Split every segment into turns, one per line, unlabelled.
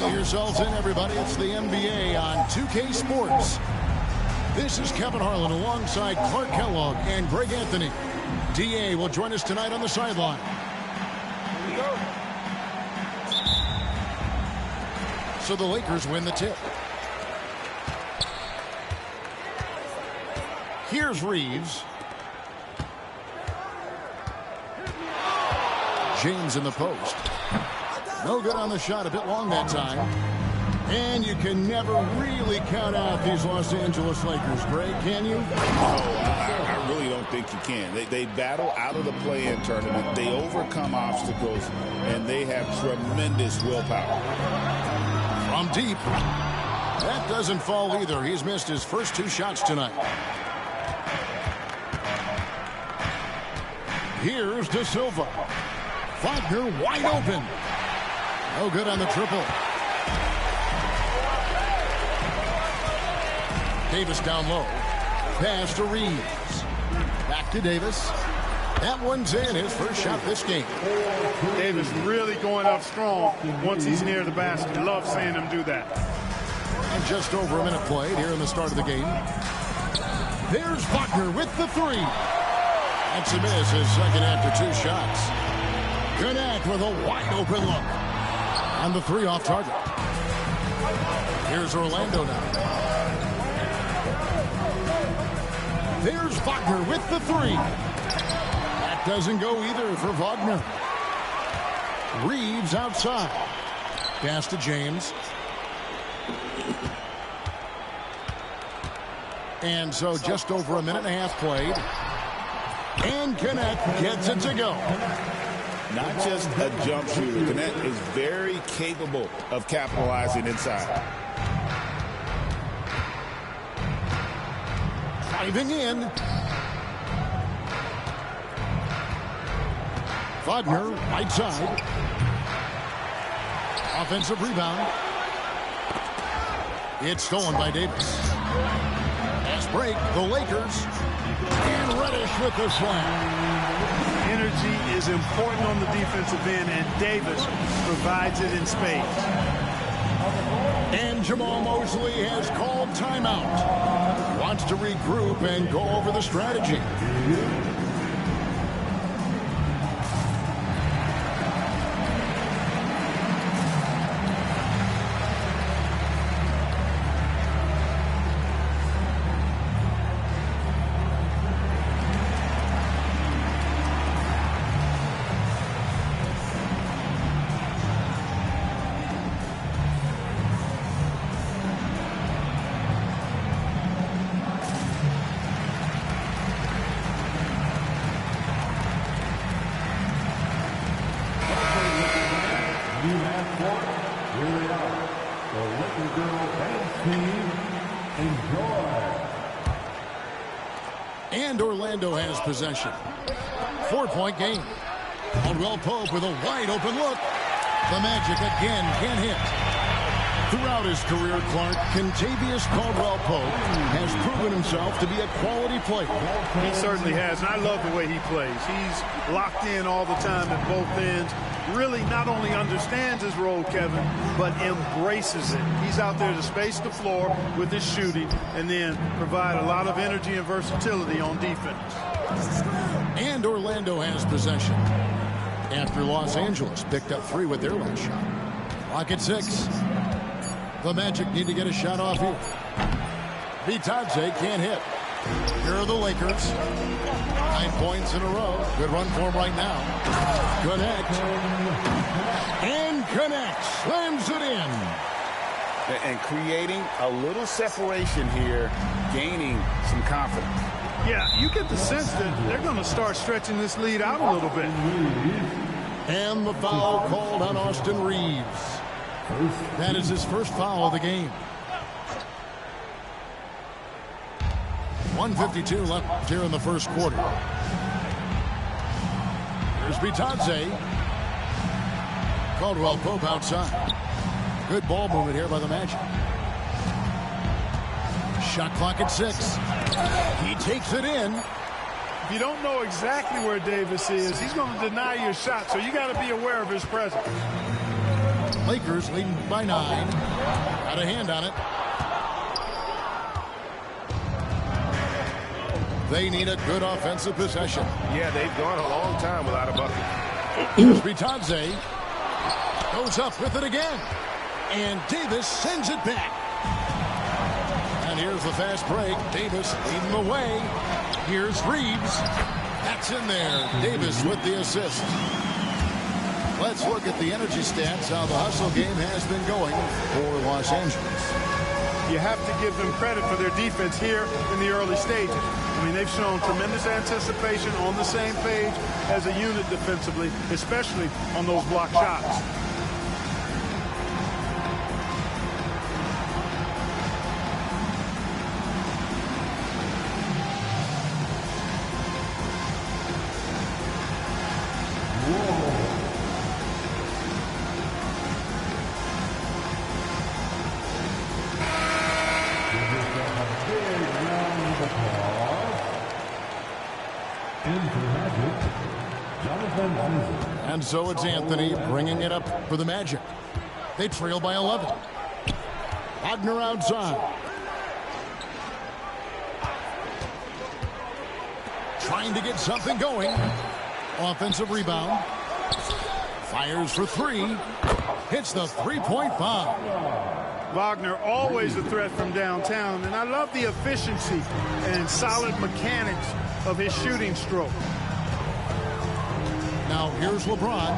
Buckle yourselves in, everybody. It's the NBA on 2K Sports. This is Kevin Harlan alongside Clark Kellogg and Greg Anthony. DA will join us tonight on the sideline. So the Lakers win the tip. Here's Reeves. James in the post. No good on the shot, a bit long that time. And you can never really count out these Los Angeles Lakers, Greg, can you?
No, I really don't think you can. They battle out of the play-in tournament. They overcome obstacles, and they have tremendous willpower.
From deep. That doesn't fall either. He's missed his first 2 shots tonight. Here's De Silva. Wagner wide open. No good on the triple. Davis down low. Pass to Reeves. Back to Davis. That one's in, his first shot this game.
Davis really going up strong once he's near the basket. Love seeing him do that.
And just over a minute played here in the start of the game. There's Wagner with the 3. That's a miss, his second after 2 shots. Connect with a wide open look. On the 3 off target. Here's Orlando now. There's Wagner with the 3. That doesn't go either for Wagner. Reeves outside. Pass to James. And so just over a minute and a half played. And Connect gets it to go.
Not just a jump shooter. Connect is very capable of capitalizing inside.
Driving in. Wagner, right side. Offensive rebound. It's stolen by Davis. Fast break, the Lakers. And Reddish with the slam.
Energy is important on the defensive end, and Davis provides it in spades.
And Jamal Mosley has called timeout. Wants to regroup and go over the strategy. And Orlando has possession. 4-point game. Caldwell Pope with a wide open look. The Magic again can't hit. Throughout his career, Clark, Kentavious Caldwell-Pope has proven himself to be a quality player.
He certainly has, and I love the way he plays. He's locked in all the time at both ends. Really not only understands his role, Kevin, but embraces it. He's out there to space the floor with his shooting and then provide a lot of energy and versatility on defense.
And Orlando has possession after Los Angeles picked up 3 with their last shot. Clock at 6. The Magic need to get a shot off here. Vitadze can't hit. Here are the Lakers. 9 points in a row. Good run for him right now. Connect. And Connect slams it in.
And creating a little separation here, gaining some confidence.
Yeah, you get the sense that they're going to start stretching this lead out a little bit.
And the foul called on Austin Reeves. That is his first foul of the game. 1:52 left here in the first quarter. Here's Vitadze. Caldwell Pope outside. Good ball movement here by the Magic. Shot clock at 6. He takes it in.
If you don't know exactly where Davis is, he's going to deny your shot, so you got to be aware of his presence.
Lakers leading by 9. Got a hand on it. They need a good offensive possession.
Yeah, they've gone a long time without a bucket.
Here's Bitadze. Goes up with it again. And Davis sends it back. And here's the fast break. Davis leading the way. Here's Reeves. That's in there. Davis with the assist. Let's look at the energy stats, how the hustle game has been going for Los Angeles.
You have to give them credit for their defense here in the early stages. I mean, they've shown tremendous anticipation, on the same page as a unit defensively, especially on those block shots.
And so it's Anthony bringing it up for the Magic. They trail by 11. Wagner outside. Trying to get something going. Offensive rebound. Fires for 3. Hits the three-point bomb.
Wagner always a threat from downtown, and I love the efficiency and solid mechanics of his shooting stroke.
Now here's LeBron,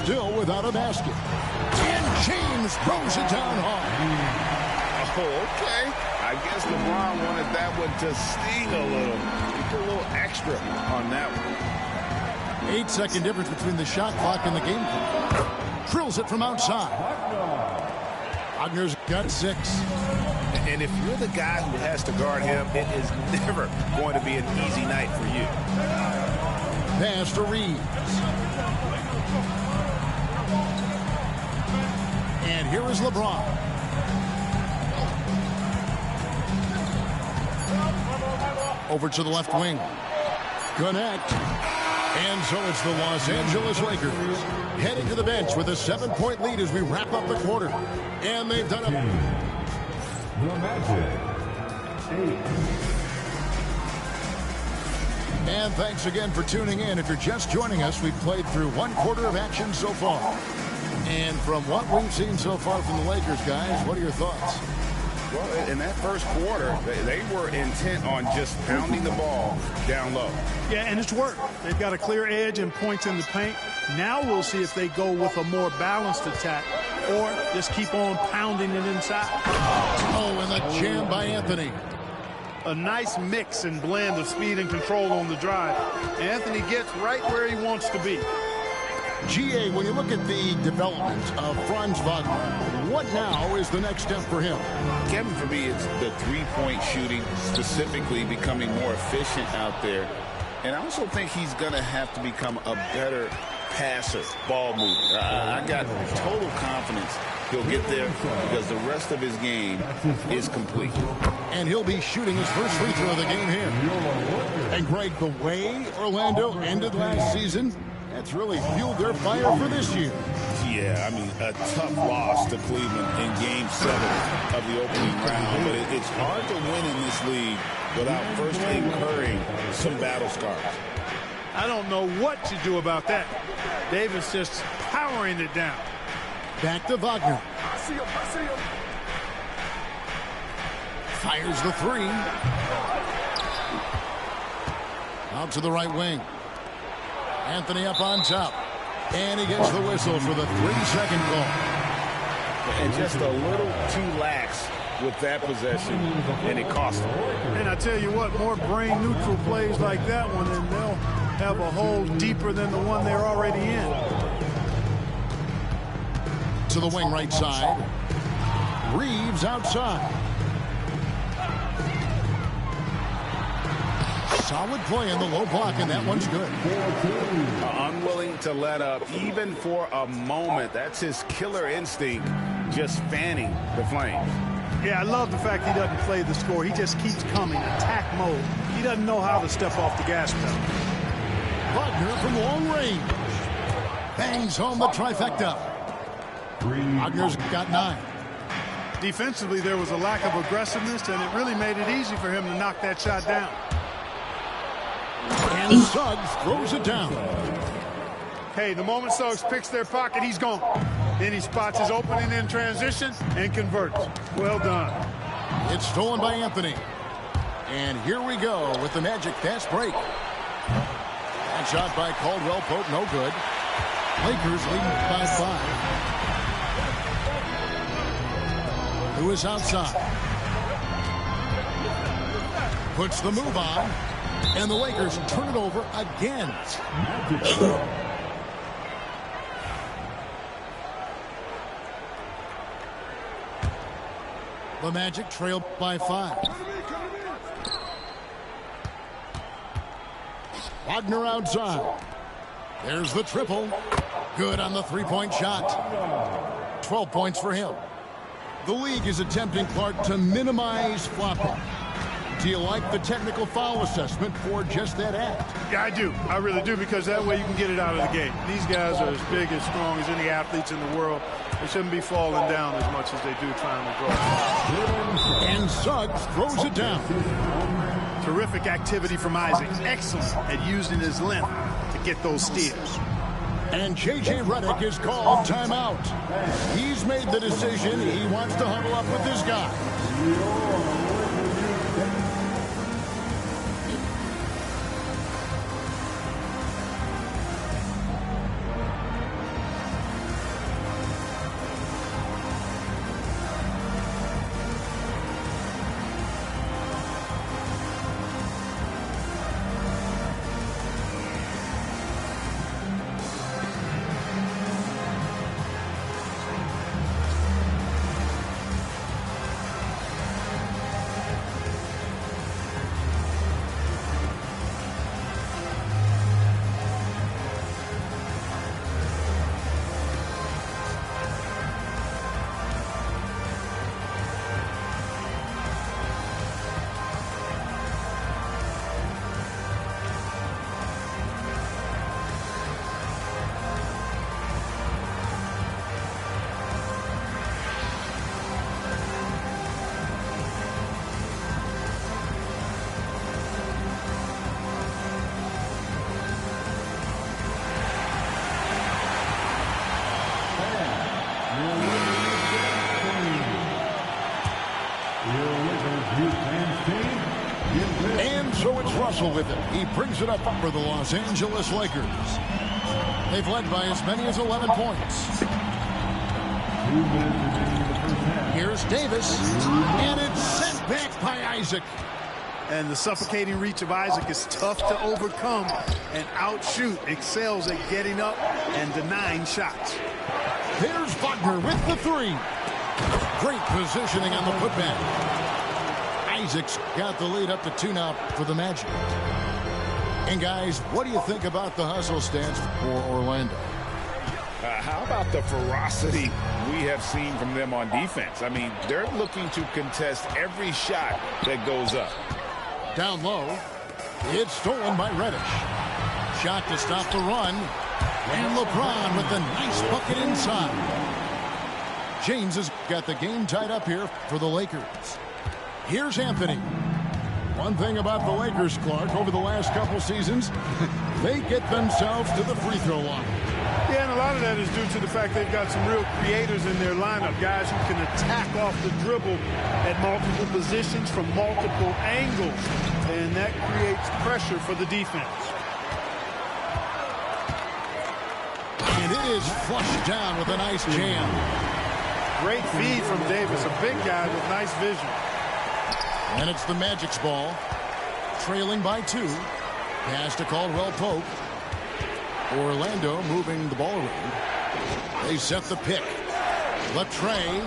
still without a basket. And James throws it down hard.
Oh, okay. I guess LeBron wanted that one to sting a little. He put a little extra on that one.
8-second difference between the shot clock and the game clock. Drills it from outside. Wagner's got 6.
And if you're the guy who has to guard him, it is never going to be an easy night for you.
Pass to Reeves. And here is LeBron. Over to the left wing. Connect. And so it's the Los Angeles Lakers heading to the bench with a 7-point lead as we wrap up the quarter. And they've done it.
The Magic. 8.
And thanks again for tuning in. If you're just joining us, we've played through 1 quarter of action so far. And from what we've seen so far from the Lakers, guys, what are your thoughts?
Well, in that first quarter, they were intent on just pounding the ball down low.
Yeah, and it's worked. They've got a clear edge and points in the paint. Now we'll see if they go with a more balanced attack or just keep on pounding it inside.
Oh, and the jam by Anthony.
A nice mix and blend of speed and control on the drive. Anthony gets right where he wants to be.
GA, when you look at the development of Franz Wagner, what now is the next step for him?
Kevin, for me, it's the three-point shooting, specifically becoming more efficient out there. And I also think he's going to have to become a better passer, ball mover. I got total confidence he'll get there because the rest of his game is complete.
And he'll be shooting his first free throw of the game here. And Greg, the way Orlando ended last season, that's really fueled their fire for this year.
Yeah, I mean, a tough loss to Cleveland in Game 7 of the opening round. But it's hard to win in this league without first incurring some battle scars.
I don't know what you do about that. Davis just powering it down.
Back to Wagner.
I see him.
Fires the 3. Out to the right wing. Anthony up on top. And he gets the whistle for the 3-second call.
And just a little too lax with that possession, and it cost him.
And I tell you what, more brain-neutral plays like that one, and they'll have a hole deeper than the one they're already in.
To the wing right side. Reeves outside. Solid play in the low block, and that one's good.
Unwilling to let up, even for a moment. That's his killer instinct, just fanning the flames.
Yeah, I love the fact he doesn't play the score. He just keeps coming, attack mode. He doesn't know how to step off the gas pedal.
Wagner from long range. Bangs home the trifecta. Wagner's got 9.
Defensively, there was a lack of aggressiveness, and it really made it easy for him to knock that shot down.
And Suggs throws it down.
Hey, the moment Suggs picks their pocket, he's gone. Then he spots his opening in transition and converts. Well done.
It's stolen by Anthony. And here we go with the Magic fast break. That shot by Caldwell Pope, no good. Lakers leading by 5. Who is outside. Puts the move on. And the Lakers turn it over again. The Magic trail by 5. Wagner outside. There's the triple. Good on the three-point shot. 12 points for him. The league is attempting, Clark, to minimize flopping. Do you like the technical foul assessment for just that act?
Yeah, I do. I really do, because that way you can get it out of the game. These guys are as big, as strong as any athletes in the world. They shouldn't be falling down as much as they do trying to draw.
And Suggs throws it down.
Terrific activity from Isaac. Excellent at using his length to get those steals.
And J.J. Redick is called timeout. He's made the decision. He wants to huddle up with this guy. Russell with it. He brings it up for the Los Angeles Lakers. They've led by as many as 11 points. Here's Davis, and it's sent back by Isaac.
And the suffocating reach of Isaac is tough to overcome, and outshoot excels at getting up and denying shots.
There's Wagner with the 3. Great positioning on the putback. Isaac's got the lead up to 2 now for the Magic. And guys, what do you think about the hustle stance for Orlando?
How about the ferocity we have seen from them on defense? I mean, they're looking to contest every shot that goes up.
Down low, it's stolen by Reddish. Shot to stop the run. And LeBron with the nice bucket inside. James has got the game tied up here for the Lakers. Here's Anthony. One thing about the Lakers, Clark, over the last couple seasons, they get themselves to the free throw line.
Yeah, and a lot of that is due to the fact they've got some real creators in their lineup, guys who can attack off the dribble at multiple positions from multiple angles, and that creates pressure for the defense.
And it is flushed down with a nice jam.
Great feed from Davis, a big guy with nice vision.
And it's the Magic's ball, trailing by 2. Pass to Caldwell Pope. Orlando moving the ball around. They set the pick. Latrey.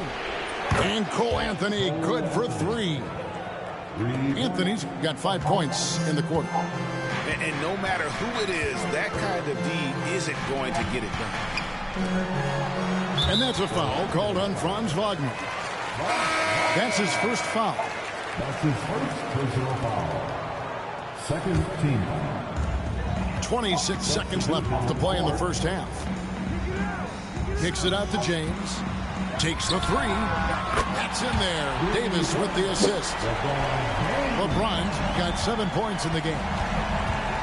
And Cole Anthony good for 3. Anthony's got 5 points in the quarter.
And no matter who it is, that kind of D isn't going to get it done.
And that's a foul called on Franz Wagner. That's his first foul.
That's his first personal foul. Second team.
26 seconds left to play in the first half. Kicks it out to James. Takes the three. That's in there. Davis with the assist. LeBron's got 7 points in the game.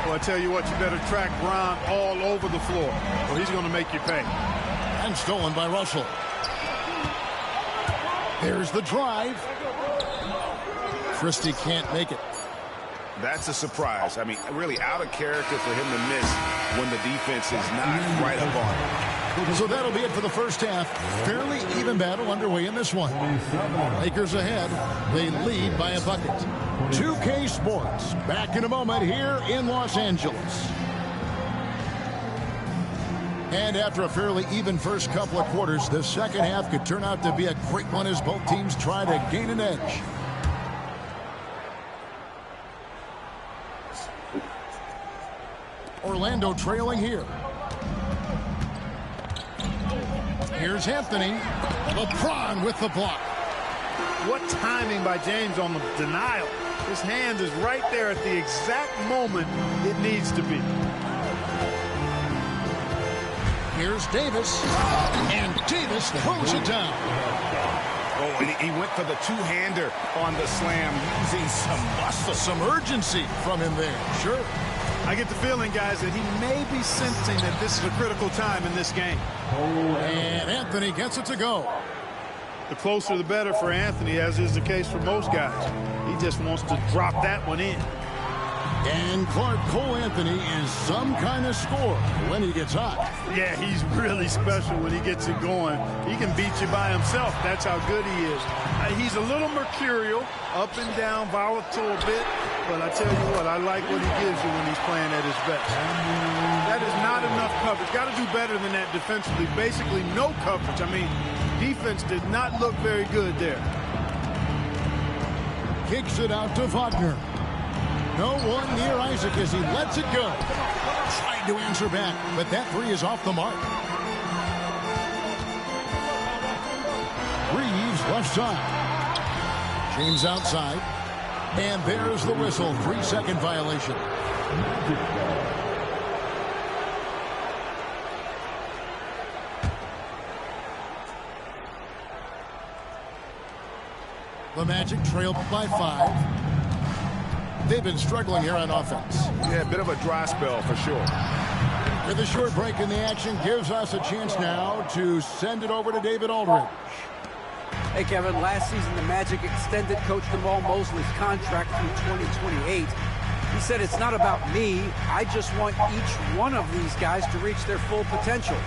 Well, I tell you what, you better track Bron all over the floor, or he's going to make you pay.
And stolen by Russell. There's the drive. Christie can't make it.
That's a surprise. I mean, really out of character for him to miss when the defense is not right up on him.
So that'll be it for the first half. Fairly even battle underway in this one. Lakers ahead. They lead by a bucket. 2K Sports back in a moment here in Los Angeles. And after a fairly even first couple of quarters, the second half could turn out to be a great one as both teams try to gain an edge. Orlando trailing here. Here's Anthony. LeBron with the block.
What timing by James on the denial. His hand is right there at the exact moment it needs to be.
Here's Davis. And Davis throws it down.
Oh, and he went for the two-hander on the slam, using some muscle.
Some urgency from him there. Sure.
I get the feeling, guys, that he may be sensing that this is a critical time in this game.
And Anthony gets it to go.
The closer the better for Anthony, as is the case for most guys. He just wants to drop that one in.
And Clark, Cole Anthony is some kind of scorer when he gets hot.
Yeah, he's really special when he gets it going. He can beat you by himself. That's how good he is. He's a little mercurial, up and down, volatile a bit. But I tell you what, I like what he gives you when he's playing at his best. That is not enough coverage. Got to do better than that defensively. Basically, no coverage. I mean, defense did not look very good there.
Kicks it out to Wagner. No one near Isaac as he lets it go. Tried to answer back, but that three is off the mark. Reeves left side. James outside. And there's the whistle. 3-second violation. The Magic trail by 5. They've been struggling here on offense.
Yeah, a bit of a dry spell for sure.
With a short break in the action, gives us a chance now to send it over to David Aldridge.
Hey, Kevin, last season the Magic extended Coach Jamal Mosley's contract through 2028. He said, it's not about me. I just want each one of these guys to reach their full potential.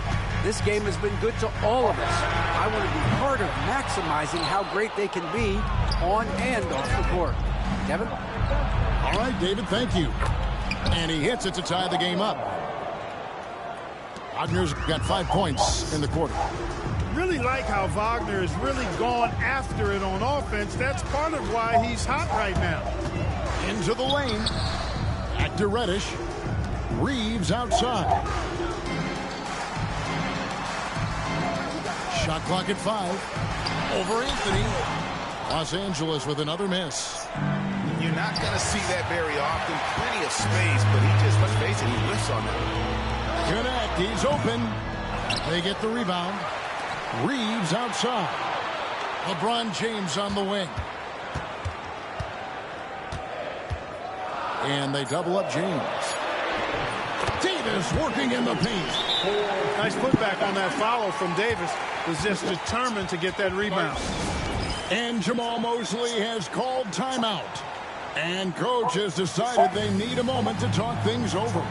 This game has been good to all of us. I want to be part of maximizing how great they can be on and off the court. Kevin?
All right, David, thank you. And he hits it to tie the game up. Wagner's got 5 points in the quarter.
Really like how Wagner has really gone after it on offense. That's part of why he's hot right now.
Into the lane. Back to Reddish. Reeves outside. Shot clock at 5. Over Anthony. Los Angeles with another miss.
You're not going to see that very often. Plenty of space, but he just, let's face it, he whiffs on that.
Connect. He's open. They get the rebound. Reeves outside. LeBron James on the wing. And they double up James. Davis working in the paint.
Nice putback on that follow from Davis. Was just determined to get that rebound.
And Jamal Mosley has called timeout. And coach has decided they need a moment to talk things over.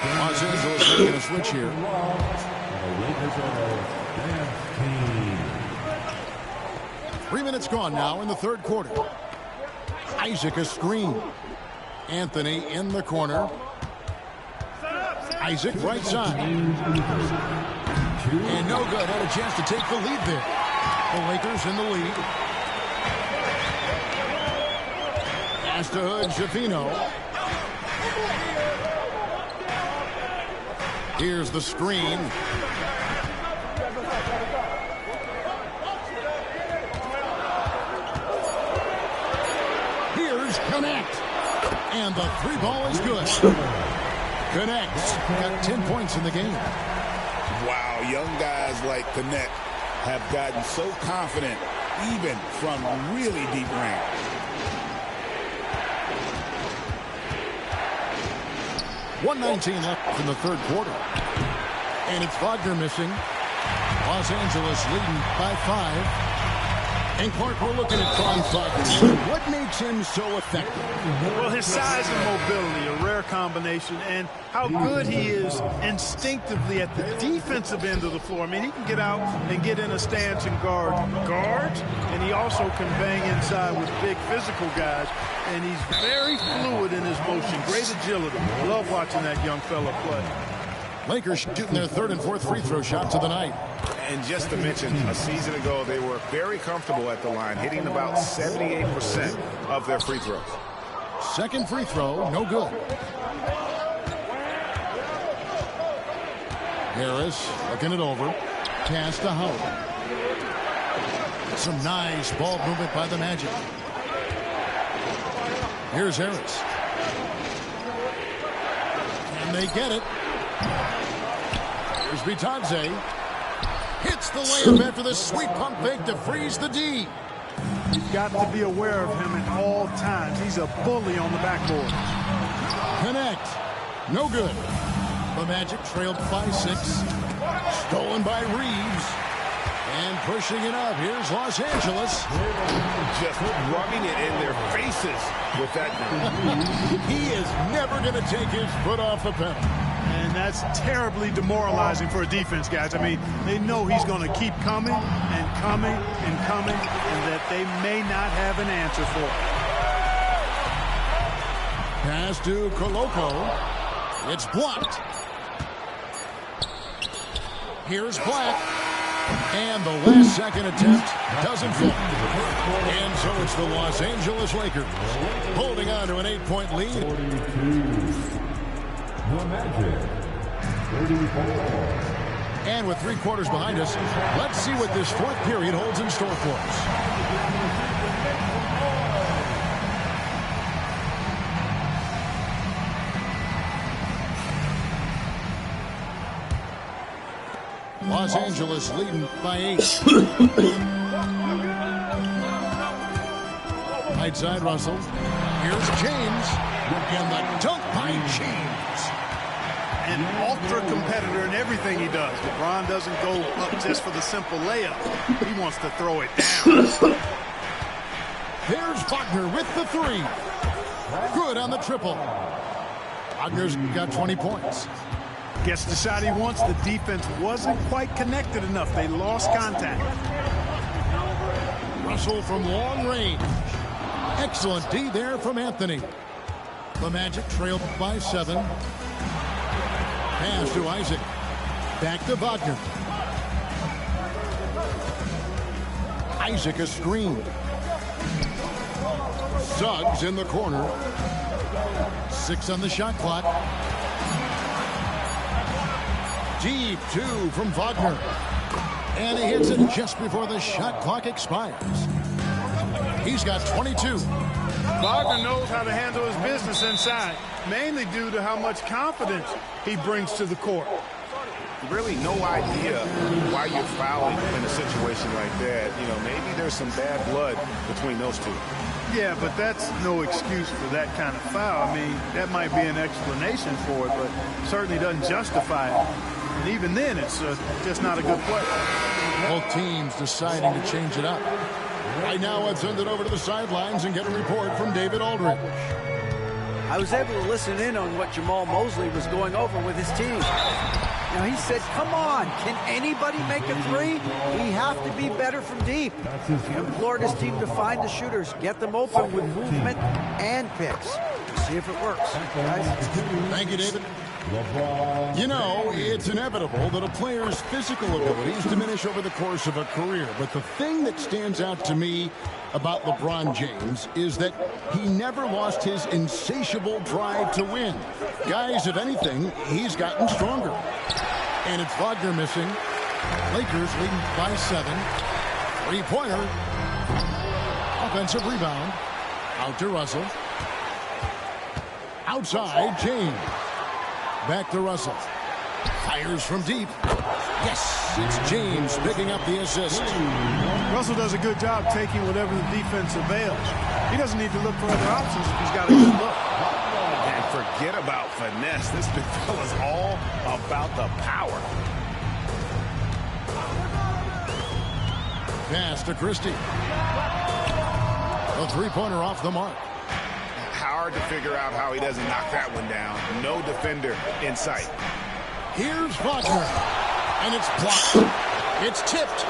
Los Angeles making a switch here.
The Lakers dance team.
3 minutes gone now in the third quarter. Isaac a screen. Anthony in the corner. Isaac right side. And no good. Had a chance to take the lead there. The Lakers in the lead. Pass to Hood, Schifino. Here's the screen. Here's Connect. And the three ball is good. Connects. Got 10 points in the game.
Wow, young guys like Connect have gotten so confident, even from really deep range.
.119 left in the third quarter. And it's Wagner missing. Los Angeles leading by 5. And Clark, we're looking at Franz Wagner. What makes him so effective?
Well, his size and mobility, a rare combination, and how good he is instinctively at the defensive end of the floor. I mean, he can get out and get in a stance and guard guards, and he also can bang inside with big physical guys, and he's very fluid in his motion. Great agility. Love watching that young fella play.
Lakers shooting their third and fourth free throw shots of the night.
And just to mention, a season ago, they were very comfortable at the line, hitting about 78% of their free throws.
Second free throw, no good. Harris looking it over. Pass to Howard. Some nice ball movement by the Magic. Here's Harris. And they get it. Here's Bitadze. Hits the layup after the sweet pump fake to freeze the D.
You've got to be aware of him at all times. He's a bully on the backboard.
Connect. No good. The Magic trailed by 6. Stolen by Reeves. And pushing it up. Here's Los Angeles.
Just rubbing it in their faces with that.
He is never going to take his foot off the pedal.
And that's terribly demoralizing for a defense, guys. I mean, they know he's going to keep coming and coming and coming, and that they may not have an answer for it.
Pass to Koloko. It's blocked. Here's Black. And the last second attempt doesn't fall. And so it's the Los Angeles Lakers holding on to an 8-point lead.
42. The Magic. 34.
And with 3 quarters behind us, let's see what this fourth period holds in store for us. Los Angeles leading by 8. Right side, Russell. Here's James. And the dunk by James.
An ultra competitor in everything he does. LeBron doesn't go up just for the simple layup. He wants to throw it down.
There's Wagner with the 3. Good on the triple. Wagner's got 20 points.
Gets the shot he wants. The defense wasn't quite connected enough. They lost contact.
Russell from long range. Excellent D there from Anthony. The Magic trailed by 7. Pass to Isaac. Back to Wagner. Isaac a screen. Suggs in the corner. 6 on the shot clock. Deep 2 from Wagner. And he hits it just before the shot clock expires. He's got 22.
Wagner knows how to handle his business inside, mainly due to how much confidence he brings to the court.
Really no idea why you're fouling in a situation like that. You know, maybe there's some bad blood between those two.
Yeah, but that's no excuse for that kind of foul. I mean, that might be an explanation for it, but certainly doesn't justify it. And even then, it's just not a good play.
Both teams deciding to change it up. Right now, let's send it over to the sidelines and get a report from David Aldridge.
I was able to listen in on what Jamal Mosley was going over with his team. Now, he said, come on, can anybody make a three? We have to be better from deep. He implored his team to find the shooters, get them open with movement and picks. See if it works, guys.
Thank you, David. You know, it's inevitable that a player's physical abilities diminish over the course of a career. But the thing that stands out to me about LeBron James is that he never lost his insatiable drive to win. Guys, if anything, he's gotten stronger. And it's Wagner missing. Lakers leading by 7. Three-pointer. Offensive rebound. Out to Russell. Outside, James. Back to Russell. Fires from deep. Yes, it's James picking up the assist.
Russell does a good job taking whatever the defense avails. He doesn't need to look for other options if he's got a good look.
And forget about finesse. This big fella's all about the power.
Pass to Christie. A three-pointer off the mark.
Hard to figure out how he doesn't knock that one down. No defender in sight.
Here's Wagner. And it's blocked. It's tipped.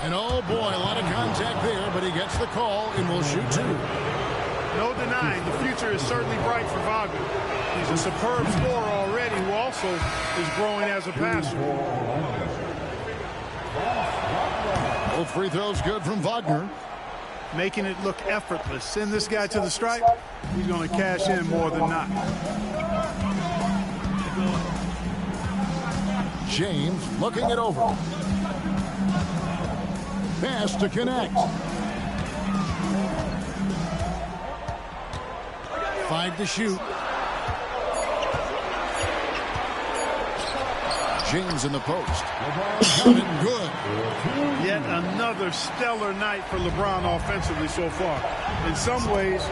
And oh boy, a lot of contact there, but he gets the call and will shoot 2.
No denying, the future is certainly bright for Wagner. He's a superb scorer already who also is growing as a passer.
Both free throws good from Wagner.
Making it look effortless. Send this guy to the stripe, he's going to cash in more than not.
James looking it over. Pass to connect. 5 to shoot. James in the post. Got it good.
Yet another stellar night for LeBron offensively so far. In some ways,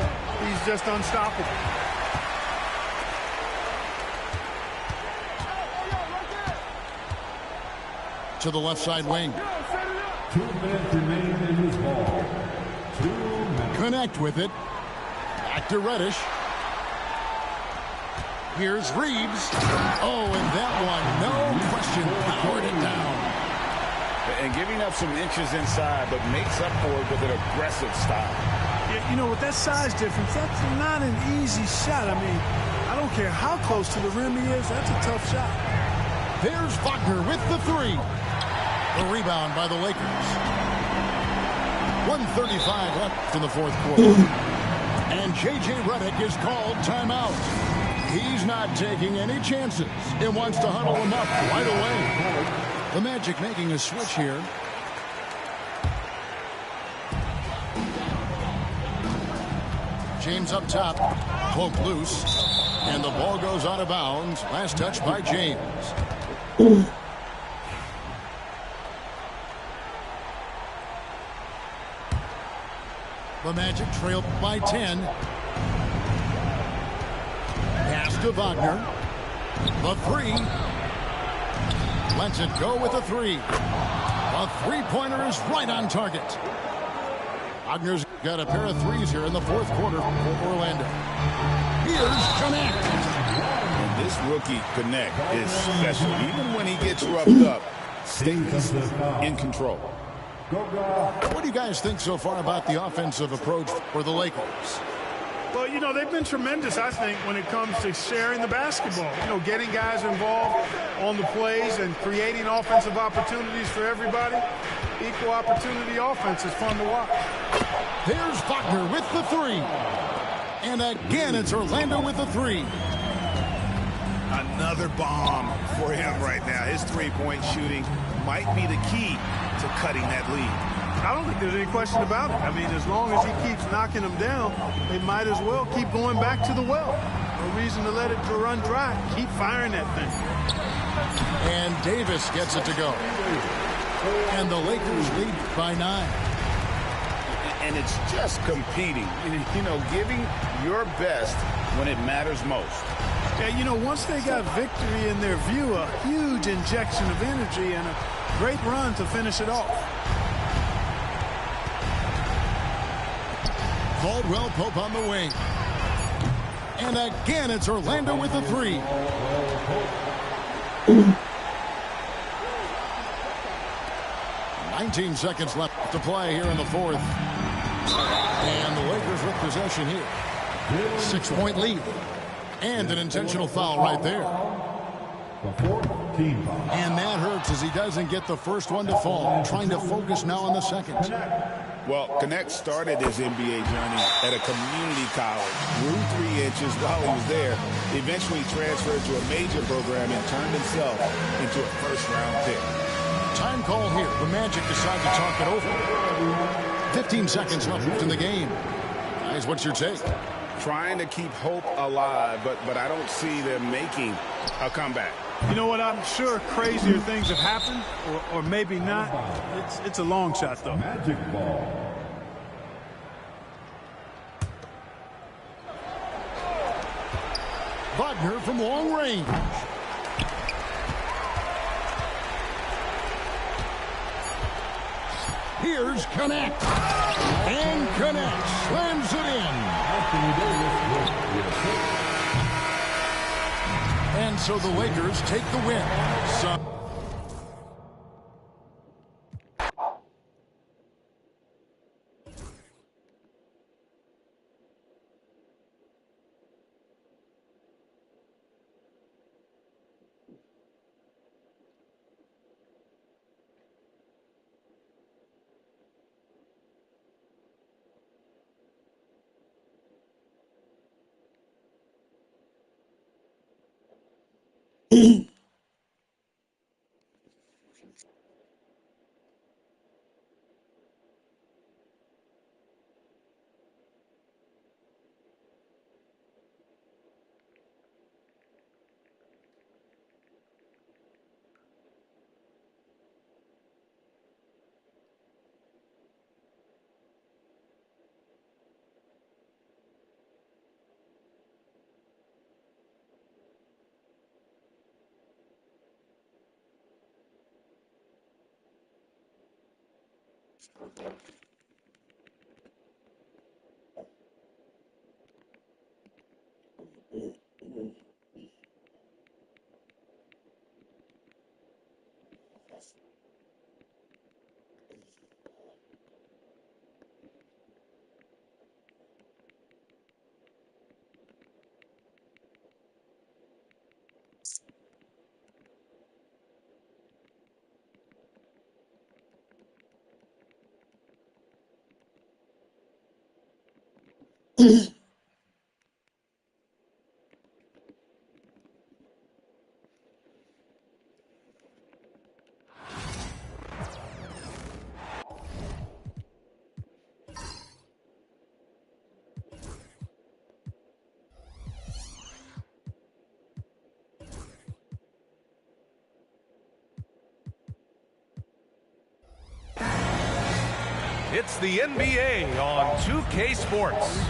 he's just unstoppable.
To the left side wing.
2 minutes remain in this ball. 2 minutes.
Connect with it. Back to Reddish. Here's Reeves. Oh, and that one, no question, powered it down.
And giving up some inches inside, but makes up for it with an aggressive style.
Yeah, you know, with that size difference, that's not an easy shot. I mean, I don't care how close to the rim he is, that's a tough shot.
There's Wagner with the 3. The rebound by the Lakers. 1:35 left in the fourth quarter. And J.J. Redick is called timeout. He's not taking any chances. It wants to huddle him up right away. The Magic making a switch here. James up top. Poke loose. And the ball goes out of bounds. Last touch by James. The Magic trailed by 10. Pass to Wagner. The 3. Lets it go with a 3. A three-pointer is right on target. Wagner's got a pair of threes here in the fourth quarter for Orlando. Here's Connect.
This rookie Connect is special. Even when he gets roughed up, stays in control.
What do you guys think so far about the offensive approach for the Lakers?
Well, you know, they've been tremendous, I think, when it comes to sharing the basketball. You know, getting guys involved on the plays and creating offensive opportunities for everybody. Equal opportunity offense is fun to watch.
Here's Wagner with the 3. And again, it's Orlando with the 3.
Another bomb for him right now. His three-point shooting might be the key to cutting that lead.
I don't think there's any question about it. I mean, as long as he keeps knocking them down, they might as well keep going back to the well. No reason to let it run dry. Keep firing that thing.
And Davis gets it to go. And the Lakers lead by 9.
And it's just competing, you know, giving your best when it matters most.
Yeah, you know, once they got victory in their view, a huge injection of energy and a great run to finish it off.
Caldwell Pope on the wing. And again, it's Orlando with the three. "19 seconds left to play here in the fourth. And the Lakers with possession here. 6-point lead. And an intentional foul right there. And that hurts as he doesn't get the first one to fall. Trying to focus now on the second.
Well, Connect started his NBA journey at a community college, grew 3 inches while he was there, eventually transferred to a major program and turned himself into a first-round pick.
Time call here. The Magic decide to talk it over. 15 seconds left in the game. Guys, what's your take?
Trying to keep hope alive, but I don't see them making a comeback.
You know what? I'm sure crazier things have happened, or maybe not. It's a long shot, though.
Magic ball.
Wagner from long range. Here's Connect. And Connect slams it in. And so the Lakers take the win.
It's the NBA on 2K Sports.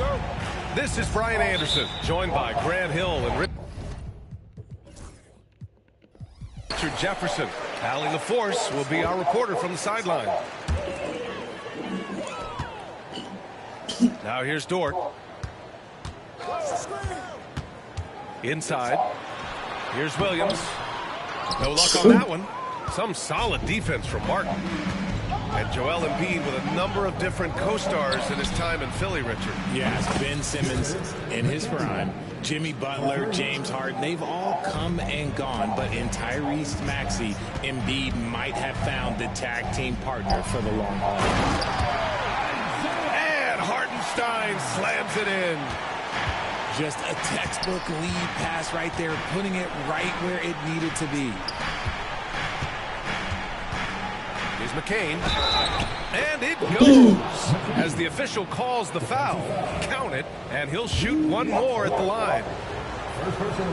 This is Brian Anderson, joined by Grant Hill and Richard Jefferson. Allie LaForce will be our reporter from the sideline. Now here's Dort. Inside. Here's Williams. No luck on that one. Some solid defense from Martin. And Joel Embiid with a number of different co-stars in his time in Philly, Richard.
Yes, Ben Simmons in his prime, Jimmy Butler, James Harden, they've all come and gone. But in Tyrese Maxey, Embiid might have found the tag team partner for the long haul.
And Hartenstein slams it in.
Just a textbook lead pass right there, putting it right where it needed to be.
Here's McCain. And it goes as the official calls the foul. Count it, and he'll shoot one more at the line.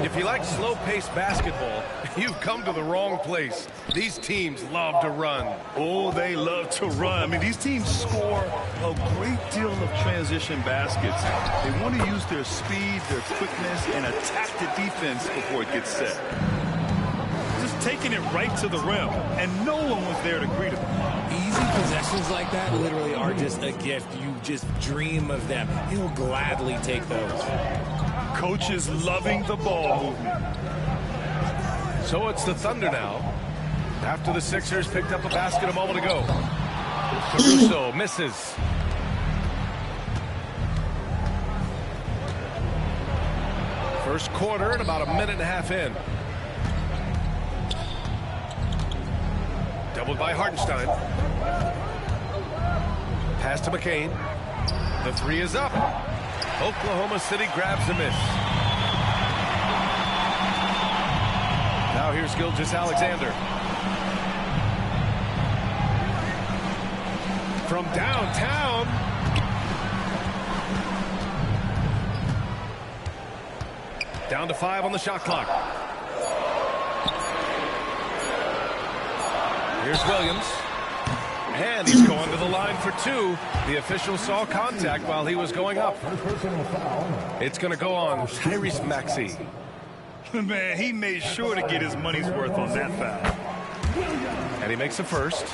If you like slow-paced basketball, you've come to the wrong place. These teams love to run.
Oh, they love to run. I mean, these teams score a great deal of transition baskets. They want to use their speed, their quickness, and attack the defense before it gets set. Just taking it right to the rim, and no one was there to greet him.
Easy possessions like that literally are just a gift. You just dream of them. He'll gladly take those.
Coach is loving the ball movement.
So it's the Thunder now. After the Sixers picked up a basket a moment ago. Caruso misses. First quarter and about a minute and a half in. Doubled by Hartenstein. Pass to McCain. The three is up. Oklahoma City grabs the miss. Now here's Gilgeous-Alexander. From downtown. Down to 5 on the shot clock. Here's Williams. And he's going to the line for 2. The official saw contact while he was going up. It's going to go on Tyrese Maxey.
Man, he made sure to get his money's worth on that foul.
And he makes a first.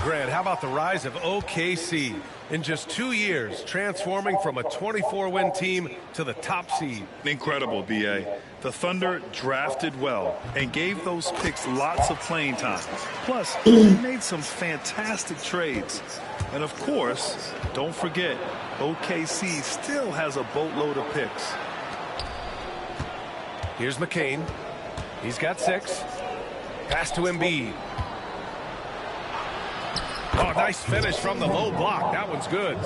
Grant, how about the rise of OKC in just 2 years, transforming from a 24-win team to the top seed?
Incredible, B.A. The Thunder drafted well and gave those picks lots of playing time. Plus, they made some fantastic trades. And of course, don't forget, OKC still has a boatload of picks.
Here's McCain. He's got 6. Pass to Embiid. Oh, nice finish from the low block. That one's good.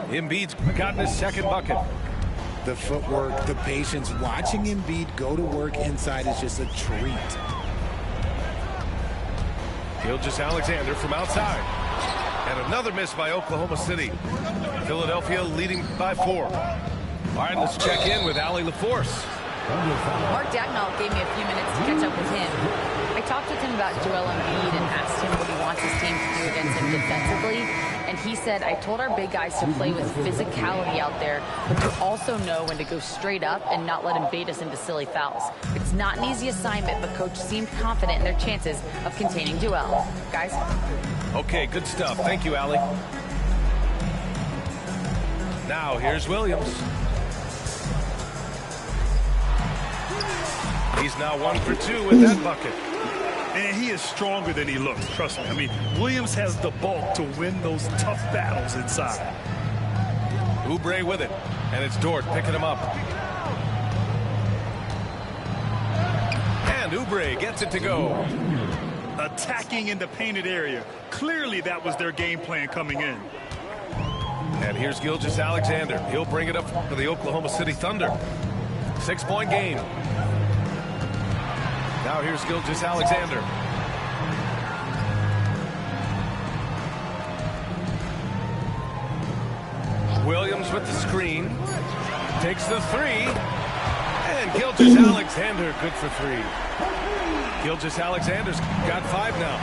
Embiid's gotten his second bucket.
The footwork, the patience, watching Embiid go to work inside is just a treat.
Gilgeous-Alexander from outside. And another miss by Oklahoma City. Philadelphia leading by 4. All right, let's check in with Allie LaForce.
Mark Dagnall gave me a few minutes to catch up with him. I talked with him about Joel Embiid and asked him what he wants his team to do against him defensively. And he said, I told our big guys to play with physicality out there, but to also know when to go straight up and not let him bait us into silly fouls. It's not an easy assignment, but Coach seemed confident in their chances of containing Joel. Guys?
Okay, good stuff. Thank you, Allie. Now, here's Williams. He's now 1 for 2 with that bucket.
And he is stronger than he looks, trust me. I mean, Williams has the bulk to win those tough battles inside.
Oubre with it. And it's Dort picking him up. And Oubre gets it to go.
Attacking in the painted area. Clearly that was their game plan coming in.
And here's Gilgeous-Alexander. He'll bring it up for the Oklahoma City Thunder. 6-point game. Now here's Gilgeous-Alexander. Williams with the screen. Takes the 3. And Gilgeous-Alexander good for 3. Gilgeous-Alexander's got 5 now.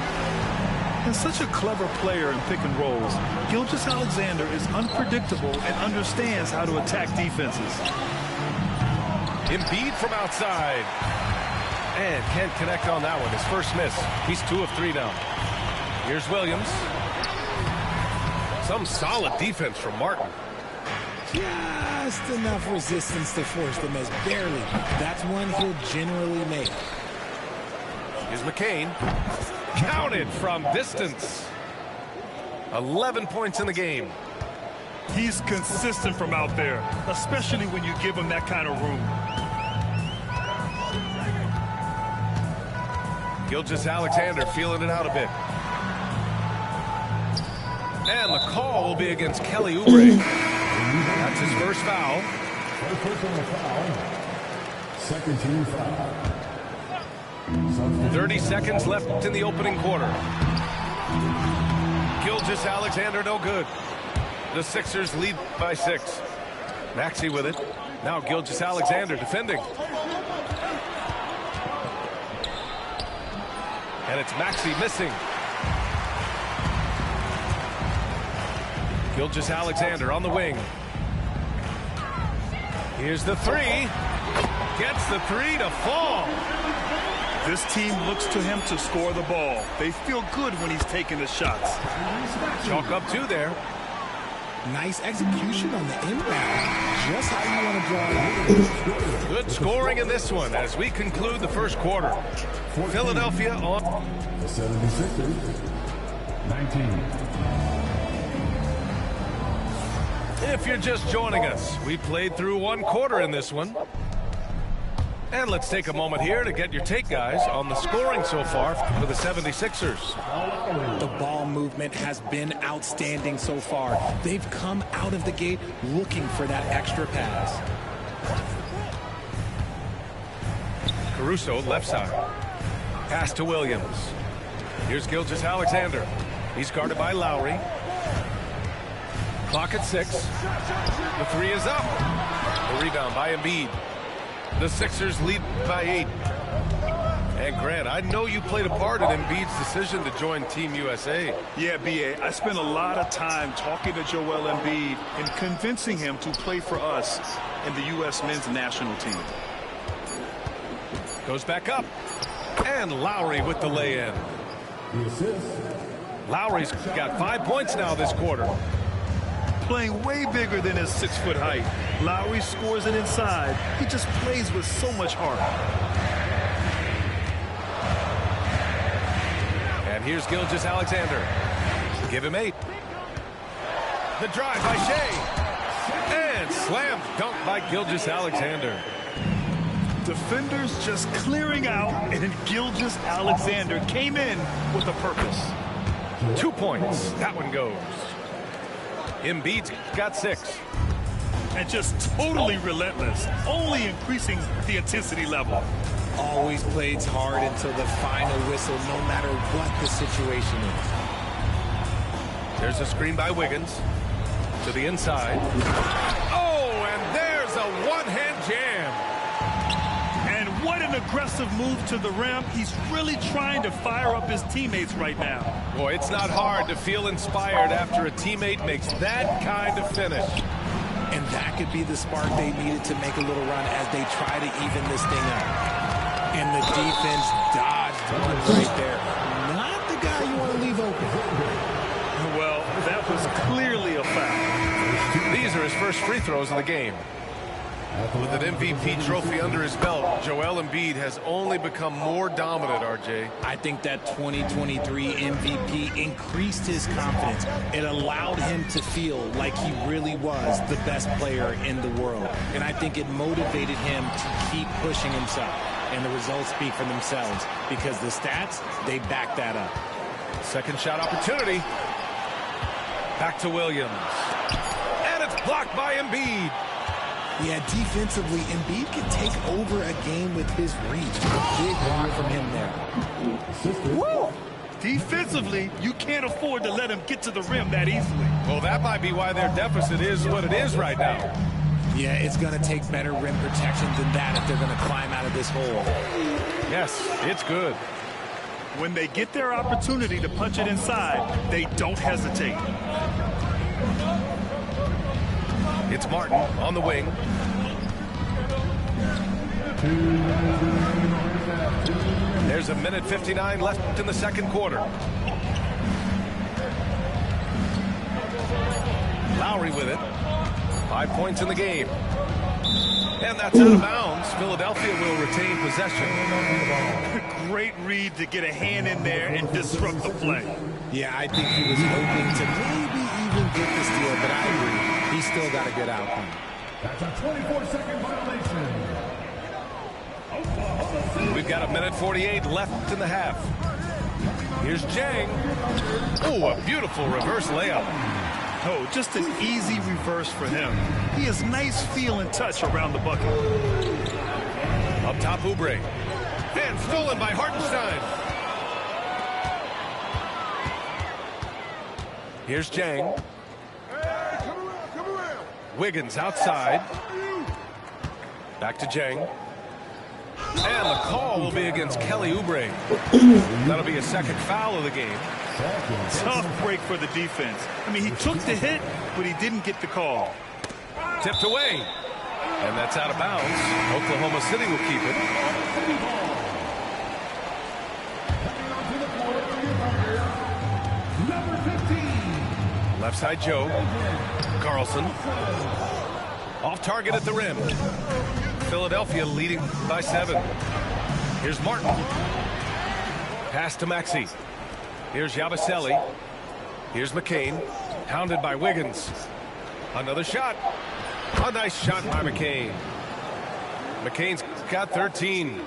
And such a clever player in pick and rolls. Gilgeous-Alexander is unpredictable and understands how to attack defenses.
Embiid from outside. And can't connect on that one. His first miss. He's 2 of 3 now. Here's Williams. Some solid defense from Martin.
Just enough resistance to force the miss. Barely. That's one he'll generally make.
Here's McCain. Counted from distance. 11 points in the game.
He's consistent from out there, especially when you give him that kind of room.
Gilgeous-Alexander feeling it out a bit. And the call will be against Kelly Oubre. That's his first foul.
Second team foul.
30 seconds left in the opening quarter. Gilgeous-Alexander no good. The Sixers lead by 6. Maxey with it. Now Gilgeous-Alexander defending. And it's Maxey missing. Gilgeous-Alexander on the wing. Here's the 3. Gets the 3 to fall.
This team looks to him to score the ball. They feel good when he's taking the shots.
Chalk up 2 there.
Nice execution on the inbound. Just how you want to draw it.
Good scoring in this one as we conclude the first quarter. Philadelphia on
The 76ers, 19.
If you're just joining us, we played through one quarter in this one. And let's take a moment here to get your take, guys, on the scoring so far for the 76ers.
The ball movement has been outstanding so far. They've come out of the gate looking for that extra pass.
Caruso, left side. Pass to Williams. Here's Gilgeous-Alexander. He's guarded by Lowry. Clock at 6. The three is up. The rebound by Embiid. The Sixers lead by 8. And Grant, I know you played a part in Embiid's decision to join Team USA.
Yeah, B.A., I spent a lot of time talking to Joel Embiid and convincing him to play for us in the U.S. men's national team.
Goes back up. And Lowry with the lay-in.
The assist.
Lowry's got 5 points now this quarter.
Playing way bigger than his 6-foot height. Lowry scores it inside. He just plays with so much heart.
And here's Gilgeous-Alexander. Give him 8. The drive by Shea. And slam dunk by Gilgeous-Alexander.
Defenders just clearing out, and Gilgeous-Alexander came in with a purpose.
2 points. That one goes. Embiid's got 6.
And just totally relentless, only increasing the intensity level.
Always plays hard until the final whistle, no matter what the situation is.
There's a screen by Wiggins to the inside. Oh, and there's a one-hand jam.
And what an aggressive move to the rim. He's really trying to fire up his teammates right now.
Boy, it's not hard to feel inspired after a teammate makes that kind of finish.
And that could be the spark they needed to make a little run as they try to even this thing up. And the defense dodged one right there. Not the guy you want to leave open.
Well, that was clearly a foul.
These are his first free throws of the game. With an MVP trophy under his belt, Joel Embiid has only become more dominant, RJ.
I think that 2023 MVP increased his confidence. It allowed him to feel like he really was the best player in the world. And I think it motivated him to keep pushing himself. And the results speak for themselves because the stats, they back that up.
Second shot opportunity. Back to Williams. And it's blocked by Embiid.
Yeah, defensively, Embiid can take over a game with his reach. A big block from him there.
Woo! Defensively, you can't afford to let him get to the rim that easily.
Well, that might be why their deficit is what it is right now.
Yeah, it's going to take better rim protection than that if they're going to climb out of this hole.
Yes, it's good.
When they get their opportunity to punch it inside, they don't hesitate.
It's Martin on the wing. There's a minute 59 left in the second quarter. Lowry with it. 5 points in the game. And that's out of bounds. Philadelphia will retain possession.
Great read to get a hand in there and disrupt the play.
Yeah, I think he was hoping to maybe even get the steal, but I agree. He's still got a good outcome.
That's a 24-second violation.
We've got a minute 48 left in the half. Here's Jang. Oh, a beautiful reverse layup.
Oh, just an easy reverse for him. He has nice feel and touch around the bucket.
Up top, Oubre. And stolen by Hartenstein. Here's Jang. Wiggins outside. Back to Jang. And the call will be against Kelly Oubre. That'll be a second foul of the game.
Tough break for the defense. I mean, he took the hit, but he didn't get the call.
Tipped away. And that's out of bounds. Oklahoma City will keep it.
Number 15.
Left side, Joe. Carlson. Off target at the rim. Philadelphia leading by 7. Here's Martin. Pass to Maxey. Here's Yabusele. Here's McCain. Hounded by Wiggins. Another shot. A nice shot by McCain. McCain's got 13.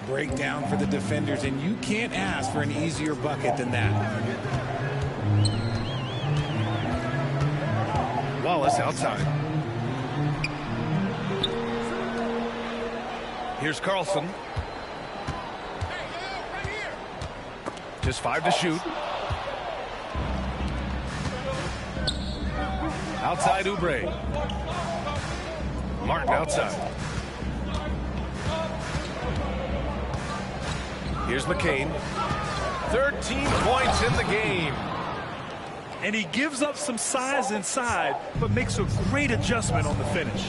Breakdown for the defenders, and you can't ask for an easier bucket than that.
Wallace outside. Here's Carlson. Just 5 to shoot. Outside Oubre. Martin outside. Here's McCain. 13 points in the game.
And he gives up some size inside, but makes a great adjustment on the finish.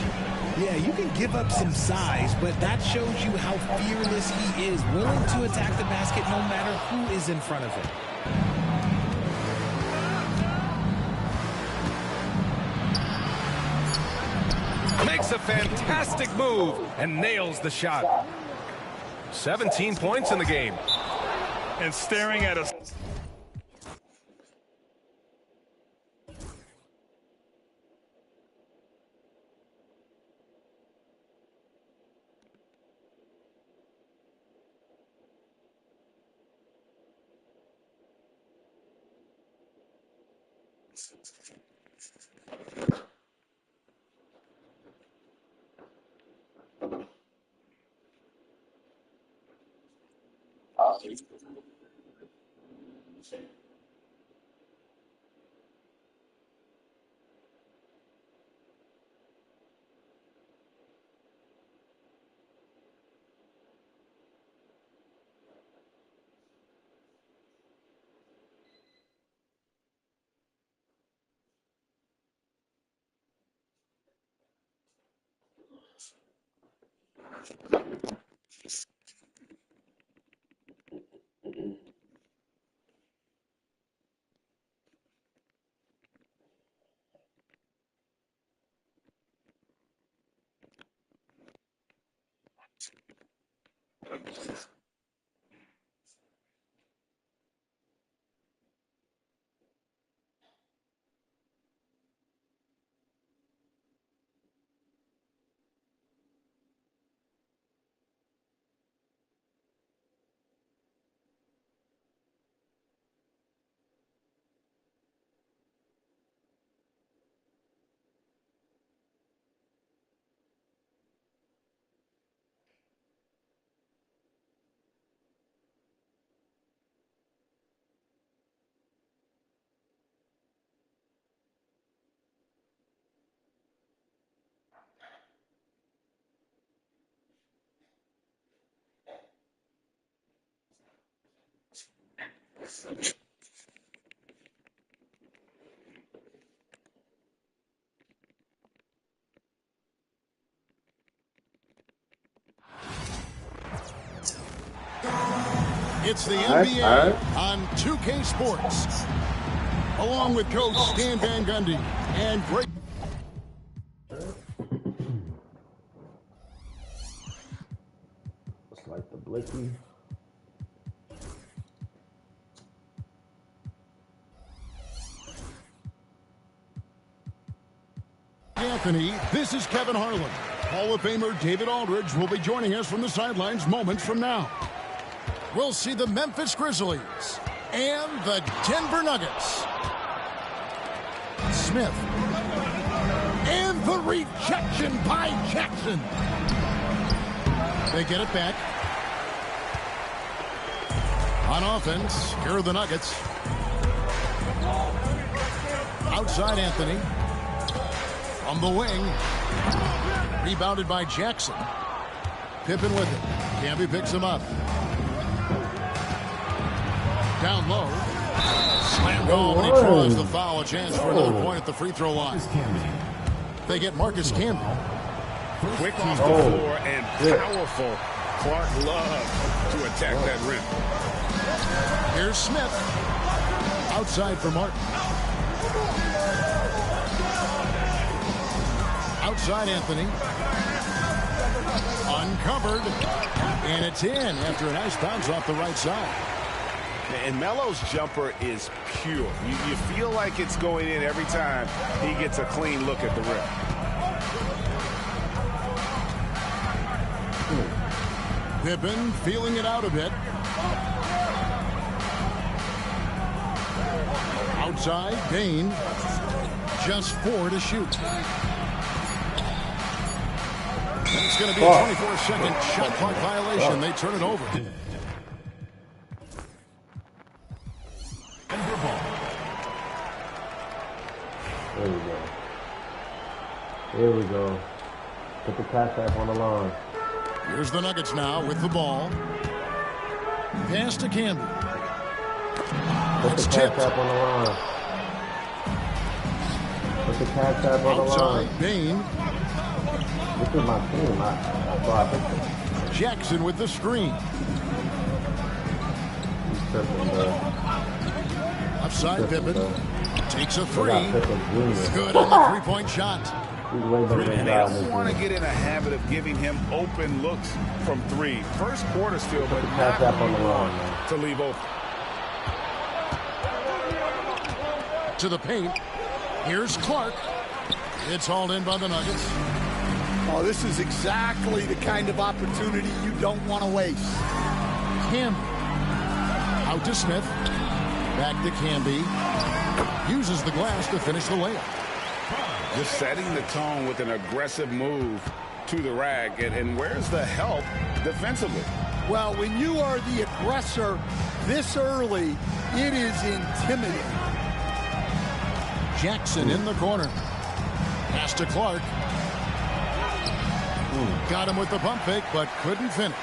Yeah, you can give up some size, but that shows you how fearless he is, willing to attack the basket no matter who is in front of him.
Makes a fantastic move and nails the shot. 17 points in the game.
And staring at us.
It's the NBA on 2K Sports, along with Coach Stan Van Gundy and great.
Just like the Blicky.
Anthony, this is Kevin Harlan. Hall of Famer David Aldridge will be joining us from the sidelines moments from now. We'll see the Memphis Grizzlies and the Denver Nuggets. Smith. And the rejection by Jackson. They get it back. On offense, here are the Nuggets. Outside Anthony. From the wing. Rebounded by Jackson. Pippen with it. Camby picks him up. Down low. Slam ball, and he draws the foul. A chance for another point at the free throw line. They get Marcus Camby.
Quick off the floor and powerful. Clark Love to attack that rim.
Here's Smith. Outside for Martin. Outside Anthony. Uncovered. And it's in after a nice bounce off the right side.
And Melo's jumper is pure. You feel like it's going in every time he gets a clean look at the rim.
Pippen feeling it out a bit. Outside, Bane. Just 4 to shoot. And it's going to be a 24-second shot clock violation. They turn it over.
There we go. Here we go. Put the pass back on the line.
Here's the Nuggets now with the ball. Pass to Campbell.
Put the pass back on the line. Put the pass back on the line.
Outside, Bane.
This is my team. That's why I think
Jackson with the screen.
he's tripping, bro.
Upside, Pippen. Takes a
They
three.
got Pippen Jr.
Good on the three-point shot.
He's way better than
And they
God.
don't want to get in a habit of giving him open looks from 3. First quarter still, but
Pass
not
back on the line, man.
to leave open.
To the paint. Here's Clark. It's hauled in by the Nuggets.
Oh, this is exactly the kind of opportunity you don't want to waste.
Campbell. Out to Smith. Back to Camby. Uses the glass to finish the layup.
Just setting the tone with an aggressive move to the rack. And where's the help defensively?
Well, when you are the aggressor this early, it is intimidating.
Jackson in the corner. Pass to Clark. Got him with the pump fake, but couldn't finish.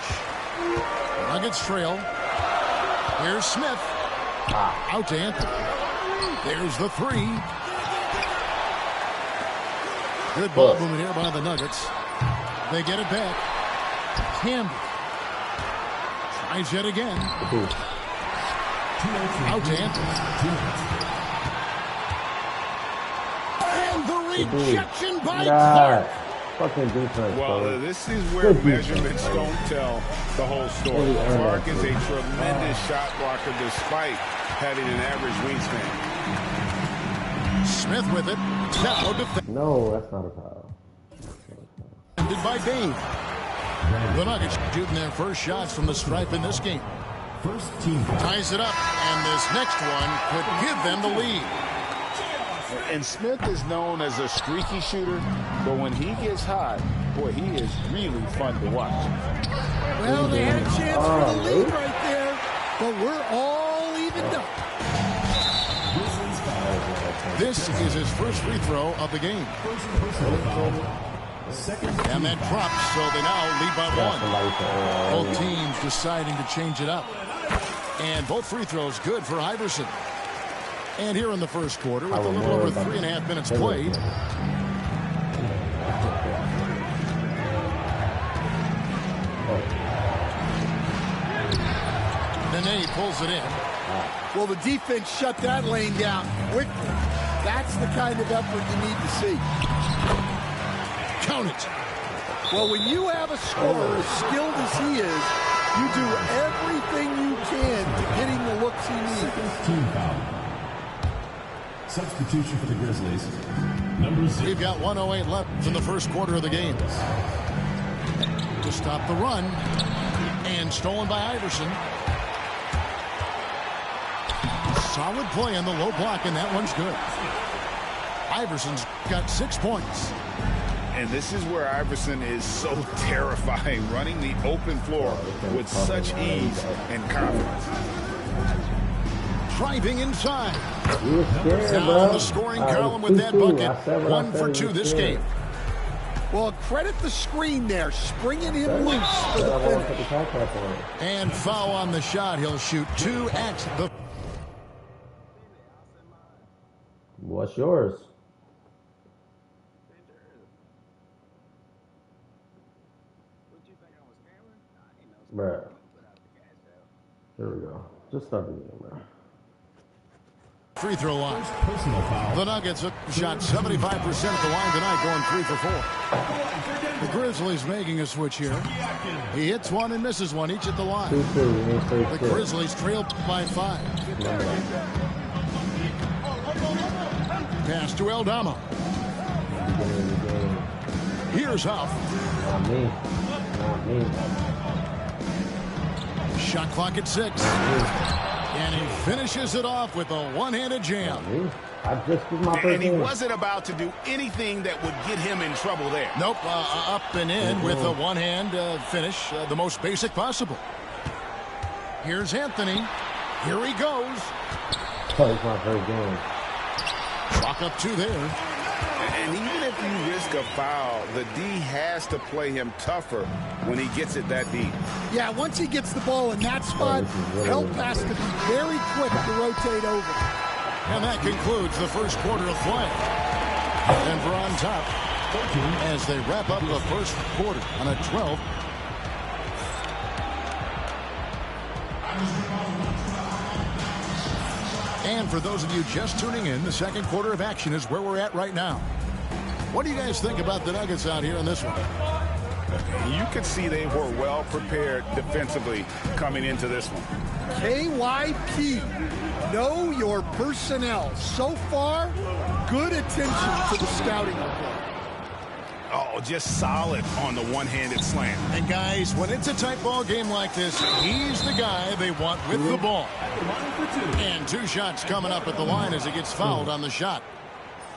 Nuggets trail. Here's Smith. Out to Anthony. There's the three. Good ball movement here by the Nuggets. They get it back. Campbell. Tries yet again. Out to Anthony. And the rejection by Clark.
Fucking defense,
Well,
bro.
this is where measurements don't tell the whole story. Clark is a tremendous shot blocker despite having an average wingspan.
Smith with it.
No, that's not a foul.
Defended by Bane. The Nuggets shooting their first shots from the stripe in this game.
First team
ties it up, and this next one could give them the lead.
And Smith is known as a streaky shooter, but when he gets hot, boy, he is really fun to watch.
Well, they had a chance for the lead right there, but we're all evened up.
This is his first free throw of the game. And that drops, so they now lead by 1. Both teams deciding to change it up. And both free throws good for Iverson. And here in the first quarter, with a little over 3.5 minutes played, Nene pulls it in.
Well, the defense shut that lane down quickly. That's the kind of effort you need to see.
Count it.
Well, when you have a scorer as skilled as he is, you do everything you can to get him the looks he needs.
team foul. Substitution for the Grizzlies. Number 6.
We've got 1:08 left in the first quarter of the game. To stop the run. And stolen by Iverson. Solid play on the low block, and that one's good. Iverson's got 6 points.
And this is where Iverson is so terrifying, running the open floor with such ease and confidence.
Driving inside.
Scared,
now in the scoring column with that bucket. 1 for 2 this game.
Well, credit the screen there, springing him loose for the finish.
And foul on the shot. He'll shoot 2 at the...
What's yours? Bruh. Here we go. Just start the game, bro.
free throw line. The Nuggets have shot 75% at the line tonight, going 3 for 4. The Grizzlies making a switch here. He hits one and misses one, each at the line. The Grizzlies trail by 5. Pass to Aldama. Here's Huff.
Not me. Not me.
Shot clock at 6. And he finishes it off with a one-handed jam.
And he wasn't about to do anything that would get him in trouble there.
Nope, up and in with a one-hand finish, the most basic possible. Here's Anthony. Here he goes.
Oh, it's not very good.
Clock up 2 there.
And even if you risk a foul, the D has to play him tougher when he gets it that deep.
Yeah, once he gets the ball in that spot, help has to be very quick to rotate over.
And that concludes the first quarter of play. Denver on top as they wrap up the first quarter on a 12. And for those of you just tuning in, the second quarter of action is where we're at right now. What do you guys think about the Nuggets out here in this one?
You can see they were well prepared defensively coming into this one.
KYP, know your personnel. So far, good attention to the scouting report.
Oh, just solid on the one-handed slam.
And guys, when it's a tight ball game like this, he's the guy they want with the ball. And 2 shots coming up at the line as he gets fouled on the shot.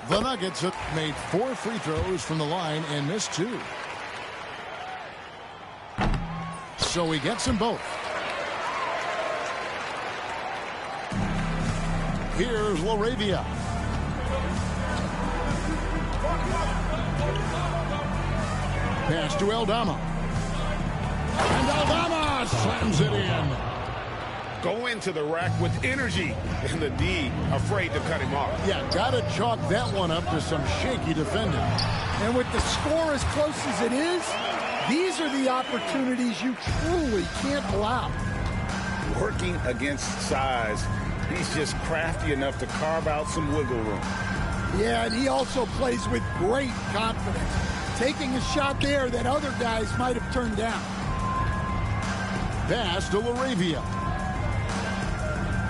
The Nuggets have made 4 free throws from the line and missed 2. So he gets them both. Here's LaRavia. Pass to Aldama. And Aldama slams it in.
Go into the rack with energy, and the D afraid to cut him off.
Yeah, gotta chalk that one up to some shaky defending.
And with the score as close as it is, these are the opportunities you truly can't allow.
Working against size, he's just crafty enough to carve out some wiggle room.
Yeah, and he also plays with great confidence, taking a shot there that other guys might have turned down.
Pass to LaRavia.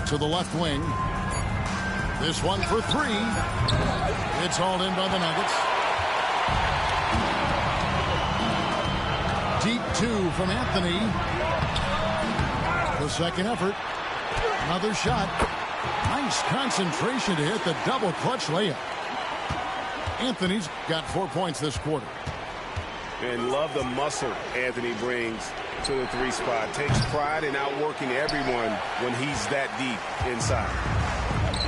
To the left wing. This one for 3. It's hauled in by the Nuggets. Deep 2 from Anthony. The second effort. Another shot. Nice concentration to hit the double clutch layup. Anthony's got 4 points this quarter.
And love the muscle Anthony brings to the 3 spot. Takes pride in outworking everyone when he's that deep inside.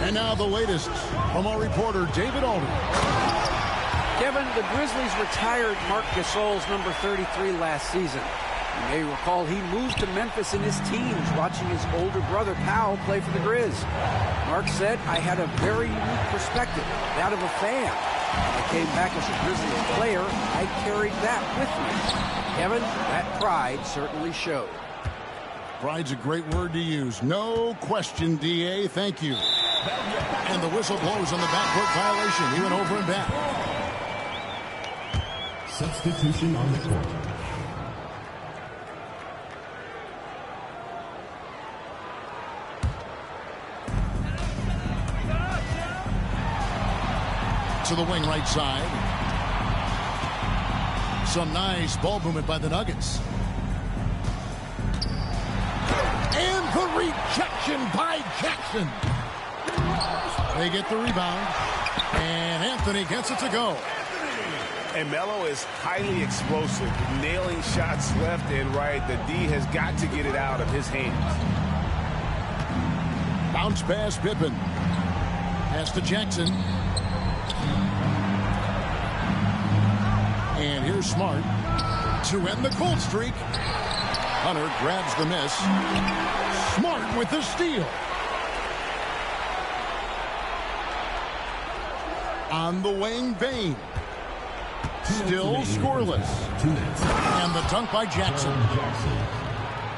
And now the latest from our reporter, David Aldridge.
Kevin, the Grizzlies retired Marc Gasol's number 33 last season. You may recall he moved to Memphis in his teens, watching his older brother Powell play for the Grizz. Marc said, I had a very unique perspective, that of a fan. When I came back as a Grizzlies player, I carried that with me. Kevin, that pride certainly showed.
Pride's a great word to use. No question, D.A. Thank you. And the whistle blows on the backcourt violation. He went over and back.
Substitution on the court.
To the wing right side. Some nice ball movement by the Nuggets. And the rejection by Jackson. They get the rebound. And Anthony gets it to go.
And Melo is highly explosive, nailing shots left and right. The D has got to get it out of his hands.
Bounce pass, Pippen. Pass to Jackson. And here's Smart to end the cold streak. Hunter grabs the miss. Smart with the steal. On the wing, Bane. Still scoreless. And the dunk by Jackson.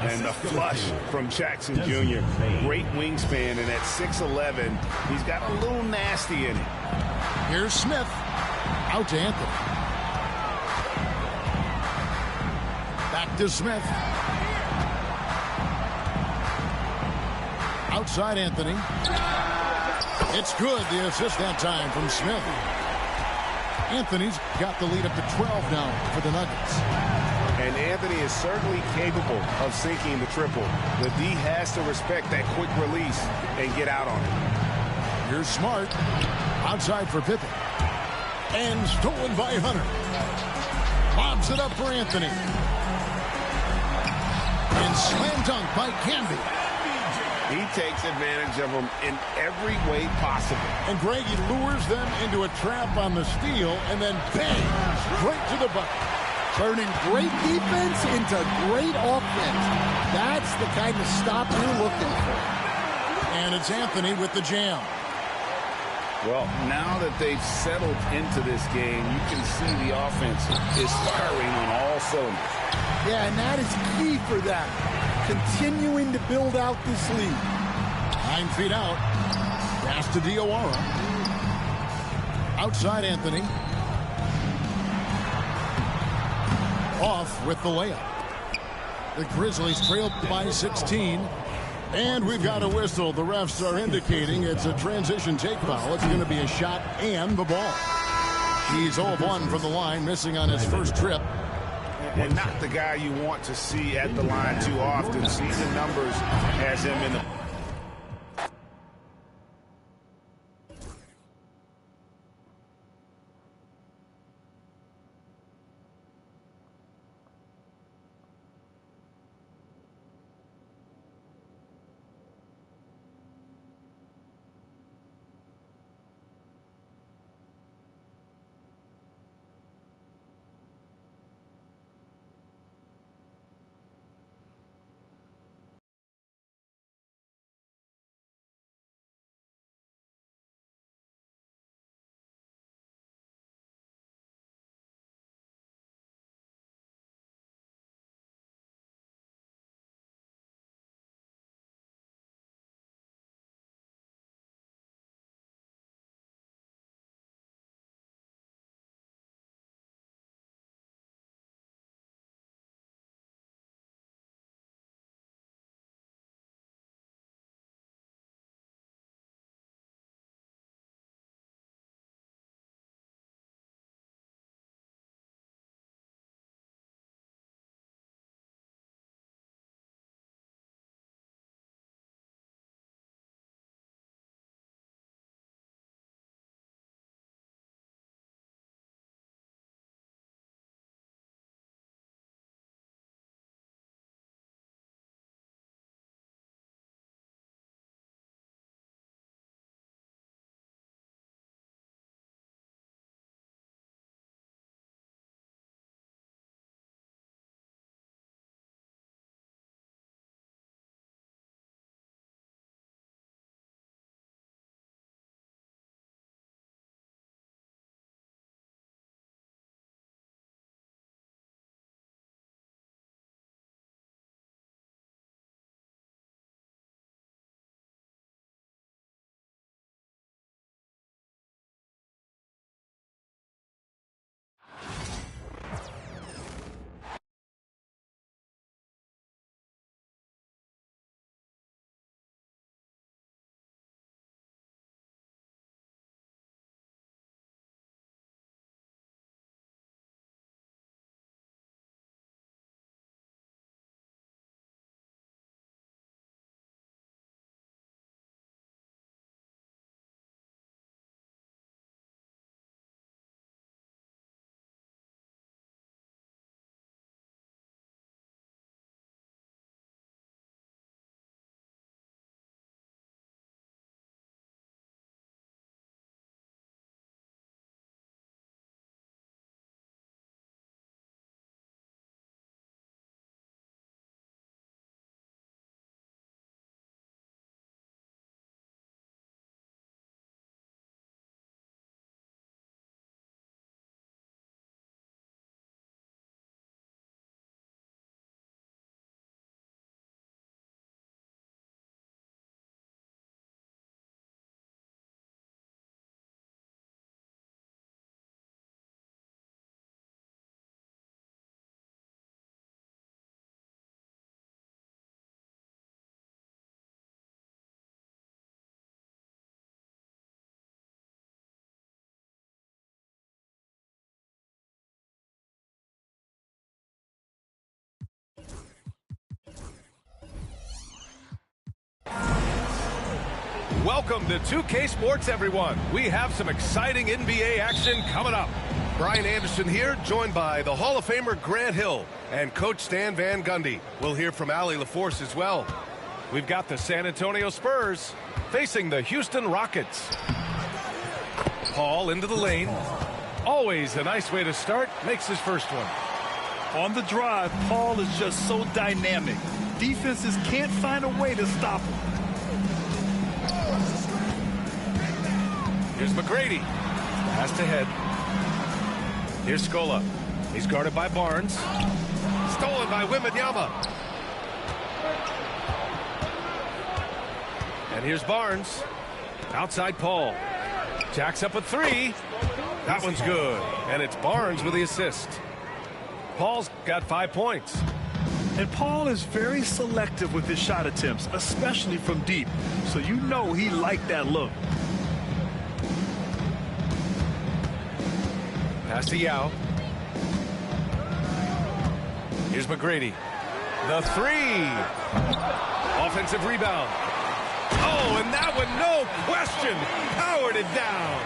And the flush from Jackson Jr. Great wingspan, and at 6'11", he's got a little nasty in it.
Here's Smith. Out to Anthony. Back to Smith. Outside Anthony. It's good. The assist that time from Smith. Anthony's got the lead up to 12 now for the Nuggets.
And Anthony is certainly capable of sinking the triple. The D has to respect that quick release and get out on it.
Here's Smart. Outside for Pippen. And stolen by Hunter. Lobs it up for Anthony. And slam dunk by Canby.
He takes advantage of them in every way possible.
And Greg, he lures them into a trap on the steal, and then bang, straight to the bucket.
Turning great defense into great offense. That's the kind of stop you're looking for.
And it's Anthony with the jam.
Well, now that they've settled into this game, you can see the offense is firing on all cylinders.
Yeah, and that is key for them. Continuing to build out this lead.
9 feet out. Pass to Diawara. Outside Anthony. Off with the layup. The Grizzlies trail by 16. And we've got a whistle. The refs are indicating it's a transition take foul. It's going to be a shot and the ball. He's 0-1 from the line, missing on his first trip.
And not the guy you want to see at the line too often. Season numbers has him in the
Welcome to 2K Sports, everyone. We have some exciting NBA action coming up. Brian Anderson here, joined by the Hall of Famer Grant Hill and Coach Stan Van Gundy. We'll hear from Allie LaForce as well. We've got the San Antonio Spurs facing the Houston Rockets. Paul into the lane. Always a nice way to start. Makes his first one.
On the drive, Paul is just so dynamic. Defenses can't find a way to stop him.
Here's McGrady. Pass to head. Here's Scola. He's guarded by Barnes. Stolen by Wembanyama. And here's Barnes. Outside Paul. Jacks up a three. That one's good. And it's Barnes with the assist. Paul's got 5 points.
And Paul is very selective with his shot attempts, especially from deep. So you know he liked that look.
Pass to Yao. Here's McGrady. The three. Offensive rebound. Oh, and that one, no question, powered it down.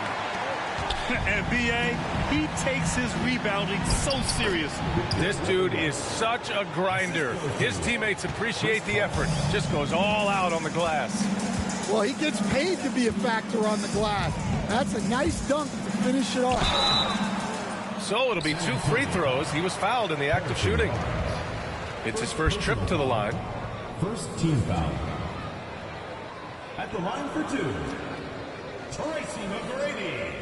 And B.A., he takes his rebounding so seriously.
This dude is such a grinder. His teammates appreciate the effort. Just goes all out on the glass.
Well, he gets paid to be a factor on the glass. That's a nice dunk to finish it off.
So it'll be 2 free throws. He was fouled in the act of shooting. It's his first trip to the line.
First team foul. At the line for 2, Tracy McGrady.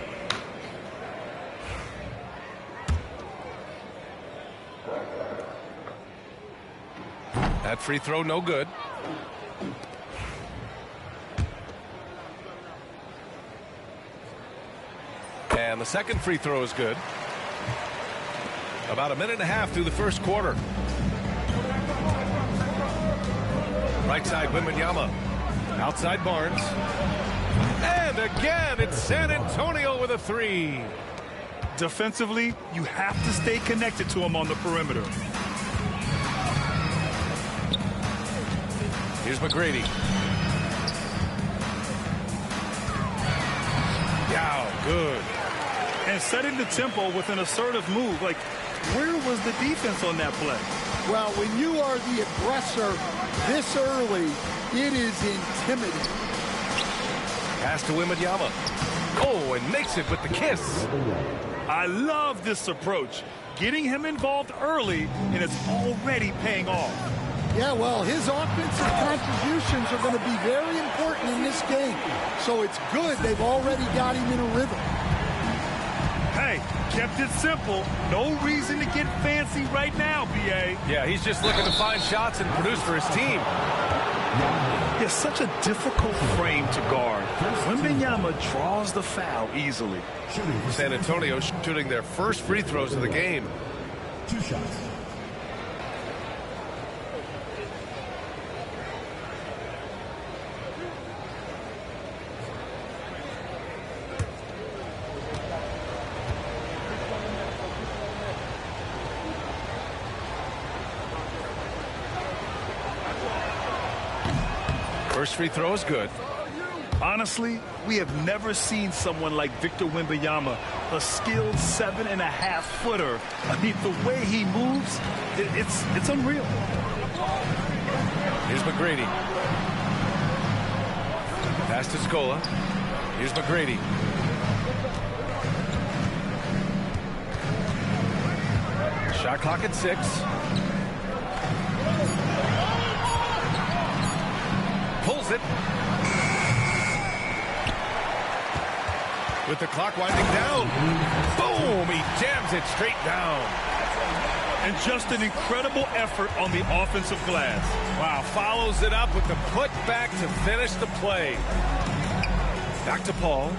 That free throw, no good. And the second free throw is good. About a minute and a half through the first quarter. Right side, Wembanyama. Outside Barnes. And again, it's San Antonio with a three.
Defensively, you have to stay connected to him on the perimeter.
Here's McGrady. Yao, good.
And setting the tempo with an assertive move. Like, where was the defense on that play?
Well, when you are the aggressor this early, it is intimidating.
Pass to Wembanyama. Oh, and makes it with the kiss.
I love this approach. Getting him involved early, and it's already paying off.
Yeah, well, his offensive contributions are going to be very important in this game. So it's good they've already got him in a rhythm.
Hey, kept it simple. No reason to get fancy right now, B.A.
Yeah, he's just looking to find shots and produce for his team.
It's such a difficult frame to guard. Wembanyama draws the foul easily.
San Antonio shooting their first free throws of the game.
2 shots.
First free throw is good.
Honestly, we have never seen someone like Victor Wembanyama, a skilled 7.5-footer. I mean, the way he moves, it's unreal.
Here's McGrady. Pass to Scola. Here's McGrady. Shot clock at 6. Pulls it. With the clock winding down. Boom! He jams it straight down.
And just an incredible effort on the offensive glass.
Wow, follows it up with the putback to finish the play. Back to Paul.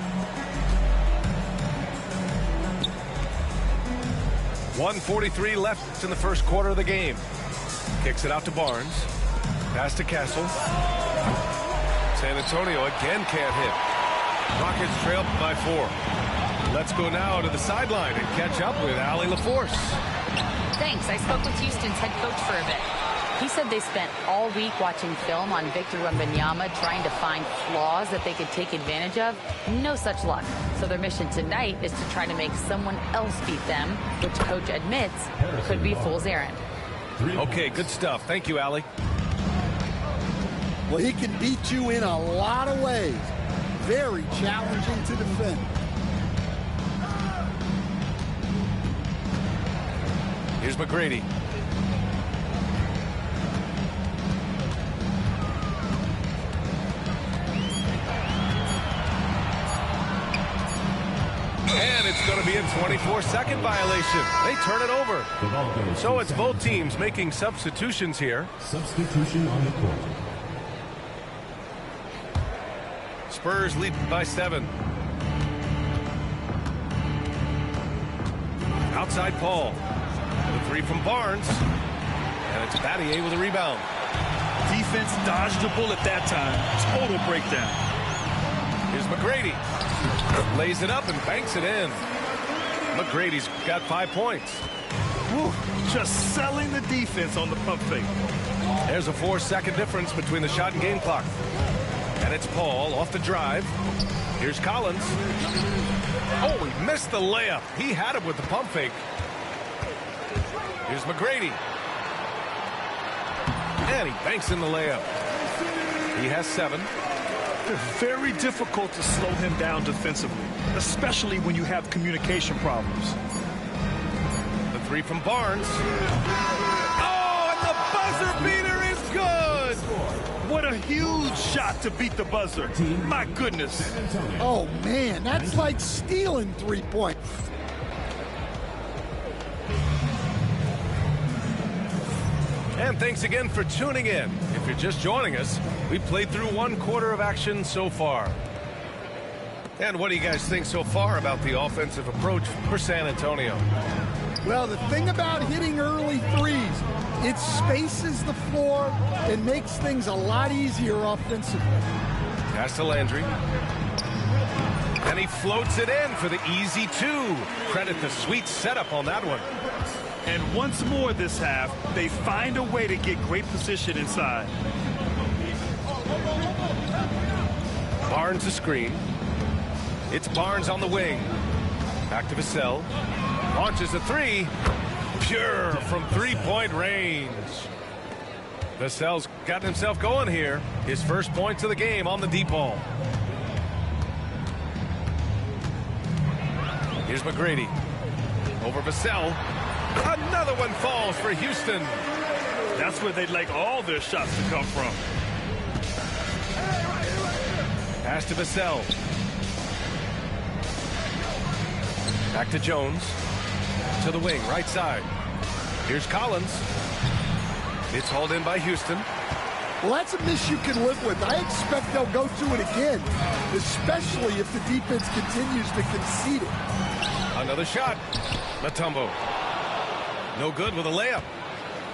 1:43 left in the first quarter of the game. Kicks it out to Barnes. Pass to Castle. San Antonio again can't hit. Rockets trail by 4. Let's go now to the sideline and catch up with Allie LaForce.
Thanks. I spoke with Houston's head coach for a bit. He said they spent all week watching film on Victor Wembanyama, trying to find flaws that they could take advantage of. No such luck. So their mission tonight is to try to make someone else beat them, which coach admits could be fool's errand.
Okay, good stuff. Thank you, Allie.
Well, he can beat you in a lot of ways. Very challenging to defend.
Here's McGrady. And it's going to be a 24-second violation. They turn it over. So it's both teams making substitutions here.
Substitution on the court.
Spurs lead by 7. Outside Paul. The 3 from Barnes. And it's Battier with a rebound.
Defense dodged a bullet that time. Total breakdown.
Here's McGrady. Lays it up and banks it in. McGrady's got 5 points.
Whew, just selling the defense on the pump fake.
There's a 4-second difference between the shot and game clock. And it's Paul off the drive. Here's Collins. Oh, he missed the layup. He had it with the pump fake. Here's McGrady. And he banks in the layup. He has 7.
Very difficult to slow him down defensively, especially when you have communication problems.
The 3 from Barnes. Oh, and the buzzer beater is good.
What a huge shot to beat the buzzer. My goodness.
Oh, man, that's like stealing 3 points.
And thanks again for tuning in. If you're just joining us, we've played through 1 quarter of action so far. And what do you guys think so far about the offensive approach for San Antonio?
Well, the thing about hitting early threes, it spaces the floor and makes things a lot easier offensively.
Pass to Landry. And he floats it in for the easy 2. Credit the sweet setup on that one.
And once more this half, they find a way to get great position inside.
Barnes a screen. It's Barnes on the wing. Back to Vassell. Launches a 3. Pure from 3-point range. Vassell's gotten himself going here. His first points of the game on the deep ball. Here's McGrady. Over Vassell. Another one falls for Houston.
That's where they'd like all their shots to come from.
Pass to Vassell. Back to Jones. To the wing, right side. Here's Collins. It's hauled in by Houston.
Well, that's a miss you can live with. I expect they'll go to it again, especially if the defense continues to concede it.
Another shot. Mutombo. No good with a layup.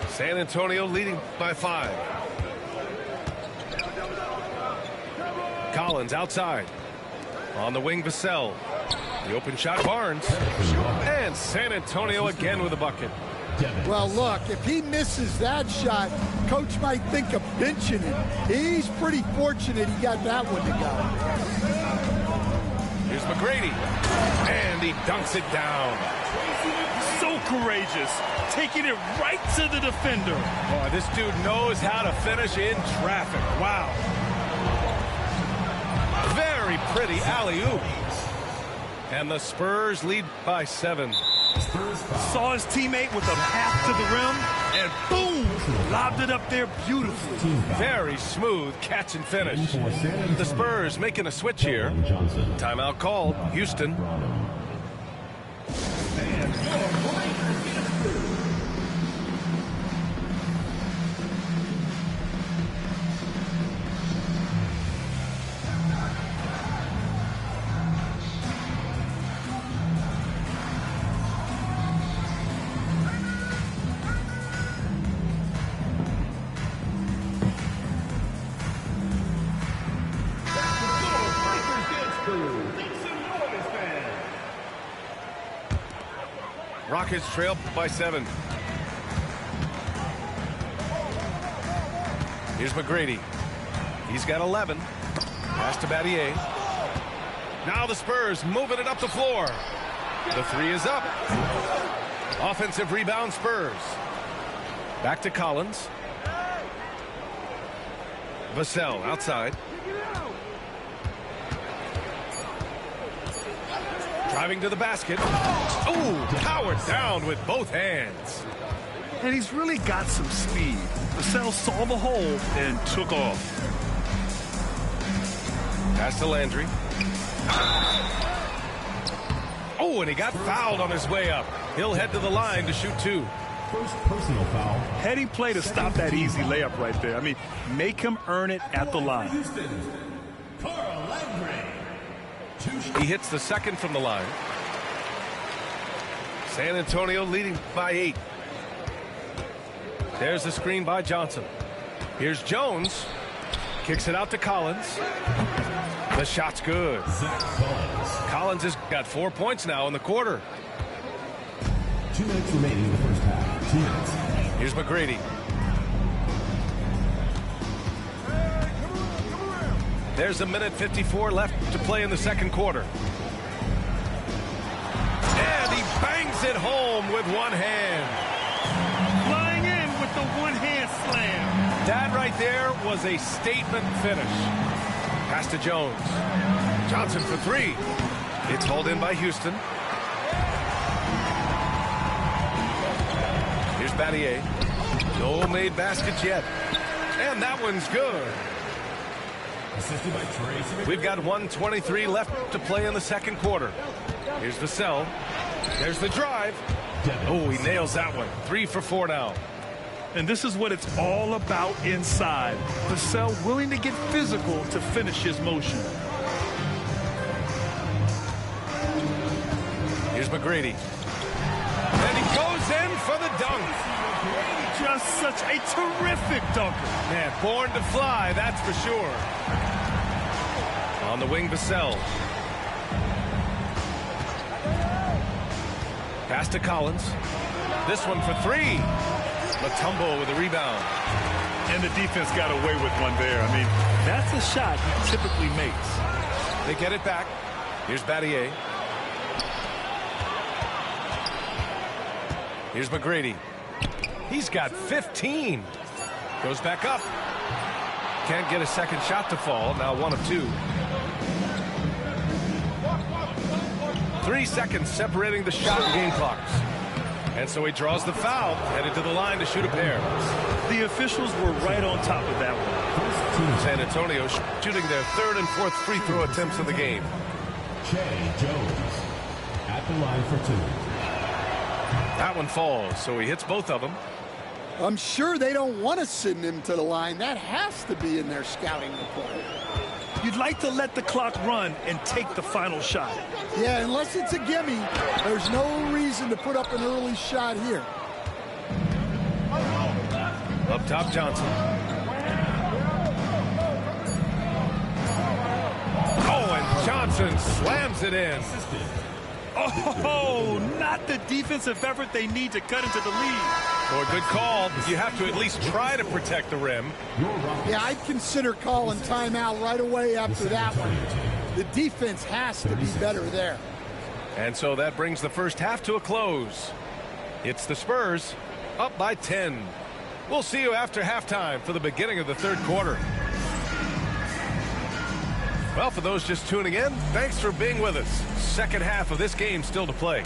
San Antonio leading by 5. Collins outside. On the wing, Vassell. The open shot, Barnes. And San Antonio again with a bucket.
Well, look, if he misses that shot, coach might think of benching him. He's pretty fortunate he got that one to go.
Here's McGrady. And he dunks it down.
So courageous, taking it right to the defender.
Boy, this dude knows how to finish in traffic. Wow. Very pretty alley-oop. And the Spurs lead by 7.
Saw his teammate with a path to the rim, and boom, lobbed it up there beautifully.
Very smooth catch and finish. The Spurs making a switch here. Timeout called. Houston. Rockets trail by 7. Here's McGrady. He's got 11. Pass to Battier. Now the Spurs moving it up the floor. The three is up. Offensive rebound, Spurs. Back to Collins. Vassell outside. Driving to the basket. Oh, powered down with both hands.
And he's really got some speed. Vassell saw the hole and took off.
Pass to Landry. Oh, and he got fouled on his way up. He'll head to the line to shoot 2.
First personal foul.
Heading play to stop that easy layup right there. I mean, make him earn it at the line.
He hits the second from the line. San Antonio leading by 8. There's the screen by Johnson. Here's Jones. Kicks it out to Collins. The shot's good. Collins has got 4 points now in the quarter.
2 minutes remaining in the first half. 2 minutes.
Here's McGrady. There's 1:54 left to play in the second quarter. And he bangs it home with one hand.
Flying in with the one-hand slam.
That right there was a statement finish. Pass to Jones. Johnson for 3. It's hauled in by Houston. Here's Battier. No made baskets yet. And that one's good.
Assisted by Tracy.
We've got 1:23 left to play in the second quarter. Here's Vassell. There's the drive. Oh, he nails that one. 3 for 4 now.
And this is what it's all about inside. Vassell willing to get physical to finish his motion.
Here's McGrady. And he goes in for the dunk.
Just such a terrific dunker.
Man, born to fly, that's for sure. On the wing, Vassell. Pass to Collins. This one for 3. Mutombo with a rebound.
And the defense got away with one there. I mean, that's a shot he typically makes.
They get it back. Here's Battier. Here's McGrady. He's got 15. Goes back up. Can't get a second shot to fall. Now 1 of 2. 3 seconds separating the shot and game clocks. And so he draws the foul, headed to the line to shoot a pair.
The officials were right on top of that one.
San Antonio shooting their 3rd and 4th free throw attempts of the game.
Jay Jones at the line for 2.
That one falls, so he hits both of them.
I'm sure they don't want to send him to the line. That has to be in their scouting report.
You'd like to let the clock run and take the final shot.
Yeah, unless it's a gimme, there's no reason to put up an early shot here.
Up top, Johnson. Oh, and Johnson slams it in.
Oh, not the defensive effort they need to cut into the lead.
For a good call, you have to at least try to protect the rim.
Yeah, I'd consider calling timeout right away after that one. The defense has to be better there.
And so that brings the first half to a close. It's the Spurs up by 10. We'll see you after halftime for the beginning of the third quarter. Well, for those just tuning in, thanks for being with us. Second half of this game still to play.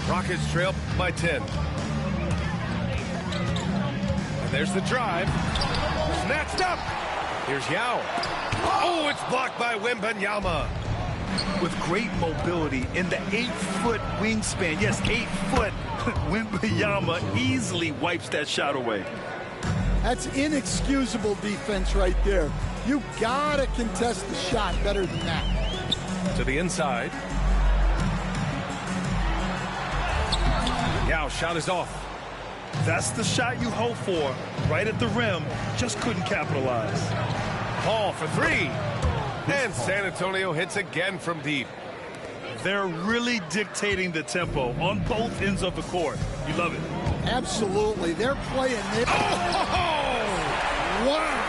Rockets trail by 10. And there's the drive. Snatched up. Here's Yao. Oh, it's blocked by Wembanyama.
With great mobility in the 8-foot wingspan. Yes, 8 foot. Wembanyama easily wipes that shot away.
That's inexcusable defense right there. You gotta contest the shot better than that.
To the inside. Yao shot is off.
That's the shot you hope for. Right at the rim. Just couldn't capitalize.
Paul for 3. And San Antonio hits again from deep.
They're really dictating the tempo on both ends of the court. You love it.
Absolutely. They're playing it.
Oh!
Wow.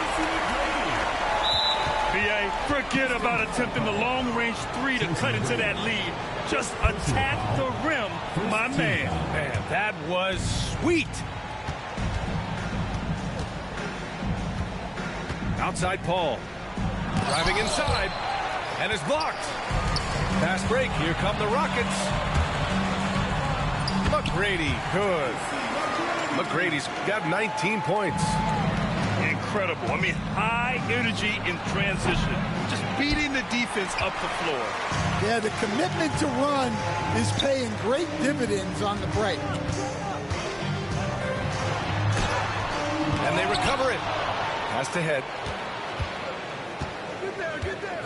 B.A., forget about attempting the long-range three to cut into that lead. Just attack the rim, my man.
Man, that was sweet. Outside Paul. Driving inside. And is blocked. Fast break. Here come the Rockets. McGrady. Good. McGrady's got 19 points.
Incredible. I mean, high energy in transition. Just beating the defense up the floor.
Yeah, the commitment to run is paying great dividends on the break.
And they recover it. Pass to head.
Get there.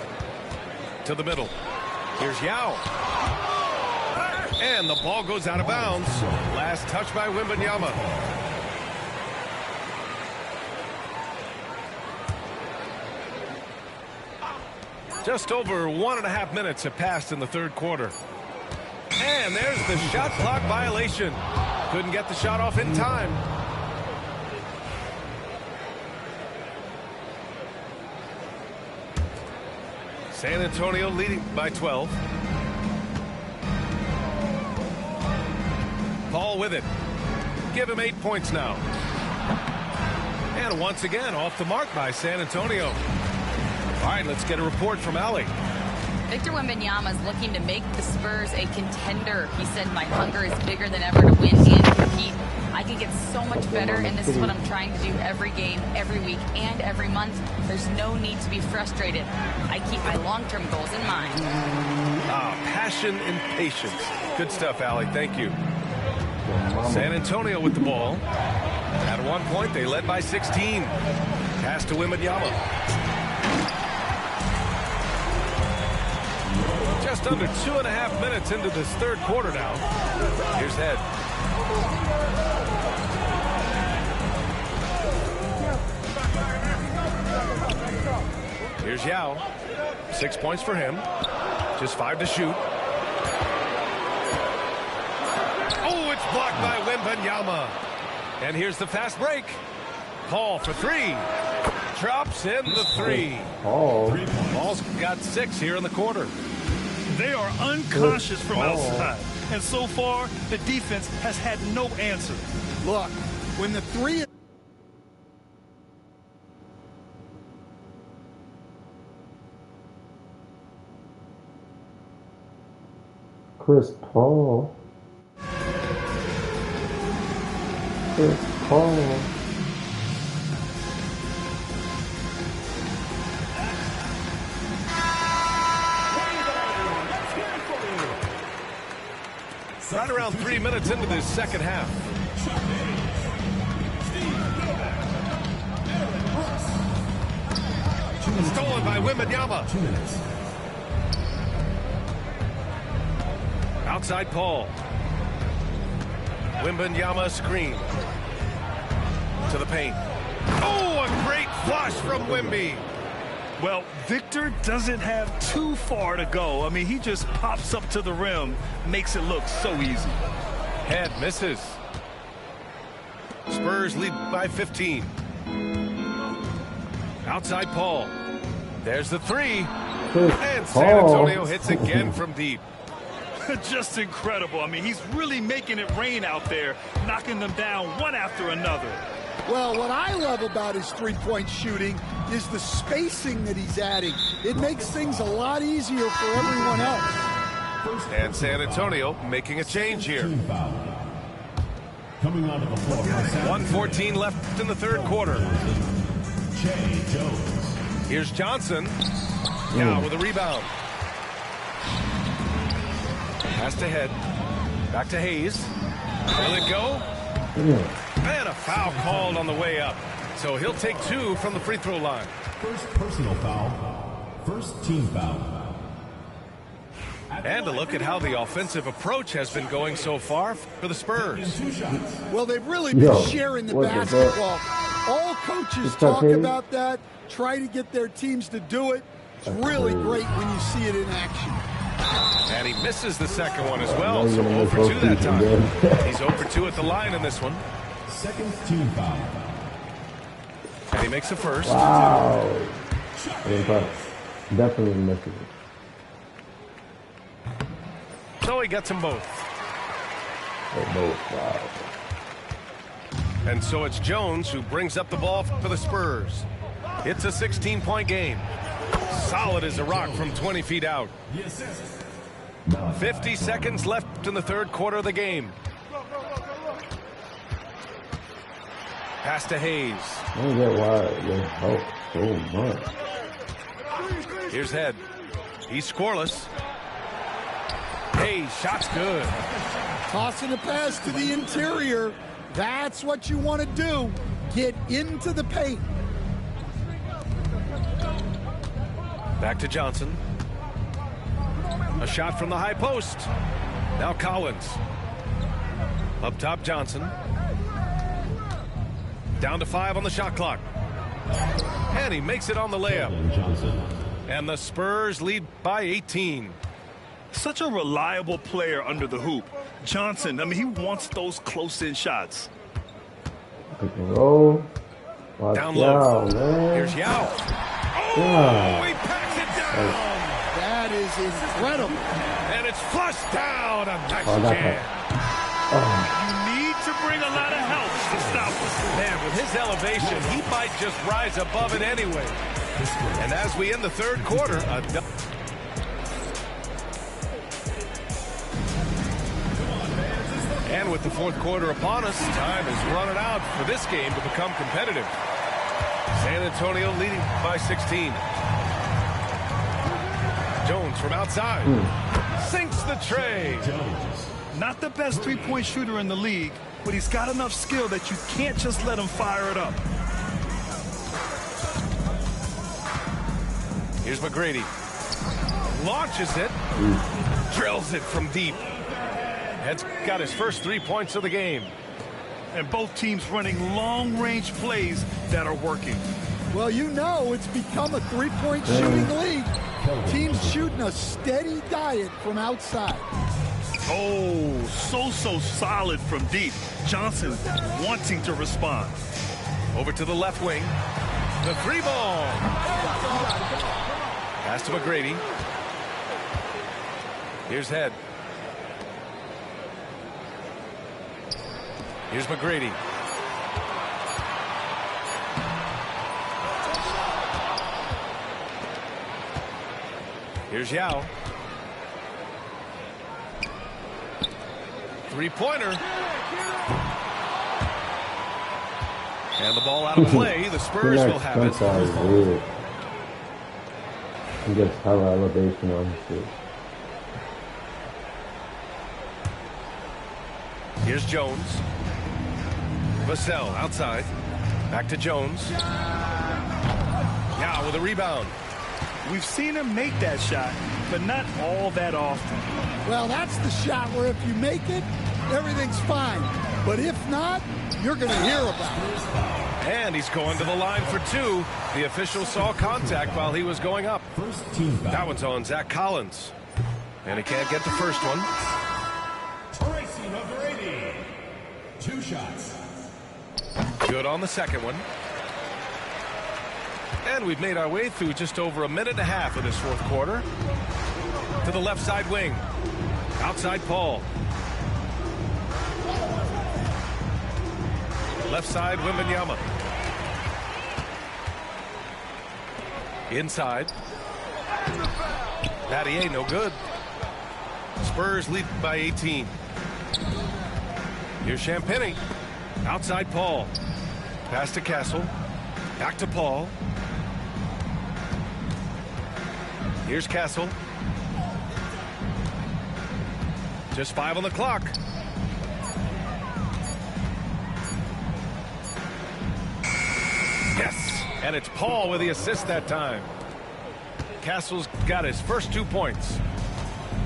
To the middle. Here's Yao. And the ball goes out of bounds. Last touch by Wembanyama. Just over 1.5 minutes have passed in the third quarter. And there's the shot clock violation. Couldn't get the shot off in time. San Antonio leading by 12. Paul with it. Give him 8 points now. And once again off the mark by San Antonio. All right, let's get a report from Allie.
Victor Wembanyama is looking to make the Spurs a contender. He said, my hunger is bigger than ever to win and compete. I can get so much better, and this is what I'm trying to do every game, every week, and every month. There's no need to be frustrated. I keep my long-term goals in mind.
Passion and patience. Good stuff, Allie. Thank you. San Antonio with the ball. At one point, they led by 16. Pass to Wembanyama. Just under 2.5 minutes into this third quarter now. Here's Head. Here's Yao. 6 points for him. Just 5 to shoot. Oh, it's blocked by Wembanyama. And here's the fast break. Paul for 3. Drops in the 3. Paul's got 6 here in the quarter.
They are unconscious from outside. And so far, the defense has had no answer.
Look, when the 3...
Chris Paul.
Right around 3 minutes into this second half. Stolen by Wembanyama. Outside Paul. Wembanyama screen. To the paint. Oh, a great flush from Wemby.
Well, Victor doesn't have too far to go. I mean, he just pops up to the rim, makes it look so easy.
Head misses. Spurs lead by 15. Outside Paul. There's the 3. And San Antonio hits again from deep.
Just incredible. I mean, he's really making it rain out there, knocking them down one after another.
Well, what I love about his three-point shooting is the spacing that he's adding. It makes things a lot easier for everyone else.
And San Antonio making a change here.
Coming onto the floor.
1:14 left in the third quarter. Here's Johnson. Now with a rebound. Pass to Head. Back to Hayes. Will it go? And a foul called on the way up. So he'll take 2 from the free throw line.
First personal foul. First team foul.
And a look at how the offensive approach has been going so far for the Spurs.
Well, they've really been sharing the basketball. All coaches talk about that, try to get their teams to do it. It's really great when you see it in action.
And he misses the second one as well, so 0 for 2 that time. He's 0 for 2 at the line in this one.
Second team foul.
And he makes a first.
Wow. Definitely missed it.
So he gets them both.
Wow.
And so it's Jones who brings up the ball for the Spurs. It's a 16-point game. Solid as a rock from 20 feet out. 50 seconds left in the third quarter of the game. Pass to Hayes.
I don't get why they help so much.
Here's Head. He's scoreless. Hayes, shot's good.
Tossing a pass to the interior. That's what you want to do. Get into the paint.
Back to Johnson. A shot from the high post. Now Collins. Up top, Johnson. Down to 5 on the shot clock. And he makes it on the layup. And the Spurs lead by 18.
Such a reliable player under the hoop. Johnson, I mean, he wants those close-in shots.
Pick and roll. Watch
Down low.
man.
Here's Yao.
Yeah.
He packs it down.
That is incredible.
And it's flushed down. A nice jam.
You need to bring a lot of help to stop him.
Man, with his elevation, he might just rise above it anyway. And as we end the third quarter, and with the fourth quarter upon us, time is running out for this game to become competitive. San Antonio leading by 16. Jones from outside. Sinks the tray.
Not the best three-point shooter in the league, but he's got enough skill that you can't just let him fire it up.
Here's McGrady. Launches it. Drills it from deep. Head's got his first 3 points of the game.
And both teams running long-range plays that are working.
Well, you know it's become a three-point shooting league. Teams shooting a steady diet from outside.
Oh, so solid from deep. Johnson wanting to respond.
Over to the left wing. The 3-ball. Pass to McGrady. Here's Head. Here's McGrady. Here's Yao. Three-pointer. And the ball out of play. The Spurs will have it.
He gets hella elevation on his feet.
Here's Jones. Vassell outside. Back to Jones. Yao with a rebound.
We've seen him make that shot, but not all that often.
Well, that's the shot where if you make it, everything's fine. But if not, you're going to hear about it.
And he's going to the line for 2. The official saw contact while he was going up. That one's on Zach Collins. And he can't get the first one.
Tracy McGrady. 2 shots.
Good on the second one. And we've made our way through just over a minute and a half of this fourth quarter. To the left side wing. Outside Paul. Left side Wembanyama. Inside. Battier, no good. Spurs lead by 18. Here's Champagnie. Outside Paul. Pass to Castle. Back to Paul. Here's Castle. Just 5 on the clock. Yes, and it's Paul with the assist that time. Castle's got his first 2 points.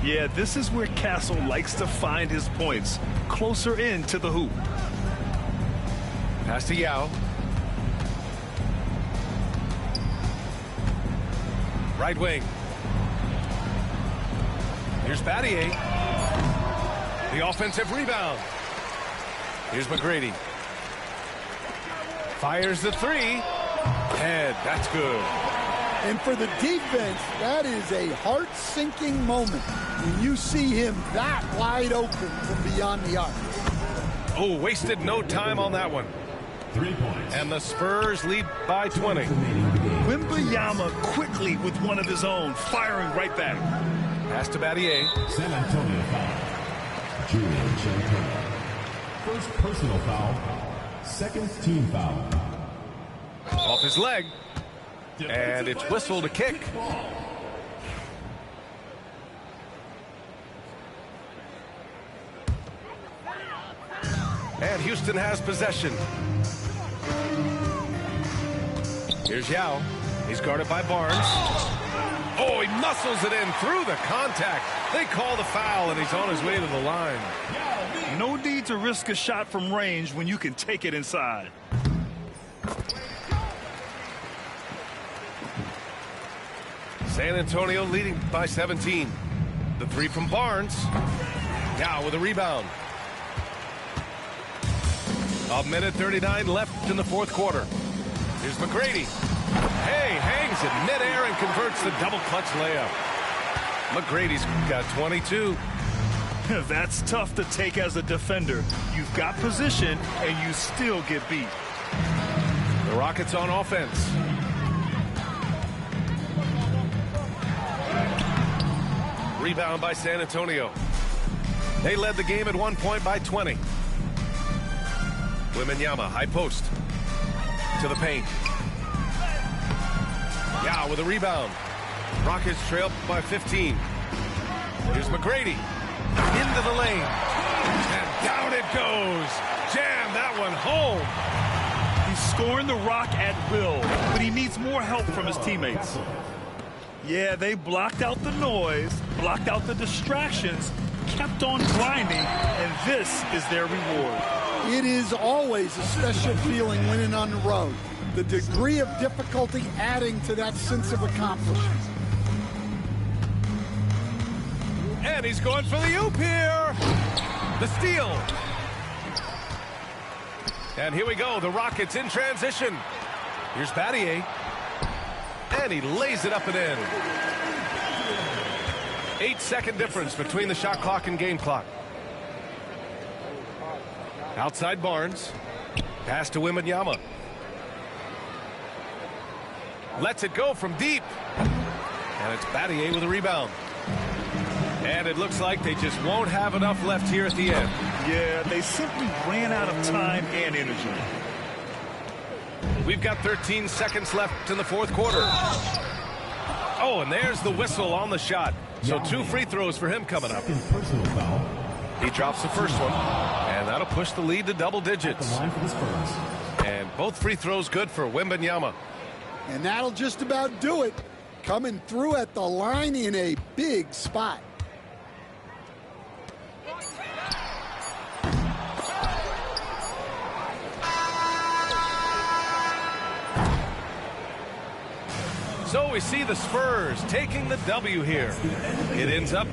Yeah, this is where Castle likes to find his points, closer in to the hoop.
Pass to Yao. Right wing. Here's Battier. The offensive rebound. Here's McGrady. Fires the 3. Head, that's good.
And for the defense, that is a heart-sinking moment when you see him that wide open from beyond the arc.
Oh, wasted no time on that one.
3 points.
And the Spurs lead by 20.
Wembanyama quickly with one of his own, firing right back.
Pass to Battier.
San Antonio foul. Julian Champagnie. First personal foul. Second team foul.
Off his leg. And it's whistled a kick. And Houston has possession. Here's Yao. He's guarded by Barnes. Oh, he muscles it in through the contact. They call the foul, and he's on his way to the line.
No need to risk a shot from range when you can take it inside.
San Antonio leading by 17. The three from Barnes. Yao with a rebound. A minute 39 left in the fourth quarter. Here's McGrady. Hey, hangs in midair and converts the double clutch layup. McGrady's got 22.
That's tough to take as a defender. You've got position and you still get beat.
The Rockets on offense. Rebound by San Antonio. They led the game at 1 point by 20. Wembanyama, high post. To the paint. Yao with a rebound. Rockets trail by 15. Here's McGrady. Into the lane. And down it goes. Jam that one home.
He's scoring the rock at will, but he needs more help from his teammates. Yeah, they blocked out the noise, blocked out the distractions, kept on grinding, and this is their reward.
It is always a special feeling winning on the road. The degree of difficulty adding to that sense of accomplishment.
And he's going for the oop here. The steal. And here we go. The Rockets in transition. Here's Battier. And he lays it up and in. 8-second difference between the shot clock and game clock. Outside Barnes. Pass to Wembanyama. Lets it go from deep. And it's Battier with a rebound. And it looks like they just won't have enough left here at the end.
Yeah, they simply ran out of time and energy.
We've got 13 seconds left in the fourth quarter. Oh, and there's the whistle on the shot. So 2 free throws for him coming up. He drops the first one, and that'll push the lead to double digits. And both free throws good for Wembanyama.
And that'll just about do it. Coming through at the line in a big spot.
So we see the Spurs taking the W here. It ends up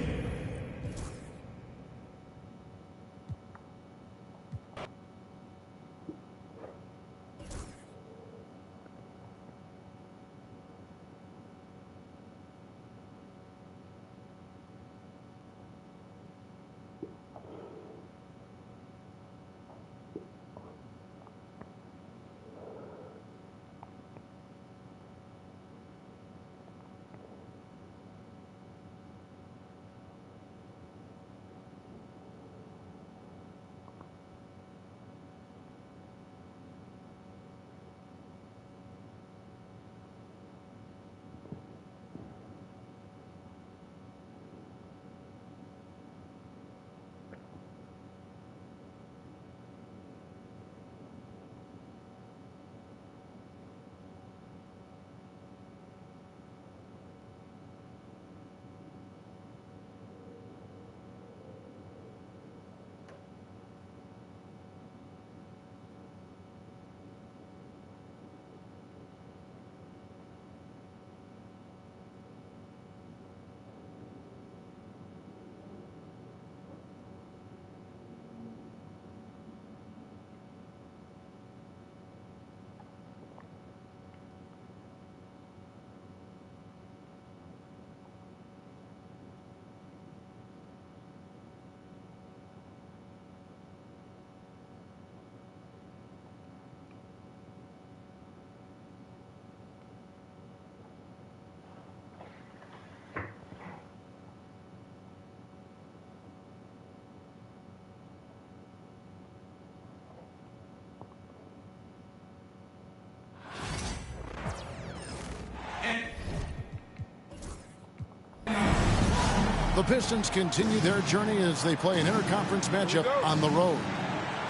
The Pistons continue their journey as they play an interconference matchup on the road.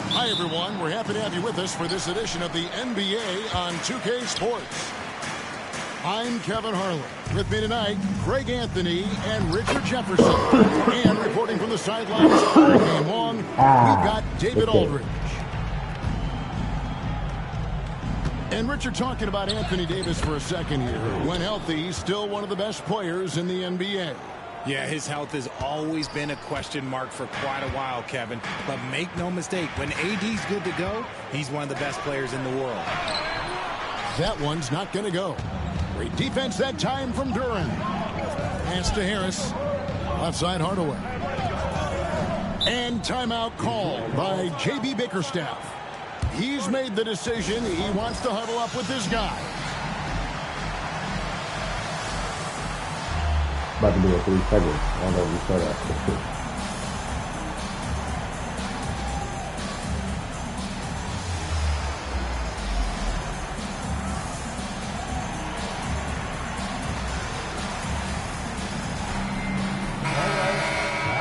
Hi, everyone. We're happy to have you with us for this edition of the NBA on 2K Sports. I'm Kevin Harlan. With me tonight, Greg Anthony and Richard Jefferson. And reporting from the sidelines all game long, we've got David Aldridge. And Richard, talking about Anthony Davis for a second here. When healthy, he's still one of the best players in the NBA.
Yeah, his health has always been a question mark for quite a while, Kevin. But make no mistake, when AD's good to go, he's one of the best players in the world.
That one's not going to go. Great defense that time from Duren. Pass to Harris. Left side Hardaway. And timeout called by J.B. Bickerstaff. He's made the decision. He wants to huddle up with this guy.
About to do it 3 seconds. I don't know if you saw that.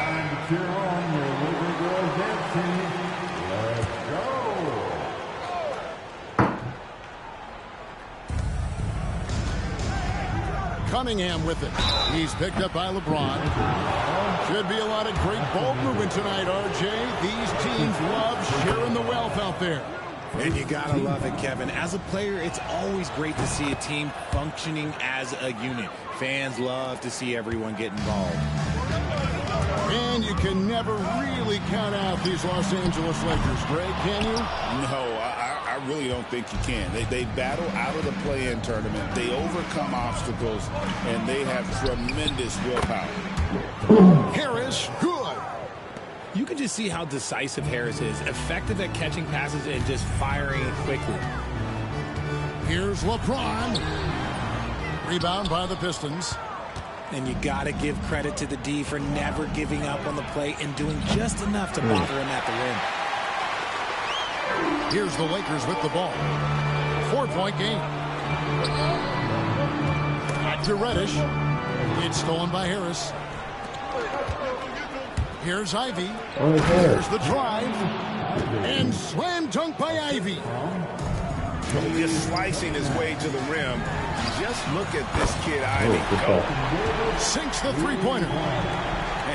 Time to cheer on your little girls dancing. Let's go.
Cunningham with it. He's picked up by LeBron. Should be a lot of great ball movement tonight, RJ. These teams love sharing the wealth out there.
And you gotta love it, Kevin. As a player, it's always great to see a team functioning as a unit. Fans love to see everyone get involved.
And you can never really count out these Los Angeles Lakers, Greg, can you?
No, I really don't think you can. They battle out of the play-in tournament. They overcome obstacles, and they have tremendous willpower.
Harris, good.
You can just see how decisive Harris is. Effective at catching passes and just firing it quickly.
Here's LeBron. Rebound by the Pistons.
And you got to give credit to the D for never giving up on the play and doing just enough to bother him at the rim.
Here's the Lakers with the ball. 4-point game. Back to Reddish. It's stolen by Harris. Here's Ivy. Here's the drive. And slam dunk by Ivy.
Just slicing his way to the rim. Just look at this kid, Ivy.
Sinks the three-pointer.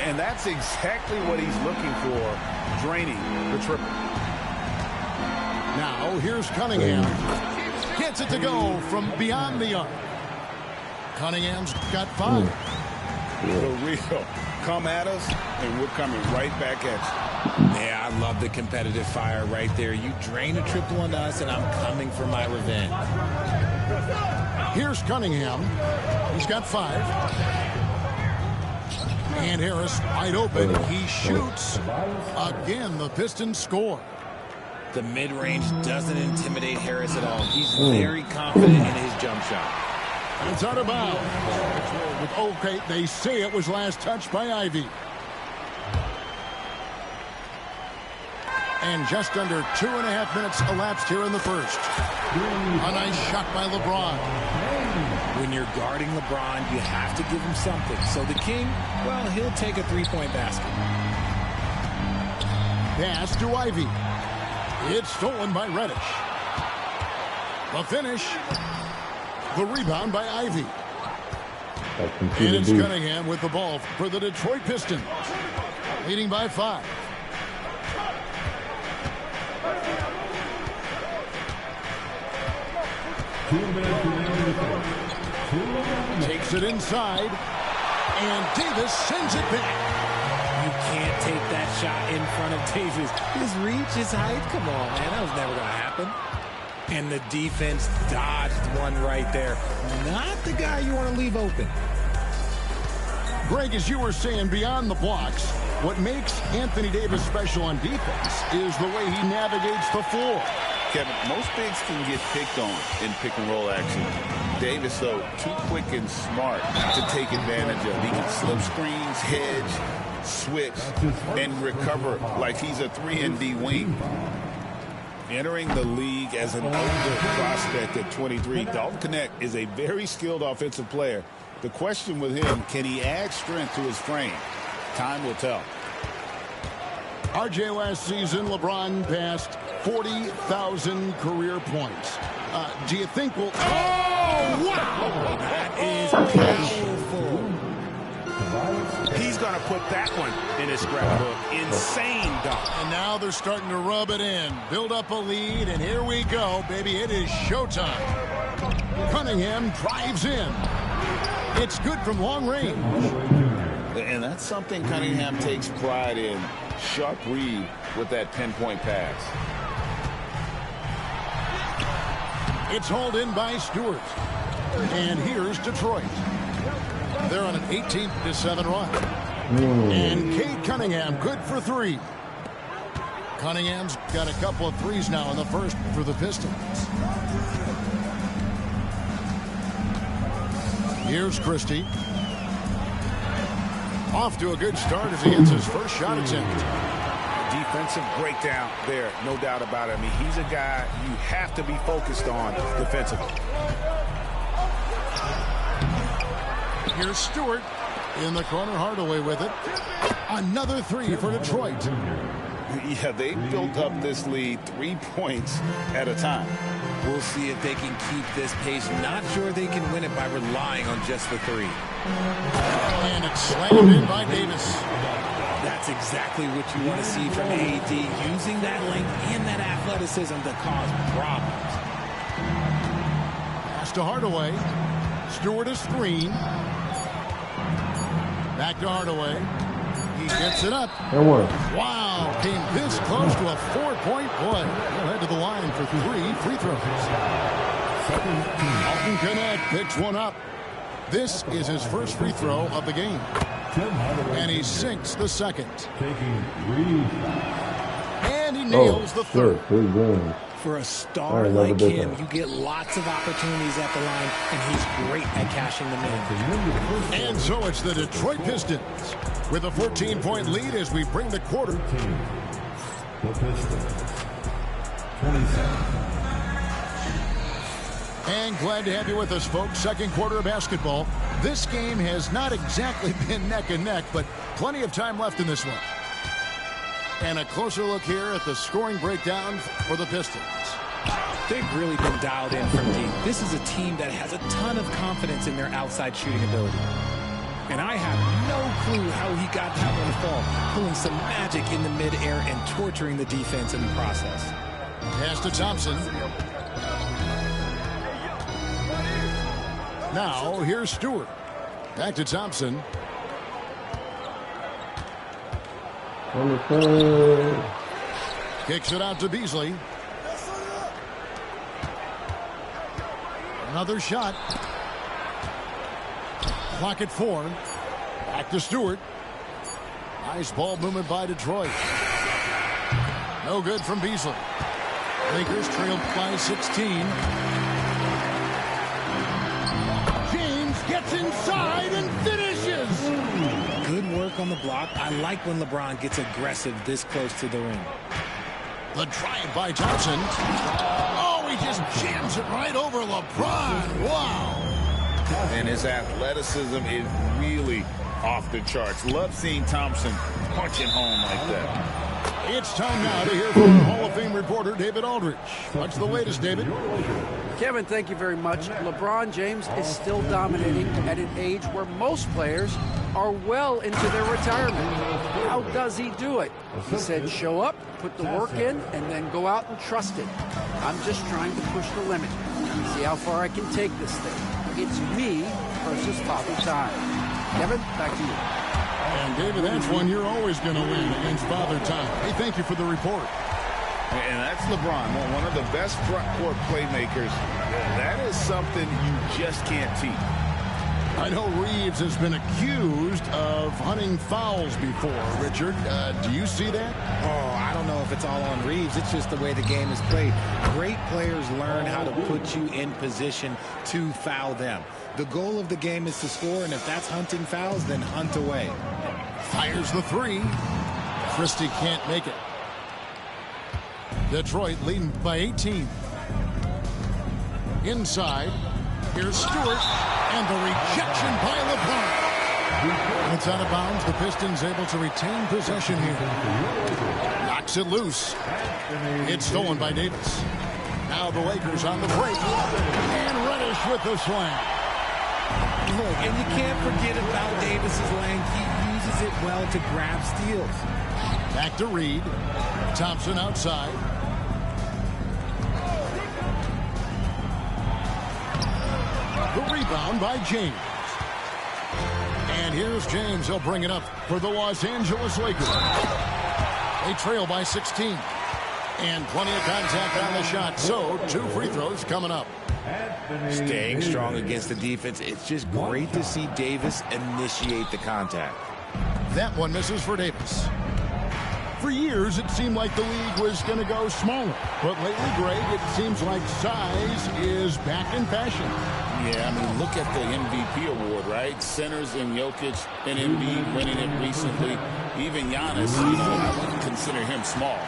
And that's exactly what he's looking for, draining the triple.
Now, here's Cunningham. Gets it to go from beyond the arc. Cunningham's got 5.
For real. Come at us, and we're coming right back at you.
Yeah, I love the competitive fire right there. You drain a triple on us, and I'm coming for my revenge.
Here's Cunningham. He's got 5. And Harris wide open. He shoots. Again, the Pistons score.
The mid-range doesn't intimidate Harris at all. He's very confident in his jump shot.
It's out of bounds. Okay, they say it was last touched by Ivy. And just under 2.5 minutes elapsed here in the first. A nice shot by LeBron.
When you're guarding LeBron, you have to give him something. So the King, well, he'll take a 3-point basket.
Pass to Ivy. It's stolen by Reddish. The finish. The rebound by Ivy. And it's Cunningham with the ball for the Detroit Pistons. Leading by 5. Takes it inside. And Davis sends it back.
You can't take that shot in front of Davis. His reach, his height, come on, man. That was never going to happen. And the defense dodged one right there. Not the guy you want to leave open.
Greg, as you were saying, beyond the blocks, what makes Anthony Davis special on defense is the way he navigates the floor.
Kevin, most bigs can get picked on in pick-and-roll action. Davis, though, too quick and smart to take advantage of. He can slip screens, hedge, switch, and recover like he's a 3-and-D wing.
Entering the league as an older prospect at 23, Dalton Knecht is a very skilled offensive player, The question with him, can he add strength to his frame? Time will tell.
RJ, last season, LeBron passed 40,000 career points. Do you think we'll... Oh, wow!
That is powerful. He's going to put that one in his scrapbook. Insane dunk.
And now they're starting to rub it in. Build up a lead, and here we go, baby. It is showtime. Cunningham drives in. It's good from long range.
And that's something Cunningham takes pride in. Sharp read with that pinpoint pass.
It's hauled in by Stewart. And here's Detroit. They're on an 18-7 run. And Cade Cunningham, good for 3. Cunningham's got a couple of threes now in the first for the Pistons. Here's Christie. Off to a good start as he hits his first shot attempt.
Defensive breakdown there, no doubt about it. I mean, he's a guy you have to be focused on defensively.
Here's Stewart in the corner. Hardaway with it. Another 3 for Detroit.
Yeah, they built up this lead 3 points at a time.
We'll see if they can keep this pace. Not sure they can win it by relying on just the 3.
And it's slammed in by Davis.
That's exactly what you want to see from AD, using that length and that athleticism to cause problems.
Pass to Hardaway. Stewart is screen. Back to Hardaway. He gets it up. Wow, came this close to a 4-point play. He'll head to the line for 3 free throws. Alton Connect picks one up. This is his first free throw of the game. And he sinks the second. And he nails the third.
For a star like him, you get lots of opportunities at the line, and he's great at cashing them in.
And so it's the Detroit Pistons with a 14-point lead as we bring the quarter.
The Pistons. 27.
And glad to have you with us, folks. Second quarter of basketball. This game has not exactly been neck and neck, but plenty of time left in this one. And a closer look here at the scoring breakdown for the Pistons.
They've really been dialed in from deep. This is a team that has a ton of confidence in their outside shooting ability. And I have no clue how he got that one to fall, pulling some magic in the midair and torturing the defense in the process.
Pass to Thompson. Now, here's Stewart. Back to Thompson. Kicks it out to Beasley. Another shot. Clock at 4. Back to Stewart. Nice ball movement by Detroit. No good from Beasley. Lakers trailed by 16. Gets inside and finishes.
Good work on the block. I like when LeBron gets aggressive this close to the rim.
The drive by Thompson. Oh, he just jams it right over LeBron. Wow.
And his athleticism is really off the charts. Love seeing Thompson punching home like that.
It's time now to hear from our Hall of Fame reporter, David Aldridge. What's the latest, David?
Kevin, thank you very much. LeBron James is still dominating at an age where most players are well into their retirement. How does he do it? He said, show up, put the work in, and then go out and trust it. I'm just trying to push the limit. See how far I can take this thing. It's me versus Father Time. Kevin, back to you.
And David, that's one you're always going to win against Father Time. Hey, thank you for the report.
And that's LeBron, one of the best front court playmakers. That is something you just can't teach.
I know Reeves has been accused of hunting fouls before. Richard, do you see that?
Oh, I don't know if it's all on Reeves. It's just the way the game is played. Great players learn how to put you in position to foul them. The goal of the game is to score, and if that's hunting fouls, then hunt away.
Fires the 3. Christie can't make it. Detroit leading by 18. Inside. Here's Stewart, and the rejection by LeBron. It's out of bounds. The Pistons able to retain possession here. Knocks it loose. It's stolen by Davis. Now the Lakers on the break. And Reddish with the slam.
Look, and you can't forget about Davis's length. He uses it well to grab steals.
Back to Reed. Thompson outside. The rebound by James. And here's James. He'll bring it up for the Los Angeles Lakers. They trail by 16. And plenty of contact on the shot. So, 2 free throws coming up.
Staying strong against the defense. It's just great to see Davis initiate the contact.
That one misses for Davis. For years, it seemed like the league was going to go smaller. But lately, Greg, it seems like size is back in fashion.
Yeah, I mean, look at the MVP award, right? Centers and Jokic and Embiid winning it recently. Even Giannis, I wouldn't consider him small.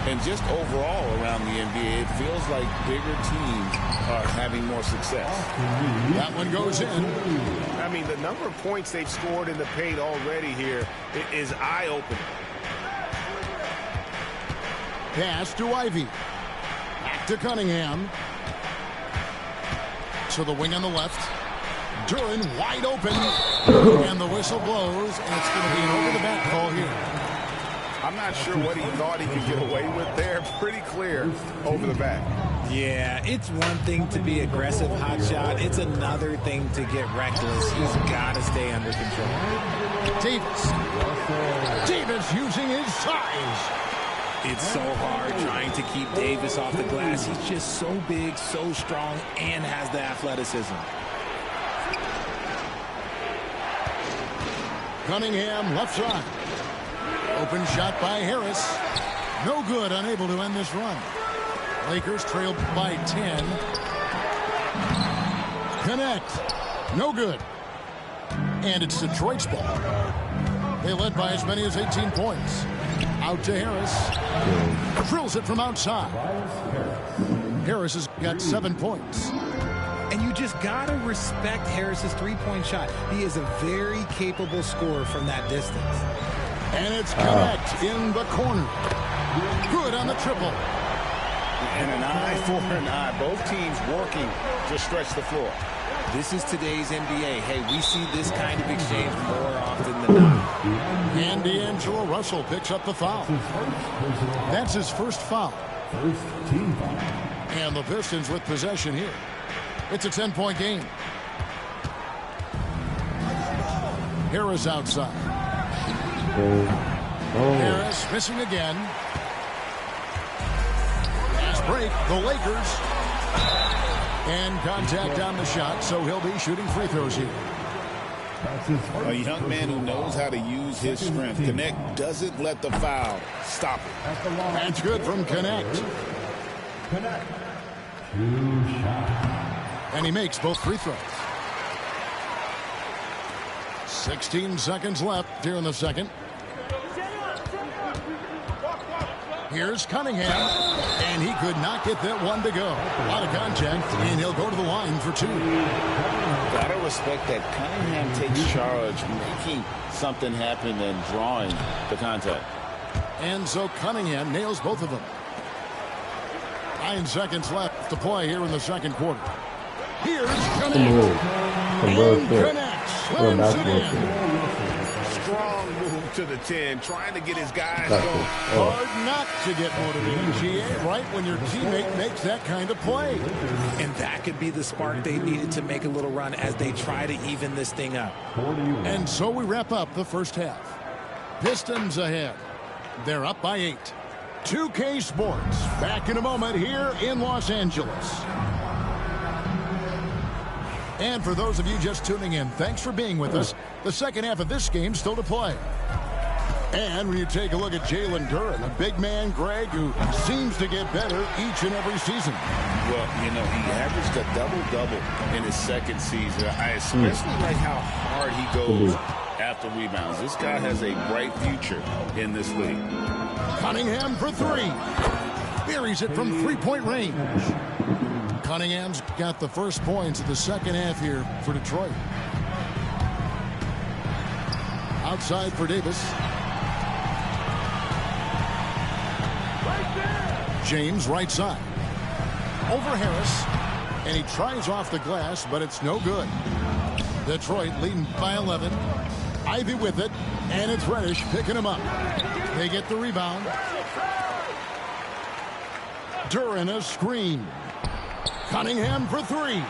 And just overall around the NBA, it feels like bigger teams are having more success.
That one goes in.
I mean, the number of points they've scored in the paint already here is eye-opening.
Pass to Ivy. Back to Cunningham. To the wing on the left. Duren wide open. And the whistle blows. And it's going to be an over-the-back call here.
I'm not sure what he thought he could get away with there. Pretty clear over the back.
Yeah, it's one thing to be aggressive hot shot. It's another thing to get reckless. He's got to stay under control.
Davis using his size.
It's so hard trying to keep Davis off the glass. He's just so big, so strong, and has the athleticism.
Cunningham left side. Open shot by Harris. No good, unable to end this run. Lakers trail by 10. Connect. No good. And it's Detroit's ball. They led by as many as 18 points. Out to Harris. Drills it from outside. Harris has got 7 points.
And you just got to respect Harris's three-point shot. He is a very capable scorer from that distance.
And it's Connect in the corner. Good on the triple.
And an eye for an eye. Both teams working to stretch the floor.
This is today's NBA. Hey, we see this kind of exchange more often than not.
And D'Angelo Russell picks up the foul. That's his first foul. And the Pistons with possession here. It's a 10-point game. Harris outside. Harris missing again. Fast break, the Lakers. And contact on the shot, so he'll be shooting free throws here.
A young man who knows how to use his strength. Connect doesn't let the foul stop it.
That's good from Connect. And he makes both free throws. 16 seconds left here in the second. Here's Cunningham, and he could not get that one to go. A lot of contact, and he'll go to the line for 2.
Gotta respect that Cunningham takes charge, making something happen and drawing the contact.
And so Cunningham nails both of them. 9 seconds left to play here in the second quarter. Here's Connect. And Connect slams it in.
Strong move to the 10, trying to get his guys going.
Hard not to get motivated, GA, right when your teammate makes that kind of play.
And that could be the spark they needed to make a little run as they try to even this thing up.
And so we wrap up the first half. Pistons ahead. They're up by 8. 2K Sports back in a moment here in Los Angeles. And for those of you just tuning in, thanks for being with us. The second half of this game still to play. And when you take a look at Jalen Duren, a big man, Greg, who seems to get better each and every season.
Well, you know, he averaged a double-double in his second season. I especially like how hard he goes after rebounds. This guy has a bright future in this league.
Cunningham for 3. buries it from three-point range. Cunningham's got the first points of the second half here for Detroit. Outside for Davis. James right side. Over Harris. And he tries off the glass, but it's no good. Detroit leading by 11. Ivy with it. And it's Reddish picking him up. They get the rebound. Duran a screen. Cunningham for three.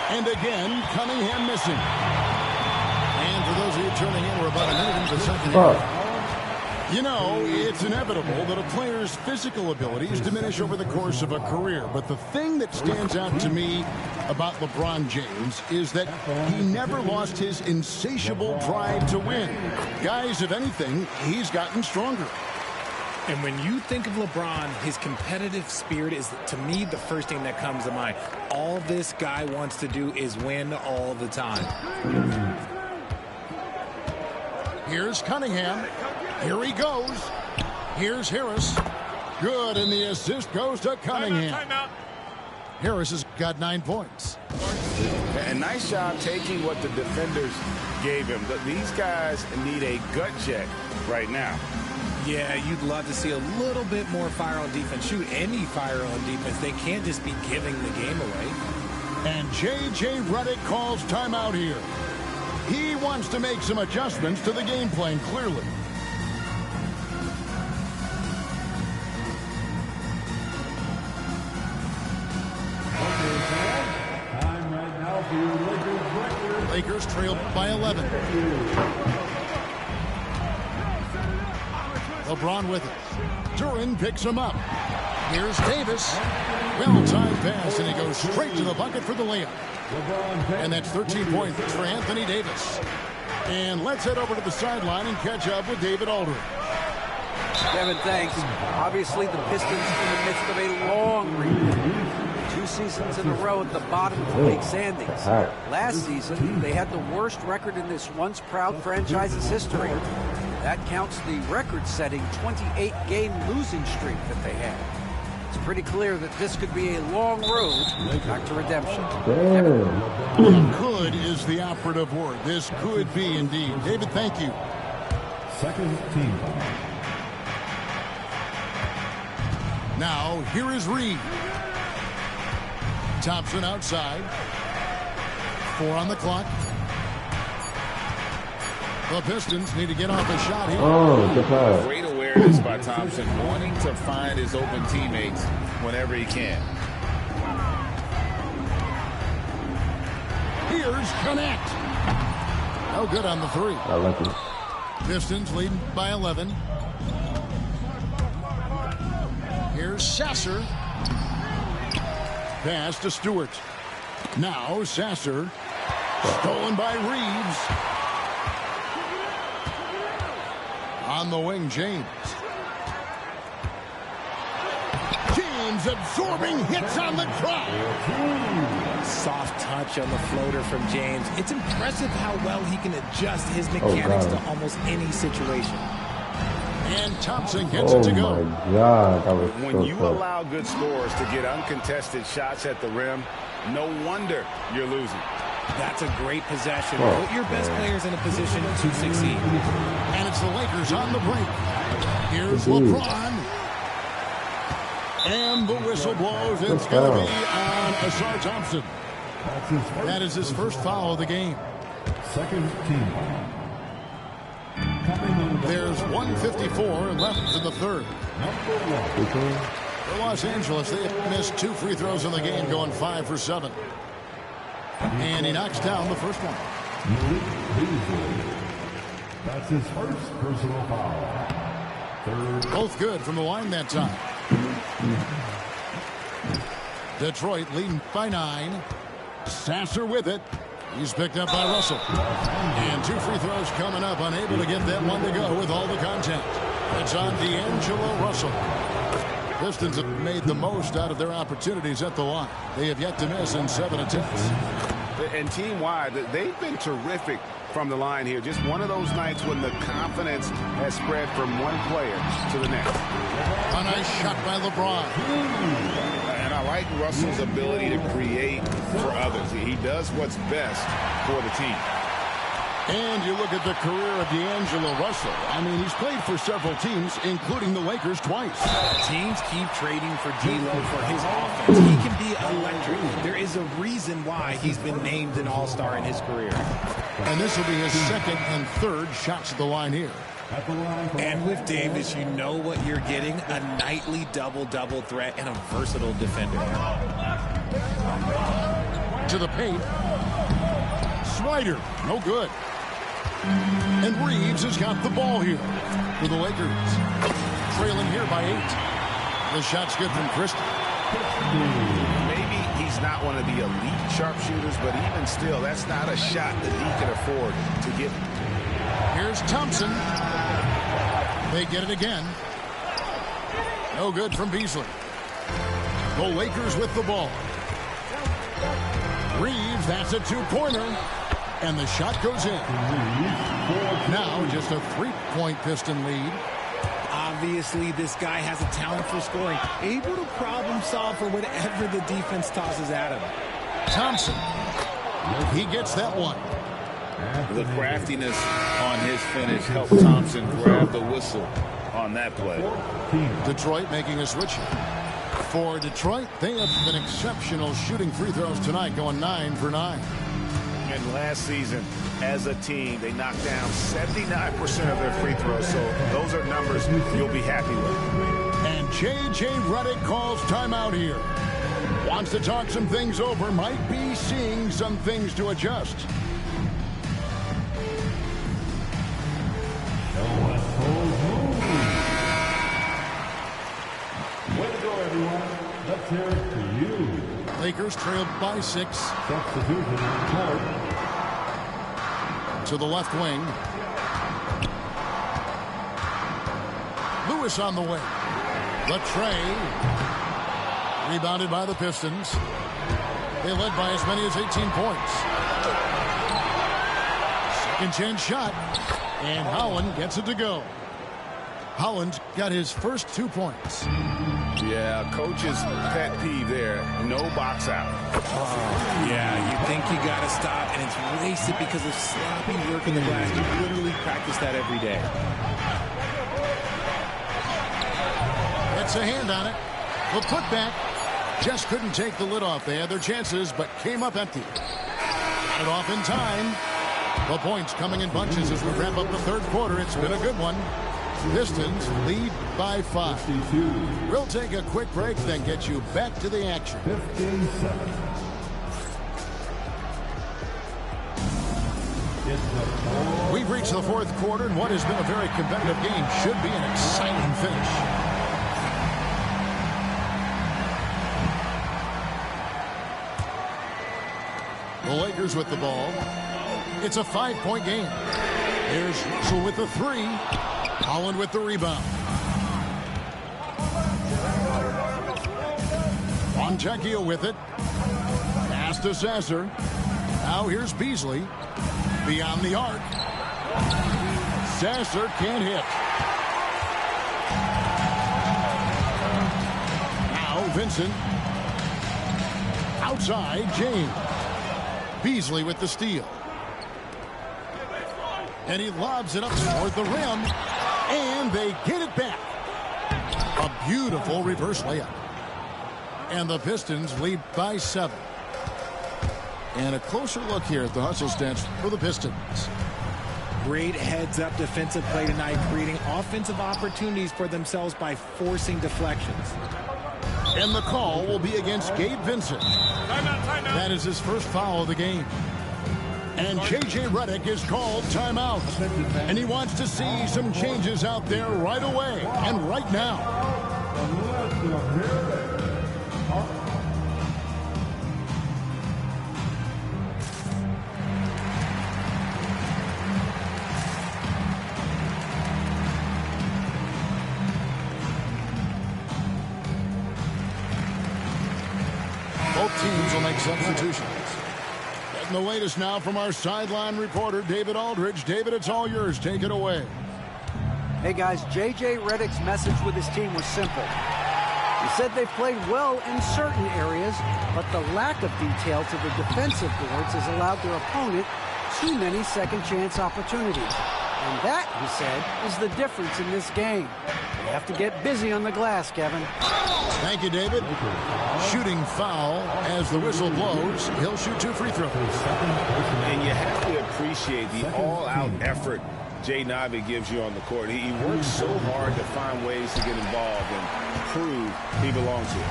And again, Cunningham missing. And for those of you turning in, we're about a minute into the second half. You know, it's inevitable that a player's physical abilities diminish over the course of a career. But the thing that stands out to me about LeBron James is that he never lost his insatiable drive to win. Guys, if anything, he's gotten stronger.
And when you think of LeBron, his competitive spirit is, to me, the first thing that comes to mind. All this guy wants to do is win all the time.
Here's Cunningham. Here he goes. Here's Harris. Good, and the assist goes to Cunningham. Harris has got 9 points.
And nice job taking what the defenders gave him. These guys need a gut check right now.
Yeah, you'd love to see a little bit more fire on defense. Shoot, any fire on defense. They can't just be giving the game away.
And J.J. Redick calls timeout here. He wants to make some adjustments to the game plan, clearly.
Time right now for your Lakers.
Lakers trail by 11. LeBron with it. Duran picks him up. Here's Davis. Well-timed pass, and he goes straight to the bucket for the layup. And that's 13 points for Anthony Davis. And let's head over to the sideline and catch up with David Aldridge.
Kevin, thanks. Obviously, the Pistons in the midst of a long rebuild. 2 seasons in a row at the bottom of the league standings. Last season, they had the worst record in this once proud franchise's history. That counts the record-setting 28-game losing streak that they had. It's pretty clear that this could be a long road back to redemption.
Could is the operative word. This could be indeed. David, thank you.
Second team.
Now, here is Reed. Thompson outside. 4 on the clock. The Pistons need to get off a shot here.
Oh, good pass. Great awareness by Thompson, wanting to find his open teammates whenever he can.
Here's Connect. No good on the 3.
I like it.
Pistons leading by 11. Here's Sasser. Pass to Stewart. Now Sasser. Stolen by Reeves. On the wing, James. James absorbing hits on the drop.
Soft touch on the floater from James. It's impressive how well he can adjust his mechanics to almost any situation.
And Thompson gets it to go.
Oh, my God. That was
when
so
you
tough.
allow good scorers to get uncontested shots at the rim, no wonder you're losing.
That's a great possession. Put your best players in a position to succeed.
And it's the Lakers on the break. Here's LeBron. And the whistle blows. It's going to be on Ausar Thompson. That is his first foul of the game.
Second team.
There's 1:54 left in the third. For Los Angeles, they have missed 2 free throws in the game, going 5 for 7. And he knocks down the first one.
That's his first personal foul.
Both good from the line that time. Detroit leading by 9. Sasser with it. He's picked up by Russell. And 2 free throws coming up, unable to get that one to go with all the contact. It's on D'Angelo Russell. Pistons have made the most out of their opportunities at the line. They have yet to miss in 7 attempts.
And team-wide, they've been terrific from the line here. Just one of those nights when the confidence has spread from one player to the next.
A nice shot by LeBron.
And I like Russell's ability to create for others. He does what's best for the team.
And you look at the career of D'Angelo Russell. I mean, he's played for several teams, including the Lakers twice.
Teams keep trading for D'Lo for his offense. He can be electric. There is a reason why he's been named an all-star in his career.
And this will be his second and third shots at the line here.
And with Davis, you know what you're getting, a nightly double-double threat and a versatile defender.
To the paint. Snyder, no good. And Reeves has got the ball here for the Lakers. Trailing here by 8. The shot's good from Christie.
Maybe he's not one of the elite sharpshooters, but even still, that's not a shot that he can afford to give.
Here's Thompson. They get it again. No good from Beasley. The Lakers with the ball. Reeves, that's a two-pointer. And the shot goes in. Now just a 3-point Piston lead.
Obviously, this guy has a talent for scoring. Able to problem solve for whatever the defense tosses at him.
Thompson. He gets that one.
The craftiness on his finish helped Thompson grab the whistle on that play.
Detroit making a switch. For Detroit, they have been exceptional shooting free throws tonight, going 9 for 9.
And last season, as a team, they knocked down 79% of their free throws. So those are numbers you'll be happy with.
And J.J. Redick calls timeout here. Wants to talk some things over. Might be seeing some things to adjust.
Way to go, everyone. Let's hear it for you.
Lakers trailed by 6.
Substitution on court.
To the left wing. Lewis on the way. The tray. Rebounded by the Pistons. They led by as many as 18 points. Second chance shot. And Holland gets it to go. Holland's got his first 2 points.
Yeah, coach's pet peeve there. No box out.
Yeah, you think you got to stop, and it's wasted because of sloppy work in the glass. You literally practice that every day.
Gets a hand on it. The putback just couldn't take the lid off. They had their chances, but came up empty. Got it off in time. The points coming in bunches as we wrap up the third quarter. It's been a good one. Pistons lead by 5. We'll take a quick break, then get you back to the action.
15-7.
We've reached the fourth quarter, and what has been a very competitive game should be an exciting finish. The Lakers with the ball. It's a 5-point game. Here's Russell with the 3. Holland with the rebound. Fontecchio with it. Pass to Sasser. Now here's Beasley. Beyond the arc. Sasser can't hit. Now Vincent. Outside, James. Beasley with the steal. And he lobs it up toward the rim. And they get it back. A beautiful reverse layup. And the Pistons lead by 7. And a closer look here at the hustle stats for the Pistons.
Great heads-up defensive play tonight, creating offensive opportunities for themselves by forcing deflections.
And the call will be against Gabe Vincent.
Timeout.
That is his first foul of the game. And J.J. Redick is called timeout. And he wants to see some changes out there right away and right now. Both teams will make substitutions. Getting the latest now from our sideline reporter, David Aldridge. David, it's all yours. Take it away.
Hey guys, J.J. Redick's message with his team was simple. He said they played well in certain areas, but the lack of detail to the defensive boards has allowed their opponent too many second chance opportunities. And that, he said, is the difference in this game. You have to get busy on the glass, Kevin.
Thank you, David. Shooting foul as the whistle blows. He'll shoot 2 free throws.
And you have to appreciate the all-out effort Jaden gives you on the court. He works so hard to find ways to get involved and prove he belongs here.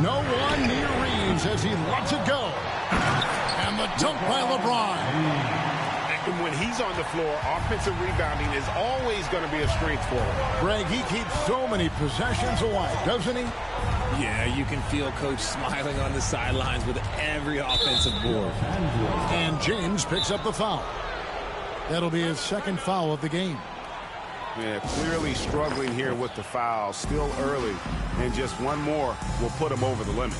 No one near Reeves as he lets it go. And the dunk by LeBron.
And when he's on the floor, offensive rebounding is always going to be a strength for him.
Greg, he keeps so many possessions alive, doesn't he?
Yeah, you can feel Coach smiling on the sidelines with every offensive board.
And James picks up the foul. That'll be his second foul of the game.
Yeah, clearly struggling here with the foul. Still early, and just one more will put him over the limit.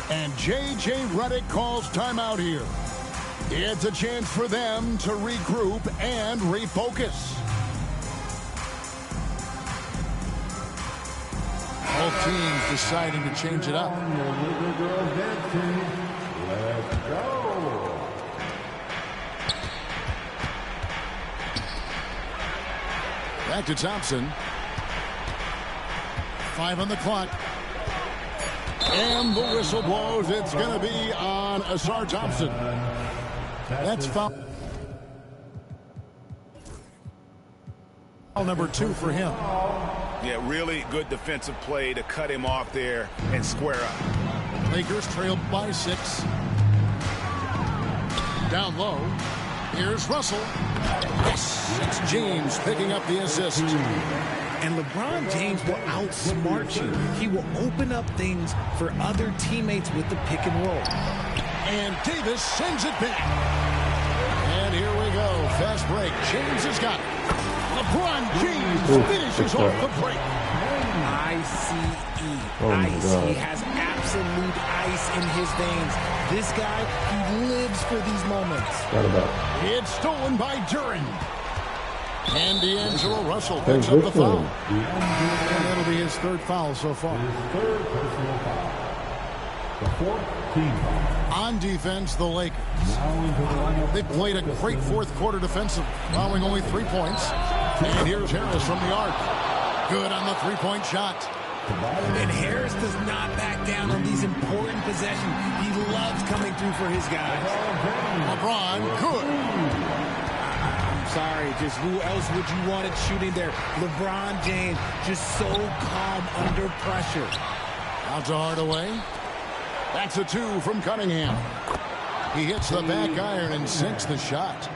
And J.J. Redick calls timeout here. It's a chance for them to regroup and refocus. Both teams deciding to change it up.
Let's go.
Back to Thompson. 5 on the clock. And the whistle blows. It's going to be on Ausar Thompson. That's foul number 2 for him.
Yeah, really good defensive play to cut him off there and square up.
Lakers trail by 6. Down low. Here's Russell. Yes, it's James picking up the assist.
And LeBron James will outsmart you. He will open up things for other teammates with the pick and roll.
And Davis sends it back. And here we go. Fast break. James has got it. LeBron James finishes off the break.
ICE. Ice. He has absolute ice in his veins. This guy, he lives for these moments.
It's stolen by Duren. And D'Angelo Russell picks up the foul. And that'll be his 3rd foul so far.
Third personal foul. The 4th team foul.
On defense, the Lakers. They played a great 4th quarter defensive, allowing only 3 points. And here's Harris from the arc. Good on the 3-point shot.
And Harris does not back down on these important possessions. He loves coming through for his guys.
LeBron, good.
I'm sorry, just who else would you want it shooting there? LeBron James, just so calm under pressure.
Out to Hardaway. That's a 2 from Cunningham. He hits the back iron and sinks the shot.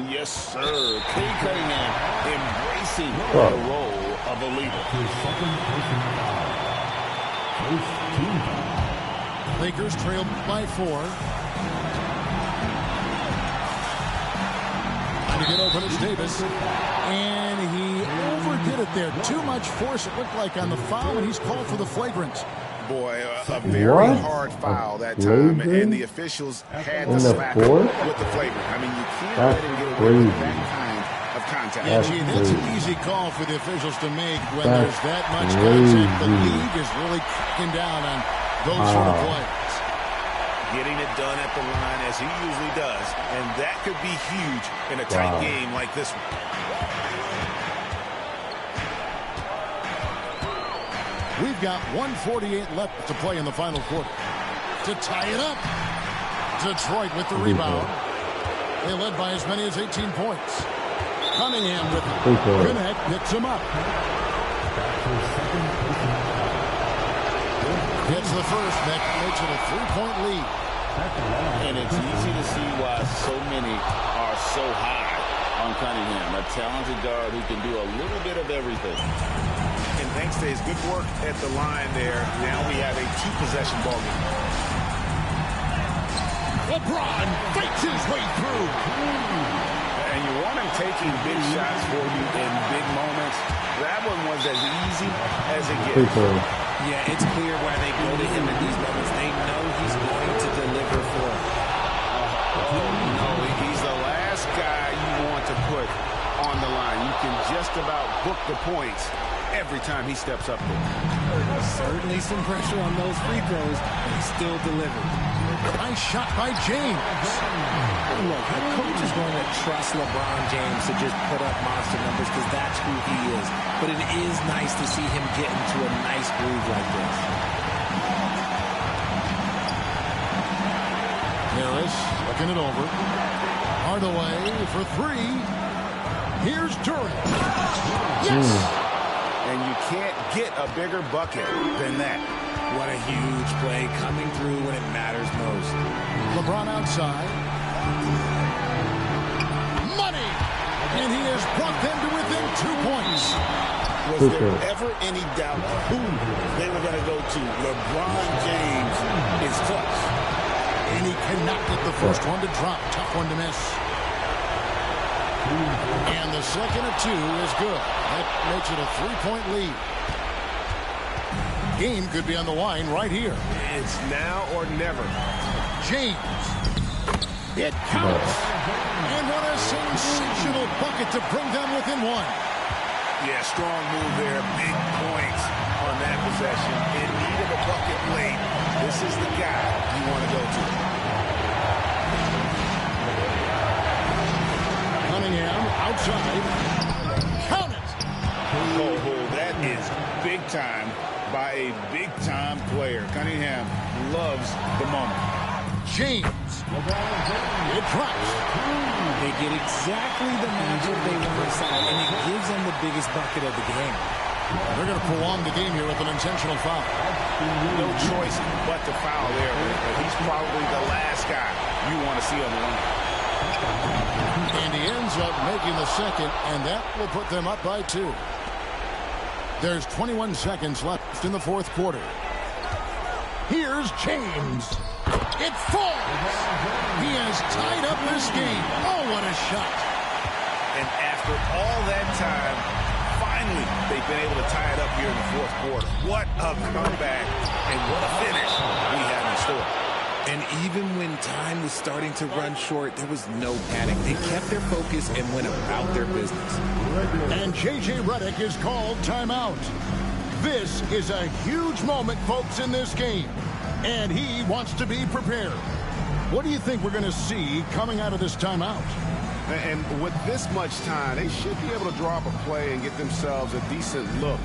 Yes, sir. Cade Cunningham embracing the role of a leader.
Lakers trail by 4. To get open is Davis. And he overdid it there. Too much force, it looked like, on the foul, and he's called for the flagrant.
Boy, a very hard foul that time, and the officials had to slap him with the flagrant. I mean, you can't let him get away with that kind of contact.
Yeah, gee, that's an easy call for the officials to make when there's that much contact. The league is really cracking down on those sort of plays.
Getting it done at the line as he usually does, and that could be huge in a tight game like this one.
We've got 1:48 left to play in the final quarter. To tie it up, Detroit with the rebound. They led by as many as 18 points. Cunningham with it. Gwinnett picks him up. Gets the first, that makes it a 3-point lead.
And it's easy to see why so many are so high on Cunningham, a talented guard who can do a little bit of everything.
And thanks to his good work at the line there, now we have a 2-possession ball game.
LeBron fights his way through.
And you want him taking big shots for you in big moments. That one was as easy as it gets.
Yeah, it's clear why they go to him in these moments. They know he's going to deliver for them.
Oh, no, he's the last guy you want to put on the line. You can book the points every time he steps up there.
Certainly some pressure on those free throws, and he still delivered.
Nice shot by James.
Look, the coach is going to trust LeBron James to just put up monster numbers because that's who he is. But it is nice to see him get into a nice groove like this.
Harris looking it over. Hardaway for three. Here's Durant. Yes!
And you can't get a bigger bucket than that.
What a huge play coming through when it matters most.
LeBron outside. Money! And he has brought them to within 2 points.
Was there ever any doubt who they were going to go to? LeBron James is clutch.
And he cannot get the first one to drop. Tough one to miss. And the second of two is good. That makes it a 3-point lead. Game could be on the line right here.
It's now or never.
James. It counts. And what a sensational bucket to bring them within one.
Yeah, strong move there. Big points on that possession. In need of a bucket late. This is the guy you want to go to.
Cunningham outside. Count it.
Oh, that is big time by a big-time player. Cunningham loves the moment.
James. It drops.
They get exactly the matchup they want inside, and it gives them the biggest bucket of the game.
They're going to prolong the game here with an intentional foul.
No choice but to foul there. He's probably the last guy you want to see on the line.
And he ends up making the second, and that will put them up by 2. There's 21 seconds left in the fourth quarter. Here's James. It falls. He has tied up this game. Oh, what a shot.
And after all that time, finally, they've been able to tie it up here in the fourth quarter. What a comeback and what a finish we have in store.
And even when time was starting to run short, there was no panic. They kept their focus and went about their business.
And J.J. Redick is called timeout. This is a huge moment, folks, in this game. And he wants to be prepared. What do you think we're going to see coming out of this timeout?
And with this much time, they should be able to draw up a play and get themselves a decent look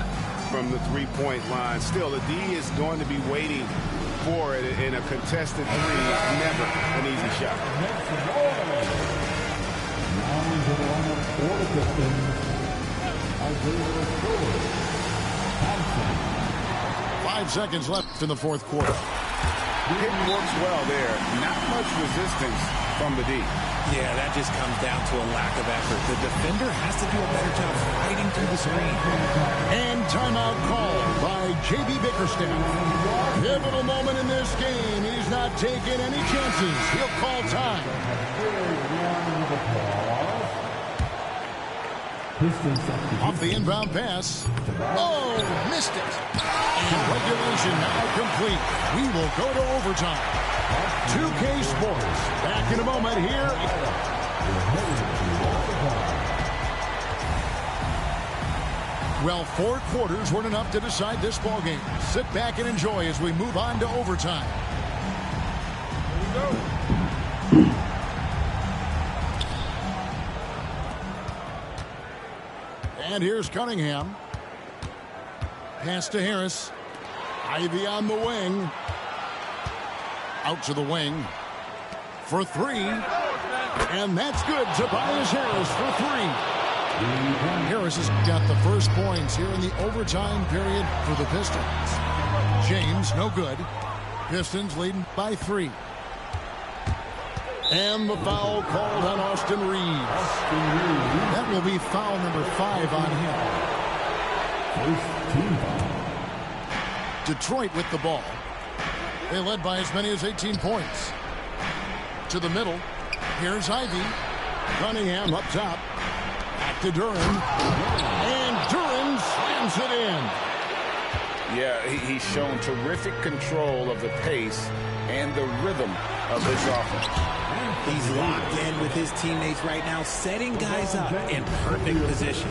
from the three-point line. Still, the D is going to be waiting for it in a contested three. Never an easy shot.
5 seconds left in the fourth quarter.
It works well there. Not much resistance from the D.
Yeah, that just comes down to a lack of effort. The defender has to do a better job fighting through the screen.
And timeout called by J.B. Bickerstaff. Pivotal moment in this game. He's not taking any chances. He'll call time. Off the inbound pass. Oh, missed it. And regulation now complete. We will go to overtime. 2K Sports. Back in a moment here. Well, 4 quarters weren't enough to decide this ballgame. Sit back and enjoy as we move on to overtime. Here we go. And here's Cunningham. Pass to Harris. Ivy on the wing. Out to the wing. For 3. And that's good. Tobias Harris for 3. Harris has got the first points here in the overtime period for the Pistons. James, no good. Pistons leading by 3. And the foul called on Austin Reeves. That will be foul number 5 on him. Detroit with the ball. They led by as many as 18 points. To the middle. Here's Ivy. Cunningham up top. Back to Duren. And Duren slams it in.
Yeah, he's shown terrific control of the pace and the rhythm of this offense.
He's locked in with his teammates right now, setting guys up in perfect position.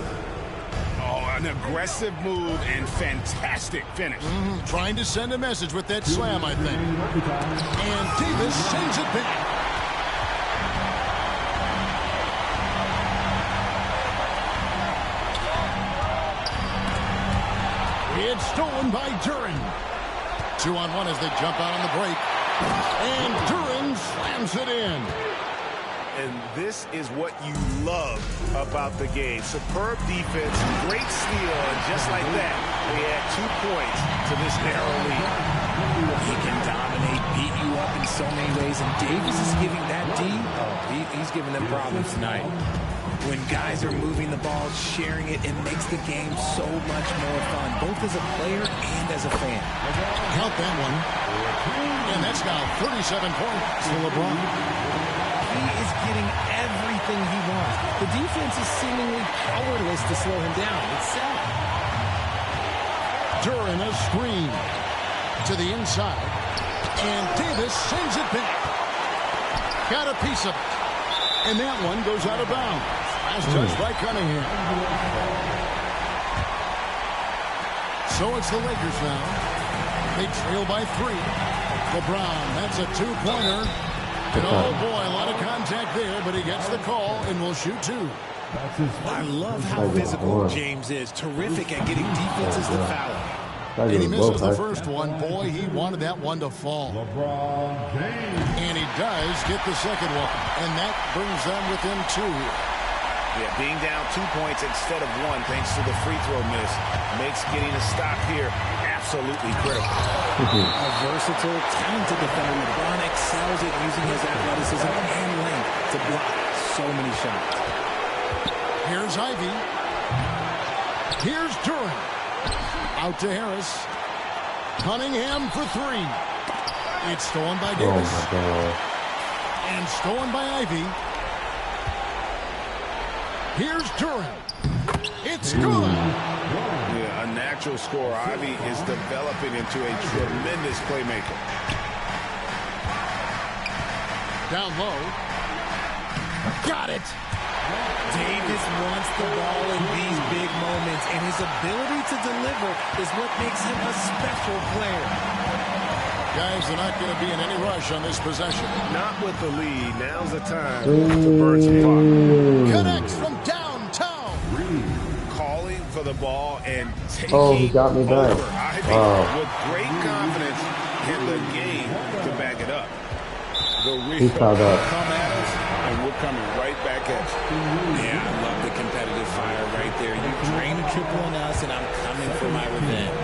Oh, An aggressive move and fantastic finish.
Trying to send a message with that slam, I think. And Davis sends it back. It's stolen by Duren. 2-on-1 as they jump out on the break. And Duren slams it in.
And this is what you love about the game. Superb defense, great steal, and just like that, we add 2 points to this narrow lead.
He can dominate, beat you up in so many ways, and Davis is giving that D, he's giving them problems tonight. When guys are moving the ball, sharing it, it makes the game so much more fun, both as a player and as a fan.
Count that one. And that's now 37 points to LeBron.
He is getting everything he wants. The defense is seemingly powerless to slow him down. It's sad.
Duren a screen to the inside. And Davis sends it back. Got a piece of it. And that one goes out of bounds. Last touch by Cunningham. So it's the Lakers now. They trail by 3. LeBron, that's a 2-pointer. And oh boy, a lot of contact there, but he gets the call and will shoot 2.
I love how physical James is. Terrific at getting defenses to foul.
And he misses the first one. Boy, he wanted that one to fall. And he does get the second one. And that brings them within 2 here.
Yeah, being down 2 points instead of 1 thanks to the free throw miss makes getting a stop here absolutely critical.
A versatile, talented defender, LeBron excels at using his athleticism and length to block so many shots.
Here's Ivy. Here's Duren. Out to Harris. Cunningham for 3. It's stolen by Davis.
Oh, my God.
And stolen by Ivy. Here's Duren. It's good.
Yeah, a natural scorer. Ivy is developing into a tremendous playmaker.
Down low. Got it.
Davis wants the ball in these big moments, and his ability to deliver is what makes him a special player.
Guys, they're not going to be in any rush on this possession.
Not with the lead. Now's the time to burn some clock.
Connects from downtown.
Calling for the ball and taking
he got me back.
over. Ivy with great confidence in the game to back it up. The
He fouled up.
come at us, and we're coming right back at you.
Yeah, I love the competitive fire right there. You drain a triple on us, and I'm coming for my revenge.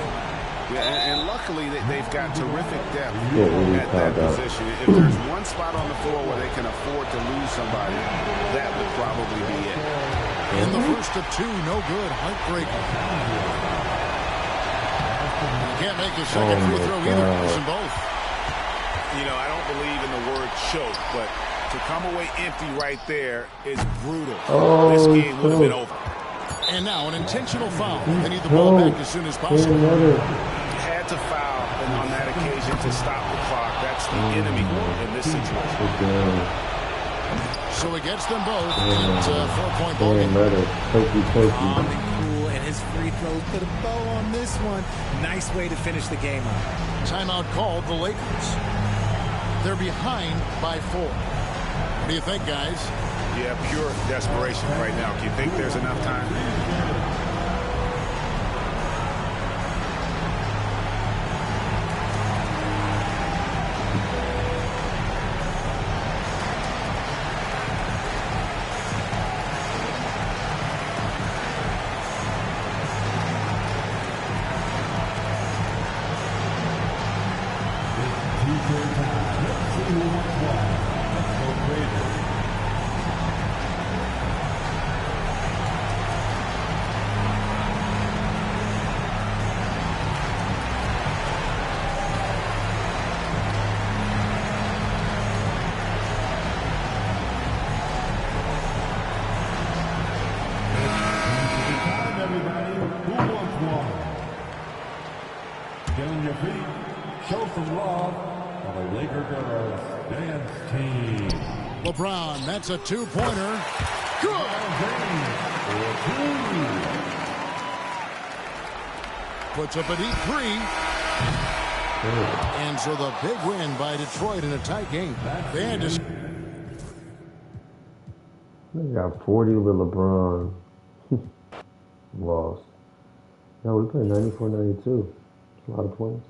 Yeah, and luckily they've got terrific depth
really
at that
fouled up.
position. If there's one spot on the floor where they can afford to lose somebody, that would probably be it.
In the first of 2, no good. Heartbreaking. You can't make the second free throw either. Missing both.
You know, I don't believe in the word choke, but to come away empty right there is brutal. This game would have been over.
And now an intentional foul. They need the ball back as soon as possible.
Had to foul on that occasion to stop the clock. That's the enemy in this situation.
So it gets them both. It's a 4-point ball game.
Calm and cool, and his free throws put a bow on this one. Nice way to finish the game up.
Timeout called the Lakers. They're behind by 4. What do you think, guys?
Yeah, pure desperation right now. Do you think there's enough time?
LeBron, that's a 2-pointer. Good. puts up a deep three. And so the big win by Detroit in a tight game. They
got 40 with LeBron. Lost. No, we played 94-92. That's a lot of points.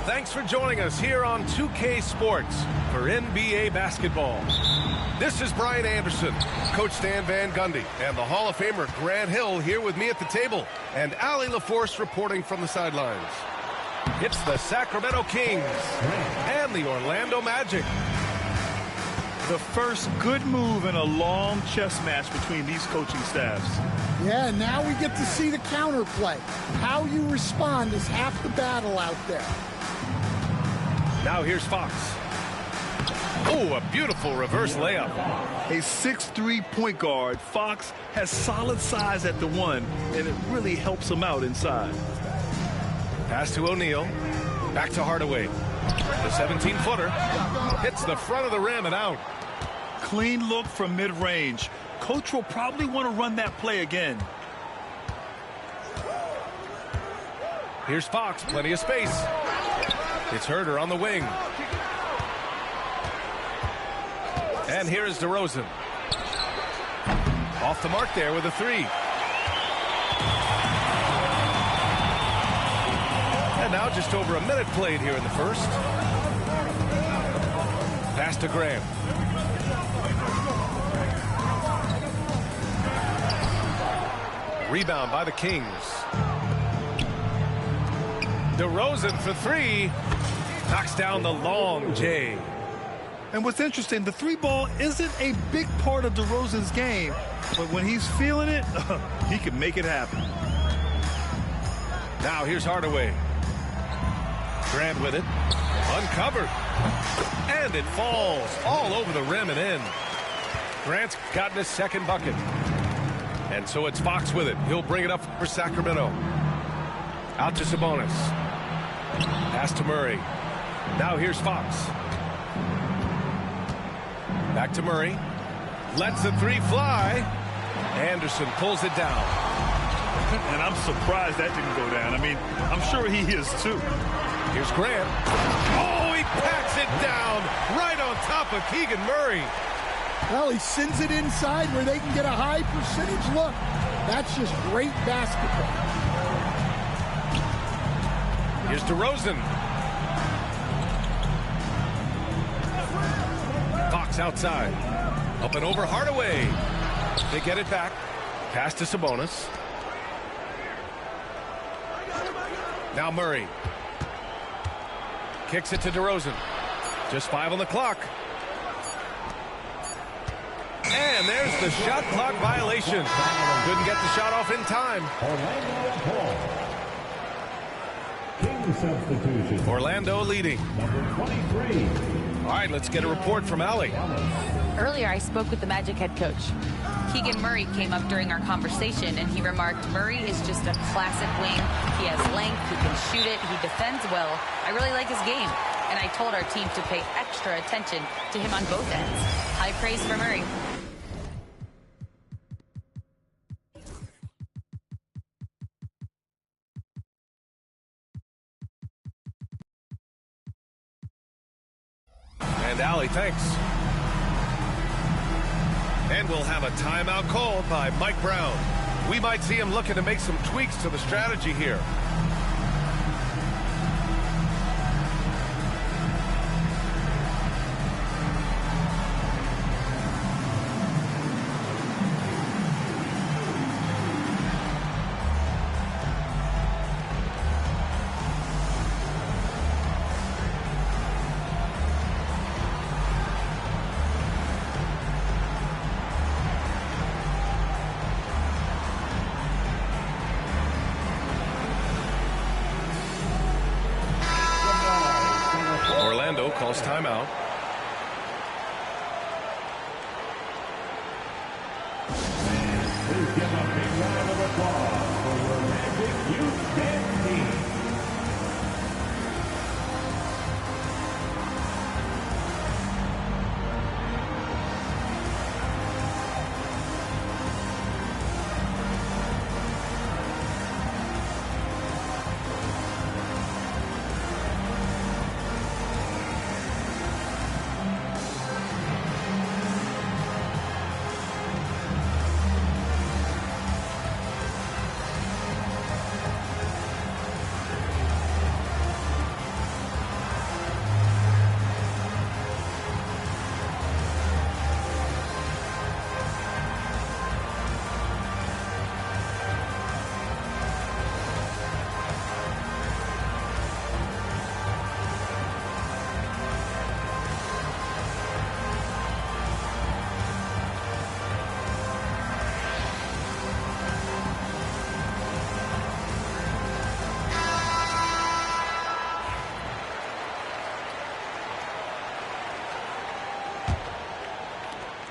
Thanks for joining us here on 2K Sports for NBA basketball. This is Brian Anderson, Coach Stan Van Gundy, and the Hall of Famer Grant Hill here with me at the table, and Allie LaForce reporting from the sidelines. It's the Sacramento Kings and the Orlando Magic.
The first good move in a long chess match between these coaching staffs.
Yeah, now we get to see the counterplay. How you respond is half the battle out there.
Now here's Fox. Oh, a beautiful reverse layup.
A 6'3" point guard, Fox has solid size at the one, and it really helps him out inside.
Pass to O'Neal. Back to Hardaway. The 17-footer hits the front of the rim and out.
Clean look from mid-range. Coach will probably want to run that play again.
Here's Fox, plenty of space. It's Herder on the wing. And here is DeRozan. Off the mark there with a three. And now just over a minute played here in the first. Pass to Graham. Rebound by the Kings. DeRozan for three. Knocks down the long J.
And what's interesting, the three ball isn't a big part of DeRozan's game, but when he's feeling it, he can make it happen.
Now here's Hardaway. Grant with it. Uncovered. And it falls all over the rim and in. Grant's gotten his second bucket. And so it's Fox with it. He'll bring it up for Sacramento. Out to Sabonis. Pass to Murray. Now here's Fox. Back to Murray. Lets the three fly. Anderson pulls it down.
And I'm surprised that didn't go down. I mean, I'm sure he is too.
Here's Grant. Oh, he packs it down right on top of Keegan Murray.
Well, he sends it inside where they can get a high percentage look. That's just great basketball.
Here's DeRozan. Fox outside. Up and over Hardaway. They get it back. Pass to Sabonis. Now Murray. Kicks it to DeRozan. Just 5 on the clock. And there's the shot clock violation. Couldn't get the shot off in time.
Substitution.
Orlando leading.
Number 23.
All right, let's get a report from Allie.
Earlier, I spoke with the Magic head coach. Keegan Murray came up during our conversation, and he remarked, Murray is just a classic wing. He has length, he can shoot it, he defends well. I really like his game, and I told our team to pay extra attention to him on both ends. High praise for Murray.
And Allie, thanks. And we'll have a timeout called by Mike Brown. We might see him looking to make some tweaks to the strategy here. Orlando calls timeout.
Please give a big round of applause for your Magic Youth Dance Team.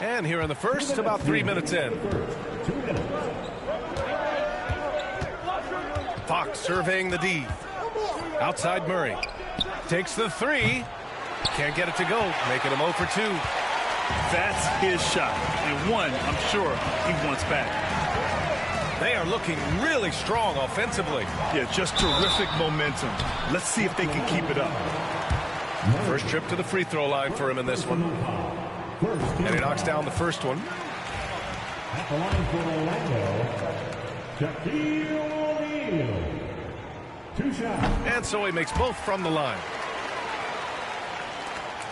And here in the first, about 3 minutes in. Fox surveying the D. Outside Murray. Takes the three. Can't get it to go. Making him 0 for 2.
That's his shot. And one, I'm sure, he wants back.
They are looking really strong offensively.
Yeah, just terrific momentum. Let's see if they can keep it up.
First trip to the free throw line for him in this one. And he knocks down the first one.
At the line for Orlando, Shaquille O'Neal. 2 shots.
And so he makes both from the line.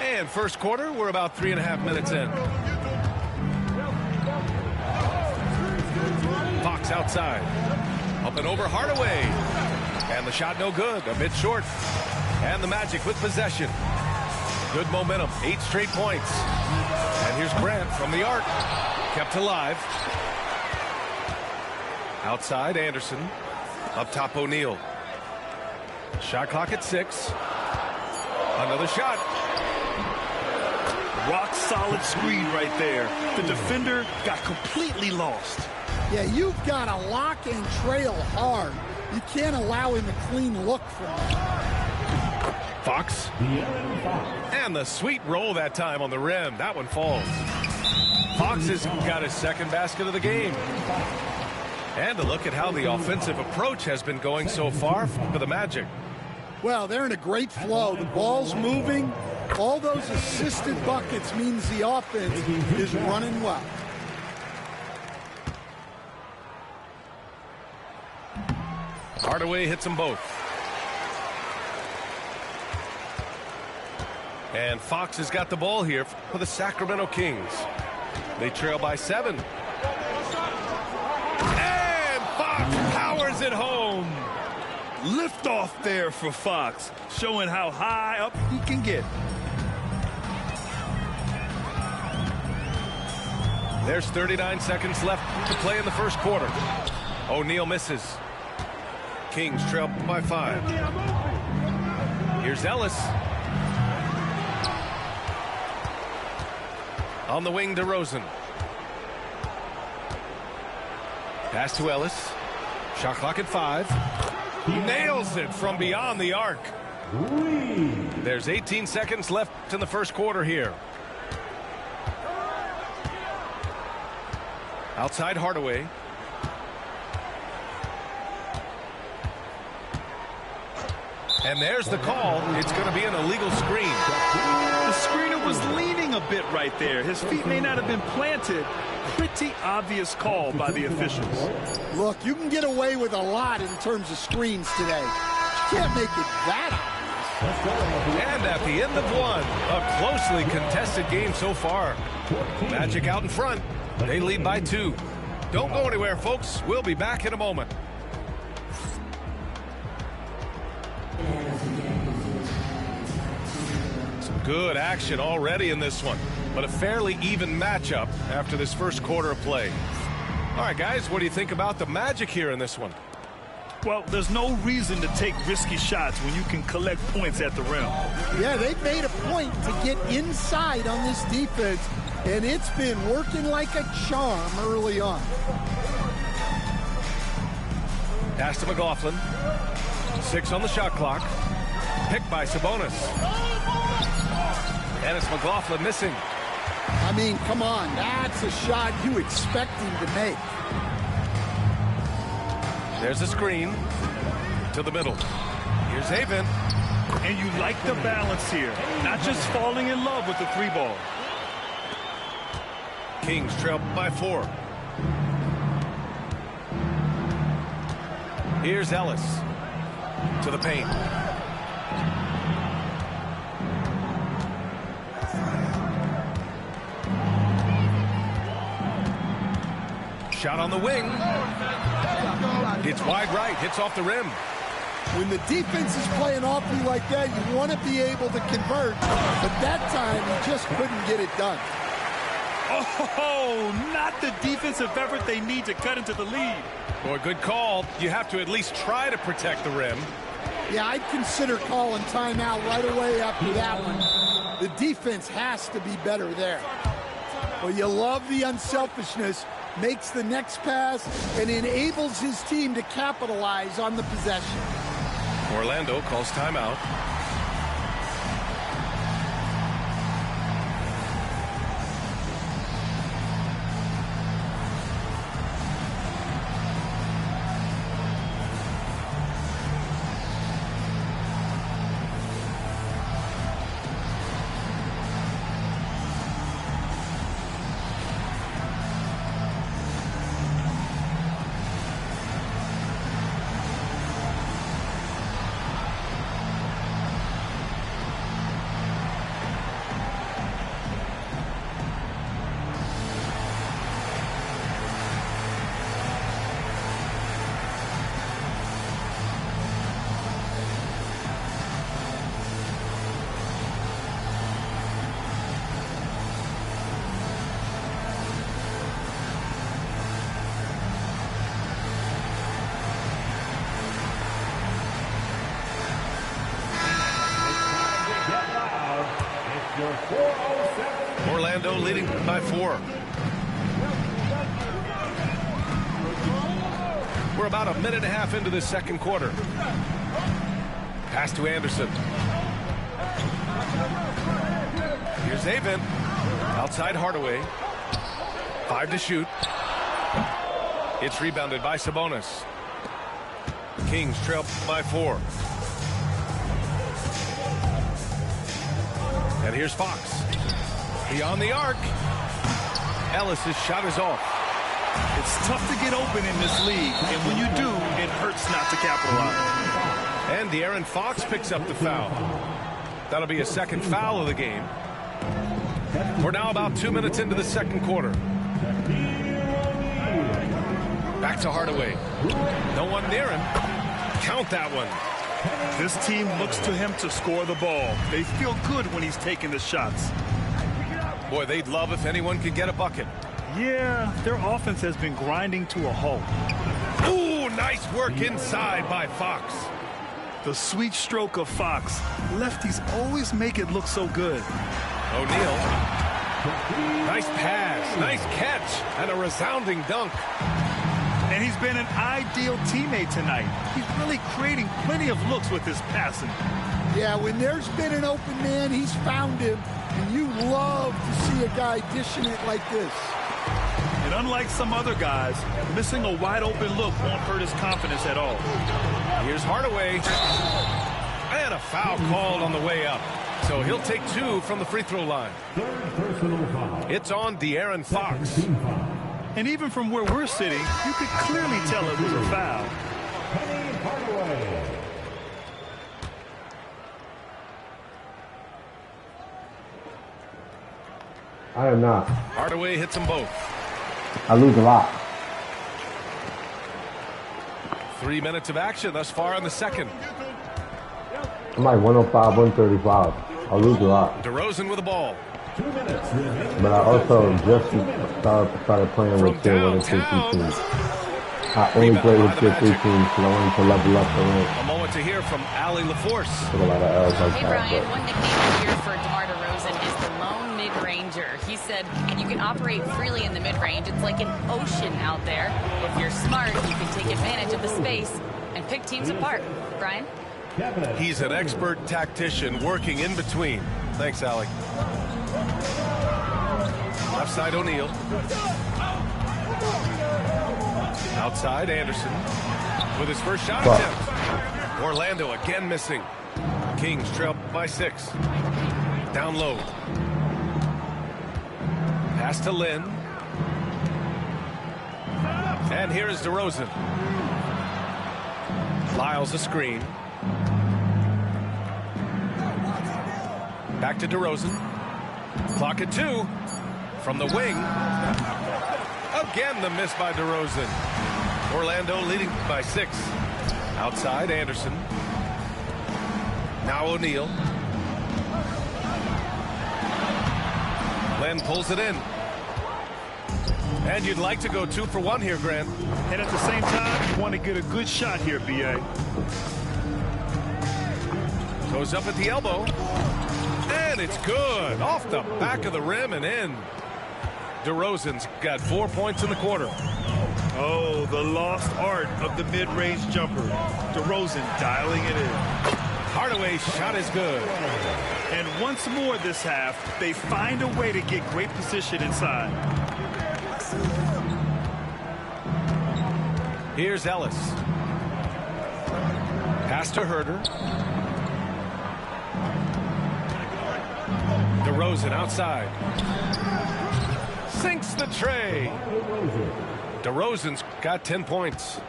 And first quarter, we're about 3.5 minutes in. Fox outside. Up and over Hardaway. And the shot no good. A bit short. And the Magic with possession. Good momentum. 8 straight points. And here's Grant from the arc. Kept alive. Outside Anderson. Up top O'Neal. Shot clock at 6. Another shot.
Rock solid screen right there. The defender got completely lost.
Yeah, you've got to lock and trail hard. You can't allow him a clean look from him.
Fox. And the sweet roll that time on the rim. That one falls. Fox has got his second basket of the game. And a look at how the offensive approach has been going so far for the Magic.
Well, they're in a great flow. The ball's moving. All those assisted buckets means the offense is running well.
Hardaway hits them both. And Fox has got the ball here for the Sacramento Kings. They trail by 7. And Fox powers it home.
Lift off there for Fox, showing how high up he can get.
There's 39 seconds left to play in the first quarter. O'Neal misses. Kings trail by 5. Here's Ellis. On the wing to Rosen. Pass to Ellis. Shot clock at 5. He nails it from beyond the arc. There's 18 seconds left in the first quarter here. Outside Hardaway. And there's the call. It's going to be an illegal screen.
The screener was leaning a bit right there. His feet may not have been planted. Pretty obvious call by the officials.
Look, you can get away with a lot in terms of screens today. You can't make it that obvious.
And at the end of one, a closely contested game so far. Magic out in front. They lead by 2. Don't go anywhere, folks. We'll be back in a moment. Some good action already in this one, but a fairly even matchup after this first quarter of play. All right, guys, what do you think about the Magic here in this one?
Well, there's no reason to take risky shots when you can collect points at the rim.
Yeah, they've made a point to get inside on this defense, and it's been working like a charm early on.
Pass to McLaughlin. 6 on the shot clock. Picked by Sabonis. And it's McLaughlin missing.
I mean, come on. That's a shot you expect him to make.
There's a screen to the middle. Here's Haven.
And you like the balance here. Not just falling in love with the 3-ball.
Kings trail by 4. Here's Ellis to the paint. Shot on the wing. It's wide right, hits off the rim.
When the defense is playing off you like that, you want to be able to convert. But that time, he just couldn't get it done.
Oh, not the defensive effort they need to cut into the lead.
Boy, good call. You have to at least try to protect the rim.
Yeah, I'd consider calling timeout right away after that one. The defense has to be better there. Well, you love the unselfishness, makes the next pass, and enables his team to capitalize on the possession.
Orlando calls timeout. Orlando leading by 4. We're about a minute and a half into the second quarter. Pass to Anderson. Here's Avent. Outside Hardaway. 5 to shoot. It's rebounded by Sabonis. Kings trail by 4. And here's Fox. Beyond the arc. Ellis's shot is off.
It's tough to get open in this league, and when you do, it hurts not to capitalize.
And De'Aaron Fox picks up the foul. That'll be a second foul of the game. We're now about 2 minutes into the second quarter. Back to Hardaway. No one near him. Count that one.
This team looks to him to score the ball. They feel good when he's taking the shots.
Boy, they'd love if anyone could get a bucket.
Yeah, their offense has been grinding to a halt.
Ooh, nice work inside by Fox.
The sweet stroke of Fox. Lefties always make it look so good.
O'Neal. Nice pass, nice catch, and a resounding dunk.
And he's been an ideal teammate tonight. He's really creating plenty of looks with his passing.
Yeah, when there's been an open man, he's found him. And you love to see a guy dishing it like this.
And unlike some other guys, missing a wide open look won't hurt his confidence at all.
Here's Hardaway. And a foul called on the way up. So he'll take 2 from the free throw line. It's on De'Aaron Fox.
And even from where we're sitting, you could clearly tell it was a foul.
I am not.
Hardaway hits them both.
I lose a lot.
3 minutes of action thus far in the second.
I'm like 105, 135. I lose a lot.
DeRozan with the ball.
But I also just started playing with tier 1 and tier 2 teams. I only played with tier 3 teams because I wanted to level up the rank.
A moment to hear from Allie LaForce.
With a lot of L's like
Hey,
that,
Brian, one nickname here for DeMar DeRozan is the lone mid-ranger. He said you can operate freely in the mid-range. It's like an ocean out there. If you're smart, you can take advantage of the space and pick teams apart. Brian?
He's an expert tactician working in between. Thanks, Allie. Left side O'Neal. Outside Anderson with his first shot attempt. Orlando again missing. Kings trail by 6. Down low. Pass to Lynn. And here is DeRozan. Lyles a screen. Back to DeRozan. Clock at 2. From the wing. Again the miss by DeRozan. Orlando leading by 6. Outside Anderson. Now O'Neal. Len pulls it in. And you'd like to go 2 for 1 here, Grant.
And at the same time, you want to get a good shot here, B.A.
Goes up at the elbow. And it's good. Off the back of the rim and in. DeRozan's got 4 points in the quarter.
Oh, the lost art of the mid-range jumper. DeRozan dialing it in.
Hardaway's shot is good.
And once more this half, they find a way to get great position inside.
Here's Ellis. Pass to Herter. DeRozan outside. Sinks the tray. DeRozan's got 10 points.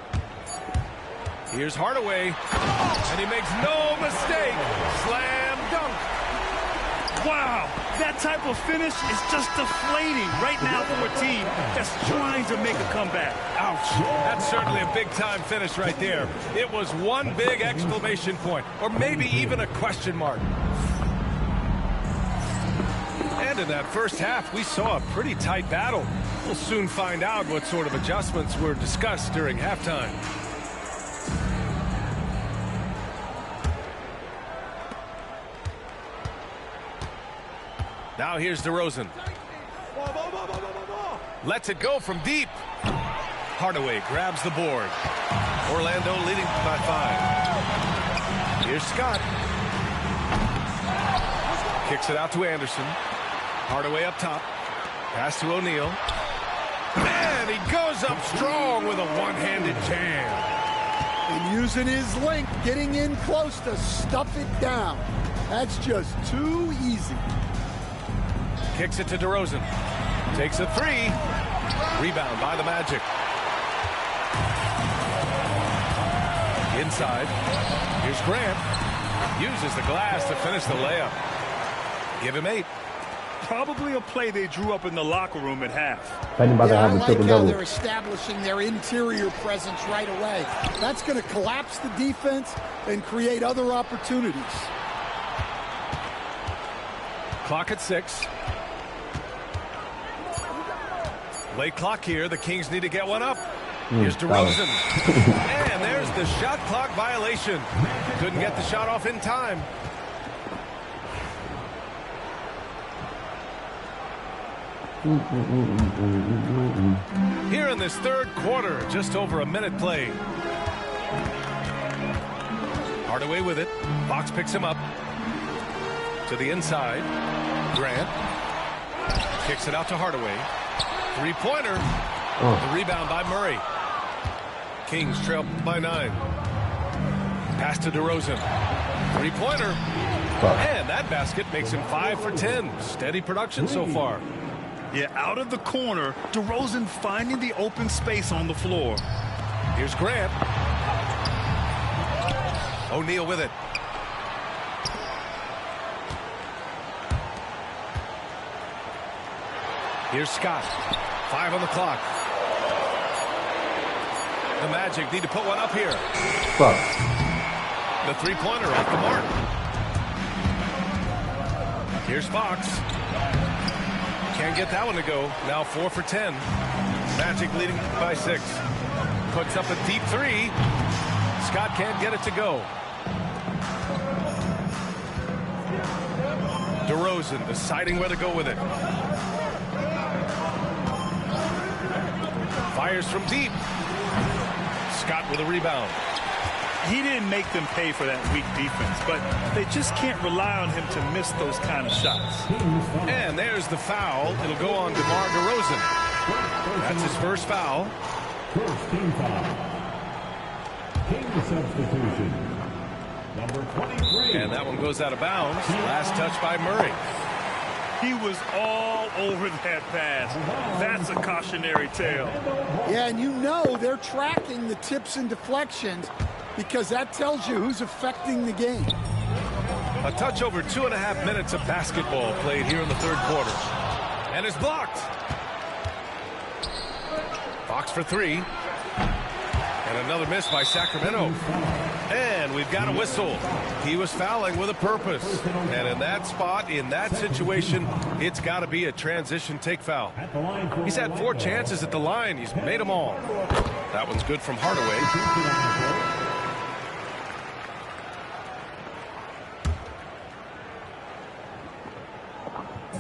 Here's Hardaway. And he makes no mistake. Slam dunk.
Wow, that type of finish is just deflating right now for a team that's trying to make a comeback.
Ouch. That's certainly a big-time finish right there. It was one big exclamation point, or maybe even a question mark. And in that first half, we saw a pretty tight battle. We'll soon find out what sort of adjustments were discussed during halftime. Now here's DeRozan. Lets it go from deep. Hardaway grabs the board. Orlando leading by 5. Here's Scott. Kicks it out to Anderson. Hardaway up top. Pass to O'Neal. Man, he goes up strong with a one-handed jam.
And using his length, getting in close to stuff it down. That's just too easy.
Kicks it to DeRozan. Takes a 3. Rebound by the Magic. Inside. Here's Grant. Uses the glass to finish the layup. Give him 8.
Probably a play they drew up in the locker room at half.
I like how they're establishing their interior presence right away. That's going to collapse the defense and create other opportunities.
Clock at 6. Late clock here. The Kings need to get one up. Here's DeRozan. And there's the shot clock violation. Couldn't get the shot off in time. Here in this third quarter, just over a minute played. Hardaway with it. Fox picks him up. To the inside. Grant. Kicks it out to Hardaway. Three-pointer. The rebound by Murray. Kings trail by 9. Pass to DeRozan. Three-pointer. And that basket makes him 5 for 10. Steady production so far.
Yeah, out of the corner, DeRozan finding the open space on the floor.
Here's Grant. O'Neal with it. Here's Scott. 5 on the clock. The Magic need to put one up here. The three-pointer off the mark. Here's Fox. Can't get that one to go. Now 4 for 10. Magic leading by 6. Puts up a deep 3. Scott can't get it to go. DeRozan deciding where to go with it. Fires from deep. Scott with a rebound.
He didn't make them pay for that weak defense, but they just can't rely on him to miss those kind of shots.
And there's the foul. It'll go on DeMar DeRozan. That's his first foul.
First team foul. King substitution. Number 23.
And that one goes out of bounds. Last touch by Murray.
He was all over that pass. That's a cautionary tale.
Yeah, and you know they're tracking the tips and deflections because that tells you who's affecting the game.
A touch over 2.5 minutes of basketball played here in the third quarter. And it's blocked. Fox for 3. And another miss by Sacramento. And we've got a whistle. He was fouling with a purpose. And in that spot, in that situation, it's got to be a transition take foul. He's had 4 chances at the line. He's made them all. That one's good from Hardaway.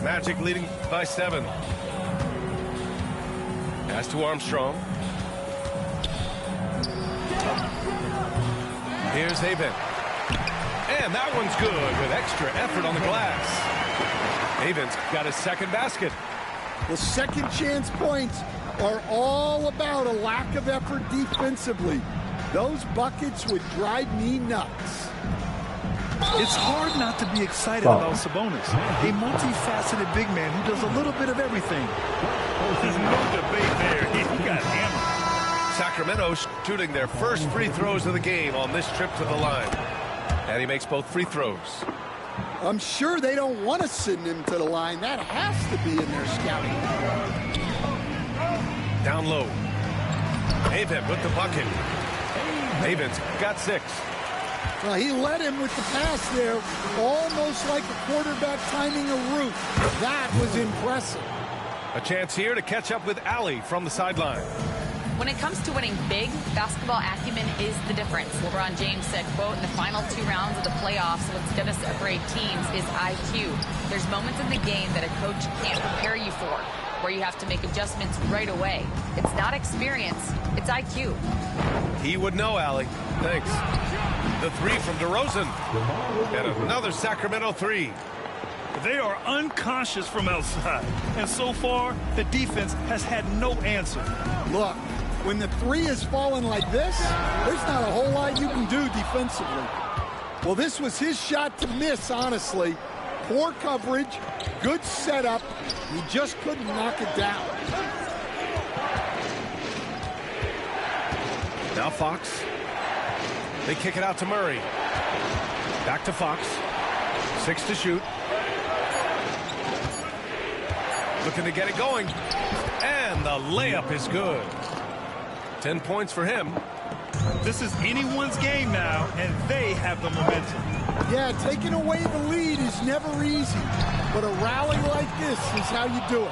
Magic leading by 7. Pass to Armstrong. Here's Haven. And that one's good with extra effort on the glass. Haven's got his second basket.
The second chance points are all about a lack of effort defensively. Those buckets would drive me nuts.
It's hard not to be excited about Sabonis, a multifaceted big man who does a little bit of everything. There's no debate there. He got hammered.
Sacramento shooting their first free throws of the game on this trip to the line. And he makes both free throws.
I'm sure they don't want to send him to the line. That has to be in their scouting.
Down low. Haven with the bucket. Haven's got 6.
Well, he led him with the pass there, almost like a quarterback timing a route. That was impressive.
A chance here to catch up with Allie from the sideline.
When it comes to winning big, basketball acumen is the difference. LeBron James said, quote, in the final 2 rounds of the playoffs, what's going to separate teams is IQ. There's moments in the game that a coach can't prepare you for, where you have to make adjustments right away. It's not experience, it's IQ.
He would know, Allie. Thanks. The 3 from DeRozan. And another Sacramento 3.
They are unconscious from outside. And so far, the defense has had no answer.
Look, when the 3 is falling like this, there's not a whole lot you can do defensively. Well, this was his shot to miss, honestly. Poor coverage, good setup. He just couldn't knock it down.
Now Fox. They kick it out to Murray. Back to Fox. 6 to shoot. Looking to get it going. And the layup is good. 10 points for him.
This is anyone's game now, and they have the momentum.
Yeah, taking away the lead is never easy. But a rally like this is how you do it.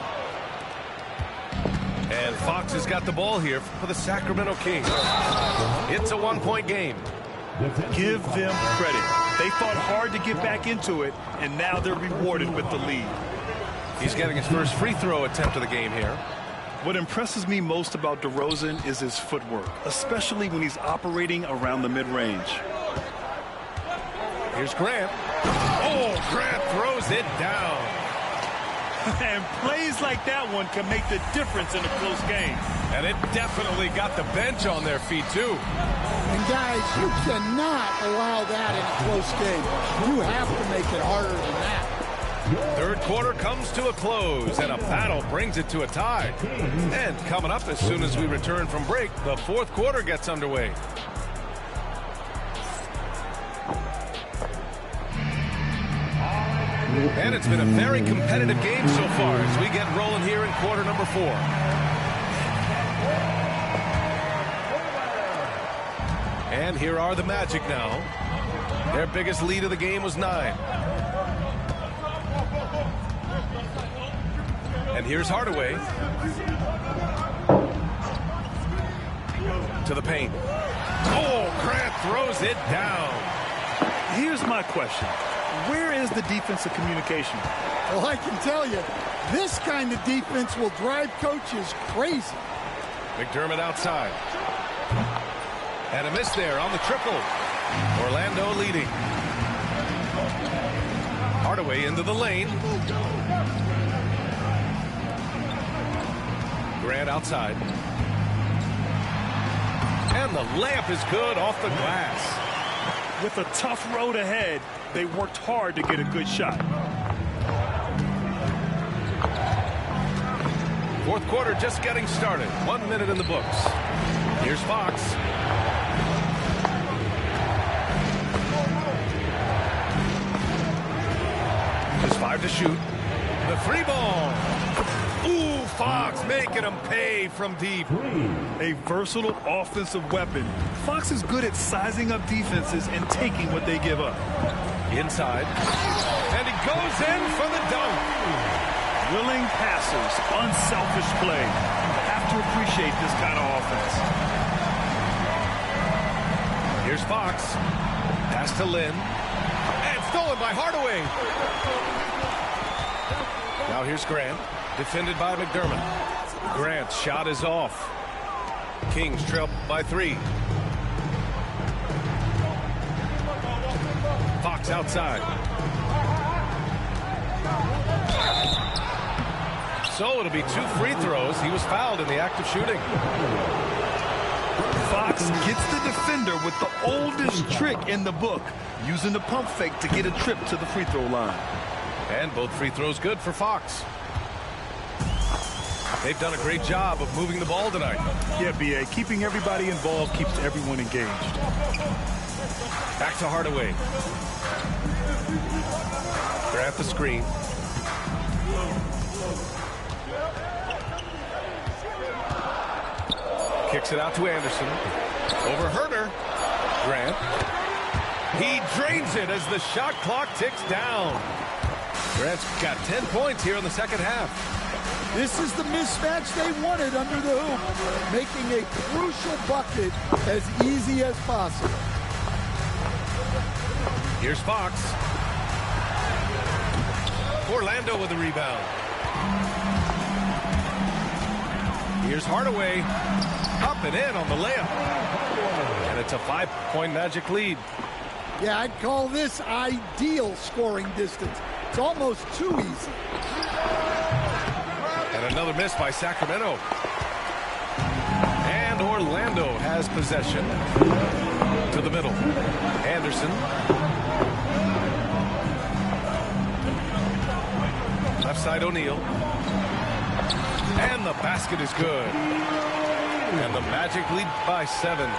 And Fox has got the ball here for the Sacramento Kings. It's a 1-point game.
Give them credit. They fought hard to get back into it, and now they're rewarded with the lead.
He's getting his first free throw attempt of the game here.
What impresses me most about DeRozan is his footwork, especially when he's operating around the mid-range.
Here's Grant. Oh, Grant throws it down.
And plays like that one can make the difference in a close game.
And it definitely got the bench on their feet, too.
And, guys, you cannot allow that in a close game. You have to make it harder than that.
Third quarter comes to a close, and a battle brings it to a tie. And coming up as soon as we return from break, the fourth quarter gets underway. And it's been a very competitive game so far as we get rolling here in quarter number 4. And here are the Magic now. Their biggest lead of the game was 9. And here's Hardaway. To the paint. Oh, Grant throws it down.
Here's my question. Where is the defensive communication?
Well, I can tell you, this kind of defense will drive coaches crazy.
McDermott outside. And a miss there on the triple. Orlando leading. Hardaway into the lane. Grant outside. And the layup is good off the glass.
With a tough road ahead, they worked hard to get a good shot.
Fourth quarter just getting started. 1 minute in the books. Here's Fox. Just 5 to shoot. The 3 ball. Ooh, Fox making him pay from deep.
A versatile offensive weapon. Fox is good at sizing up defenses and taking what they give up.
Inside. And he goes in for the dunk.
Willing passers, unselfish play. You have to appreciate this kind of offense.
Here's Fox. Pass to Lynn. And stolen by Hardaway. Now here's Grant. Defended by McDermott. Grant's shot is off. Kings trail by 3. Fox outside. So it'll be 2 free throws. He was fouled in the act of shooting.
Fox gets the defender with the oldest trick in the book, using the pump fake to get a trip to the free throw line.
And both free throws good for Fox. They've done a great job of moving the ball tonight.
Yeah, B.A. Keeping everybody involved keeps everyone engaged.
Back to Hardaway. Grant the screen. Kicks it out to Anderson. Over Herter. Grant. He drains it as the shot clock ticks down. Grant's got 10 points here in the second half.
This is the mismatch they wanted under the hoop, making a crucial bucket as easy as possible.
Here's Fox. Orlando with the rebound. Here's Hardaway. Up and in on the layup. And it's a 5-point Magic lead.
Yeah, I'd call this ideal scoring distance. It's almost too easy.
And another miss by Sacramento. And Orlando has possession. To the middle. Anderson. Left side O'Neal. And the basket is good. And the Magic lead by 7.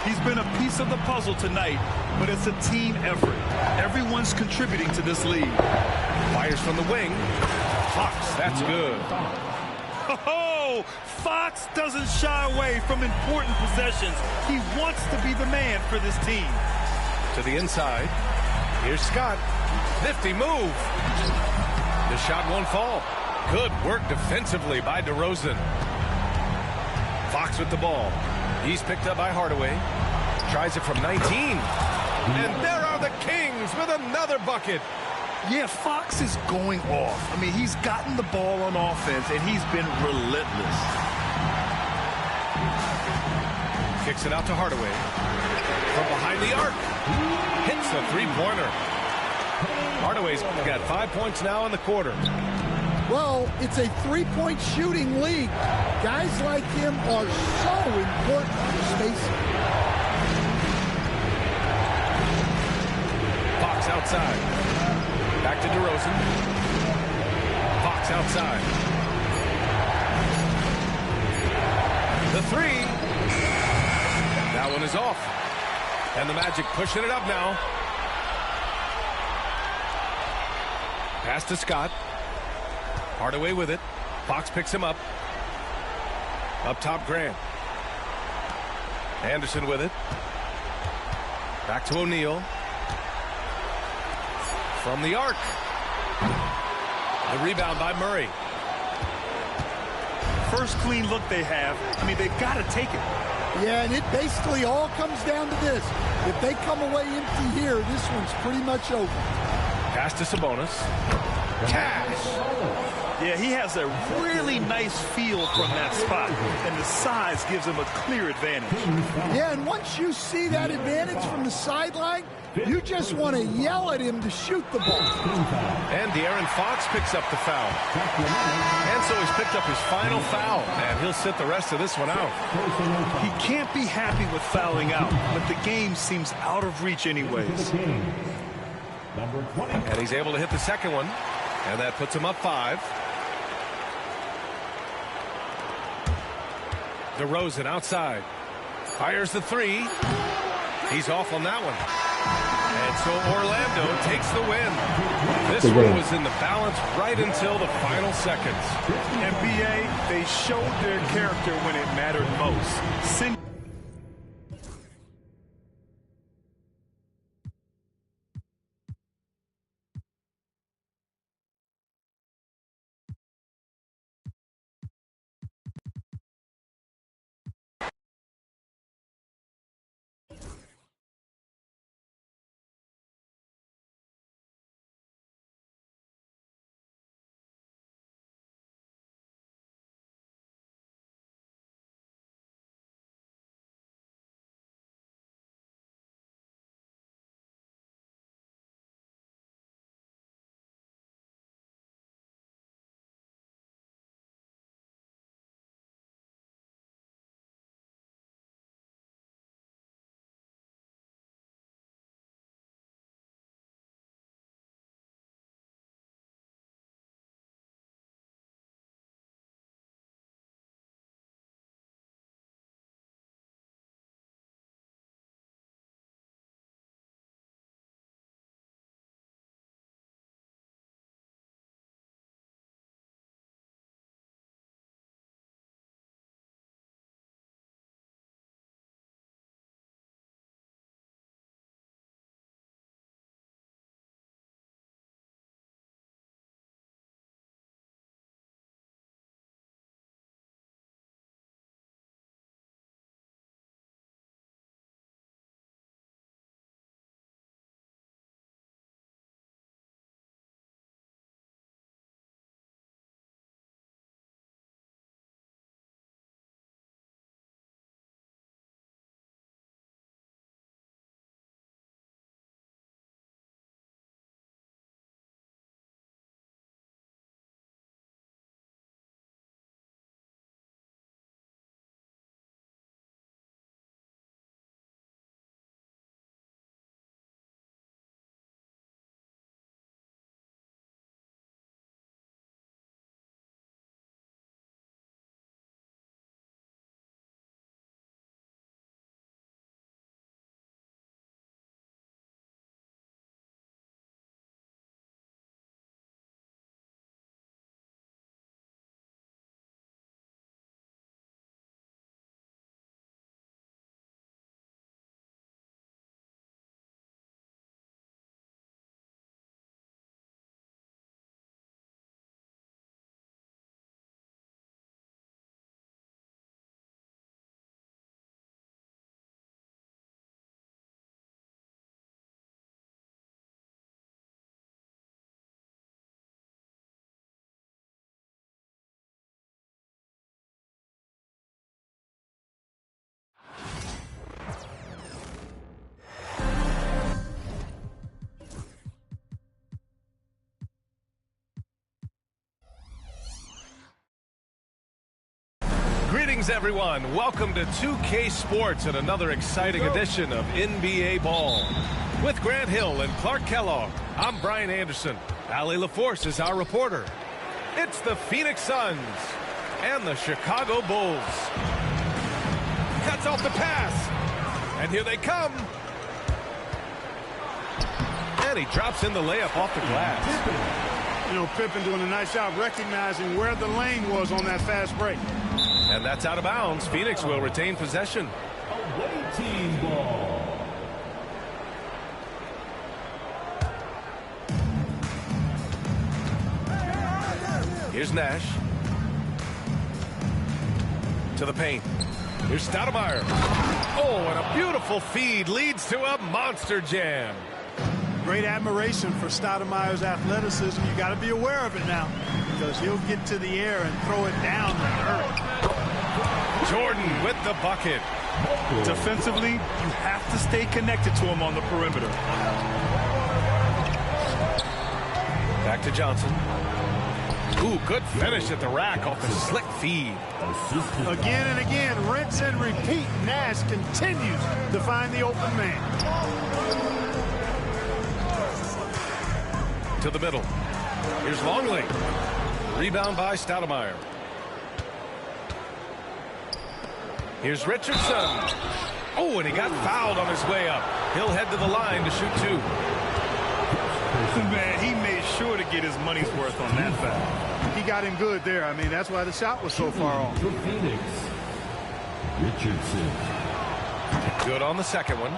He's been a piece of the puzzle tonight, but it's a team effort. Everyone's contributing to this lead.
Fires from the wing. Fox, that's good.
Oh, Fox doesn't shy away from important possessions. He wants to be the man for this team.
To the inside. Here's Scott. Nifty move. The shot won't fall. Good work defensively by DeRozan. Fox with the ball. He's picked up by Hardaway. Tries it from 19. And there are the Kings with another bucket.
Yeah, Fox is going off. I mean, he's gotten the ball on offense, and he's been relentless.
Kicks it out to Hardaway. From behind the arc. Hits a three-pointer. Hardaway's got 5 points now in the quarter.
Well, it's a three-point shooting league. Guys like him are so important for spacing.
Fox outside. Back to DeRozan. Fox outside. The 3. That one is off. And the Magic pushing it up now. Pass to Scott. Hardaway with it. Fox picks him up. Up top, Grant. Anderson with it. Back to O'Neal. From the arc. The rebound by Murray.
First clean look they have. I mean, they've got to take it.
Yeah, and it basically all comes down to this. If they come away empty here, this one's pretty much over.
Pass to Sabonis. Cash.
Yeah, he has a really nice feel from that spot, and the size gives him a clear advantage.
Yeah, and once you see that advantage from the sideline, you just want to yell at him to shoot the ball.
And De'Aaron Fox picks up the foul. And so he's picked up his final foul, and he'll sit the rest of this one out.
He can't be happy with fouling out, but the game seems out of reach anyways.
And he's able to hit the second one, and that puts him up 5. DeRozan outside. Fires the 3. He's off on that one. And so Orlando takes the win. This one was in the balance right until the final seconds.
And B.A., they showed their character when it mattered most.
Greetings, everyone. Welcome to 2K Sports and another exciting edition of NBA Ball. With Grant Hill and Clark Kellogg, I'm Brian Anderson. Allie LaForce is our reporter. It's the Phoenix Suns and the Chicago Bulls. Cuts off the pass. And here they come. And he drops in the layup off the glass.
You know, Pippen doing a nice job recognizing where the lane was on that fast break.
And that's out of bounds. Phoenix will retain possession.
Away team ball.
Here's Nash. To the paint. Here's Stoudemire. Oh, and a beautiful feed leads to a monster jam.
Great admiration for Stoudemire's athleticism. You got to be aware of it now, because he'll get to the air and throw it down the earth.
Jordan with the bucket.
Defensively, you have to stay connected to him on the perimeter.
Back to Johnson. Ooh, good finish at the rack off the slick feed.
Again and again, rinse and repeat. Nash continues to find the open man.
To the middle. Here's Longley. Rebound by Stoudemire. Here's Richardson. Oh, and he got fouled on his way up. He'll head to the line to shoot two.
Man, he made sure to get his money's worth on that foul.
He got him good there. I mean, that's why the shot was so far off.
For Phoenix, Richardson.
Good on the second one.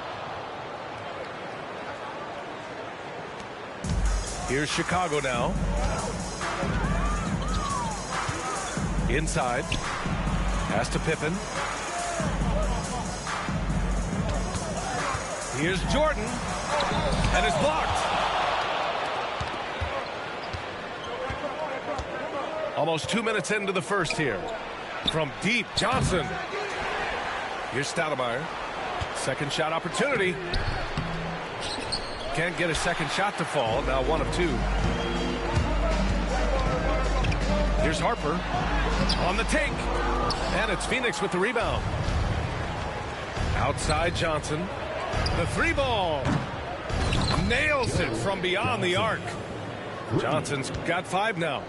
Here's Chicago now. Inside. Pass to Pippen. Here's Jordan. And it's blocked. Almost 2 minutes into the first here. From deep, Johnson. Here's Stoudemire. Second shot opportunity. Can't get a second shot to fall. Now 1 of 2. Here's Harper. On the take. And it's Phoenix with the rebound. Outside Johnson. The 3 ball. Nails it from beyond the arc. Johnson's got 5 now.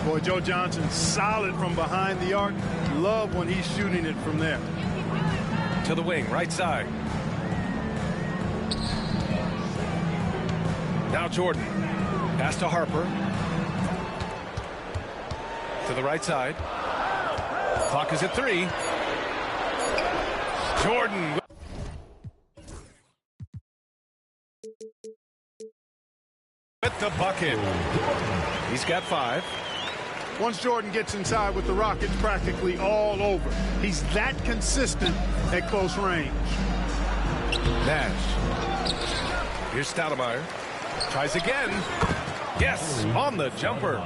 Boy, Joe Johnson solid from behind the arc. Love when he's shooting it from there.
To the wing, right side. Now Jordan. Pass to Harper. To the right side. Clock is at 3. Jordan. With the bucket. He's got 5.
Once Jordan gets inside with the rock, it's practically all over. He's that consistent at close range.
Nash. Here's Stoudemire. Tries again. Yes, on the jumper.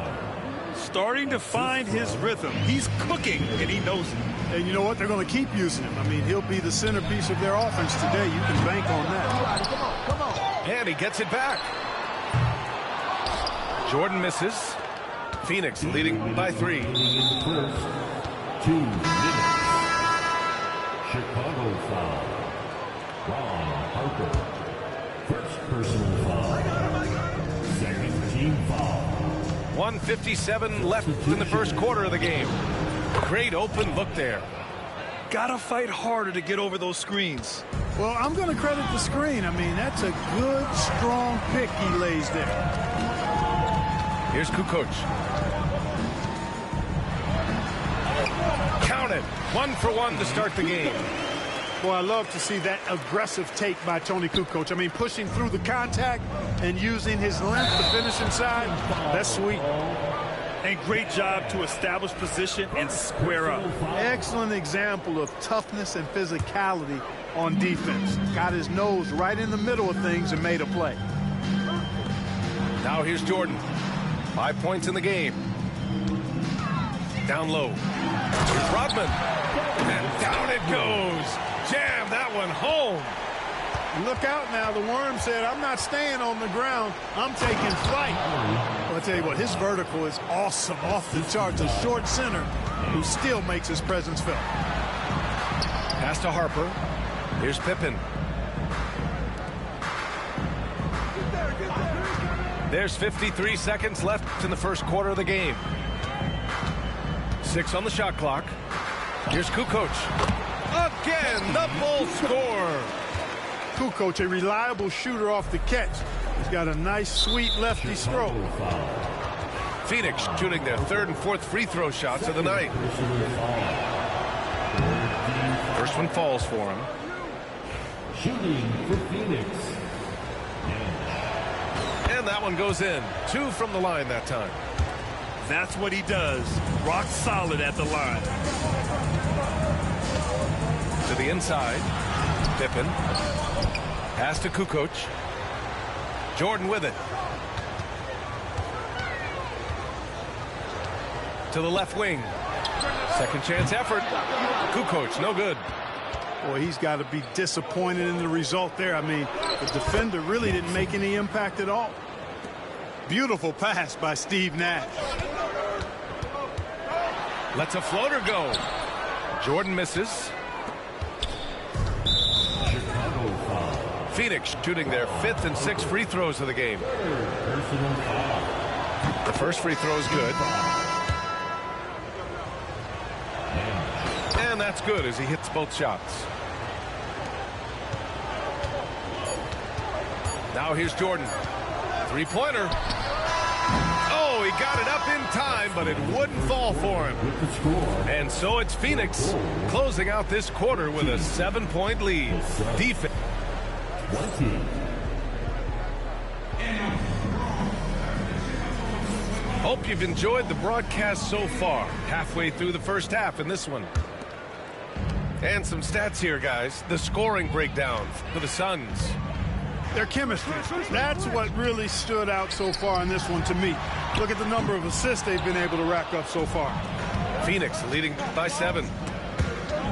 Starting to find his rhythm. He's cooking, and he knows it.
And you know what? They're going to keep using him. I mean, he'll be the centerpiece of their offense today. You can bank on that.
Come on.
And he gets it back. Jordan misses. Phoenix leading by 3.
First 2 minutes. Chicago foul. Ron Harper. First personal foul. Second team foul.
1:57 left in the first quarter of the game. Great open look there.
Gotta fight harder to get over those screens.
Well, I'm going to credit the screen. I mean, that's a good, strong pick he lays there.
Here's Kukoc. Count it. 1 for 1 to start the game.
Boy, I love to see that aggressive take by Toni Kukoc. I mean, pushing through the contact and using his length to finish inside. That's sweet.
And great job to establish position and square up.
Excellent example of toughness and physicality on defense. Got his nose right in the middle of things and made a play.
Now here's Jordan. 5 points in the game. Down low. Here's Rodman. And down it goes. Jam that one home.
Look out now. The worm said, I'm not staying on the ground. I'm taking flight. Well, I'll tell you what, his vertical is awesome, off the charts. A short center who still makes his presence felt.
Pass to Harper. Here's Pippen. There's 53 seconds left in the first quarter of the game. 6 on the shot clock. Here's Kukoc. Again, the Bulls score.
Kukoc, a reliable shooter off the catch. He's got a nice, sweet lefty stroke.
Phoenix shooting their 3rd and 4th free throw shots of the night. First one falls for him.
Shooting for Phoenix.
And that one goes in. 2 from the line that time.
That's what he does. Rock solid at the line.
To the inside. Pippen. Pass to Kukoc. Jordan with it. To the left wing. Second chance effort. Kukoc, no good.
Boy, he's got to be disappointed in the result there. I mean, the defender really didn't make any impact at all. Beautiful pass by Steve Nash.
Lets a floater go. Jordan misses. Phoenix shooting their 5th and 6th free throws of the game. The first free throw is good. And that's good as he hits both shots. Now here's Jordan. Three-pointer. Oh, he got it up in time, but it wouldn't fall for him. And so it's Phoenix closing out this quarter with a 7-point lead. Defense. Hope you've enjoyed the broadcast so far. Halfway through the first half in this one. And some stats here, guys. The scoring breakdown for the Suns.
Their chemistry. That's what really stood out so far in this one to me. Look at the number of assists they've been able to rack up so far.
Phoenix leading by 7.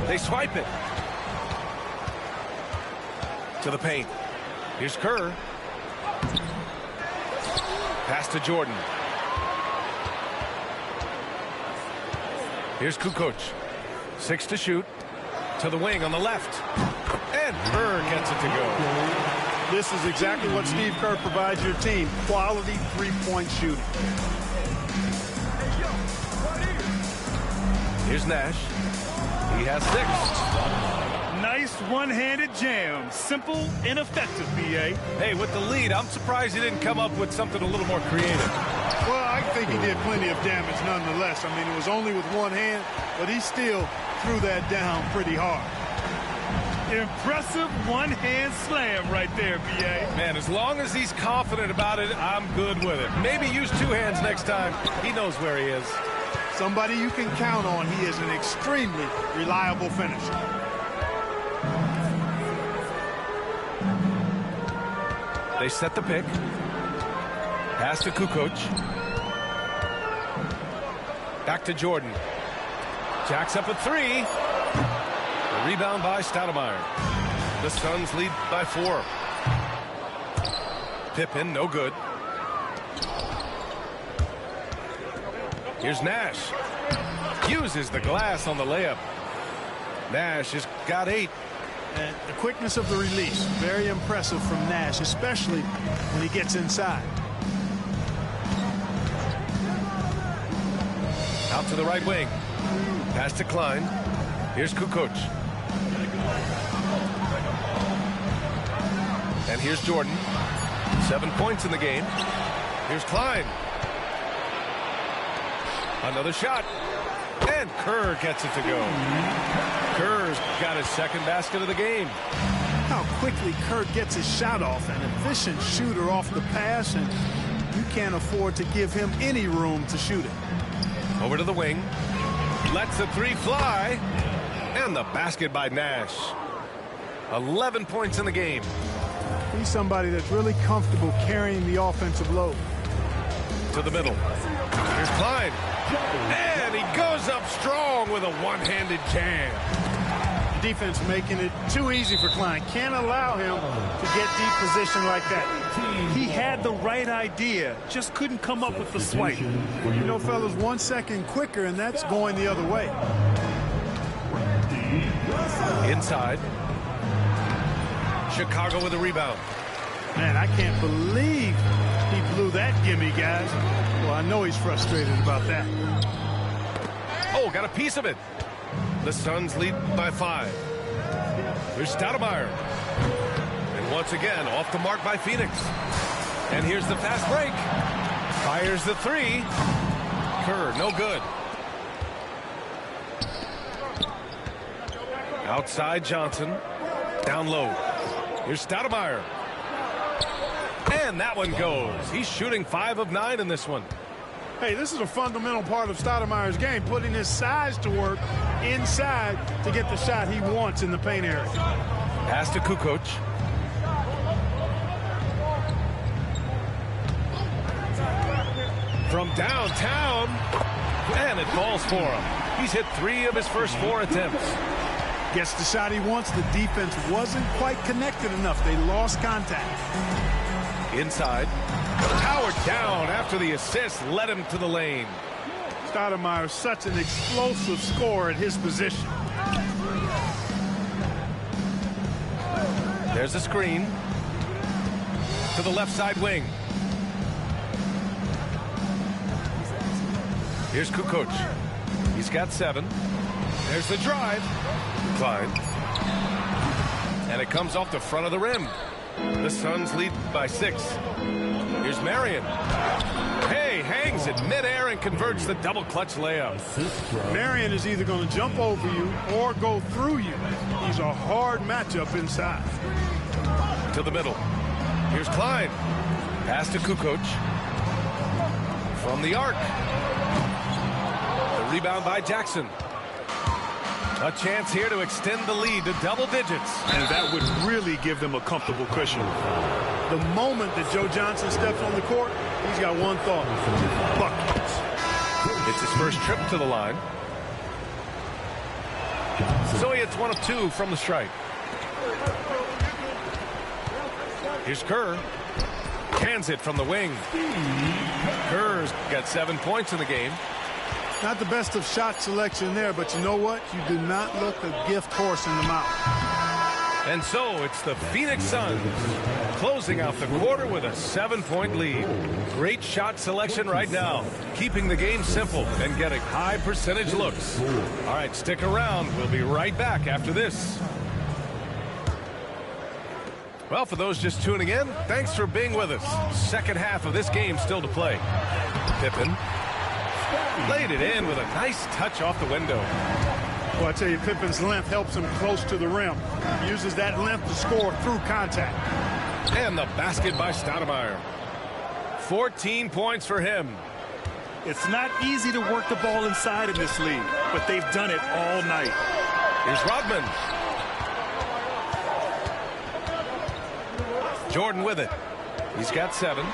They swipe it. To the paint. Here's Kerr. Pass to Jordan. Here's Kukoc. 6 to shoot. To the wing on the left. And Kerr gets it to go.
This is exactly what Steve Kerr provides your team. Quality three-point shooting.
Here's Nash. He has 6.
Nice one-handed jam. Simple and effective, B.A.
Hey, with the lead, I'm surprised he didn't come up with something a little more creative.
Well, I think he did plenty of damage nonetheless. I mean, it was only with one hand, but he still threw that down pretty hard.
Impressive one-hand slam right there, B.A.
Man, as long as he's confident about it, I'm good with it. Maybe use 2 hands next time. He knows where he is.
Somebody you can count on. He is an extremely reliable finisher.
They set the pick. Pass to Kukoc. Back to Jordan. Jacks up a 3. A rebound by Stoudemire. The Suns lead by 4. Pippen, no good. Here's Nash. Uses the glass on the layup. Nash has got 8.
And the quickness of the release, very impressive from Nash, especially when he gets inside.
Out to the right wing. Pass to Klein. Here's Kukoc. And here's Jordan. 7 points in the game. Here's Klein. Another shot. And Kerr gets it to go. Kerr's got his 2nd basket of the game.
How quickly Kerr gets his shot off. An efficient shooter off the pass, and you can't afford to give him any room to shoot it.
Over to the wing. Lets the 3 fly. And the basket by Nash. 11 points in the game.
He's somebody that's really comfortable carrying the offensive load.
To the middle. Here's Klein. And he goes up strong with a one-handed jam.
Defense making it too easy for Klein. Can't allow him to get deep position like that.
He had the right idea, just couldn't come up with the swipe.
You know, fellas, 1 second quicker, and that's going the other way.
Inside. Chicago with a rebound.
Man, I can't believe he blew that gimme, guys. Well, I know he's frustrated about that.
Oh, got a piece of it. The Suns lead by 5. Here's Stoudemire. And once again, off the mark by Phoenix. And here's the fast break. Fires the 3. Kerr, no good. Outside Johnson. Down low. Here's Stoudemire. And that one goes. He's shooting 5 of 9 in this one.
Hey, this is a fundamental part of Stoudemire's game, putting his size to work inside to get the shot he wants in the paint area.
Pass to Kukoc. From downtown. And it falls for him. He's hit 3 of his first 4 attempts.
Gets the shot he wants. The defense wasn't quite connected enough. They lost contact.
Inside. Powered down after the assist led him to the lane.
Stoudemire is such an explosive scorer at his position.
There's a screen. To the left side wing. Here's Kukoc. He's got 7. There's the drive. Klein. And it comes off the front of the rim. The Suns lead by 6. Here's Marion. Hey, hangs it midair and converts the double clutch layup.
Marion is either going to jump over you or go through you. He's a hard matchup inside.
To the middle. Here's Klein. Pass to Kukoc. From the arc. The rebound by Jackson. A chance here to extend the lead to double digits.
And that would really give them a comfortable cushion.
The moment that Joe Johnson steps on the court, he's got one thought. Buckets.
It's his first trip to the line. So he hits 1 of 2 from the stripe. Here's Kerr. Cans it from the wing. Kerr's got 7 points in the game.
Not the best of shot selection there, but you know what? You do not look a gift horse in the mouth.
And so it's the Phoenix Suns closing out the quarter with a 7-point lead. Great shot selection right now, keeping the game simple and getting high percentage looks. All right, stick around. We'll be right back after this. Well, for those just tuning in, thanks for being with us. Second half of this game still to play. Pippen laid it in with a nice touch off the window.
Well, I tell you, Pippen's length helps him close to the rim. He uses that length to score through contact.
And the basket by Stoudemire. 14 points for him.
It's not easy to work the ball inside in this league, but they've done it all night.
Here's Rodman. Jordan with it. He's got 7.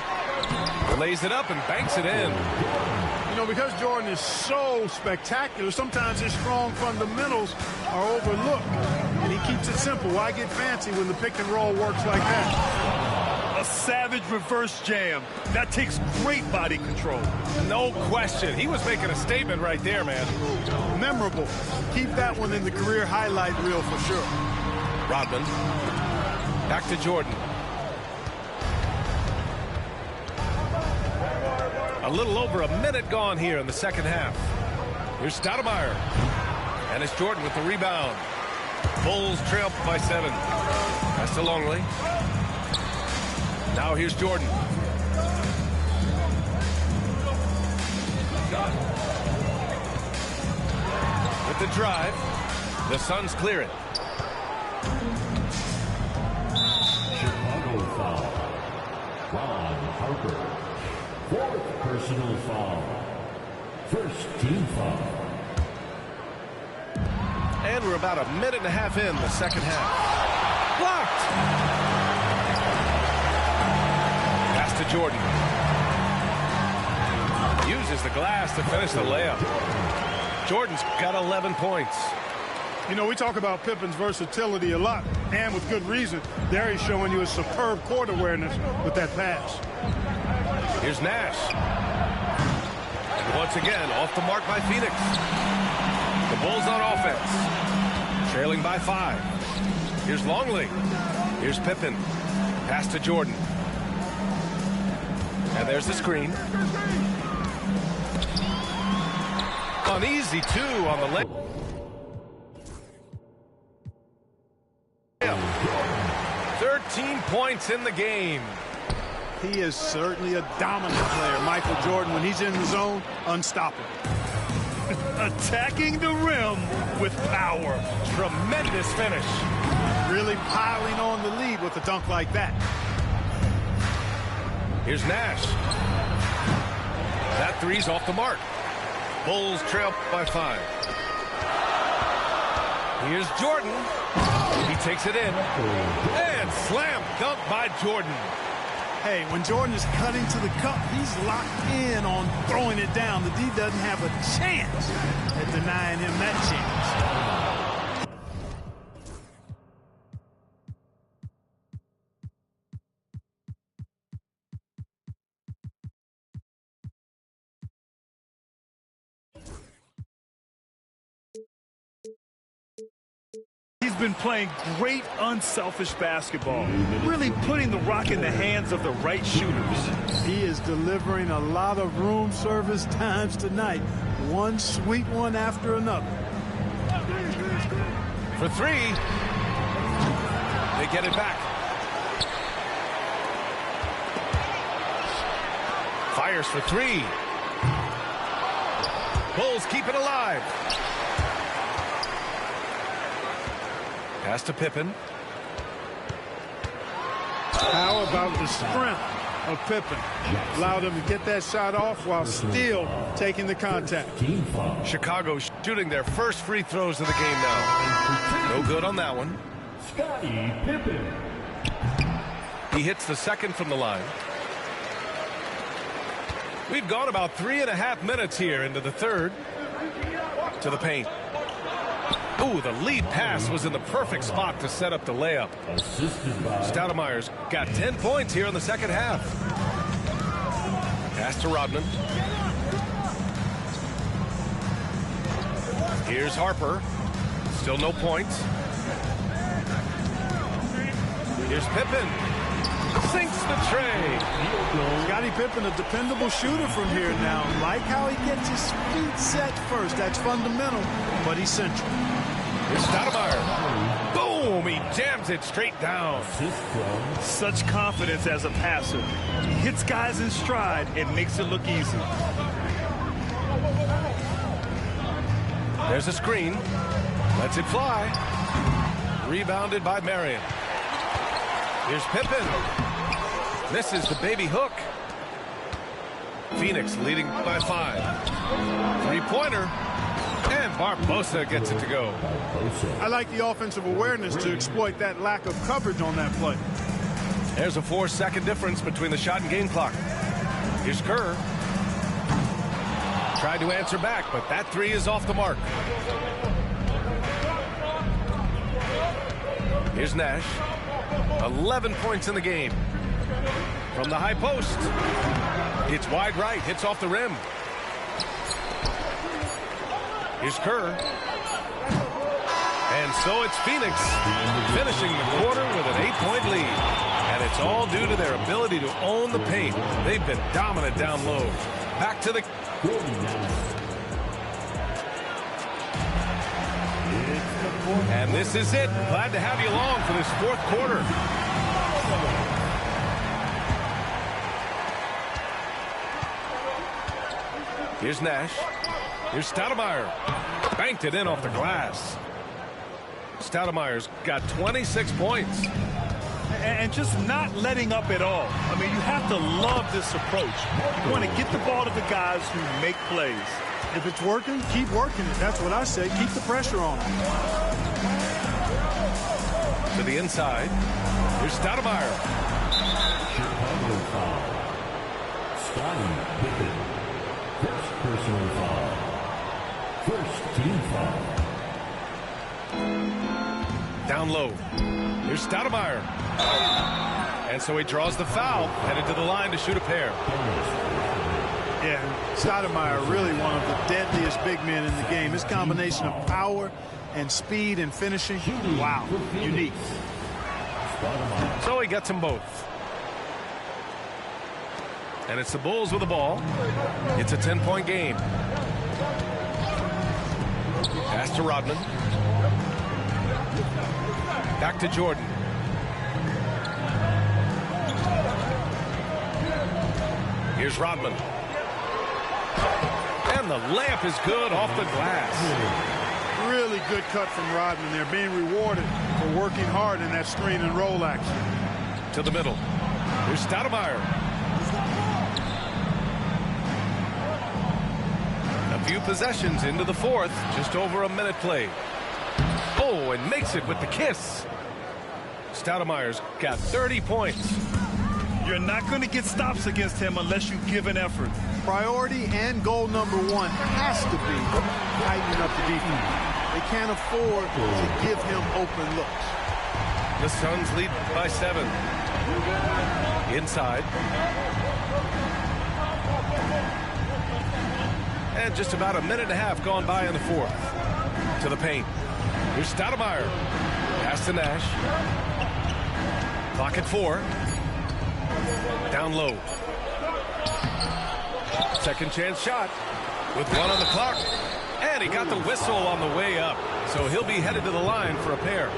Lays it up and banks it in.
You know, because Jordan is so spectacular, sometimes his strong fundamentals are overlooked. And he keeps it simple. Why get fancy when the pick and roll works like that?
A savage reverse jam. That takes great body control.
No question. He was making a statement right there, man.
Memorable. Keep that one in the career highlight reel for sure.
Rodman. Back to Jordan. A little over a minute gone here in the second half. Here's Stoudemire. And it's Jordan with the rebound. Bulls trail by 7. That's to Longley. Now here's Jordan. With the drive. The Suns clear it.
Chicago foul. Ron Harper. 4th personal foul. First team foul.
And we're about a minute and a half in the second half. Blocked! Pass to Jordan. Uses the glass to finish the layup. Jordan's got 11 points.
You know, we talk about Pippen's versatility a lot, and with good reason. There he's showing you a superb court awareness with that pass.
Here's Nash. And once again, off the mark by Phoenix. The Bulls on offense. Trailing by 5. Here's Longley. Here's Pippen. Pass to Jordan. And there's the screen. An easy 2 on the leg. 13 points in the game.
He is certainly a dominant player. Michael Jordan, when he's in the zone, unstoppable.
Attacking the rim with power.
Tremendous finish.
Really piling on the lead with a dunk like that.
Here's Nash. That three's off the mark. Bulls trail by 5. Here's Jordan. He takes it in. And slam dunk by Jordan.
Hey, when Jordan is cutting to the cup, he's locked in on throwing it down. The D doesn't have a chance at denying him that chance.
He's been playing great unselfish basketball, really putting the rock in the hands of the right shooters.
He is delivering a lot of room service times tonight. One sweet one after another.
For 3. They get it back. Fires for 3. Bulls keep it alive. Pass to Pippen.
How about the strength of Pippen? Allowed him to get that shot off while still taking the contact.
Chicago shooting their first free throws of the game now. No good on that one.
Scottie Pippen.
He hits the second from the line. We've gone about 3.5 minutes here into the third. To the paint. Ooh, the lead pass was in the perfect spot to set up the layup. Stoudemire's got 10 points here in the second half. Pass to Rodman. Here's Harper. Still no points. Here's Pippen. Sinks the tray.
Scottie Pippen, a dependable shooter from here now. Like how he gets his feet set first. That's fundamental, but essential.
Here's Stoudemire. Boom! He jams it straight down.
Such confidence as a passer. He hits guys in stride and makes it look easy.
There's a screen. Lets it fly. Rebounded by Marion. Here's Pippen. Misses the baby hook. Phoenix leading by 5. 3-pointer. And Barbosa gets it to go.
I like the offensive awareness to exploit that lack of coverage on that play.
There's a 4-second difference between the shot and game clock. Here's Kerr. Tried to answer back, but that 3 is off the mark. Here's Nash. 11 points in the game. From the high post. It's wide right. Hits off the rim. Here's Kerr. And so it's Phoenix finishing the quarter with an 8-point lead. And it's all due to their ability to own the paint. They've been dominant down low. Back to the... And this is it. Glad to have you along for this fourth quarter. Here's Nash. Here's Stoudemire. Banked it in off the glass. Stoudemire's got 26 points.
And just not letting up at all. I mean, you have to love this approach. You want to get the ball to the guys who make plays.
If it's working, keep working it. That's what I say. Keep the pressure on them.
To the inside. Here's Stoudemire.
Chicago foul. Scottie Pippen. First personal foul. First team foul.
Down low. Here's Stoudemire. And so he draws the foul, headed to the line to shoot a pair.
Yeah, Stoudemire really one of the deadliest big men in the game. His combination of power and speed and finishing, wow, unique.
So he gets them both. And it's the Bulls with the ball. It's a 10-point game. Pass to Rodman. Back to Jordan. Here's Rodman. And the layup is good off the glass.
Really good cut from Rodman. They're being rewarded for working hard in that screen and roll action.
To the middle. Here's Stoudemire. A few possessions into the fourth. Just over a minute played. Oh, and makes it with the kiss. Stoudemire's got 30 points.
You're not going to get stops against him unless you give an effort.
Priority and goal number one has to be tightening up the defense. They can't afford to give him open looks.
The Suns lead by 7. Inside. And just about a minute and a half gone by in the fourth. To the paint. Here's Stoudemire. Pass to Nash. Clock at 4. Down low. Second chance shot. With 1 on the clock. And he got the whistle on the way up. So he'll be headed to the line for a pair.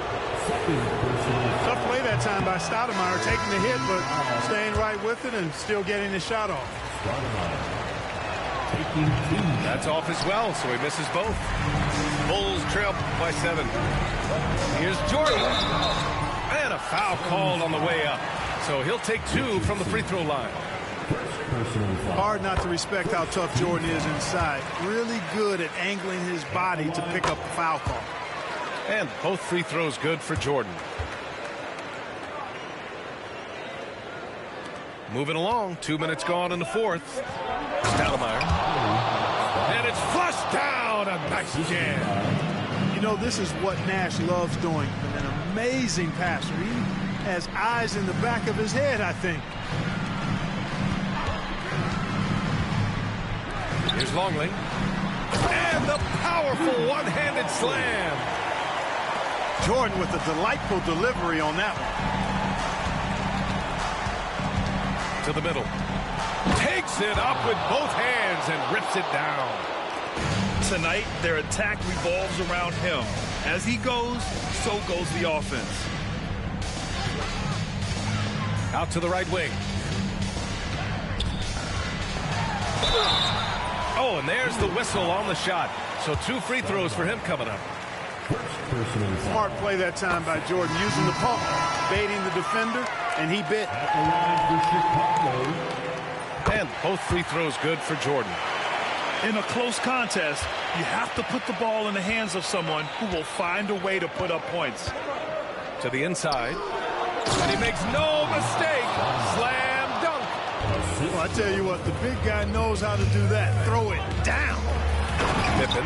Tough play that time by Stoudemire, taking the hit, but staying right with it and still getting the shot off.
That's off as well, so he misses both. Bulls trail by 7. Here's Jordan. And a foul called on the way up. So he'll take 2 from the free throw line.
Hard not to respect how tough Jordan is inside. Really good at angling his body to pick up the foul call.
And both free throws good for Jordan. Moving along, 2 minutes gone in the fourth. Stoudemire. And it's flushed down. A nice jam.
You know, this is what Nash loves doing. An amazing passer. He has eyes in the back of his head, I think.
Here's Longley. And the powerful one-handed slam.
Jordan with a delightful delivery on that one.
To the middle. Takes it up with both hands and rips it down.
Tonight, their attack revolves around him. As he goes, so goes the offense.
Out to the right wing. Oh, and there's the whistle on the shot. So 2 free throws for him coming up.
Smart play that time by Jordan, using the pump, baiting the defender, and he bit.
And both free throws good for Jordan.
In a close contest, you have to put the ball in the hands of someone who will find a way to put up points.
To the inside. And he makes no mistake. Slam dunk.
Well, I tell you what, the big guy knows how to do that. Throw it down.
Pippen.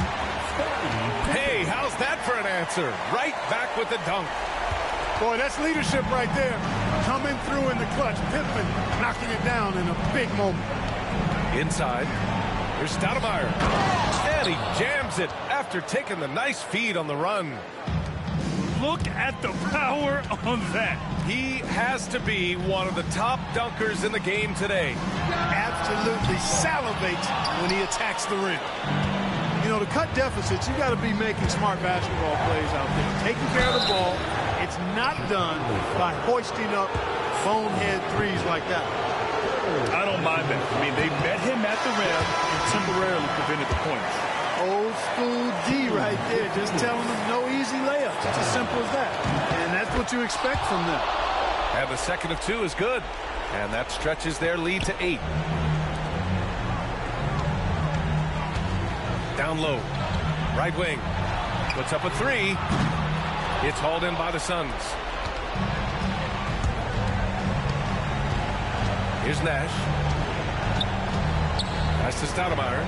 Hey, how's that for an answer? Right back with the dunk.
Boy, that's leadership right there. Coming through in the clutch. Pippen knocking it down in a big moment.
Inside. Here's Stoudemire. And he jams it after taking the nice feed on the run.
Look at the power on that.
He has to be one of the top dunkers in the game today.
Absolutely salivates when he attacks the rim. You know, to cut deficits, you got to be making smart basketball plays out there. Taking care of the ball. It's not done by hoisting up bonehead threes like that.
I don't mind that. I mean, they met him at the rim and temporarily prevented the points.
Old school D right there, just telling them no easy layups. It's as simple as that. And that's what you expect from them.
And the second of 2 is good. And that stretches their lead to 8. Down low. Right wing. Puts up a 3. It's hauled in by the Suns. Here's Nash. Pass to Stoudemire.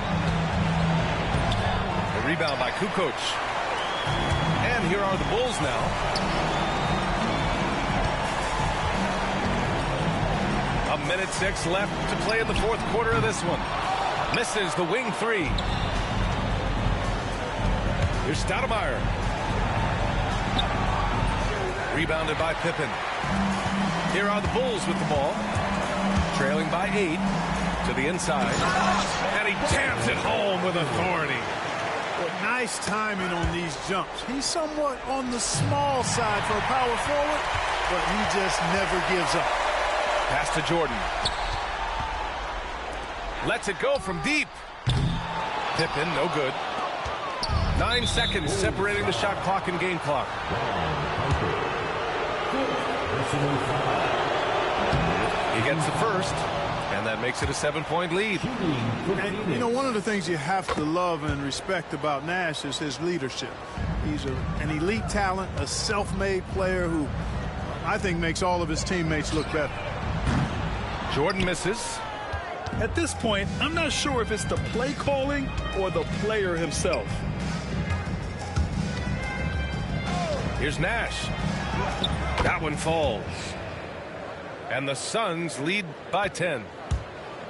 A rebound by Kukoc. And here are the Bulls now. A minute 6 left to play in the fourth quarter of this one. Misses the wing three. Here's Stoudemire. Rebounded by Pippen. Here are the Bulls with the ball. Trailing by 8 to the inside. And he jams it home with authority.
Well, nice timing on these jumps. He's somewhat on the small side for a power forward, but he just never gives up.
Pass to Jordan. Lets it go from deep. Pippen, no good. 9 seconds separating the shot clock and game clock. He gets the first, and that makes it a 7-point lead.
And, you know, one of the things you have to love and respect about Nash is his leadership. He's an elite talent, a self-made player who I think makes all of his teammates look better.
Jordan misses.
At this point, I'm not sure if it's the play calling or the player himself.
Here's Nash. That one falls. And the Suns lead by 10.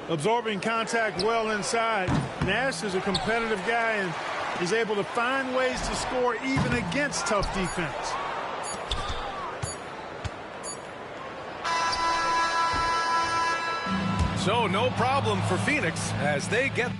Absorbing contact well inside. Nash is a competitive guy and is able to find ways to score even against tough defense.
So no problem for Phoenix as they get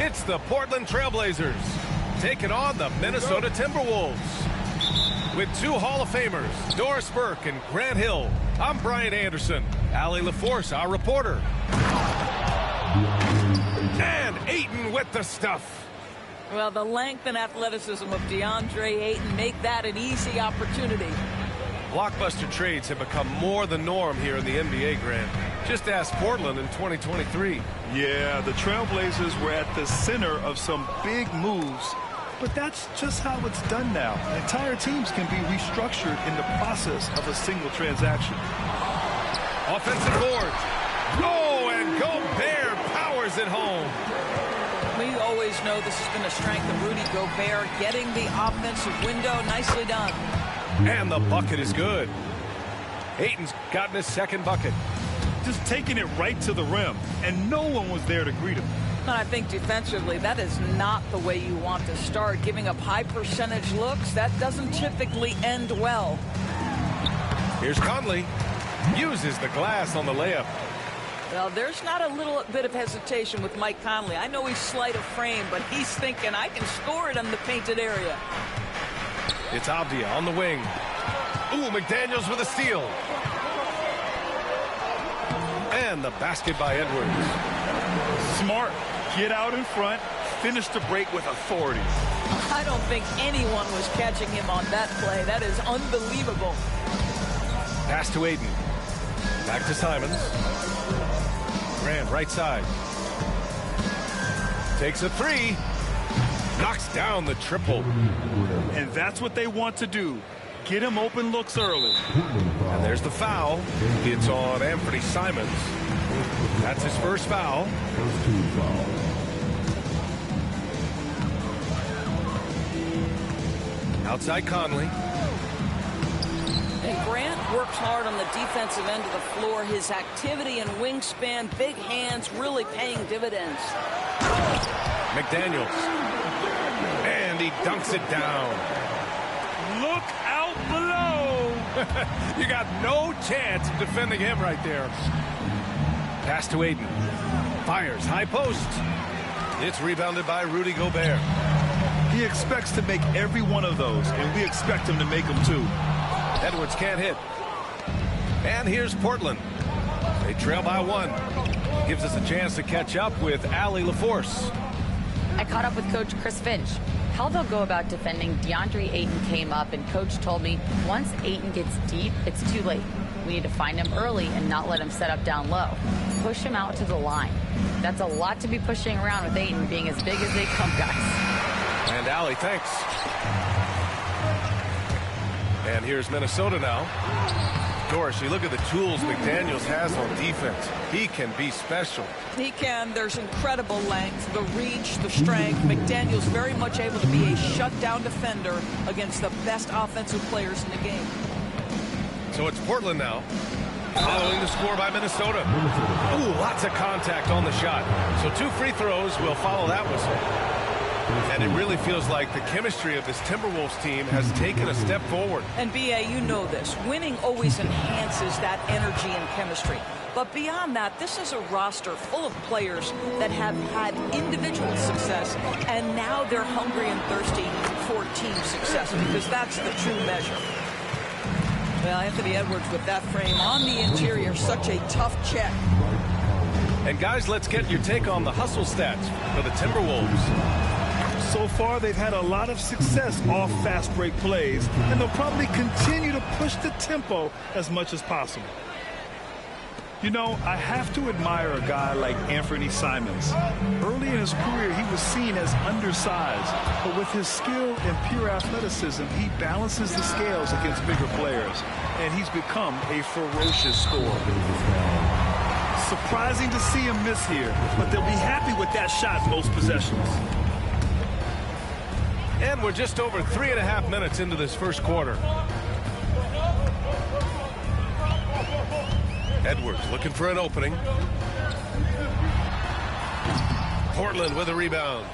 It's the Portland Trailblazers taking on the Minnesota Timberwolves. With two Hall of Famers, Doris Burke and Grant Hill, I'm Brian Anderson. Allie LaForce, our reporter. And Ayton with the stuff.
Well, the length and athleticism of DeAndre Ayton make that an easy opportunity.
Blockbuster trades have become more the norm here in the NBA, Grant. Just ask Portland in 2023.
Yeah, the Trailblazers were at the center of some big moves, but that's just how it's done now. Entire teams can be restructured in the process of a single transaction.
Offensive board. Oh, and Gobert powers it home.
We always know this has been a strength of Rudy Gobert, getting the offensive window. Nicely done.
And the bucket is good. Ayton's gotten his second bucket.
Just taking it right to the rim, and no one was there to greet him.
And I think defensively, that is not the way you want to start. Giving up high percentage looks, that doesn't typically end well.
Here's Conley. Uses the glass on the layup.
Well, there's not a little bit of hesitation with Mike Conley. I know he's slight of frame, but he's thinking, I can score it in the painted area.
It's Avdia on the wing. Ooh, McDaniels with a steal. And the basket by Edwards.
Smart. Get out in front. Finish the break with authority.
I don't think anyone was catching him on that play. That is unbelievable.
Pass to Ayton. Back to Simons. Grant, right side. Takes a three. Knocks down the triple.
And that's what they want to do. Get him open looks early.
And there's the foul. It's on Anthony Simons. That's his first foul. Outside Conley.
And Grant works hard on the defensive end of the floor. His activity and wingspan, big hands, really paying dividends.
McDaniels. And he dunks it down.
Look out below.
You got no chance of defending him right there. Pass to Ayton. Fires high post. It's rebounded by Rudy Gobert.
He expects to make every one of those, and we expect him to make them too.
Edwards can't hit. And here's Portland. They trail by one. Gives us a chance to catch up with Allie LaForce.
I caught up with Coach Chris Finch. How they'll go about defending DeAndre Ayton came up, and Coach told me once Ayton gets deep, it's too late. We need to find him early and not let him set up down low. Push him out to the line. That's a lot to be pushing around with Ayton being as big as they come, guys.
And Allie, thanks. And here's Minnesota now. Doris, you look at the tools McDaniels has on defense. He can be special.
He can. There's incredible length, the reach, the strength. McDaniels very much able to be a shutdown defender against the best offensive players in the game.
So it's Portland now, following the score by Minnesota. Ooh, lots of contact on the shot. So 2 free throws will follow that whistle. And it really feels like the chemistry of this Timberwolves team has taken a step forward.
And B.A., you know this. Winning always enhances that energy and chemistry. But beyond that, this is a roster full of players that have had individual success, and now they're hungry and thirsty for team success, because that's the true measure. Well, Anthony Edwards with that frame on the interior, such a tough check.
And guys, let's get your take on the hustle stats for the Timberwolves.
So far, they've had a lot of success off fast break plays, and they'll probably continue to push the tempo as much as possible. You know, I have to admire a guy like Anthony Simons. Early in his career, he was seen as undersized, but with his skill and pure athleticism, he balances the scales against bigger players, and he's become a ferocious scorer. Surprising to see him miss here, but they'll be happy with that shot most possessions.
And we're just over 3.5 minutes into this first quarter. Edwards looking for an opening. Portland with a rebound.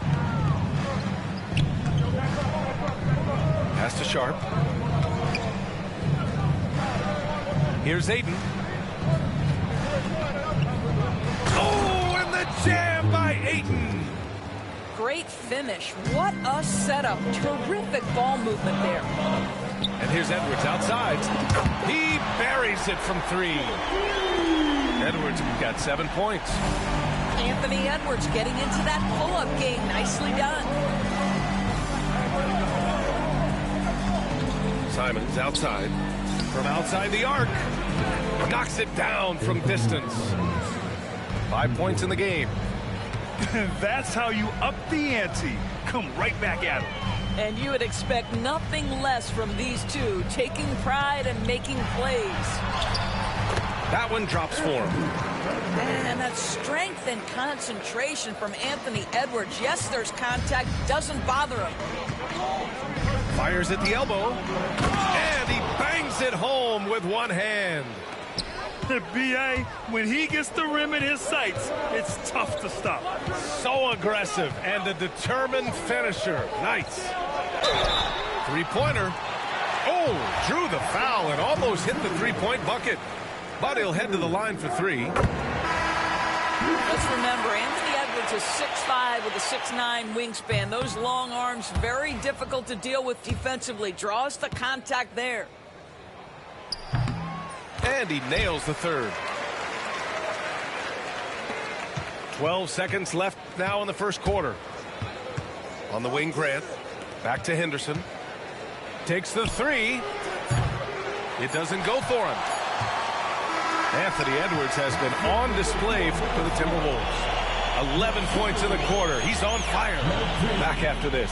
Pass to Sharp. Here's Ayton. Oh, and the jam by Ayton.
great finish. What a setup. Terrific ball movement there.
And here's Edwards outside. He buries it from 3. Edwards got 7 points.
Anthony Edwards getting into that pull-up game. Nicely done.
Simons outside. From outside the arc. Knocks it down from distance. 5 points in the game.
That's how you up the ante. Come right back at him.
And you would expect nothing less from these two, taking pride and making plays.
That one drops for him.
And that strength and concentration from Anthony Edwards. Yes, there's contact. Doesn't bother him.
Fires at the elbow. And he bangs it home with one hand.
B.A., when he gets the rim in his sights, it's tough to stop.
So aggressive and a determined finisher. Nice. 3-pointer. Oh, drew the foul and almost hit the 3-point bucket. But he'll head to the line for 3.
Let's remember, Anthony Edwards is 6'5" with a 6'9" wingspan. Those long arms, very difficult to deal with defensively. Draws the contact there.
And he nails the 3rd. 12 seconds left now in the first quarter. On the wing, Grant. Back to Henderson. Takes the 3. It doesn't go for him. Anthony Edwards has been on display for the Timberwolves. 11 points in the quarter. He's on fire. Back after this.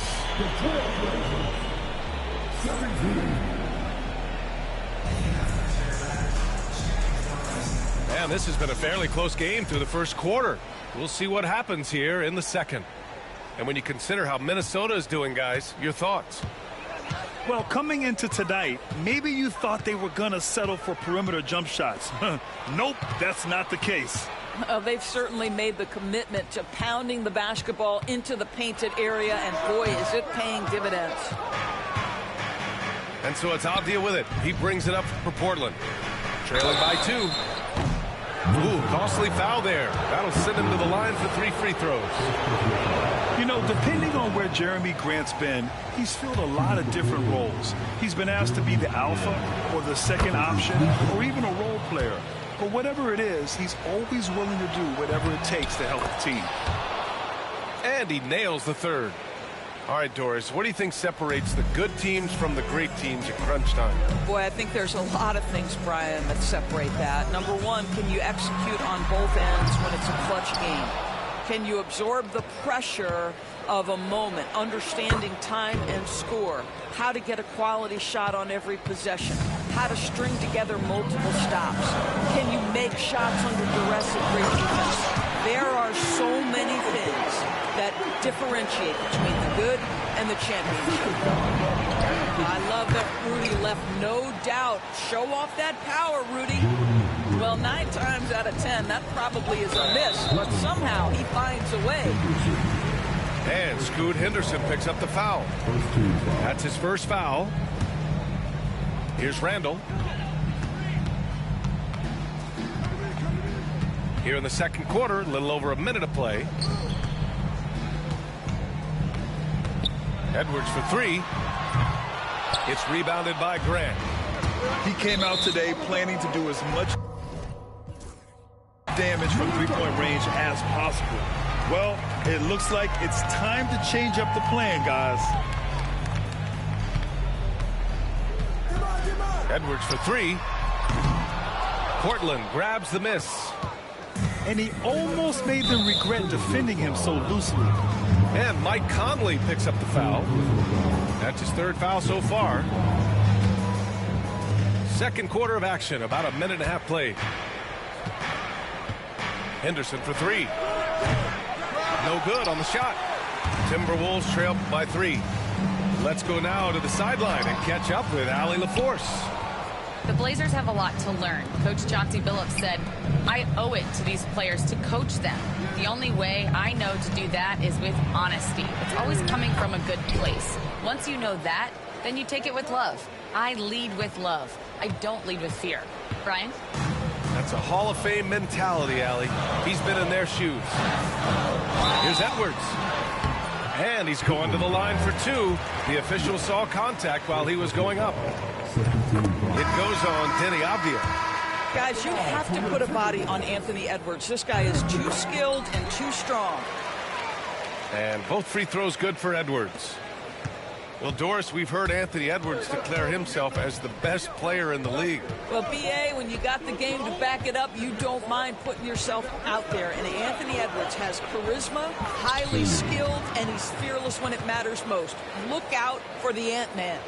Man, this has been a fairly close game through the first quarter. We'll see what happens here in the second. And when you consider how Minnesota is doing, guys, your thoughts?
Well, coming into tonight, maybe you thought they were going to settle for perimeter jump shots. Nope, that's not the case.
They've certainly made the commitment to pounding the basketball into the painted area, and boy, is it paying dividends.
And so it's Avdija with it. He brings it up for Portland. Trailing by 2. Ooh, costly foul there. That'll send him to the line for 3 free throws.
You know, depending on where Jeremy Grant's been, he's filled a lot of different roles. He's been asked to be the alpha or the second option or even a role player. But whatever it is, he's always willing to do whatever it takes to help the team.
And he nails the 3rd. All right, Doris, what do you think separates the good teams from the great teams at crunch time?
Boy, I think there's a lot of things, Brian, that separate that. Number one, can you execute on both ends when it's a clutch game? Can you absorb the pressure of a moment, understanding time and score, how to get a quality shot on every possession, how to string together multiple stops? Can you make shots under duress of great defense? There are so many things that differentiate between the good and the championship. I love that Rudy left no doubt. Show off that power, Rudy. Well, 9 times out of 10, that probably is a miss, but somehow he finds a way.
And Scoot Henderson picks up the foul. That's his first foul. Here's Randall. Here in the second quarter, a little over a minute of play. Edwards for 3. It's rebounded by Grant.
He came out today planning to do as much damage from three-point range as possible. Well, it looks like it's time to change up the plan, guys.
Edwards for 3. Portland grabs the miss.
And he almost made them regret defending him so loosely.
And Mike Conley picks up the foul. That's his 3rd foul so far. Second quarter of action, about a minute and a half played. Henderson for 3. No good on the shot. Timberwolves trail by 3. Let's go now to the sideline and catch up with Allie LaForce.
The Blazers have a lot to learn. Coach Chauncey Billups said, I owe it to these players to coach them. The only way I know to do that is with honesty. It's always coming from a good place. Once you know that, then you take it with love. I lead with love. I don't lead with fear. Brian?
That's a Hall of Fame mentality, Allie. He's been in their shoes. Here's Edwards. And he's going to the line for 2. The official saw contact while he was going up. It goes on Denny Avdia.
Guys, you have to put a body on Anthony Edwards. This guy is too skilled and too strong.
And both free throws good for Edwards. Well, Doris, we've heard Anthony Edwards declare himself as the best player in the league.
Well, B.A., when you got the game to back it up, you don't mind putting yourself out there. And Anthony Edwards has charisma, highly skilled, and he's fearless when it matters most. Look out for the Ant-Man.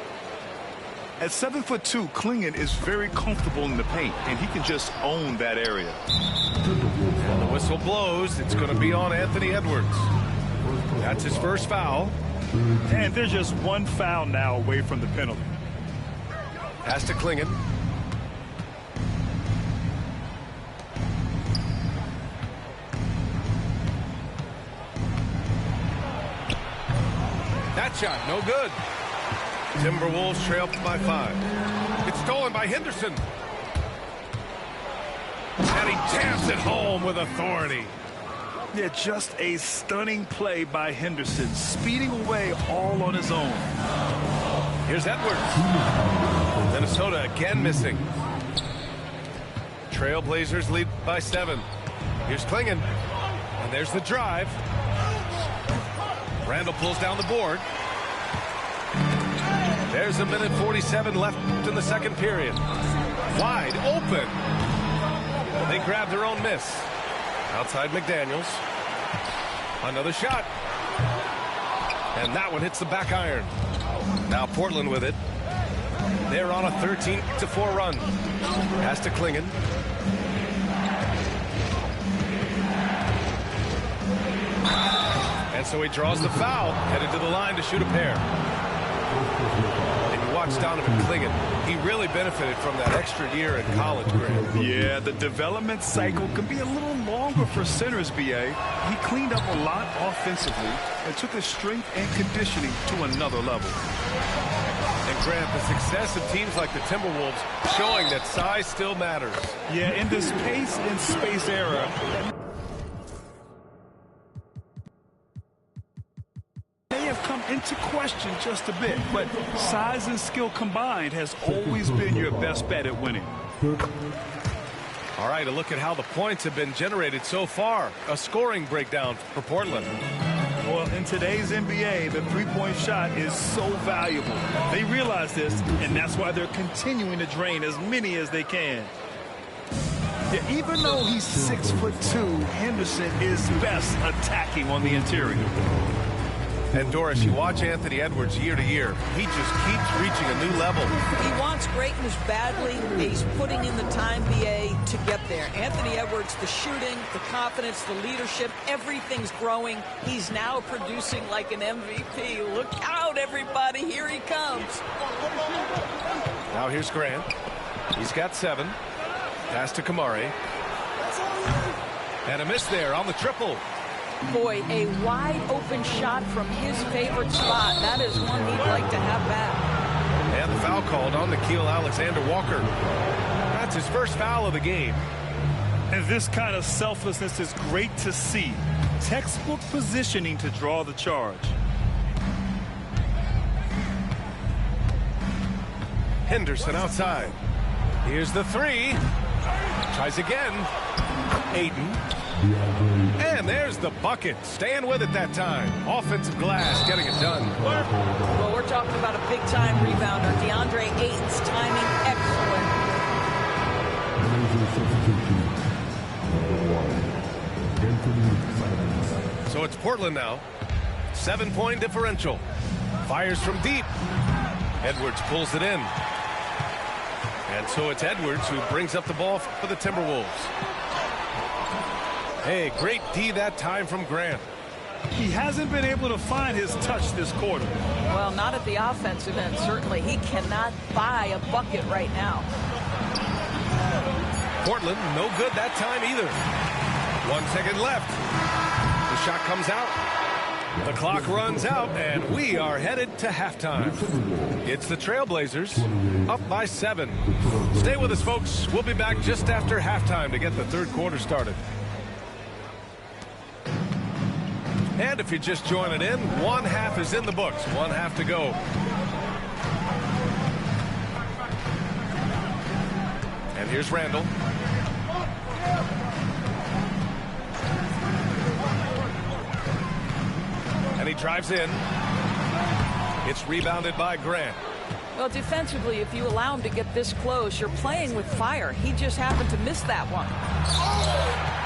At 7'2", Clingan is very comfortable in the paint, and he can just own that area.
And the whistle blows. It's going to be on Anthony Edwards. That's his first foul.
And they're just one foul now away from the penalty.
Pass to Clingan. That shot, no good. Timberwolves trail by 5. It's stolen by Henderson. And he jams it home with authority.
Yeah, just a stunning play by Henderson, speeding away all on his own.
Here's Edwards. Minnesota again missing. Trailblazers lead by 7. Here's Clingan. And there's the drive. Randall pulls down the board. There's 1:47 left in the second period. Wide open. They grab their own miss. Outside McDaniels. Another shot. And that one hits the back iron. Now Portland with it. They're on a 13-4 run. Pass to Clingan. And so he draws the foul. Headed to the line to shoot a pair. And you watch Donovan Clingan. He really benefited from that extra year in college, Grant.
Yeah, the development cycle can be a little longer for centers, B.A. He cleaned up a lot offensively and took his strength and conditioning to another level.
And Grant, the success of teams like the Timberwolves showing that size still matters.
Yeah, in this pace and space era, come into question just a bit, but size and skill combined has always been your best bet at winning.
All right, a look at how the points have been generated so far. A scoring breakdown for Portland.
Well, in today's NBA, the three-point shot is so valuable. They realize this, and that's why they're continuing to drain as many as they can. Yeah, even though he's 6'2", Henderson is best attacking on the interior.
And Doris, you watch Anthony Edwards year to year. He just keeps reaching a new level.
He wants greatness badly. He's putting in the time, BA, to get there. Anthony Edwards, the shooting, the confidence, the leadership, everything's growing. He's now producing like an MVP. Look out, everybody. Here he comes.
Now here's Grant. He's got 7. Pass to Kamari. And a miss there on the triple.
Boy, a wide-open shot from his favorite spot. That is one he'd like to have back.
And the foul called on Nickeil Alexander-Walker. That's his first foul of the game.
And this kind of selflessness is great to see. Textbook positioning to draw the charge.
Henderson outside. Here's the 3. Tries again. Ayton. And there's the bucket. Staying with it that time. Offensive glass getting it done.
Well, we're talking about a big-time rebounder. DeAndre Ayton's timing excellent.
So it's Portland now. 7-point differential. Fires from deep. Edwards pulls it in. And so it's Edwards who brings up the ball for the Timberwolves. Hey, great D that time from Grant.
He hasn't been able to find his touch this quarter.
Well, not at the offensive end, certainly. He cannot buy a bucket right now.
Portland, no good that time either. 1 second left. The shot comes out. The clock runs out, and we are headed to halftime. It's the Trailblazers up by 7. Stay with us, folks. We'll be back just after halftime to get the third quarter started. And if you're just joining in, one half is in the books. One half to go. And here's Randall. And he drives in. It's rebounded by Grant.
Well, defensively, if you allow him to get this close, you're playing with fire. He just happened to miss that one.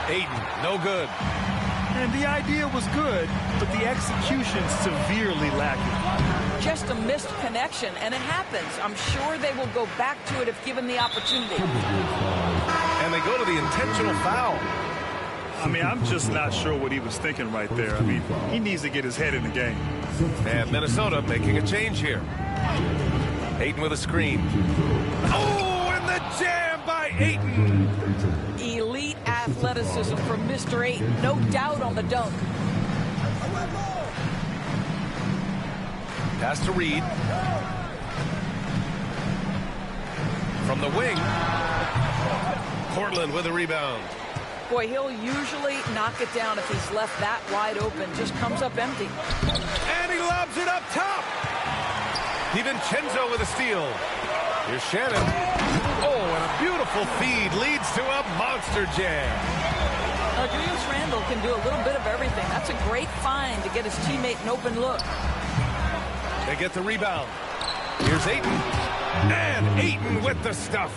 Ayton, no good.
And the idea was good, but the execution severely lacking.
Just a missed connection, and it happens. I'm sure they will go back to it if given the opportunity.
And they go to the intentional foul.
I mean, I'm just not sure what he was thinking right there. I mean, he needs to get his head in the game.
And Minnesota making a change here. Ayton with a screen. Oh, and the jam by Ayton.
Elite athleticism from Mr. Ayton. No doubt on the dunk.
Pass to Reed. From the wing. Portland with a rebound.
Boy, he'll usually knock it down if he's left that wide open. Just comes up empty.
And he lobs it up top. DiVincenzo with a steal. Here's Shannon. Oh, and a beautiful feed leads to a monster jam.
Julius Randle can do a little bit of everything. That's a great find to get his teammate an open look.
They get the rebound. Here's Ayton. And Ayton with the stuff.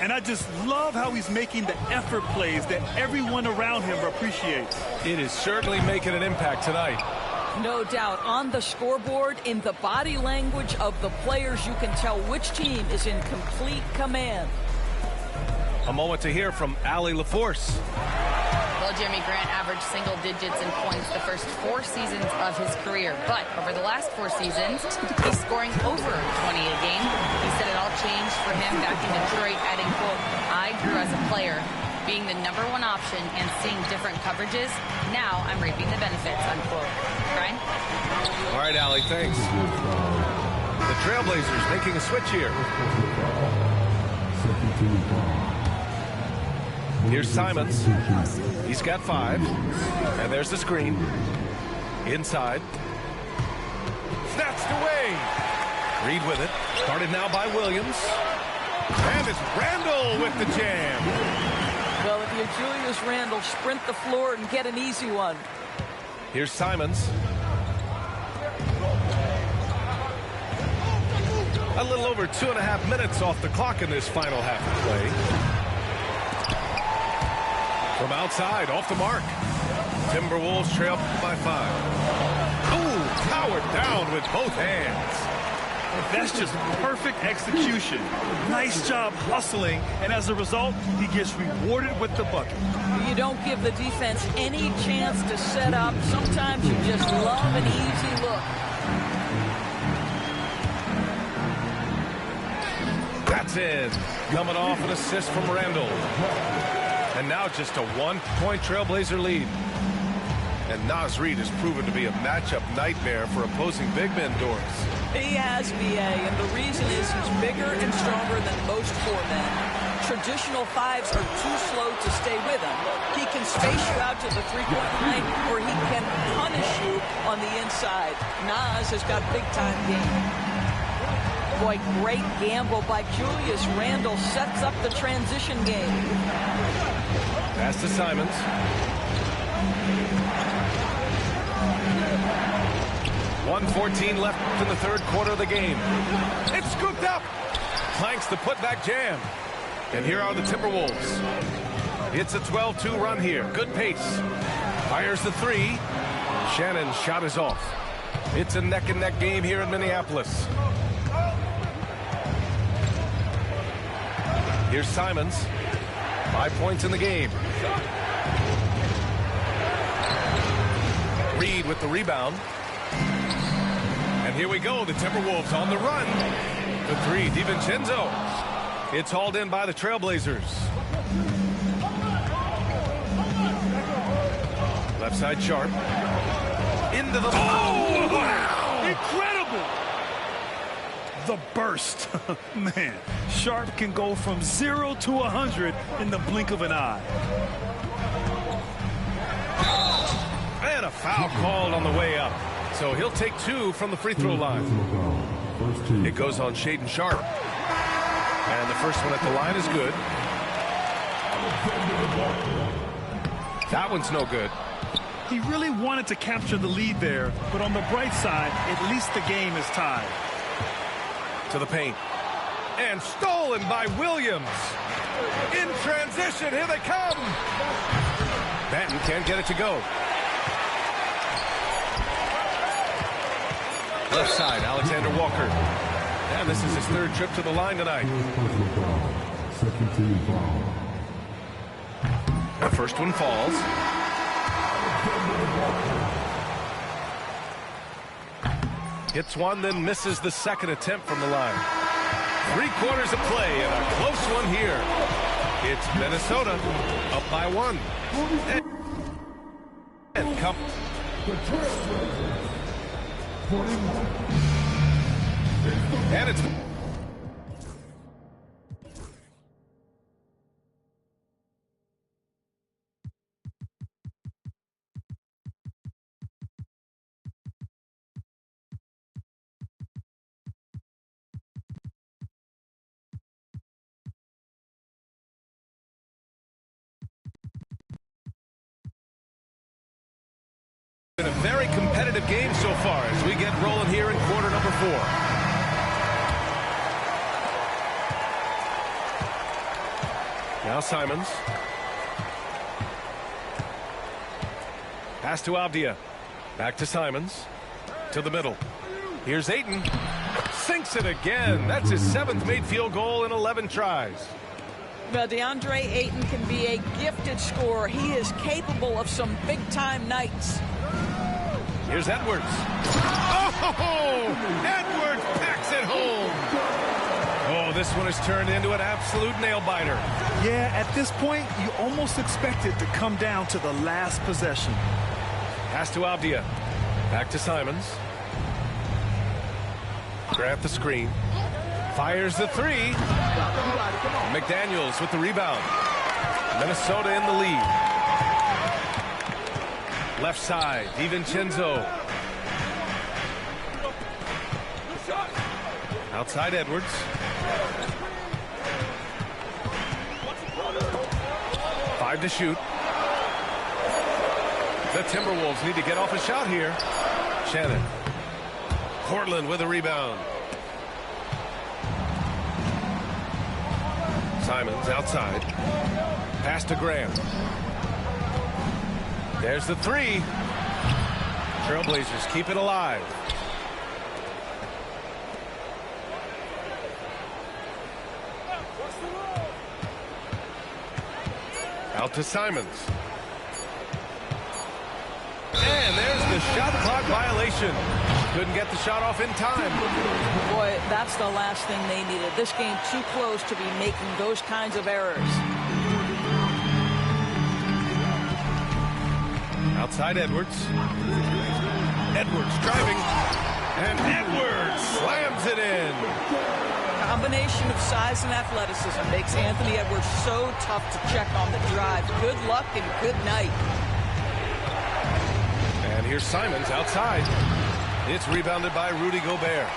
And I just love how he's making the effort plays that everyone around him appreciates.
It is certainly making an impact tonight.
No doubt. On the scoreboard, in the body language of the players, you can tell which team is in complete command.
A moment to hear from Allie LaForce.
Well, Jeremy Grant averaged single digits in points the first 4 seasons of his career. But over the last 4 seasons, he's scoring over 20 a game. He said it all changed for him back in Detroit, adding, quote, "I grew as a player, being the #1 option and seeing different coverages. Now I'm reaping the benefits," unquote. Brian?
All right, Allie, thanks. The Trailblazers making a switch here. Here's Simons. He's got 5. And there's the screen. Inside. Snatched away. Reed with it. Started now by Williams. And it's Randall with the jam.
Well, if you're Julius Randle, sprint the floor and get an easy one.
Here's Simons. A little over 2.5 minutes off the clock in this final half of play. From outside, off the mark. Timberwolves trail by 5. Ooh, powered down with both hands.
That's just perfect execution. Nice job hustling, and as a result, he gets rewarded with the bucket.
You don't give the defense any chance to set up. Sometimes you just love an easy look.
That's in. Coming off an assist from Randall. And now just a 1-point Trailblazer lead. And Naz Reid has proven to be a matchup nightmare for opposing big men doors.
He has, BA, and the reason is he's bigger and stronger than most 4 men. Traditional 5s are too slow to stay with him. He can space you out to the 3-point line, or he can punish you on the inside. Naz has got big-time game. Boy, great gamble by Julius Randle. Sets up the transition game.
Pass to Simons. .114 left in the 3rd quarter of the game. It's scooped up. Clanks the putback jam. And here are the Timberwolves. It's a 12-2 run here. Good pace. Fires the 3. Shannon's shot is off. It's a neck-and-neck game here in Minneapolis. Here's Simons. 5 points in the game. Reed with the rebound. And here we go. The Timberwolves on the run. The 3, DiVincenzo. It's hauled in by the Trailblazers. Left side Sharp. Into the...
Oh, wow! Incredible! The burst. Man, Sharp can go from 0 to 100 in the blink of an eye.
And And a foul called on the way up. So he'll take 2 from the free throw line. It goes on Shaedon Sharpe. And the first one at the line is good. That one's no good.
He really wanted to capture the lead there, but on the bright side, at least the game is tied.
To the paint. And stolen by Williams. In transition, here they come. Banton can't get it to go. Left side, Alexander Walker. And this is his 3rd trip to the line tonight. The first one falls. Hits one, then misses the second attempt from the line. 3 quarters of play and a close one here. It's Minnesota up by 1. And come. And it's been a very competitive game so far as we get rolling here in quarter number 4. Now Simons. Pass to Avdia. Back to Simons. To the middle. Here's Ayton. Sinks it again. That's his 7th made field goal in 11 tries.
Well, DeAndre Ayton can be a gifted scorer. He is capable of some big-time nights.
Here's Edwards. Oh, Edwards packs it home. Oh, this one is turned into an absolute nail-biter.
Yeah, at this point, you almost expect it to come down to the last possession.
Pass to Avdia. Back to Simons. Grab the screen. Fires the 3. McDaniels with the rebound. Minnesota in the lead. Left side, DiVincenzo. Outside Edwards. Five to shoot. The Timberwolves need to get off a shot here. Shannon. Portland with a rebound. Simons outside. Pass to Graham. There's the 3. Trailblazers keep it alive. Out to Simons. And there's the shot clock violation. Couldn't get the shot off in time.
Boy, that's the last thing they needed. This game too close to be making those kinds of errors.
Outside Edwards. Edwards driving. And Edwards slams it in.
Combination of size and athleticism makes Anthony Edwards so tough to check on the drive. Good luck and good night.
And here's Simons outside. It's rebounded by Rudy Gobert.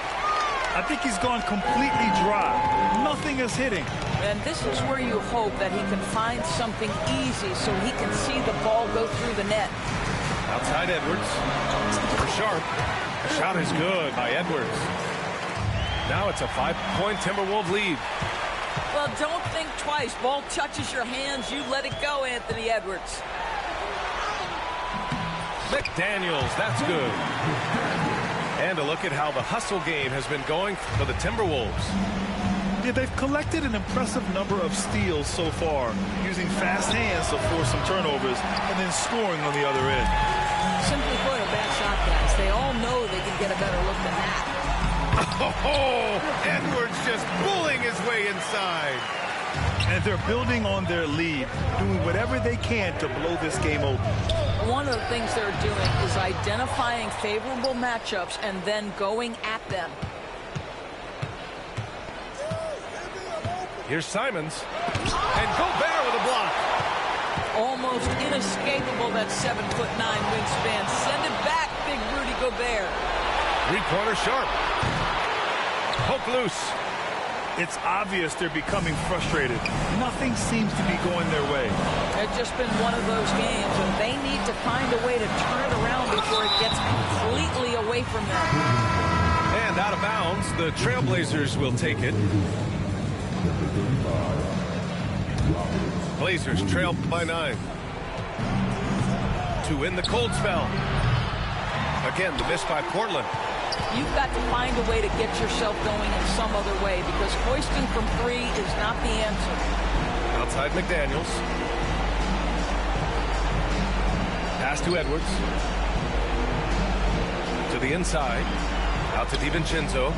I think he's gone completely dry. Nothing is hitting.
And this is where you hope that he can find something easy so he can see the ball go through the net.
Outside Edwards. For Sharpe. The shot is good by Edwards. Now it's a 5-point Timberwolves lead.
Well, don't think twice. Ball touches your hands, you let it go, Anthony Edwards.
McDaniels, that's good. And a look at how the hustle game has been going for the Timberwolves.
Yeah, they've collected an impressive number of steals so far, using fast hands to force some turnovers and then scoring on the other end.
Simply put, a bad shot, guys. They all know they can get a better look than that.
Oh, Edwards just bullying his way inside.
And they're building on their lead, doing whatever they can to blow this game open.
One of the things they're doing is identifying favorable matchups and then going at them.
Here's Simons. And Gobert with a block.
almost inescapable, that 7'9" wingspan. Send it back, big Rudy Gobert.
Three-pointer Sharp. Poke loose.
It's obvious they're becoming frustrated. Nothing seems to be going their way.
It's just been one of those games, and they need to find a way to turn it around before it gets completely away from them.
And out of bounds, the Trailblazers will take it. Blazers trail by 9. To win the cold spell. Again, the miss by Portland.
You've got to find a way to get yourself going in some other way, because hoisting from 3 is not the answer.
Outside McDaniels. Pass to Edwards. To the inside. Out to DiVincenzo.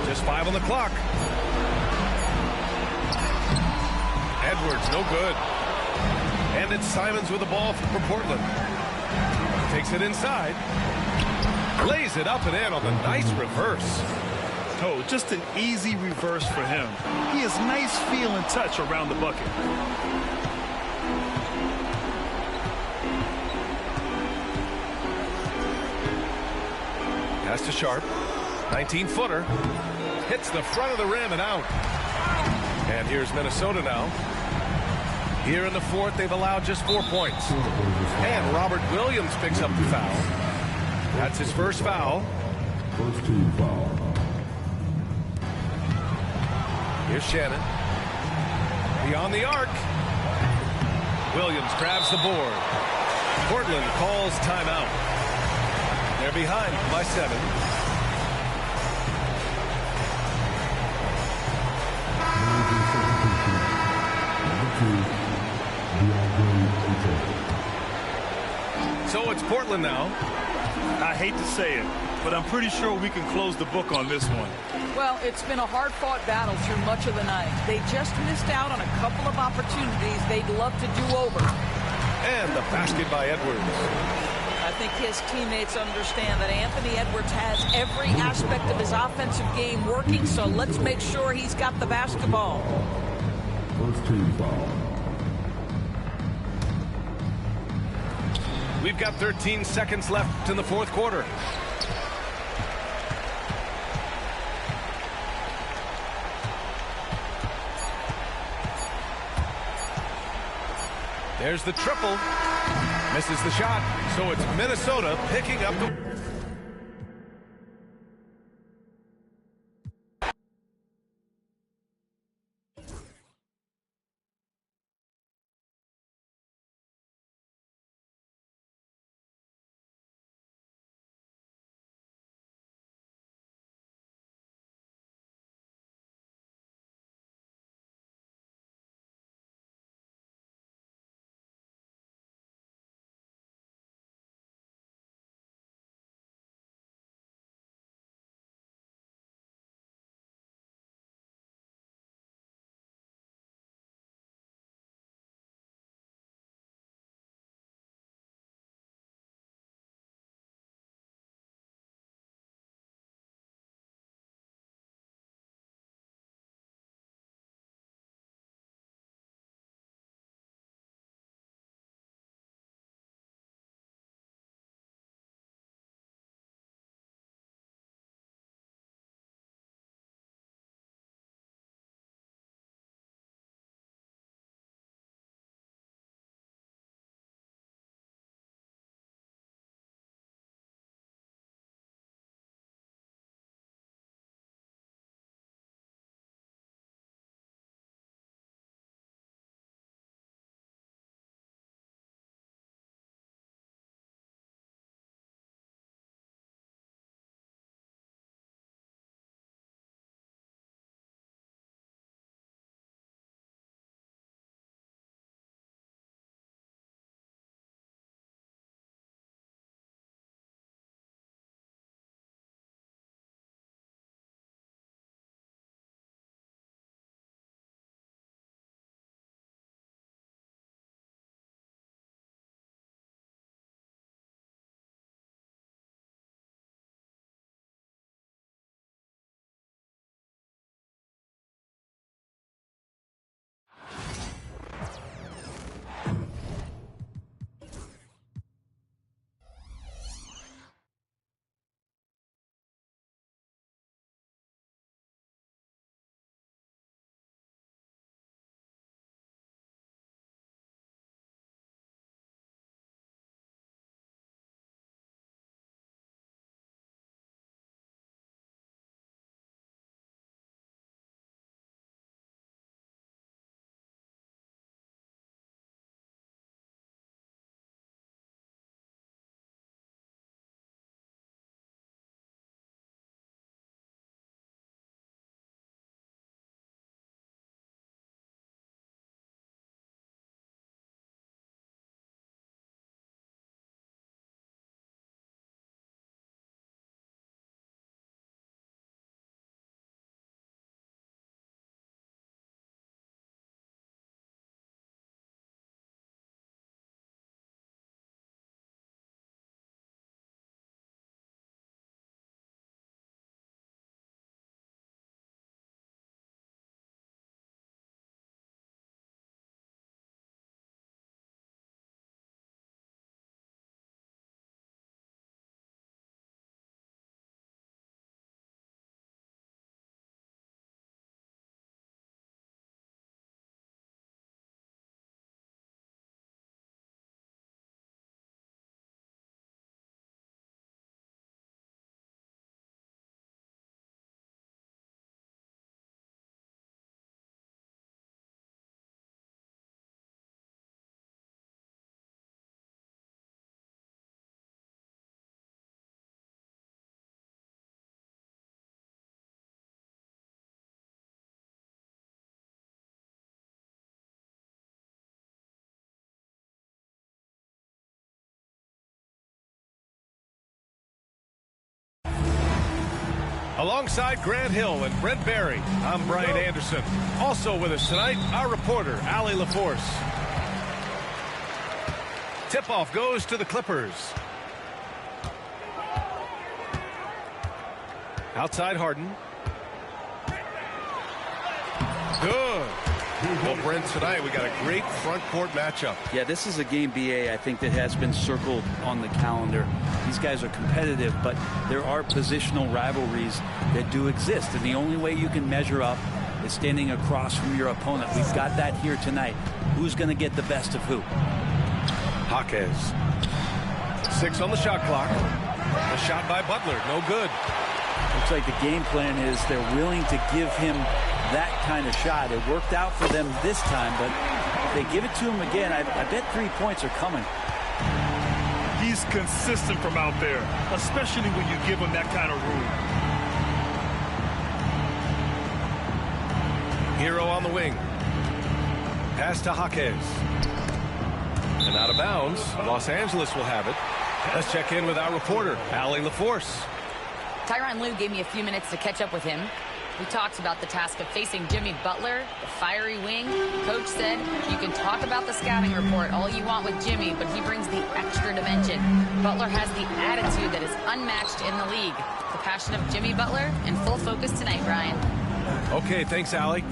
Just 5 on the clock. Edwards, no good. And it's Simons with the ball for Portland. Takes it inside. Lays it up and in on the nice reverse.
Oh, just an easy reverse for him. He has nice feel and touch around the bucket.
Pass to Sharp. 19-footer. Hits the front of the rim and out. And here's Minnesota now. Here in the fourth, they've allowed just 4 points. And Robert Williams picks up the foul. That's his first foul.
First team foul.
Here's Shannon. Beyond the arc. Williams grabs the board. Portland calls timeout. They're behind by 7. So it's Portland now.
I hate to say it, but I'm pretty sure we can close the book on this one.
Well, it's been a hard-fought battle through much of the night. They just missed out on a couple of opportunities they'd love to do over.
And the basket by Edwards.
I think his teammates understand that Anthony Edwards has every aspect of his offensive game working, so let's make sure he's got the basketball.
First team foul.
We've got 13 seconds left in the fourth quarter. There's the triple. Misses the shot. So it's Minnesota picking up the Alongside Grant Hill and Brent Barry, I'm Brian Anderson. Also with us tonight, our reporter, Allie LaForce. Tip-off goes to the Clippers. Outside Harden. Good. Well, Brent, tonight we got a great front court matchup.
Yeah, this is a game, BA, I think that has been circled on the calendar. These guys are competitive, but there are positional rivalries that do exist. And the only way you can measure up is standing across from your opponent. We've got that here tonight. Who's going to get the best of who?
Jaquez. 6 on the shot clock. A shot by Butler. No good.
Looks like the game plan is they're willing to give him that kind of shot. It worked out for them this time, but if they give it to him again, I bet 3 points are coming.
He's consistent from out there, especially when you give him that kind of room.
Hero on the wing. Pass to Jaquez. And out of bounds. Los Angeles will have it. Let's check in with our reporter, Allie LaForce.
Tyronn Lue gave me a few minutes to catch up with him. We talked about the task of facing Jimmy Butler, the fiery wing. Coach said, you can talk about the scouting report all you want with Jimmy, but he brings the extra dimension. Butler has the attitude that is unmatched in the league. The passion of Jimmy Butler in full focus tonight, Brian.
Okay, thanks, Allie.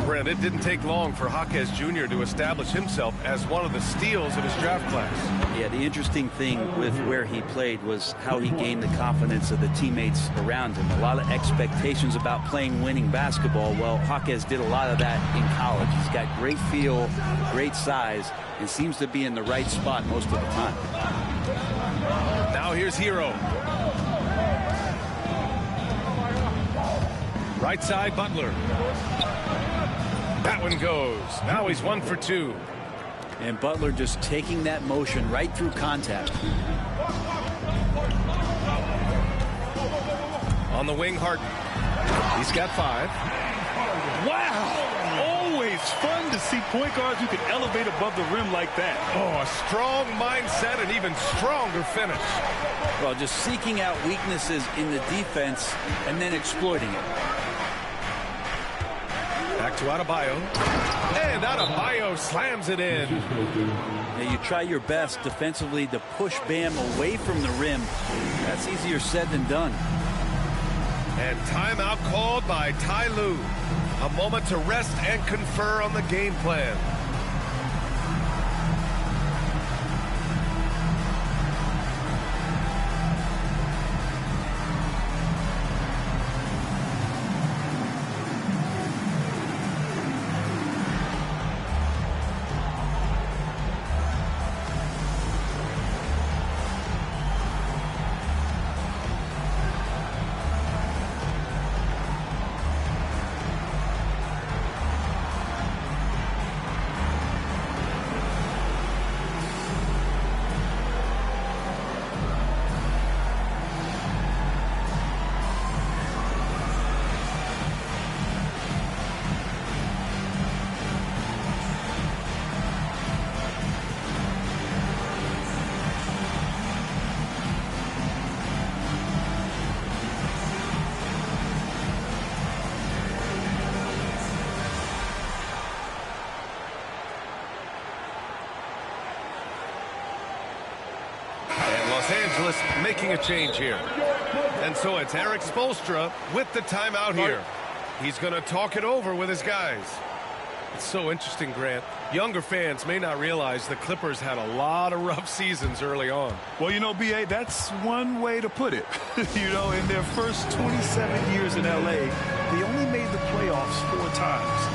Brent, it didn't take long for Jaquez Jr. to establish himself as one of the steals of his draft class.
Yeah, the interesting thing with where he played was how he gained the confidence of the teammates around him. A lot of expectations about playing winning basketball. Well, Jaquez did a lot of that in college. He's got great feel, great size, and seems to be in the right spot most of the time.
Now here's Hero. Right side, Butler. That one goes. Now he's 1 for 2.
And Butler just taking that motion right through contact.
On the wing, Harden. He's got 5.
Wow! Always fun to see point guards who can elevate above the rim like that.
Oh, a strong mindset and even stronger finish.
Well, just seeking out weaknesses in the defense and then exploiting it.
Back to Adebayo. And Adebayo slams it in.
Now you try your best defensively to push Bam away from the rim. That's easier said than done.
And timeout called by Ty Lue. A moment to rest and confer on the game plan. Angeles making a change here. And so it's Eric Spoelstra with the timeout here. He's going to talk it over with his guys. It's so interesting, Grant. Younger fans may not realize the Clippers had a lot of rough seasons early on.
Well, you know, B.A., that's one way to put it. You know, in their first 27 years in L.A., they only made the playoffs 4 times.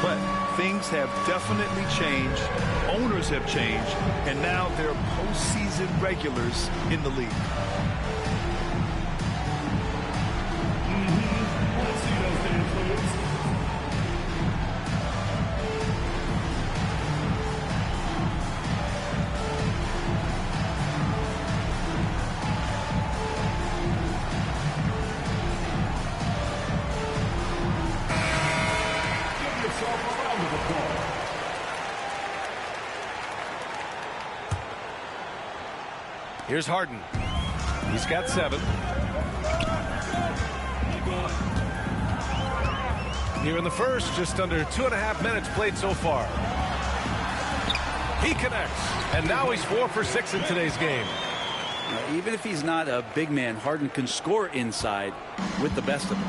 But things have definitely changed. Owners have changed. And now they're postseason regulars in the league.
Let's see those names, please.
Here's Harden. He's got 7. Here in the first, just under 2.5 minutes played so far. He connects, and now he's 4 for 6 in today's game.
Even if he's not a big man, Harden can score inside with the best of them.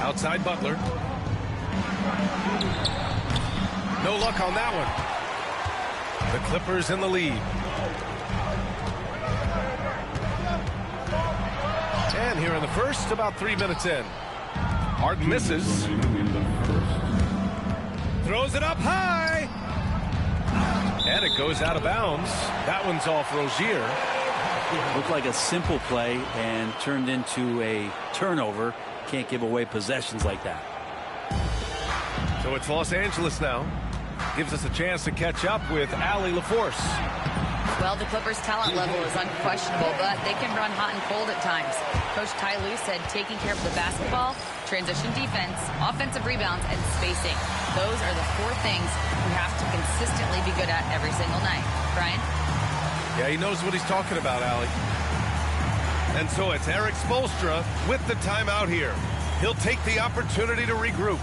Outside Butler. No luck on that one. The Clippers in the lead. And here in the first, about 3 minutes in. Harden misses. Throws it up high. And it goes out of bounds. That one's off Rozier.
Looked like a simple play and turned into a turnover. Can't give away possessions like that.
So it's Los Angeles now. Gives us a chance to catch up with Allie LaForce.
Well, the Clippers' talent level is unquestionable, but they can run hot and cold at times. Coach Ty Lue said taking care of the basketball, transition defense, offensive rebounds, and spacing. Those are the 4 things you have to consistently be good at every single night. Brian?
Yeah, he knows what he's talking about, Allie. And so it's Eric Spoelstra with the timeout here. He'll take the opportunity to regroup.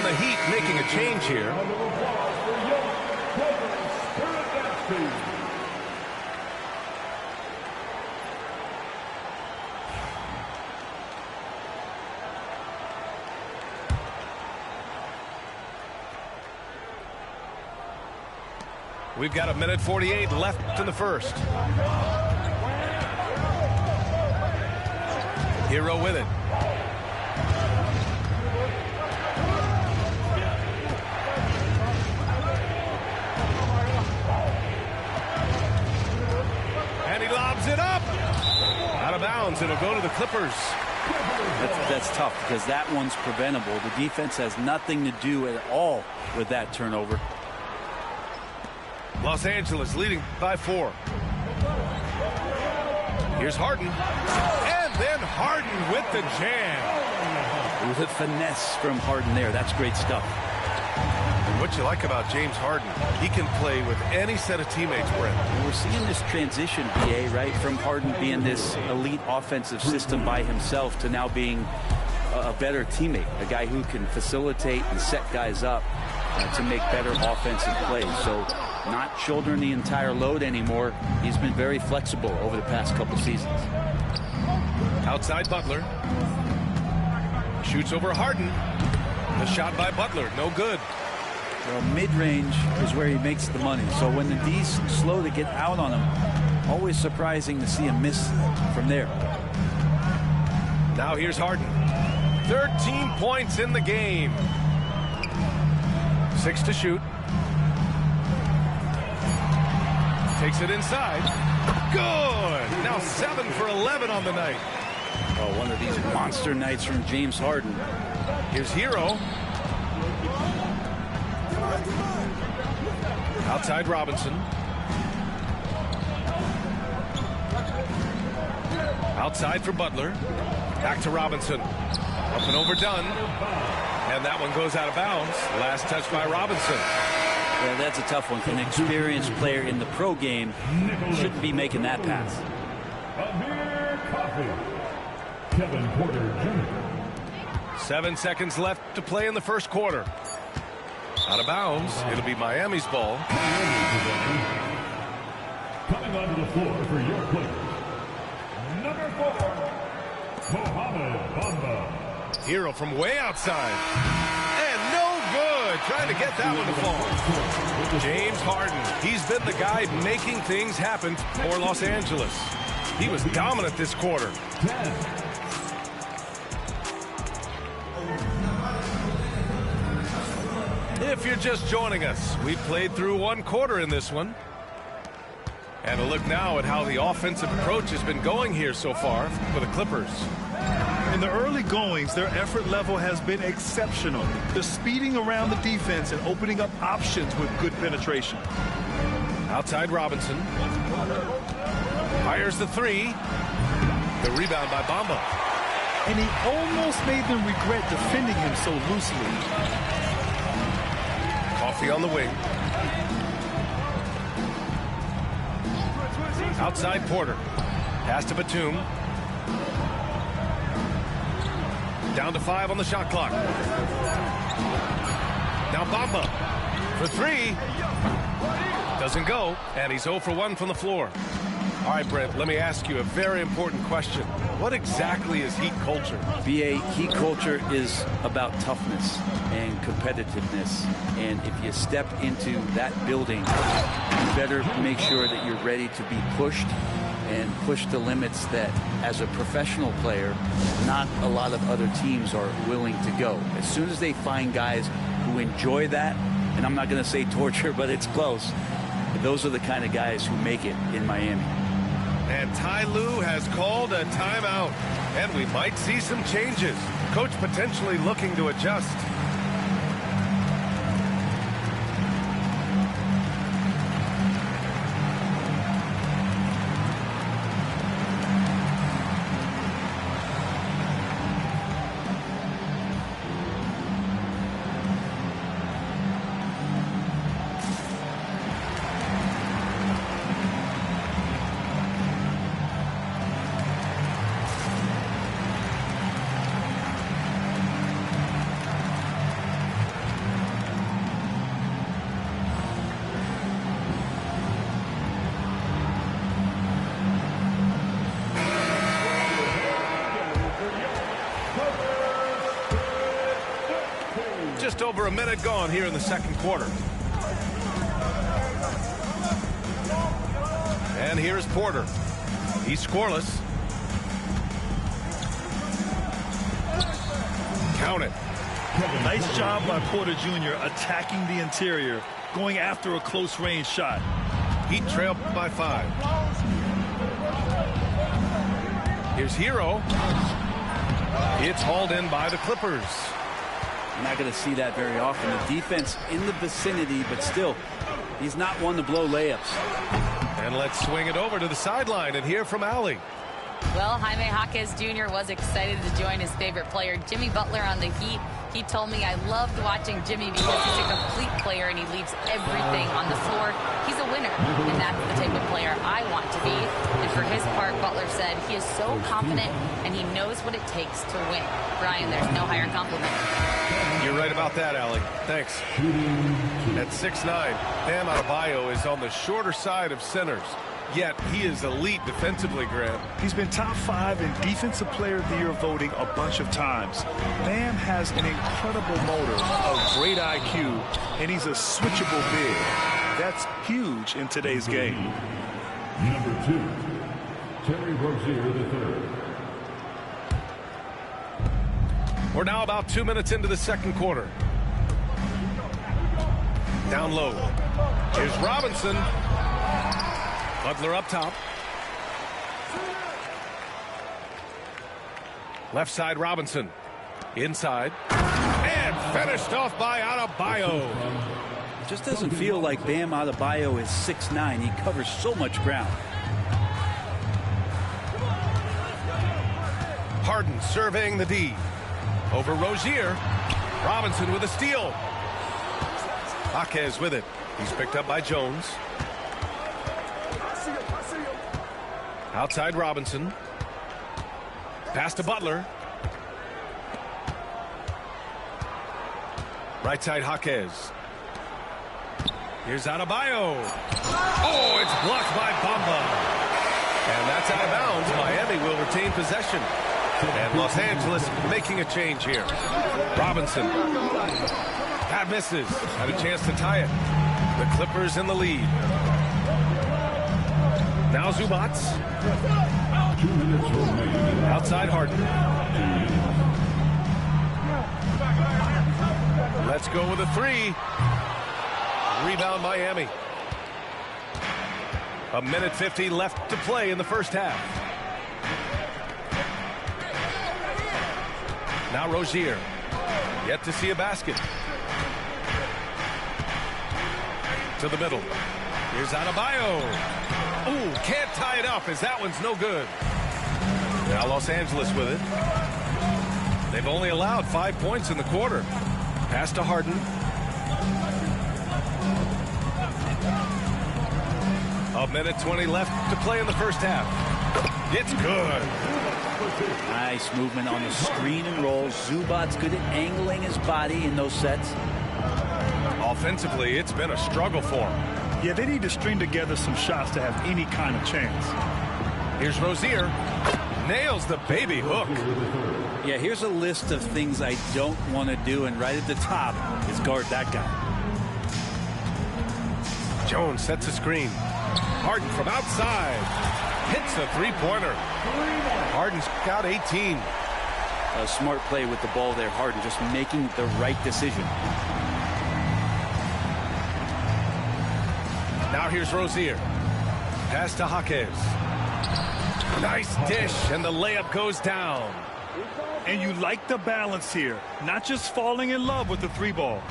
The Heat making a change here. We've got 1:48 left in the first. Hero with it. It up out of bounds. It'll go to the Clippers.
That's tough because that one's preventable. The defense has nothing to do at all with that turnover.
Los Angeles leading by 4. Here's Harden, and then Harden with the jam.
It was a finesse from Harden there. That's great stuff.
And what you like about James Harden, he can play with any set of teammates, Brent.
And we're seeing this transition, BA, right, from Harden being this elite offensive system by himself to now being a better teammate, a guy who can facilitate and set guys up to make better offensive plays. So not shouldering the entire load anymore. He's been very flexible over the past couple seasons.
Outside Butler. Shoots over Harden. The shot by Butler, no good.
Well, mid-range is where he makes the money. So when the D's slow to get out on him, always surprising to see him miss from there.
Now here's Harden. 13 points in the game. 6 to shoot. Takes it inside. Good. Now 7 for 11 on the night.
Oh, one of these monster nights from James Harden.
Here's Hero. Outside Robinson. Outside for Butler. Back to Robinson. Up and overdone. And that one goes out of bounds. Last touch by Robinson.
Well, that's a tough one. An experienced player in the pro game shouldn't be making that pass.
Amir Coffey. Kevin Porter Jr.
7 seconds left to play in the first quarter. Out of bounds. It'll be Miami's ball.
Coming onto the floor for your players. Number 4, Mohamed Bamba.
Hero from way outside. And no good. Trying to get that one to fall. James Harden. He's been the guy making things happen for Los Angeles. He was dominant this quarter. If you're just joining us, we played through one quarter in this one. And a look now at how the offensive approach has been going here so far for the Clippers.
In the early goings, their effort level has been exceptional. They're speeding around the defense and opening up options with good penetration.
Outside Robinson. Fires the three. The rebound by Bamba.
And he almost made them regret defending him so loosely.
Coffee on the wing. Outside Porter. Pass to Batum. Down to 5 on the shot clock. Now Bamba for 3. Doesn't go, and he's 0 for 1 from the floor. All right, Brent, let me ask you a very important question. What exactly is Heat culture?
BA, Heat culture is about toughness and competitiveness. And if you step into that building, you better make sure that you're ready to be pushed and push the limits that, as a professional player, not a lot of other teams are willing to go. As soon as they find guys who enjoy that, and I'm not going to say torture, but it's close, those are the kind of guys who make it in Miami.
And Ty Lue has called a timeout, and we might see some changes. Coach potentially looking to adjust. Just over a minute gone here in the second quarter. And here's Porter. He's scoreless. Count it.
Nice job by Porter Jr. attacking the interior, going after a close range shot.
Heat trailed by 5. Here's Hero. It's hauled in by the Clippers.
You're not going to see that very often. The defense in the vicinity, but still, he's not one to blow layups.
And let's swing it over to the sideline and hear from Allie.
Well, Jaime Jaquez Jr. was excited to join his favorite player, Jimmy Butler, on the Heat. He told me, I loved watching Jimmy because he's a complete player and he leaves everything on the floor. He's a winner, and that's the type of player I want to be. And for his part, Butler said he is so confident and he knows what it takes to win. Brian, there's no higher compliment.
You're right about that, Allie. Thanks. At 6'9", Bam Adebayo is on the shorter side of centers. Yet he is elite defensively, Grant.
He's been top 5 in Defensive Player of the Year voting a bunch of times. Bam has an incredible motor, a great IQ, and he's a switchable big. That's huge in today's game.
Number 2, Terry Rozier III.
We're now about 2 minutes into the second quarter. Down low. Here's Robinson. Butler up top. Left side Robinson. Inside. And finished off by Adebayo.
It just doesn't feel like Bam Adebayo is 6'9". He covers so much ground.
Harden surveying the D. Over Rozier. Robinson with a steal. Jaquez with it. He's picked up by Jones. Outside Robinson. Pass to Butler. Right side Jaquez. Here's Adebayo. Oh, it's blocked by Bamba. And that's out of bounds. Miami will retain possession. And Los Angeles making a change here. Robinson. That misses. Had a chance to tie it. The Clippers in the lead. Now Zubac. Outside Harden. Let's go with a three. Rebound Miami. 1:50 left to play in the first half. Now Rozier. Yet to see a basket. To the middle. Here's Adebayo. Ooh, can't tie it up as that one's no good. Now Los Angeles with it. They've only allowed 5 points in the quarter. Pass to Harden. 1:20 left to play in the first half. It's good.
Nice movement on the screen and roll. Zubac's good at angling his body in those sets.
Offensively, it's been a struggle for him.
Yeah, they need to string together some shots to have any kind of chance.
Here's Rozier. Nails the baby hook.
Yeah, here's a list of things I don't want to do, and right at the top is guard that guy.
Jones sets a screen. Harden from outside. Hits a three-pointer. Harden's got 18.
A smart play with the ball there. Harden just making the right decision.
Now here's Rozier. Pass to Jaquez. Nice dish, and the layup goes down.
And you like the balance here. Not just falling in love with the three ball.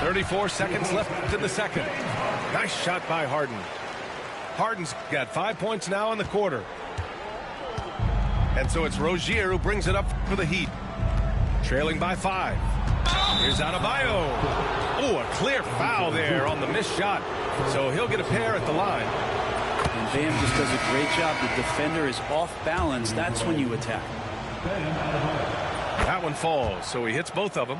34 seconds left in the second. Nice shot by Harden. Harden's got 5 points now in the quarter. And so it's Rozier who brings it up for the Heat. Trailing by 5. Here's Adebayo. Oh, a clear foul there on the missed shot. So he'll get a pair at the line.
And Bam just does a great job. The defender is off balance. That's when you attack.
That one falls, so he hits both of them.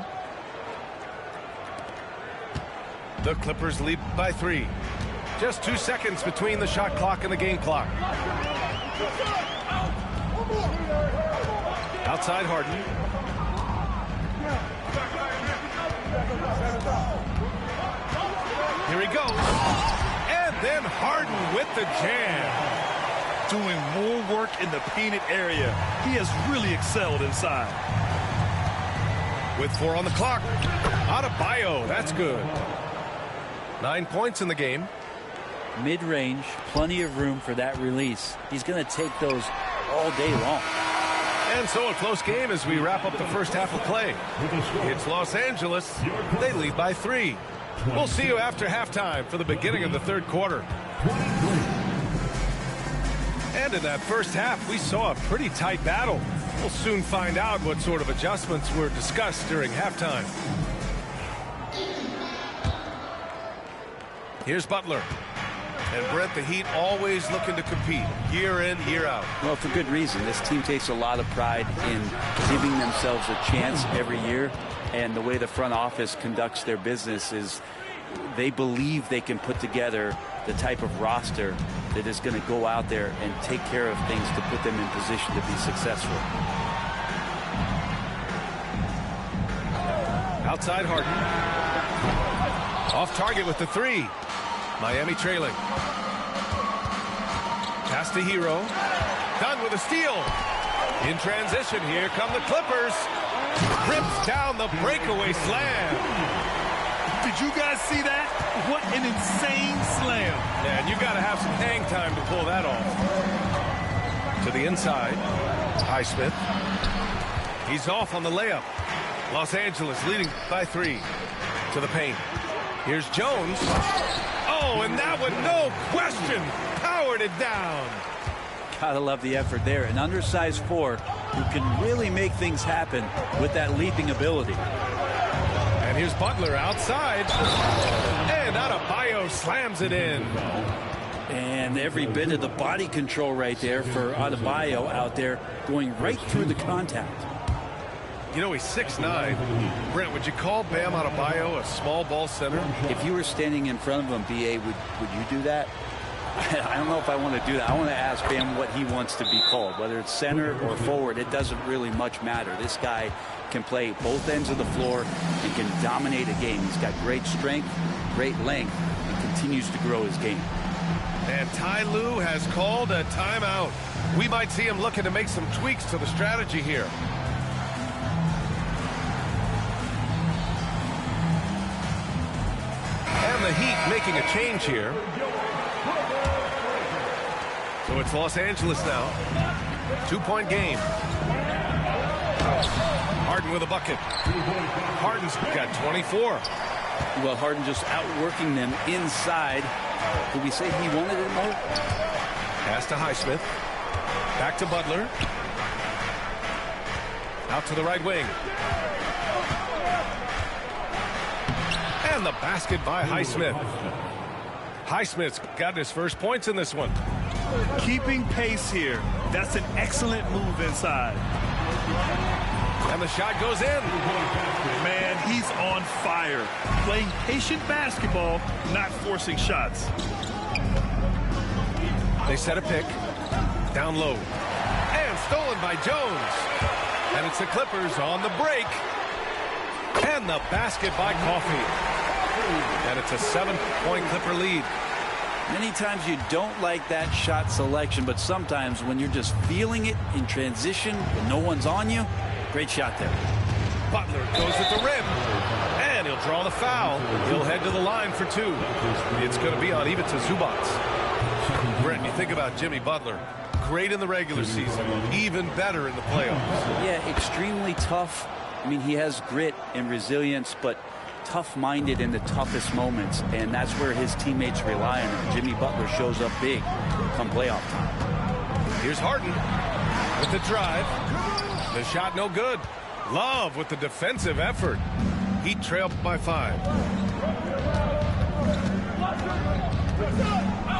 The Clippers lead by 3. Just 2 seconds between the shot clock and the game clock. Outside Harden. Here he goes. And then Harden with the jam.
Doing more work in the painted area. He has really excelled inside.
With 4 on the clock. Adebayo, that's good. 9 points in the game.
Mid-range, plenty of room for that release. He's going to take those all day long.
And so a close game as we wrap up the first half of play. It's Los Angeles. They lead by 3. We'll see you after halftime for the beginning of the third quarter. And in that first half, we saw a pretty tight battle. We'll soon find out what sort of adjustments were discussed during halftime. Here's Butler. And Brett, the Heat always looking to compete year in, year out.
Well, for good reason. This team takes a lot of pride in giving themselves a chance every year. And the way the front office conducts their business is they believe they can put together the type of roster that is going to go out there and take care of things to put them in position to be successful.
Outside Harden. Off target with the 3. Miami trailing. Pass to Hero. Done with a steal. In transition, here come the Clippers. Rips down the breakaway slam.
Did you guys see that? What an insane slam.
Yeah, and you got to have some hang time to pull that off. To the inside. Highsmith. He's off on the layup. Los Angeles leading by 3. To the paint. Here's Jones. Oh, and that one, no question, powered it down.
Gotta love the effort there. An undersized 4 who can really make things happen with that leaping ability.
And here's Butler outside. And Adebayo slams it in.
And every bit of the body control right there for Adebayo out there going right through the contact.
You know, he's 6'9". Brent, would you call Bam Adebayo a small ball center?
If you were standing in front of him, B.A., would you do that? I don't know if I want to do that. I want to ask him what he wants to be called, whether it's center or forward. It doesn't really much matter. This guy can play both ends of the floor and can dominate a game. He's got great strength, great length, and continues to grow his game.
And Ty Lue has called a timeout. We might see him looking to make some tweaks to the strategy here. And the Heat making a change here. So it's Los Angeles now. 2-point game. Harden with a bucket. Harden's got 24.
Well, Harden just outworking them inside. Did we say he wanted it more?
Pass to Highsmith. Back to Butler. Out to the right wing. And the basket by Highsmith. Highsmith's got his first points in this one.
Keeping pace here. That's an excellent move inside.
And the shot goes in.
Man, he's on fire. Playing patient basketball, not forcing shots.
They set a pick. Down low. And stolen by Jones. And it's the Clippers on the break. And the basket by Coffey. And it's a 7-point Clipper lead.
Many times you don't like that shot selection, but sometimes when you're just feeling it in transition when no one's on you, great shot there.
Butler goes at the rim. And he'll draw the foul. He'll head to the line for 2. It's going to be on Ivica Zubac. Brent, you think about Jimmy Butler. Great in the regular season. Even better in the playoffs.
Yeah, extremely tough. I mean, he has grit and resilience, but tough-minded in the toughest moments, and that's where his teammates rely on him. Jimmy Butler shows up big come playoff time.
Here's Harden with the drive. The shot no good. Love with the defensive effort. He trailed by 5.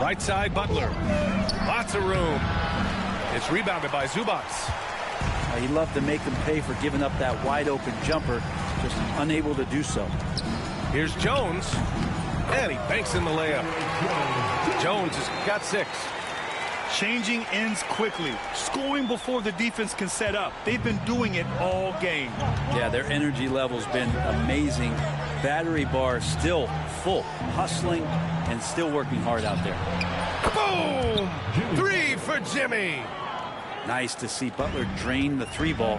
Right side, Butler. Lots of room. It's rebounded by Zubac.
He loved to make him pay for giving up that wide-open jumper, just unable to do so.
Here's Jones, and he banks in the layup. Jones has got 6.
Changing ends quickly, scoring before the defense can set up. They've been doing it all game.
Yeah, their energy level's been amazing. Battery bar still full, hustling and still working hard out there.
Boom! 3 for Jimmy.
Nice to see Butler drain the 3 ball.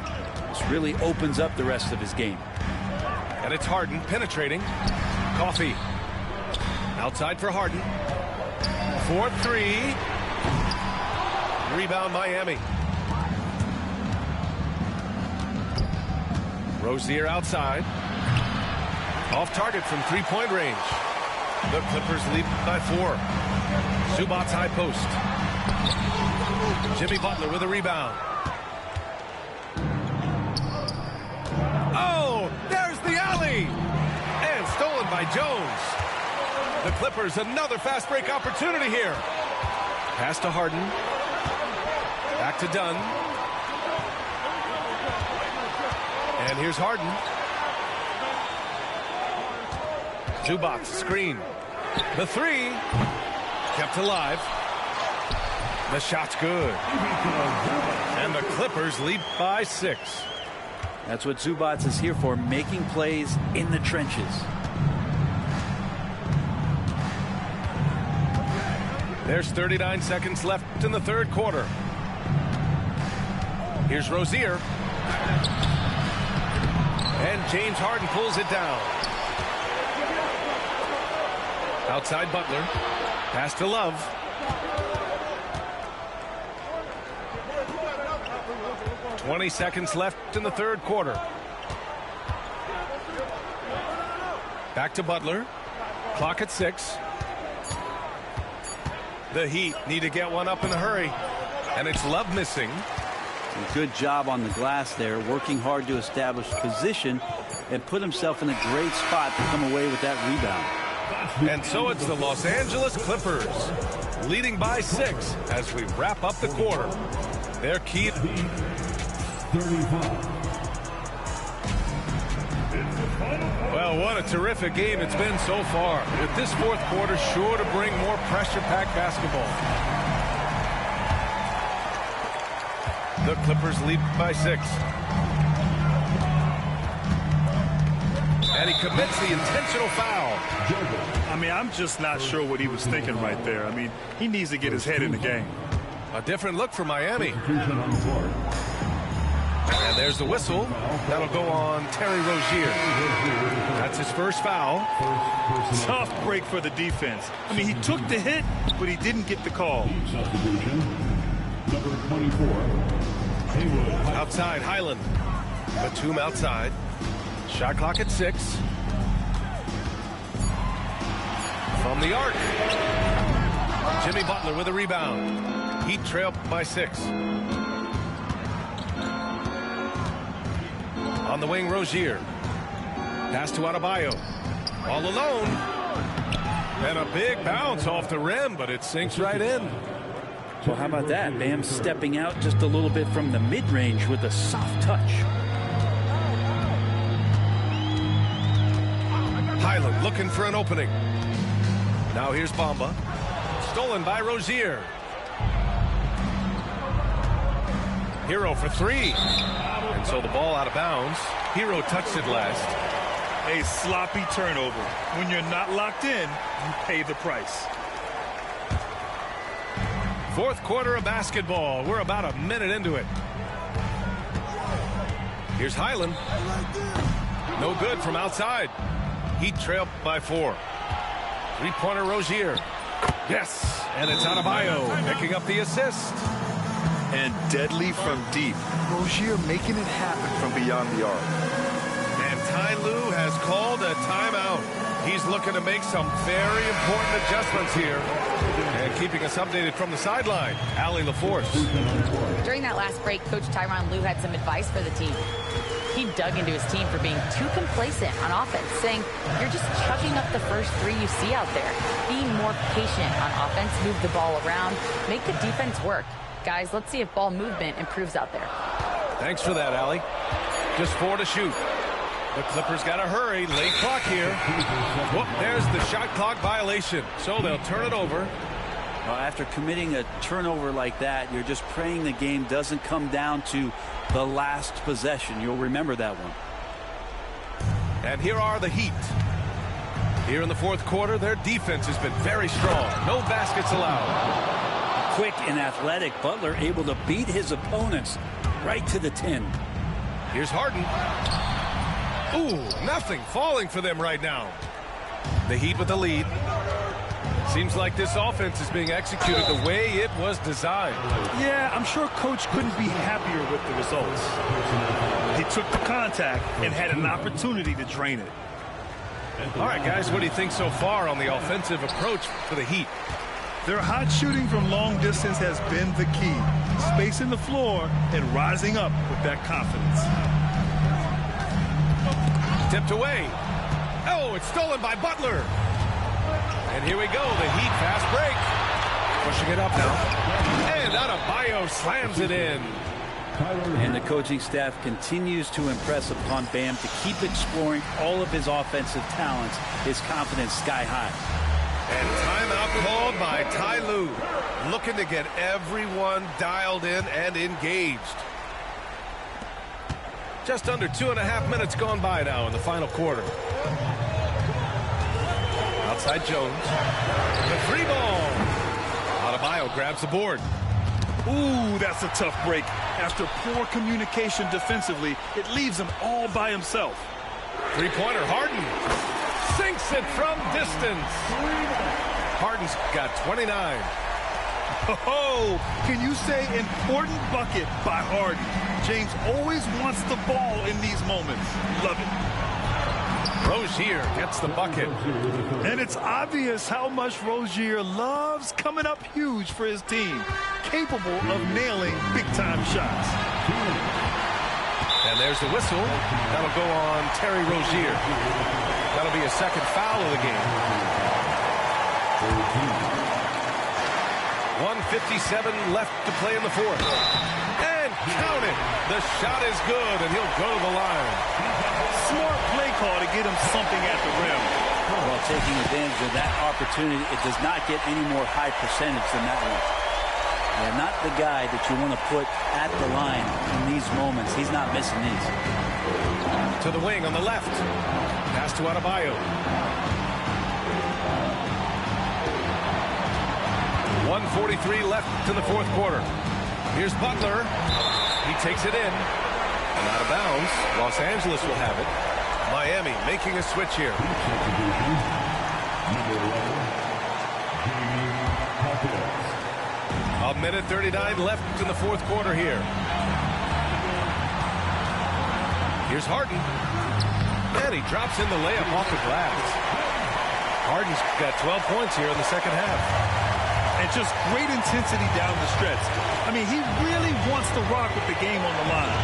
This really opens up the rest of his game.
And it's Harden penetrating. Coffey. Outside for Harden. 4-3. Rebound Miami. Rozier outside. Off target from 3-point range. The Clippers lead by 4. Zubac high post. Jimmy Butler with a rebound. Oh, there's the alley. And stolen by Jones. The Clippers another fast break opportunity here. Pass to Harden. Back to Dunn. And here's Harden. Zubac screen. The 3 kept alive. The shot's good. And the Clippers lead by 6.
That's what Zubac is here for, making plays in the trenches.
There's 39 seconds left in the 3rd quarter. Here's Rozier. And James Harden pulls it down. Outside Butler. Pass to Love. .20 seconds left in the 3rd quarter. Back to Butler. Clock at 6. The Heat need to get one up in a hurry. And it's Love missing.
A good job on the glass there, working hard to establish position and put himself in a great spot to come away with that rebound.
And so it's the Los Angeles Clippers leading by 6 as we wrap up the quarter. Their key
35.
Well, what a terrific game it's been so far. With this fourth quarter sure to bring more pressure-packed basketball. The Clippers lead by 6. And he commits the intentional foul.
I mean, I'm just not sure what he was thinking right there. I mean, he needs to get his head in the game.
A different look for Miami. And there's the whistle. That'll go on Terry Rozier. That's his first foul.
Tough break for the defense. I mean, he took the hit, but he didn't get the call.
Number 24.
Outside, Highland. Batum outside. Shot clock at 6. From the arc. Jimmy Butler with a rebound. Heat trail by 6. On the wing, Rozier. Pass to Adebayo. All alone. And a big bounce off the rim, but it sinks right in.
So how about that? Bam stepping out just a little bit from the mid-range with a soft touch.
Highland looking for an opening. Now here's Bamba. Stolen by Rozier. Hero for 3. And so the ball out of bounds. Hero touched it last.
A sloppy turnover. When you're not locked in, you pay the price.
Fourth quarter of basketball. We're about a minute into it. Here's Highland. No good from outside. Heat trail by 4. Three-pointer Rozier. Yes, and it's Adebayo picking up the assist.
And deadly from deep. Rozier making it happen from beyond the arc.
And Ty Lue has called a timeout. He's looking to make some very important adjustments here. And keeping us updated from the sideline, Allie LaForce.
During that last break, Coach Tyronn Lue had some advice for the team. He dug into his team for being too complacent on offense, saying, you're just chucking up the first 3 you see out there. Be more patient on offense, move the ball around, make the defense work. Guys, let's see if ball movement improves out there.
Thanks for that, Allie. Just 4 to shoot. The Clippers got to hurry. Late clock here. Whoop, there's the shot clock violation. So they'll turn it over.
Well, after committing a turnover like that, you're just praying the game doesn't come down to the last possession. You'll remember that one.
And here are the Heat. Here in the fourth quarter, their defense has been very strong. No baskets allowed.
Quick and athletic, Butler able to beat his opponents right to the 10.
Here's Harden. Ooh, nothing falling for them right now. The Heat with the lead. Seems like this offense is being executed the way it was designed.
Yeah, I'm sure Coach couldn't be happier with the results. He took the contact and had an opportunity to drain it.
All right, guys, what do you think so far on the offensive approach for the Heat?
Their hot shooting from long distance has been the key. Spacing the floor and rising up with that confidence.
Tipped away. Oh, it's stolen by Butler. And here we go, the Heat fast break. Pushing it up now. And Adebayo slams it in.
And the coaching staff continues to impress upon Bam to keep exploring all of his offensive talents, his confidence sky high.
And timeout called by Ty Lue, looking to get everyone dialed in and engaged. Just under 2.5 minutes gone by now in the final quarter. Outside Jones. The 3 ball. Adebayo grabs the board.
Ooh, that's a tough break. After poor communication defensively, it leaves him all by himself.
Three-pointer, Harden. Sinks it from distance. Harden's got 29.
Oh, can you say important bucket by Harden? James always wants the ball in these moments. Love it.
Rozier gets the bucket.
And it's obvious how much Rozier loves coming up huge for his team. Capable of nailing big-time shots.
And there's the whistle. That'll go on Terry Rozier. That'll be a second foul of the game. 1:57 left to play in the fourth. And count it. The shot is good, and he'll go to the line.
Smart play call to get him something at the rim.
Well, taking advantage of that opportunity, it does not get any more high percentage than that one. Yeah, not the guy that you want to put at the line in these moments. He's not missing these.
To the wing on the left. Pass to Adebayo. 1:43 left in the fourth quarter. Here's Butler. He takes it in. And out of bounds. Los Angeles will have it. Miami making a switch here. A minute 39 left in the fourth quarter here. Here's Harden. And he drops in the layup off the glass. Harden's got 12 points here in the second half.
And just great intensity down the stretch. I mean, he really wants to rock with the game on the line.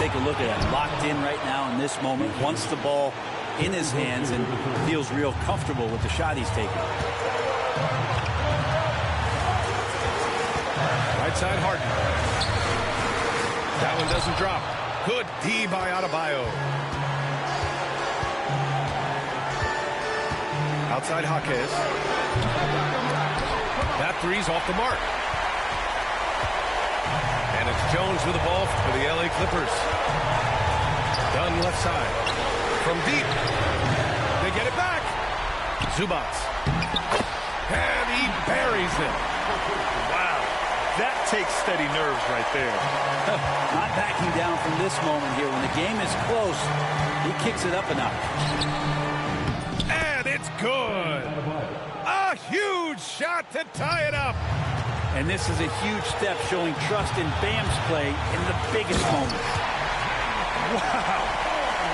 Take a look at it. Locked in right now in this moment. Wants the ball in his hands and feels real comfortable with the shot he's taking.
Right side Harden. That one doesn't drop. Good D by Adebayo. Outside Jaquez. That three's off the mark. And it's Jones with the ball for the LA Clippers. Dunn left side. From deep. They get it back. Zubac. And he buries it.
Wow. That takes steady nerves right there.
Not backing down from this moment here. When the game is close, he kicks it up a notch.
And it's good. A huge shot to tie it up.
And this is a huge step showing trust in Bam's play in the biggest moment.
Wow.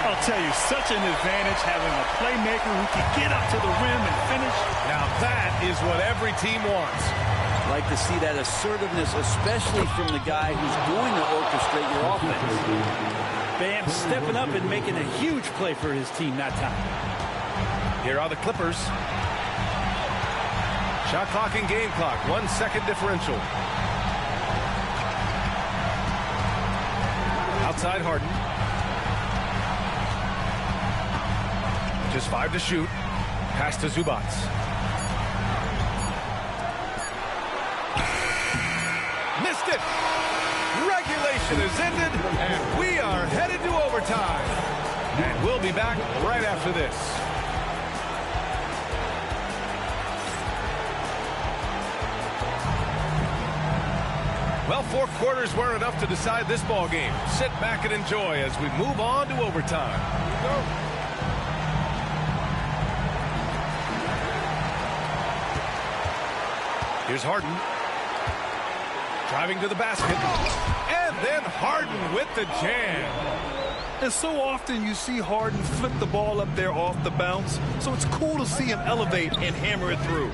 I'll tell you, such an advantage having a playmaker who can get up to the rim and finish.
Now that is what every team wants.
Like to see that assertiveness, especially from the guy who's going to orchestrate your offense. Bam stepping up and making a huge play for his team that time.
Here are the Clippers. Shot clock and game clock. 1 second differential. Outside Harden. Just 5 to shoot. Pass to Zubac. Missed it. Regulation is ended, and we are headed to overtime. And we'll be back right after this. Well, 4 quarters weren't enough to decide this ball game. Sit back and enjoy as we move on to overtime. Here we go. Here's Harden. Driving to the basket. And then Harden with the jam.
And so often you see Harden flip the ball up there off the bounce. So it's cool to see him elevate and hammer it through.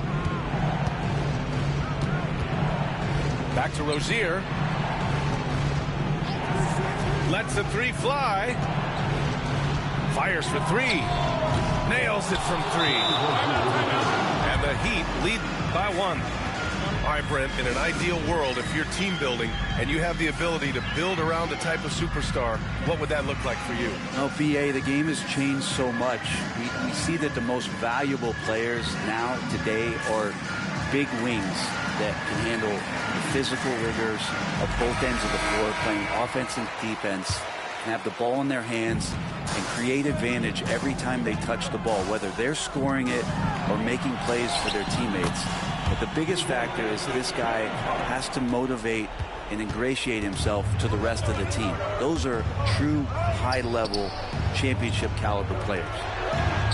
Back to Rozier. Lets the three fly. Fires for 3. Nails it from 3. And the Heat lead by 1. All right, Brent, in an ideal world, if you're team building and you have the ability to build around a type of superstar, what would that look like for you?
Well, B.A., the game has changed so much. We see that the most valuable players now, today, are big wings that can handle the physical rigors of both ends of the floor, playing offense and defense, can have the ball in their hands and create advantage every time they touch the ball, whether they're scoring it or making plays for their teammates. But the biggest factor is this guy has to motivate and ingratiate himself to the rest of the team. Those are true high-level championship caliber players.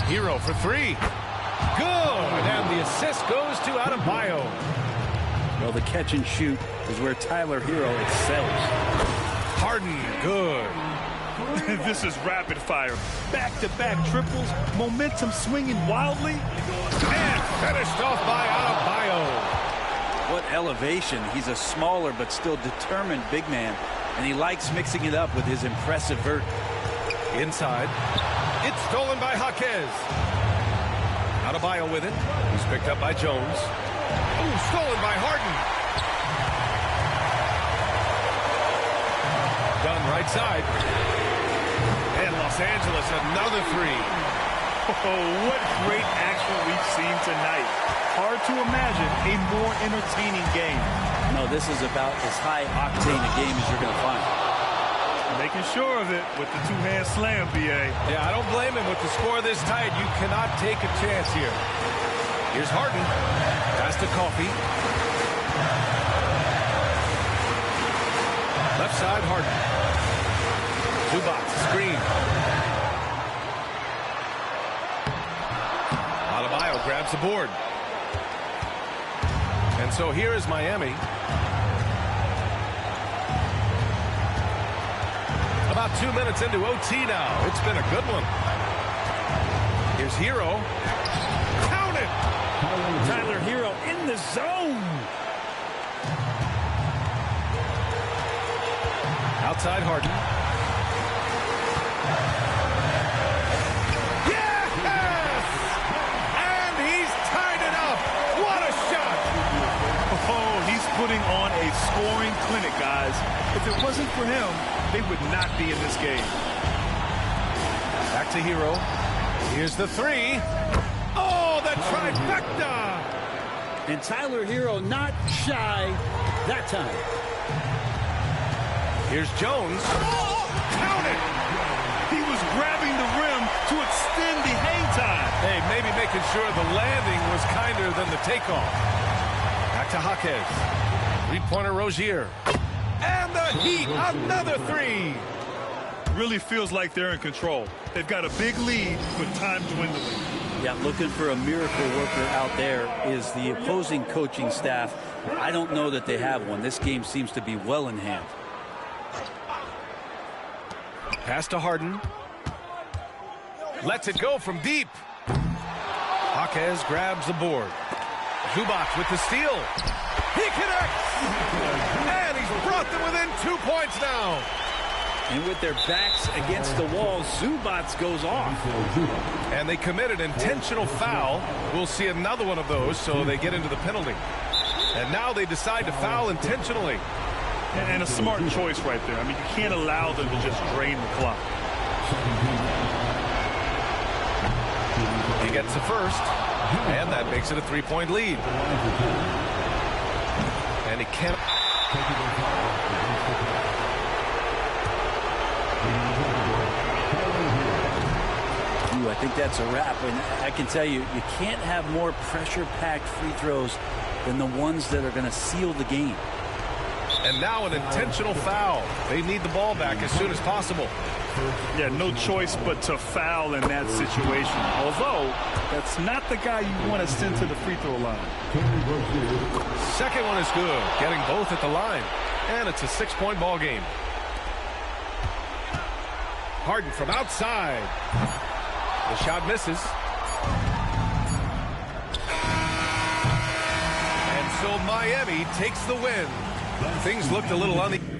Hero for 3. Good, and the assist goes to Adebayo.
Well, the catch and shoot is where Tyler Hero excels.
Harden, good.
This is rapid fire. Back-to-back triples, momentum swinging wildly.
And finished off by Adebayo.
What elevation. He's a smaller but still determined big man, and he likes mixing it up with his impressive vert.
Inside. It's stolen by Jaquez. Adebayo with it. He's picked up by Jones. Ooh, stolen by Harden. Dunn Right side. And Los Angeles, another three.
Oh, what great action we've seen tonight. Hard to imagine a more entertaining game.
No, this is about as high-octane a game as you're going to find.
Making sure of it with the two-hand slam, B.A.
Yeah, I don't blame him. With the score this tight, you cannot take a chance here. Here's Harden. Pass to Coffee. Left side, Harden. Zubac, screen. Adebayo grabs the board. And so here is Miami. About 2 minutes into OT now. It's been a good one. Here's Hero. Count it!
Tyler Hero in the zone.
Outside Harden. Yes! And he's tied it up. What a shot!
Oh, he's putting on a scoring clinic, guys. If it wasn't for him, they would not be in this game.
Back to Hero. Here's the three. Oh, the trifecta!
And Tyler Hero not shy that time.
Here's Jones. Count it!
He was grabbing the rim to extend the hang time.
Hey, maybe making sure the landing was kinder than the takeoff. Back to Jaquez. Three-pointer Rozier. And the Heat, another three.
Really feels like they're in control. They've got a big lead, but time dwindling.
Yeah, looking for a miracle worker out there is the opposing coaching staff. I don't know that they have one. This game seems to be well in hand.
Pass to Harden. Lets it go from deep. Jaquez grabs the board. Zubac with the steal. He connects! And he's brought them within 2 points now.
And with their backs against the wall, Zubac goes off.
And they committed intentional foul. We'll see another one of those, so they get into the penalty. And now they decide to foul intentionally.
And a smart choice right there. I mean, you can't allow them to just drain the clock.
He gets the first, and that makes it a three-point lead. And he can't.
Ooh, I think that's a wrap. And I can tell you, you can't have more pressure-packed free throws than the ones that are going to seal the game.
And now an intentional foul. They need the ball back as soon as possible.
Yeah, no choice but to foul in that situation. Although, that's not the guy you want to send to the free throw line.
Second one is good. Getting both at the line. And it's a 6-point ball game. Harden from outside. The shot misses. And so Miami takes the win. Things looked a little uneven.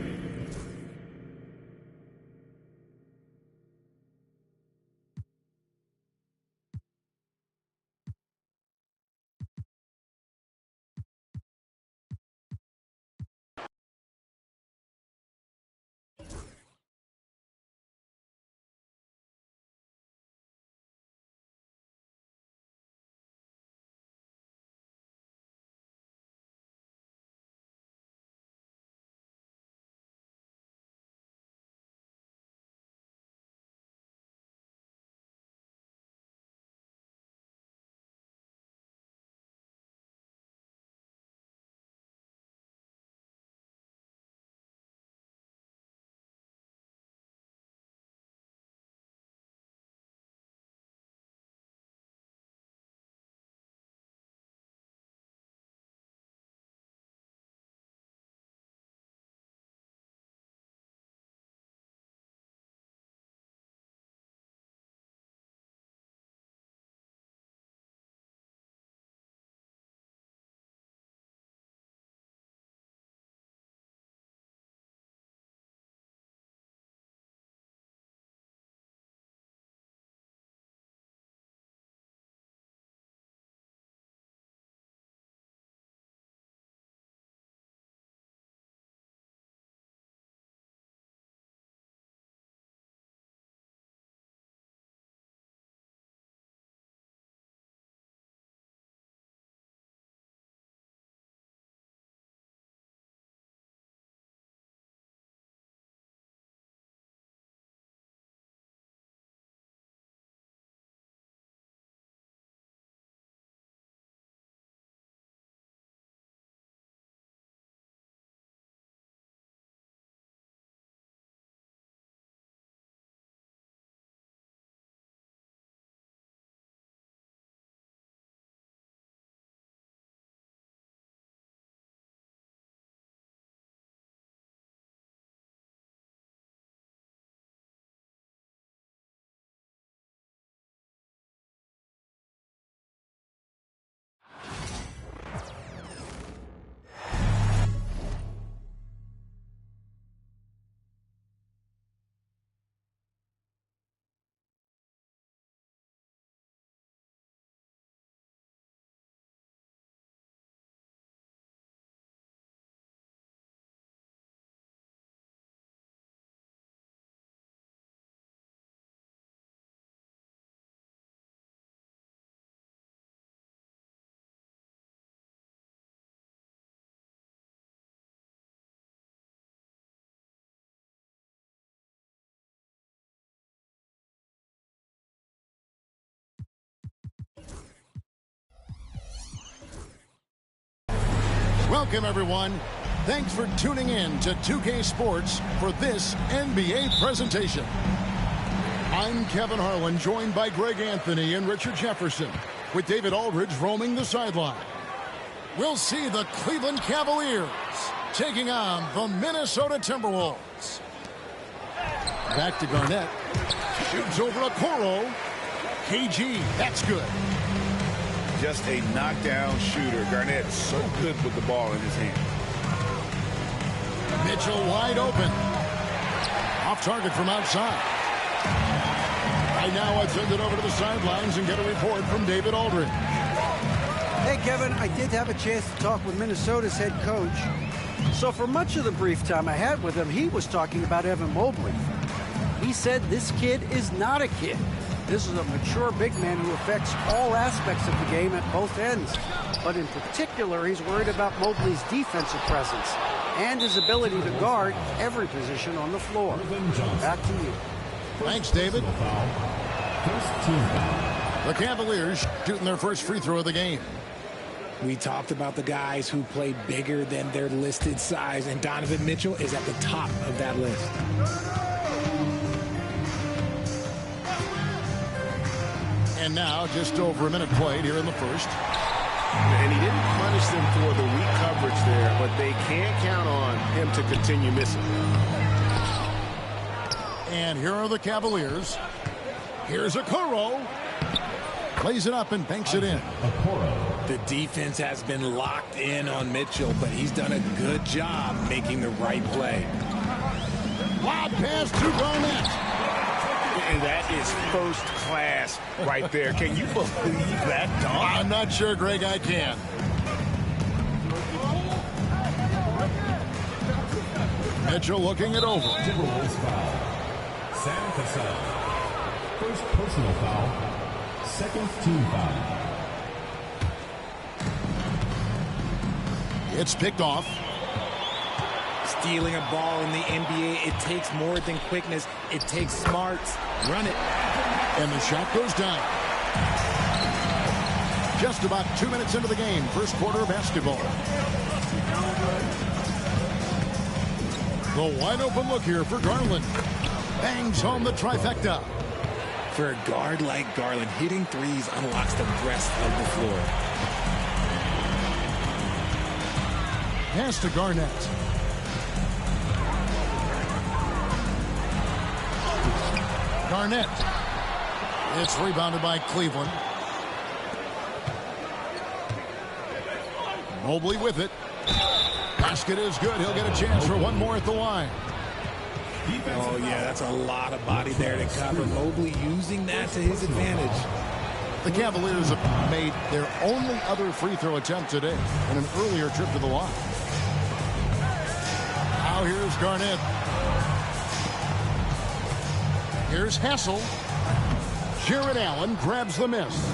Welcome, everyone. Thanks for tuning in to 2K Sports for this NBA presentation. I'm Kevin Harlan, joined by Greg Anthony and Richard Jefferson, with David Aldridge roaming the sideline. We'll see the Cleveland Cavaliers taking on the Minnesota Timberwolves. Back to Garnett. Shoots over Okoro. KG, that's good.
Just a knockdown shooter. Garnett so good with the ball in his hand.
Mitchell wide open. Off target from outside. Right now I send it over to the sidelines and get a report from David Aldridge.
Hey, Kevin, I did have a chance to talk with Minnesota's head coach. So for much of the brief time I had with him, he was talking about Evan Mobley. He said this kid is not a kid. This is a mature big man who affects all aspects of the game at both ends. But in particular, he's worried about Mobley's defensive presence and his ability to guard every position on the floor. Back to you.
Thanks, David. The Cavaliers shooting their first free throw of the game.
We talked about the guys who play bigger than their listed size, and Donovan Mitchell is at the top of that list.
And now, just over a minute played here in the first.
And he didn't punish them for the weak coverage there, but they can't count on him to continue missing.
And here are the Cavaliers. Here's Okoro. Plays it up and banks it in.
The defense has been locked in on Mitchell, but he's done a good job making the right play.
Lob pass to Garnett.
And that is first class right there. Can you believe that, Don?
I'm not sure, Greg, I can. Mitchell looking it over.
Timberwolves foul. Sam Cassell. First personal foul. Second team foul.
It's picked off.
Stealing a ball in the NBA, it takes more than quickness. It takes smarts. Run it.
And the shot goes down. Just about 2 minutes into the game. First quarter of basketball. The wide open look here for Garland. Bangs home the trifecta.
For a guard like Garland, hitting threes unlocks the rest of the floor.
Pass to Garnett. Garnett. It's rebounded by Cleveland. Mobley with it. Basket is good. He'll get a chance for one more at the line.
Oh, yeah, that's a lot of body there to cover. Mobley using that to his advantage.
The Cavaliers have made their only other free throw attempt today in an earlier trip to the line. Now here's Garnett. Here's Hassel. Jared Allen grabs the miss.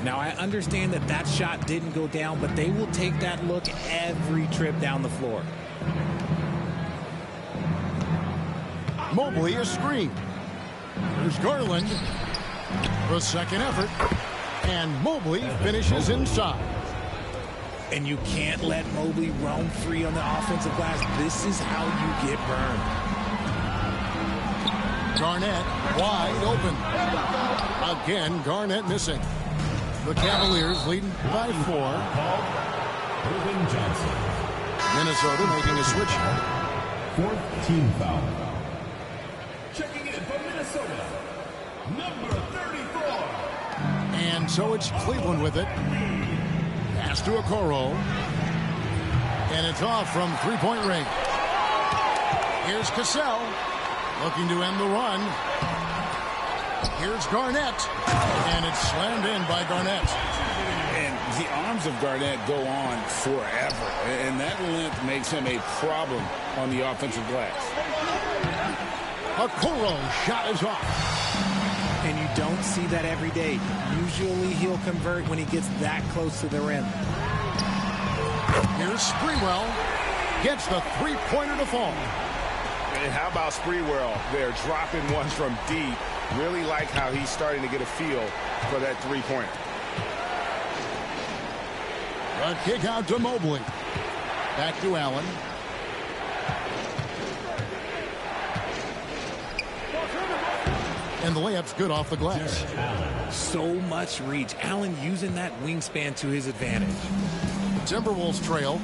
Now, I understand that that shot didn't go down, but they will take that look every trip down the floor.
Mobley, a screen. Here's Garland. The second effort. And Mobley finishes inside.
And you can't let Mobley roam free on the offensive glass. This is how you get burned.
Garnett wide open. Again, Garnett missing. The Cavaliers leading by 4.
Irvin Johnson.
Minnesota making a switch.
Fourth team foul. Checking in from Minnesota, number 34.
And so it's Cleveland with it. Pass to Okoro. And it's off from three-point range. Here's Cassell. Looking to end the run. Here's Garnett. And it's slammed in by Garnett.
And the arms of Garnett go on forever. And that length makes him a problem on the offensive glass.
Okoro's shot is off.
And you don't see that every day. Usually he'll convert when he gets that close to the rim.
Here's Sprewell. Gets the three-pointer to fall.
And how about Sprewell? They're dropping ones from deep. Really like how he's starting to get a feel for that three-pointer.
A kick out to Mobley. Back to Allen. And the layup's good off the glass.
So much reach. Allen using that wingspan to his advantage.
The Timberwolves trail.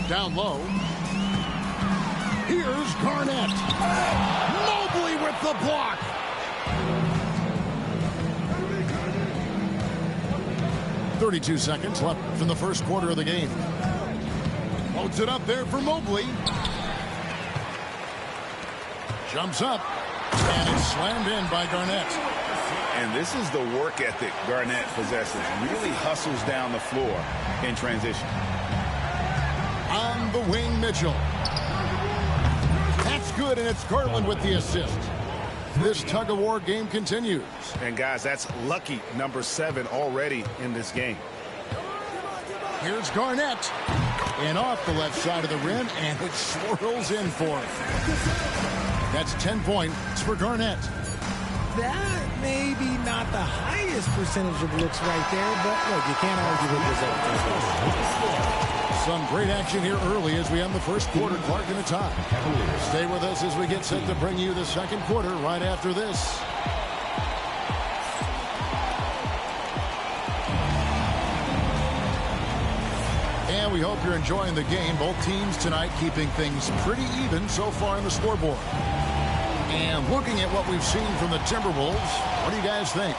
Down low. Here's Garnett. Mobley with the block. .32 seconds left in the first quarter of the game. Loads it up there for Mobley. Jumps up. And it's slammed in by Garnett.
And this is the work ethic Garnett possesses. Really hustles down the floor in transition.
On the wing, Mitchell. That's good, and it's Garland with the assist. This tug-of-war game continues.
And, guys, that's lucky number 7 already in this game.
Here's Garnett. And off the left side of the rim, and it swirls in for him. That's 10 points for Garnett.
That may be not the highest percentage of looks right there, but look, you can't argue with results.
Some great action here early as we end the first quarter. Clark in a tie. Stay with us as we get set to bring you the second quarter right after this. And we hope you're enjoying the game. Both teams tonight keeping things pretty even so far in the scoreboard. And looking at what we've seen from the Timberwolves, what do you guys think?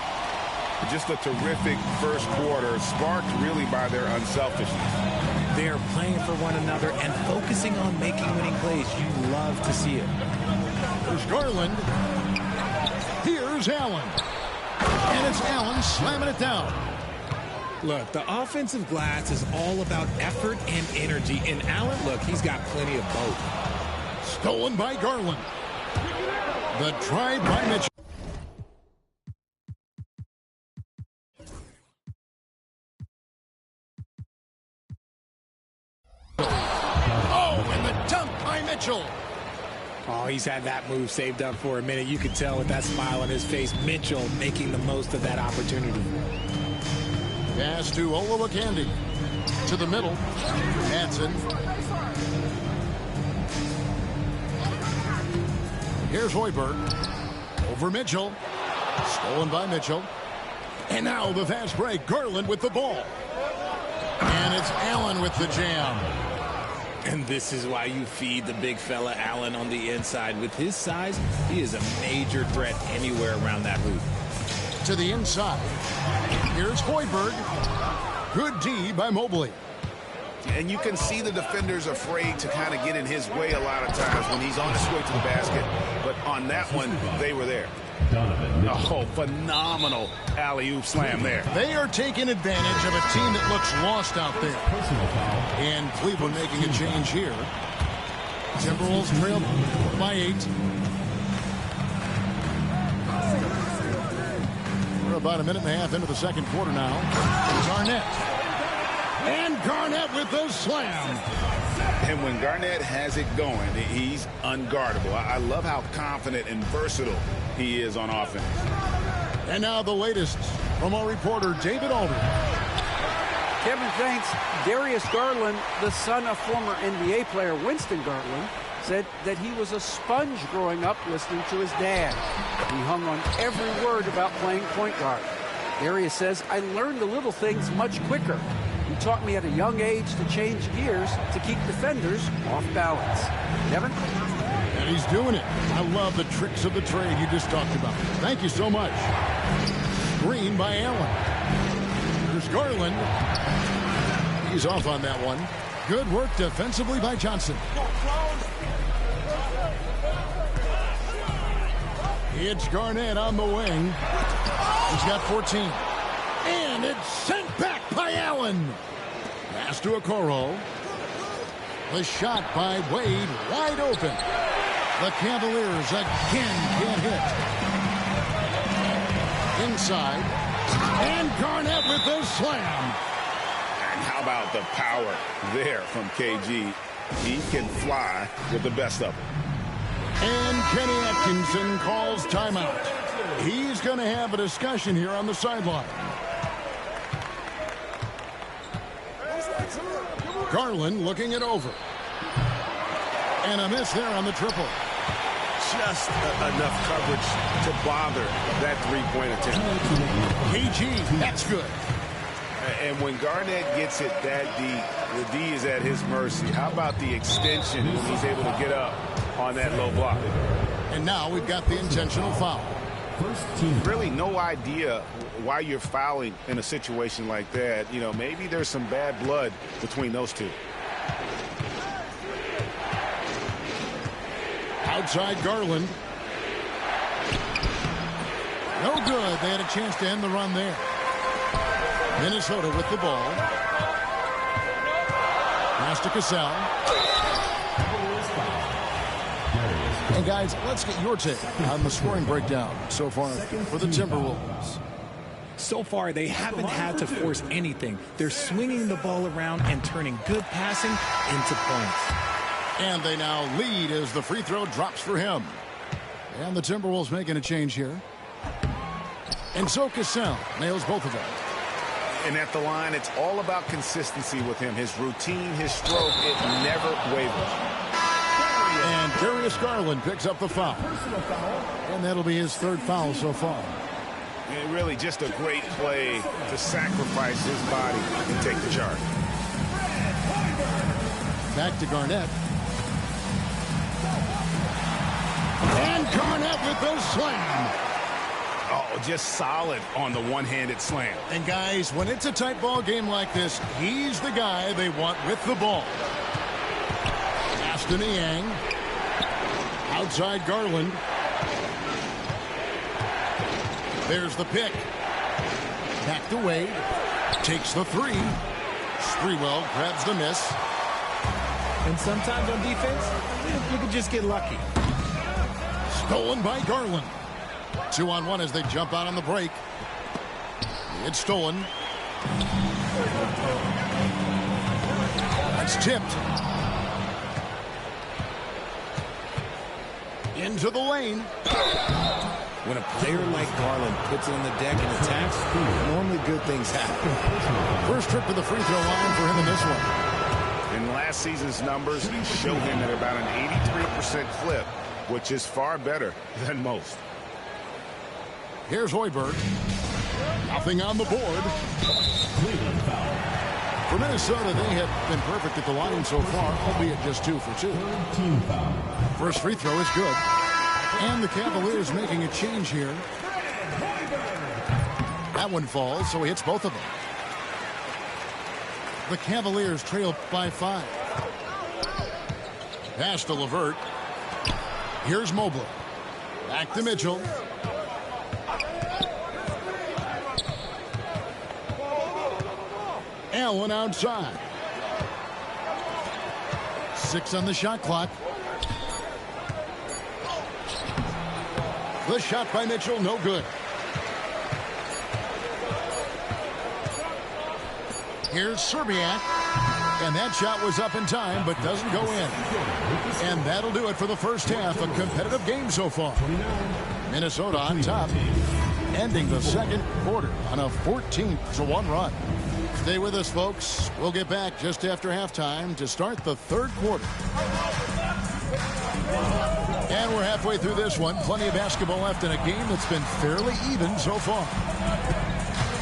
Just a terrific first quarter, sparked really by their unselfishness.
They're playing for one another and focusing on making winning plays. You love to see it.
There's Garland. Here's Allen. And it's Allen slamming it down.
Look, the offensive glass is all about effort and energy. And Allen, look, he's got plenty of both.
Stolen by Garland. The try by Mitchell. Oh, and the dunk by Mitchell.
Oh, he's had that move saved up for a minute. You could tell with that smile on his face, Mitchell making the most of that opportunity.
Pass to Olowokandi. To the middle. Hansen. Here's Hoiberg. Over Mitchell. Stolen by Mitchell. And now the fast break. Garland with the ball. And it's Allen with the jam.
And this is why you feed the big fella Allen on the inside. With his size, he is a major threat anywhere around that hoop.
To the inside. Here's Hoiberg. Good D by Mobley.
And you can see the defenders afraid to kind of get in his way a lot of times when he's on his way to the basket. But on that one, they were there.
Oh, phenomenal alley-oop slam there.
They are taking advantage of a team that looks lost out there. And Cleveland making a change here. Timberwolves trail by 8. We're about a minute and a half into the second quarter now. Garnett. And Garnett with the slam.
And when Garnett has it going, he's unguardable. I love how confident and versatile he is on offense.
And now the latest from our reporter, David Aldridge.
Kevin, thanks. Darius Garland, the son of former NBA player Winston Garland, said that he was a sponge growing up listening to his dad. He hung on every word about playing point guard. Darius says, I learned the little things much quicker. He taught me at a young age to change gears to keep defenders off balance. Kevin?
And he's doing it. I love the tricks of the trade you just talked about. Thank you so much. Green by Allen. There's Garland. He's off on that one. Good work defensively by Johnson. It's Garnett on the wing. He's got 14. And it's sent back by Allen. Pass to Okoro. The shot by Wade wide open. The Cavaliers again can't hit. Inside. And Garnett with the slam.
And how about the power there from KG? He can fly with the best of them.
And Kenny Atkinson calls timeout. He's going to have a discussion here on the sideline. Garland looking it over. And a miss there on the triple.
Just enough coverage to bother that three-point attempt.
KG, that's good.
And when Garnett gets it that deep, the D is at his mercy. How about the extension when he's able to get up on that low block?
And now we've got the intentional foul.
Really no idea why you're fouling in a situation like that. You know, maybe there's some bad blood between those two.
Outside Garland. No good. They had a chance to end the run there. Minnesota with the ball. Pass to Cassell. And guys, let's get your take on the scoring breakdown so far for the Timberwolves.
So far, they haven't had to force anything. They're swinging the ball around and turning good passing into points.
And they now lead as the free throw drops for him. And the Timberwolves making a change here. And so Cassell nails both of them.
And at the line, it's all about consistency with him. His routine, his stroke, it never wavers.
And Darius Garland picks up the foul. And that'll be his third foul so far.
And really just a great play to sacrifice his body and take the charge.
Back to Garnett. And Garnett with the slam.
Oh, just solid on the one-handed slam.
And guys, when it's a tight ball game like this, he's the guy they want with the ball. Pass to Niang. Outside Garland. There's the pick. Back to Wade. Takes the three. Sprewell grabs the miss.
And sometimes on defense, you can just get lucky.
Stolen by Garland. 2-on-1 as they jump out on the break. It's stolen. That's tipped. Into the lane.
When a player like Garland puts it on the deck and attacks, normally good things happen.
First trip to the free throw line for him in this one.
In last season's numbers, show him at about an 83% clip, which is far better than most.
Here's Hoiberg. Nothing on the board. For Minnesota, they have been perfect at the line so far, albeit just 2 for 2. First free throw is good. And the Cavaliers making a change here. That one falls, so he hits both of them. The Cavaliers trail by 5. Pass to LeVert. Here's Mobley. Back to Mitchell. Allen outside. 6 on the shot clock. The shot by Mitchell, no good. Here's Serbiak. And that shot was up in time, but doesn't go in. And that'll do it for the first half. A competitive game so far. Minnesota on top, ending the second quarter on a 14-1 run. Stay with us, folks. We'll get back just after halftime to start the third quarter. And we're halfway through this one. Plenty of basketball left in a game that's been fairly even so far.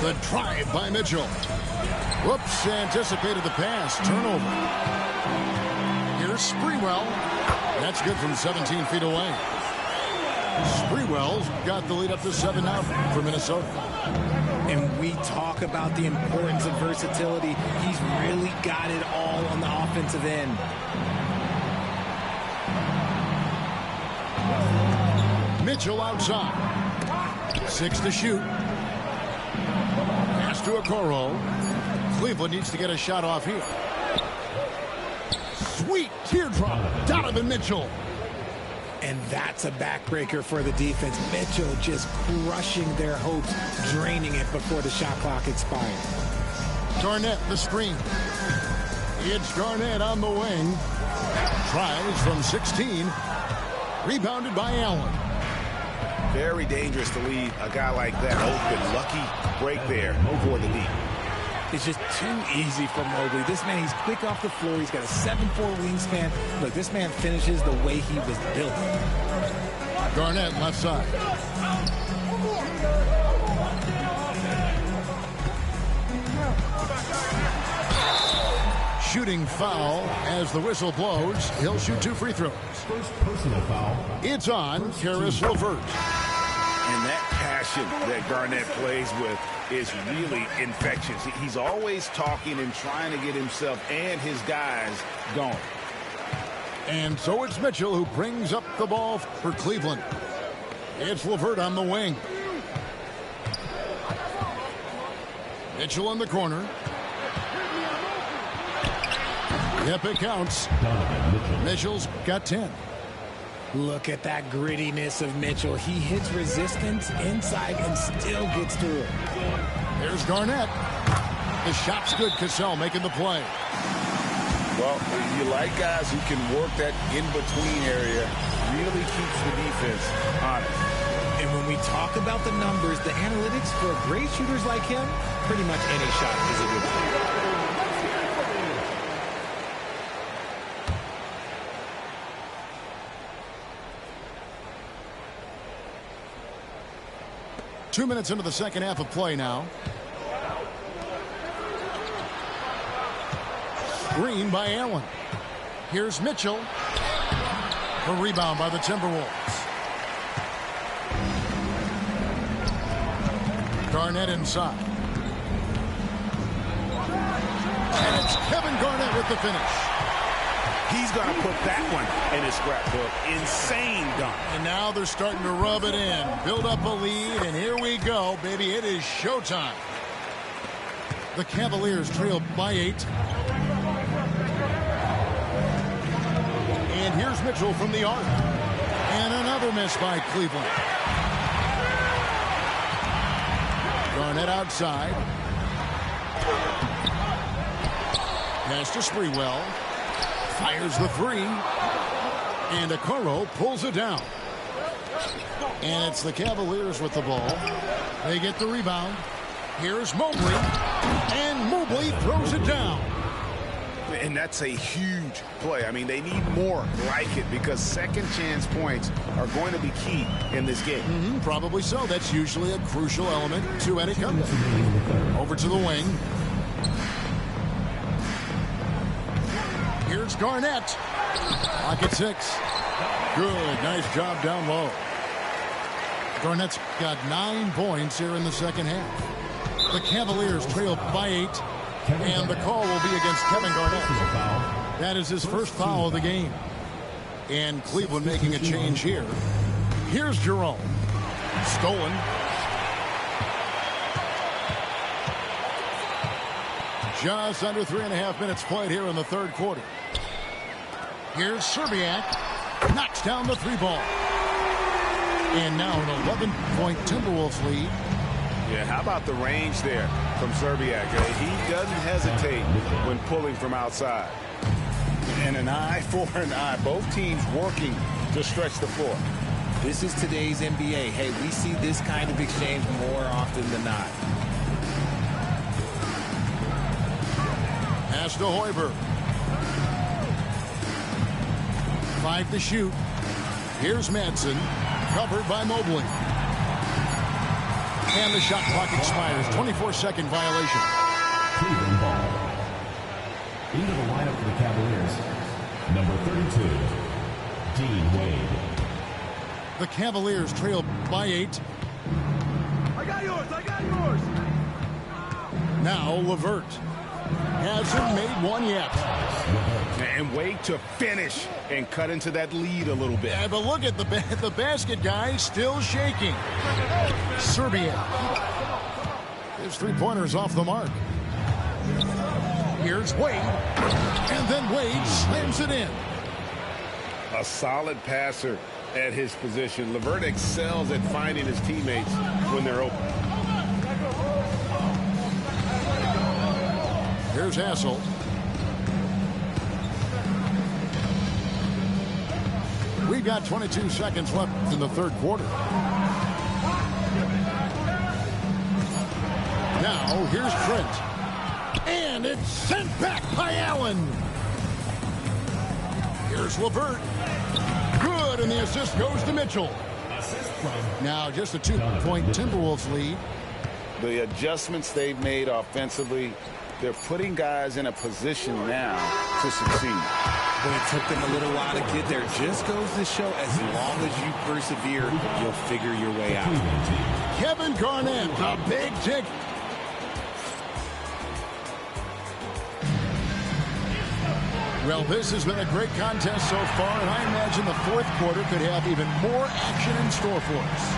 The drive by Mitchell. Whoops, anticipated the pass. Turnover. Here's Sprewell. That's good from 17 feet away. Sprewell's got the lead up to 7 now for Minnesota.
And we talk about the importance of versatility. He's really got it all on the offensive end.
Mitchell outside. 6 to shoot. Pass to Okoro. Cleveland needs to get a shot off here. Sweet teardrop. Donovan Mitchell.
And that's a backbreaker for the defense. Mitchell just crushing their hopes, draining it before the shot clock expired.
Garnett, the screen. It's Garnett on the wing. Tries from 16. Rebounded by Allen.
Very dangerous to leave a guy like that open. Lucky break there for the D.
is just too easy for Mobley. This man, he's quick off the floor. He's got a 7'4" wingspan. Look, this man finishes the way he was built.
Garnett left side. Shooting foul as the whistle blows. He'll shoot 2 free throws.
First personal foul.
It's on Caris LeVert.
And that passion that Garnett plays with is really infectious. He's always talking and trying to get himself and his guys going.
And so it's Mitchell who brings up the ball for Cleveland. It's LeVert on the wing. Mitchell in the corner. Yep, it counts. Mitchell's got 10.
Look at that grittiness of Mitchell. He hits resistance inside and still gets through it.
There's Garnett. The shot's good. Cassell making the play.
Well, you like guys who can work that in-between area. Really keeps the defense honest.
And when we talk about the numbers, the analytics for great shooters like him, pretty much any shot is a good shot.
2 minutes into the second half of play now. Screen by Allen. Here's Mitchell. A rebound by the Timberwolves. Garnett inside. And it's Kevin Garnett with the finish.
He's going to put that one in his scrapbook. Insane dunk.
And now they're starting to rub it in. Build up a lead, and here we go, baby. It is showtime. The Cavaliers trail by 8. And here's Mitchell from the arc. And another miss by Cleveland. Garnett outside. Pass to Sprewell. Fires the 3. And Okoro pulls it down. And it's the Cavaliers with the ball. They get the rebound. Here's Mobley. And Mobley throws it down.
And that's a huge play. I mean, they need more like it because second chance points are going to be key in this game.
Probably so. That's usually a crucial element to any comeback. Over to the wing. Here's Garnett. Pocket 6. Good. Nice job down low. Garnett's got 9 points here in the second half. The Cavaliers trail by 8. And the call will be against Kevin Garnett. That is his first foul of the game. And Cleveland making a change here. Here's Jerome. Stolen. Just under 3.5 minutes played here in the third quarter. Here's Szczerbiak. Knocks down the 3-ball. And now an 11-point Timberwolves lead.
Yeah, how about the range there from Szczerbiak? He doesn't hesitate when pulling from outside.
And an eye for an eye. Both teams working to stretch the floor.
This is today's NBA. Hey, we see this kind of exchange more often than not.
Pass to Hoiberg. 5 to shoot. Here's Madsen. Covered by Mobley. And the shot clock expires. 24-second violation.
Cleveland ball. Into the lineup for the Cavaliers. Number 32, Dean Wade.
The Cavaliers trail by 8.
I got yours. I got yours.
Now LeVert. Hasn't made one yet.
And Wade to finish and cut into that lead a little bit.
Yeah, but look at the basket guy still shaking. Szczerbiak. His 3-pointer's off the mark. Here's Wade. And then Wade slams it in.
A solid passer at his position. LeVert excels at finding his teammates when they're open.
Here's Hassel. We've got 22 seconds left in the third quarter. Now, here's Trent. And it's sent back by Allen. Here's LeVert. Good, and the assist goes to Mitchell. Now just a 2-point Timberwolves lead.
The adjustments they've made offensively, they're putting guys in a position now to succeed.
But it took them a little while to get there. Just goes to show, as long as you persevere, you'll figure your way out.
Kevin Garnett, a big tick. Well, this has been a great contest so far, and I imagine the fourth quarter could have even more action in store for us.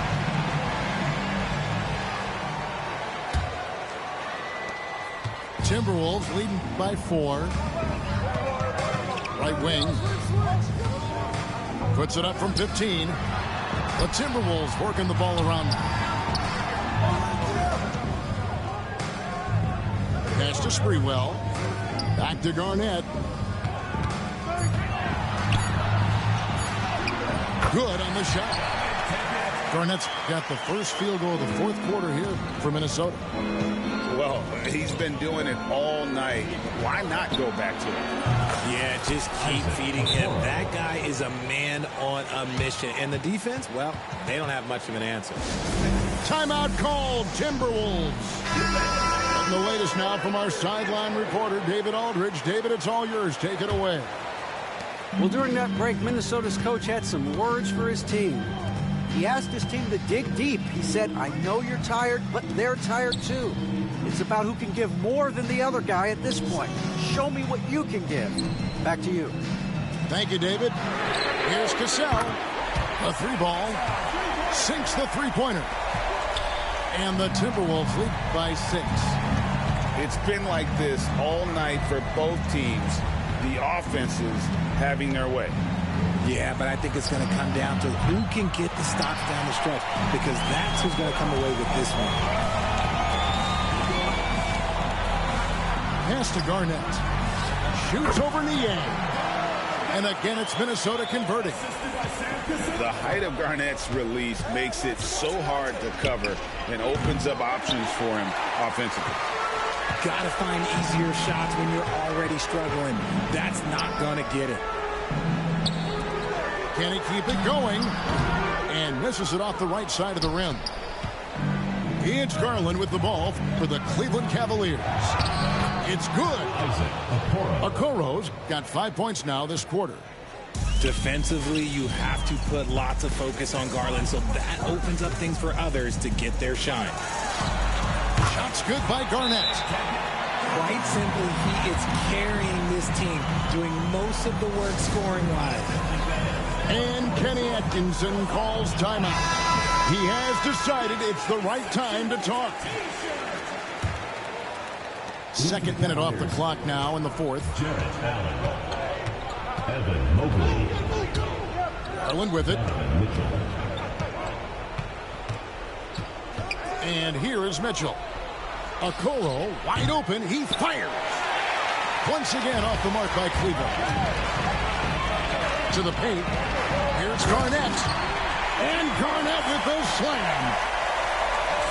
Timberwolves leading by 4. Right wing. Puts it up from 15. The Timberwolves working the ball around. Pass to Sprewell. Back to Garnett. Good on the shot. Garnett's got the first field goal of the fourth quarter here for Minnesota.
Well, he's been doing it all night. Why not go back to it?
Yeah, just keep feeding him. That guy is a man on a mission. And the defense, well, they don't have much of an answer.
Timeout called, Timberwolves. And the latest now from our sideline reporter, David Aldridge. David, it's all yours. Take it away.
Well, during that break, Minnesota's coach had some words for his team. He asked his team to dig deep. He said, I know you're tired, but they're tired too. It's about who can give more than the other guy at this point. Show me what you can give. Back to you.
Thank you, David. Here's Cassell. A 3-ball. Sinks the three-pointer. And the Timberwolves lead by 6.
It's been like this all night for both teams. The offenses having their way.
Yeah, but I think it's going to come down to who can get the stops down the stretch, because that's who's going to come away with this one.
Pass to Garnett. Shoots over Niang. And again, it's Minnesota converting.
The height of Garnett's release makes it so hard to cover and opens up options for him offensively.
Got to find easier shots when you're already struggling. That's not going to get it.
Can he keep it going? And misses it off the right side of the rim. It's Garland with the ball for the Cleveland Cavaliers. It's good. Okoro's got 5 points now this quarter.
Defensively, you have to put lots of focus on Garland, so that opens up things for others to get their shine.
Shots good by Garnett.
Quite simply, he is carrying this team, doing most of the work scoring-wise.
And Kenny Atkinson calls timeout. He has decided it's the right time to talk. Second minute off the clock now in the fourth.
Evan Mobley.
Garland with it. And here is Mitchell. Okoro wide open. He fires. Once again off the mark by Cleveland. To the paint. Here's Garnett. And Garnett with the slam.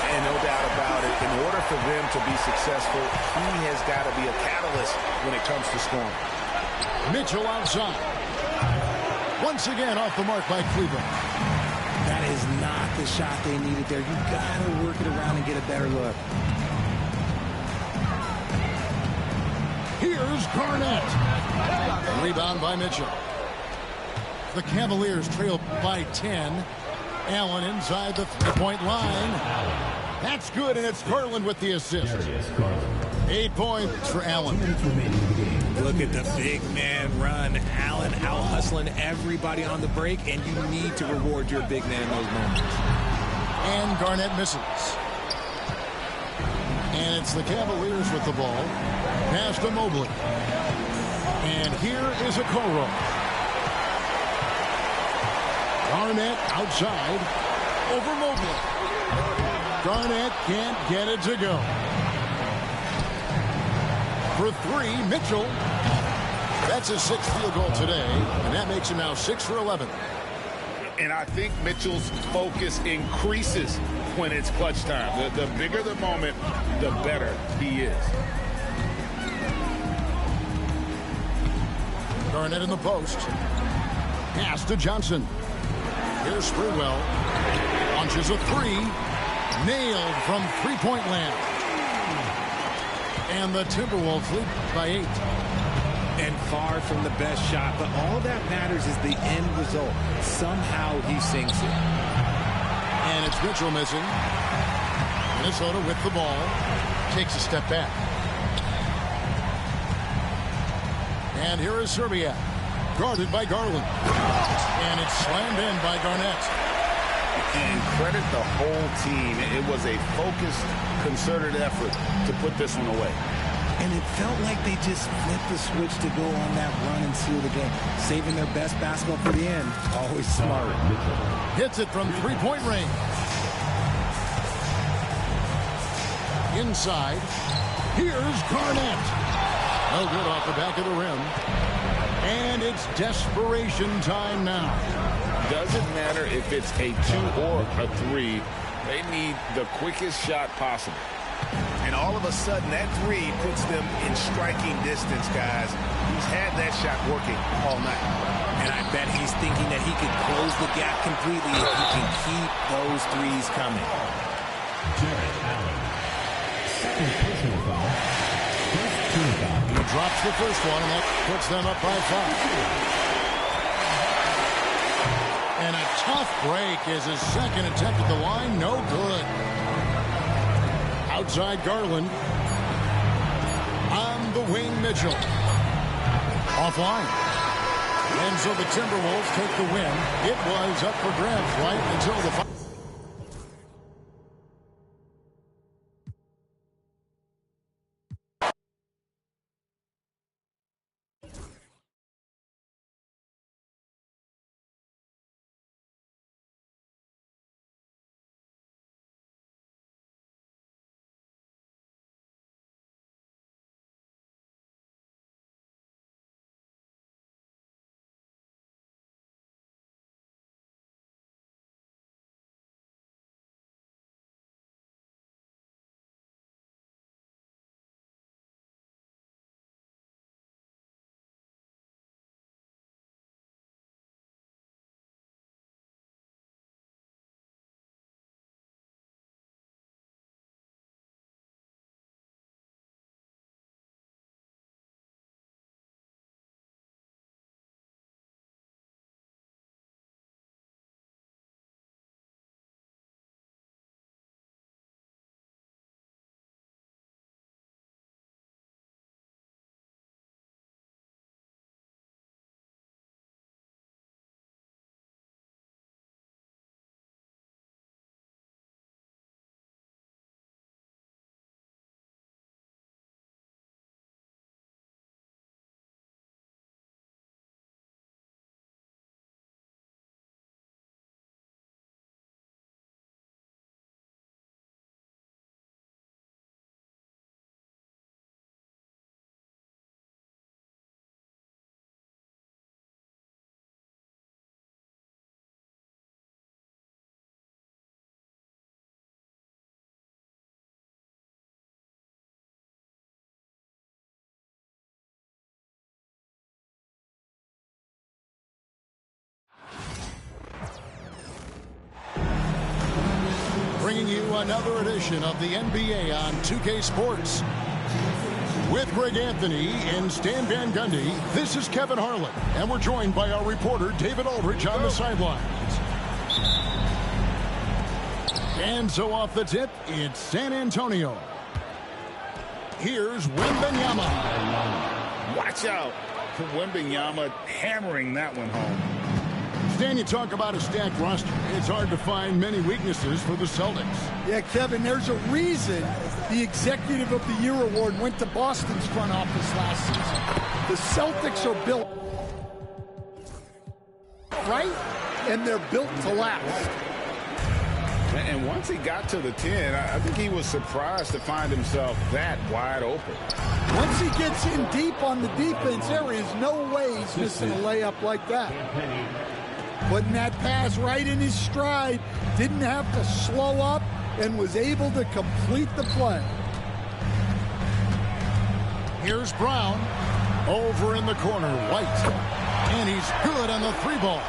And no doubt about it, in order for them to be successful, he has got to be a catalyst when it comes to scoring.
Mitchell outside. Once again off the mark by Cleveland.
That is not the shot they needed there. You got to work it around and get a better look.
Here's Garnett. Rebound by Mitchell. The Cavaliers trail by 10. Allen inside the three-point line. That's good, and it's Garland with the assist. 8 points for Allen.
Look at the big man run. Allen out-hustling everybody on the break, and you need to reward your big man in those moments.
And Garnett misses. And it's the Cavaliers with the ball. Pass to Mobley. And here is Okoro. Garnett outside. Over Mobley. Garnett can't get it to go. For 3, Mitchell. That's his 6th field goal today, and that makes him now 6 for 11.
And I think Mitchell's focus increases when it's clutch time. The bigger the moment, the better he is.
Garnett in the post. Pass to Johnson. Here's Sprewell. Launches a three. Nailed from three-point land. And the Timberwolves lead by 8.
And far from the best shot, but all that matters is the end result. Somehow he sinks it.
And it's Mitchell missing. Minnesota with the ball. Takes a step back. And here is Serbia. Guarded by Garland. And it's slammed in by Garnett.
And credit the whole team. It was a focused, concerted effort to put this one away.
And it felt like they just flipped the switch to go on that run and seal the game. Saving their best basketball for the end. Always smart.
Hits it from three-point range. Inside. Here's Garnett. No good off the back of the rim. And it's desperation time now.
Doesn't matter if it's a 2 or a 3. They need the quickest shot possible.
And all of a sudden, that 3 puts them in striking distance, guys. He's had that shot working all night.
And I bet he's thinking that he could close the gap completely if he can keep those threes coming.
Jarrett Allen. Second personal foul. First team foul.
He drops the first one, and that puts them up by 5. And a tough break is his second attempt at the line. No good. Outside Garland. On the wing, Mitchell. Offline. And so the Timberwolves take the win. It was up for grabs right until the bringing you another edition of the NBA on 2K Sports. With Greg Anthony and Stan Van Gundy, this is Kevin Harlan, and we're joined by our reporter David Aldridge on the sidelines. And so off the tip, it's San Antonio. Here's Wembanyama.
Watch out. Wembanyama hammering that one home.
Stan, you talk about a stacked roster. It's hard to find many weaknesses for the Celtics.
Yeah, Kevin, there's a reason the Executive of the Year award went to Boston's front office last season. The Celtics are built right, and they're built to last.
And once he got to the 10, I think he was surprised to find himself that wide open.
Once he gets in deep on the defense, there is no way he's missing a layup like that. Putting that pass right in his stride, didn't have to slow up, and was able to complete the play.
Here's Brown. Over in the corner, White. And he's good on the 3-ball.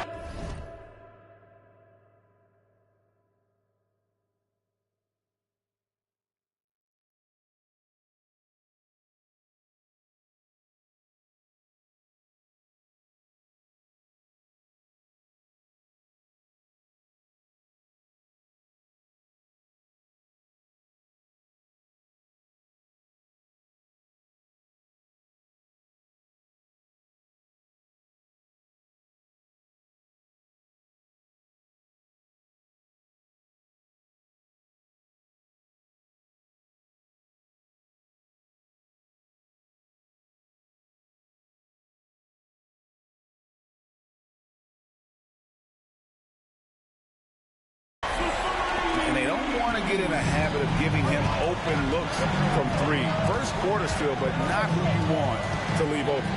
And they don't want to get in a habit of giving him open looks from 3. First quarter still, but not who you want to leave open.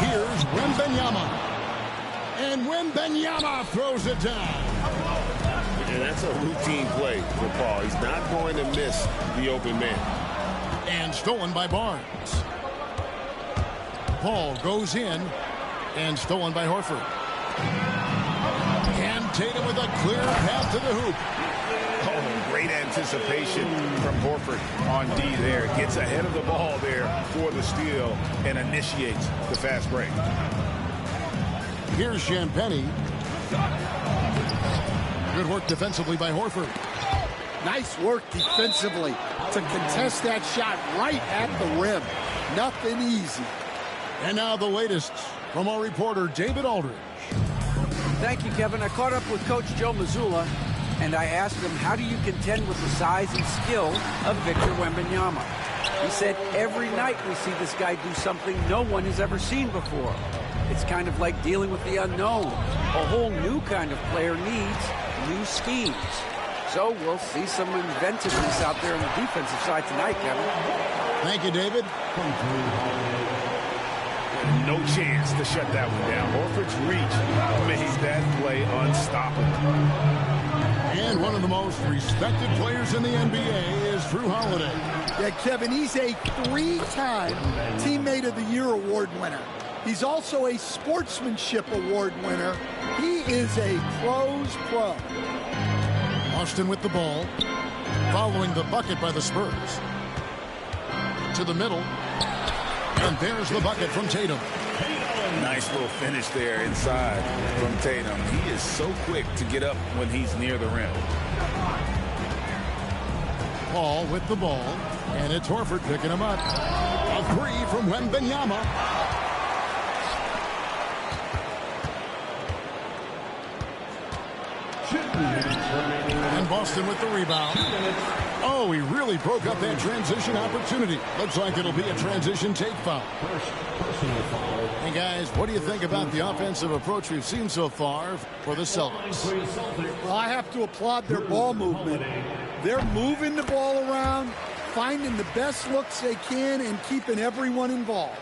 Here's Wembanyama. And Wembanyama throws it down.
And that's a routine play for Paul. He's not going to miss the open man.
And stolen by Barnes. Paul goes in. And stolen by Horford. And Tatum with a clear path to the hoop.
Oh, great anticipation from Horford on D there. Gets ahead of the ball there for the steal and initiates the fast break.
Here's Champagnie. Good work defensively by Horford.
Nice work defensively to contest that shot right at the rim. Nothing easy.
And now the latest from our reporter, David Aldridge.
Thank you, Kevin. I caught up with Coach Joe Mazzulla, and I asked him, how do you contend with the size and skill of Victor Wembanyama? He said, every night we see this guy do something no one has ever seen before. It's kind of like dealing with the unknown. A whole new kind of player needs new schemes. So we'll see some inventiveness out there on the defensive side tonight, Kevin.
Thank you, David.
No chance to shut that one down. Horford's reach made that play unstoppable.
And one of the most respected players in the NBA is Drew Holiday.
Yeah, Kevin, he's a 3-time Teammate of the Year award winner. He's also a Sportsmanship Award winner. He is a pro's pro.
Austin with the ball, following the bucket by the Spurs. To the middle. And there's the bucket from Tatum.
Nice little finish there inside from Tatum. He is so quick to get up when he's near the rim.
Paul with the ball, and it's Horford picking him up. A 3 from Wembanyama. And Boston with the rebound. Oh, he really broke up that transition opportunity. Looks like it'll be a transition take foul. Hey, guys, what do you think about the offensive approach we've seen so far for the Celtics?
Well, I have to applaud their ball movement. They're moving the ball around, finding the best looks they can, and keeping everyone involved.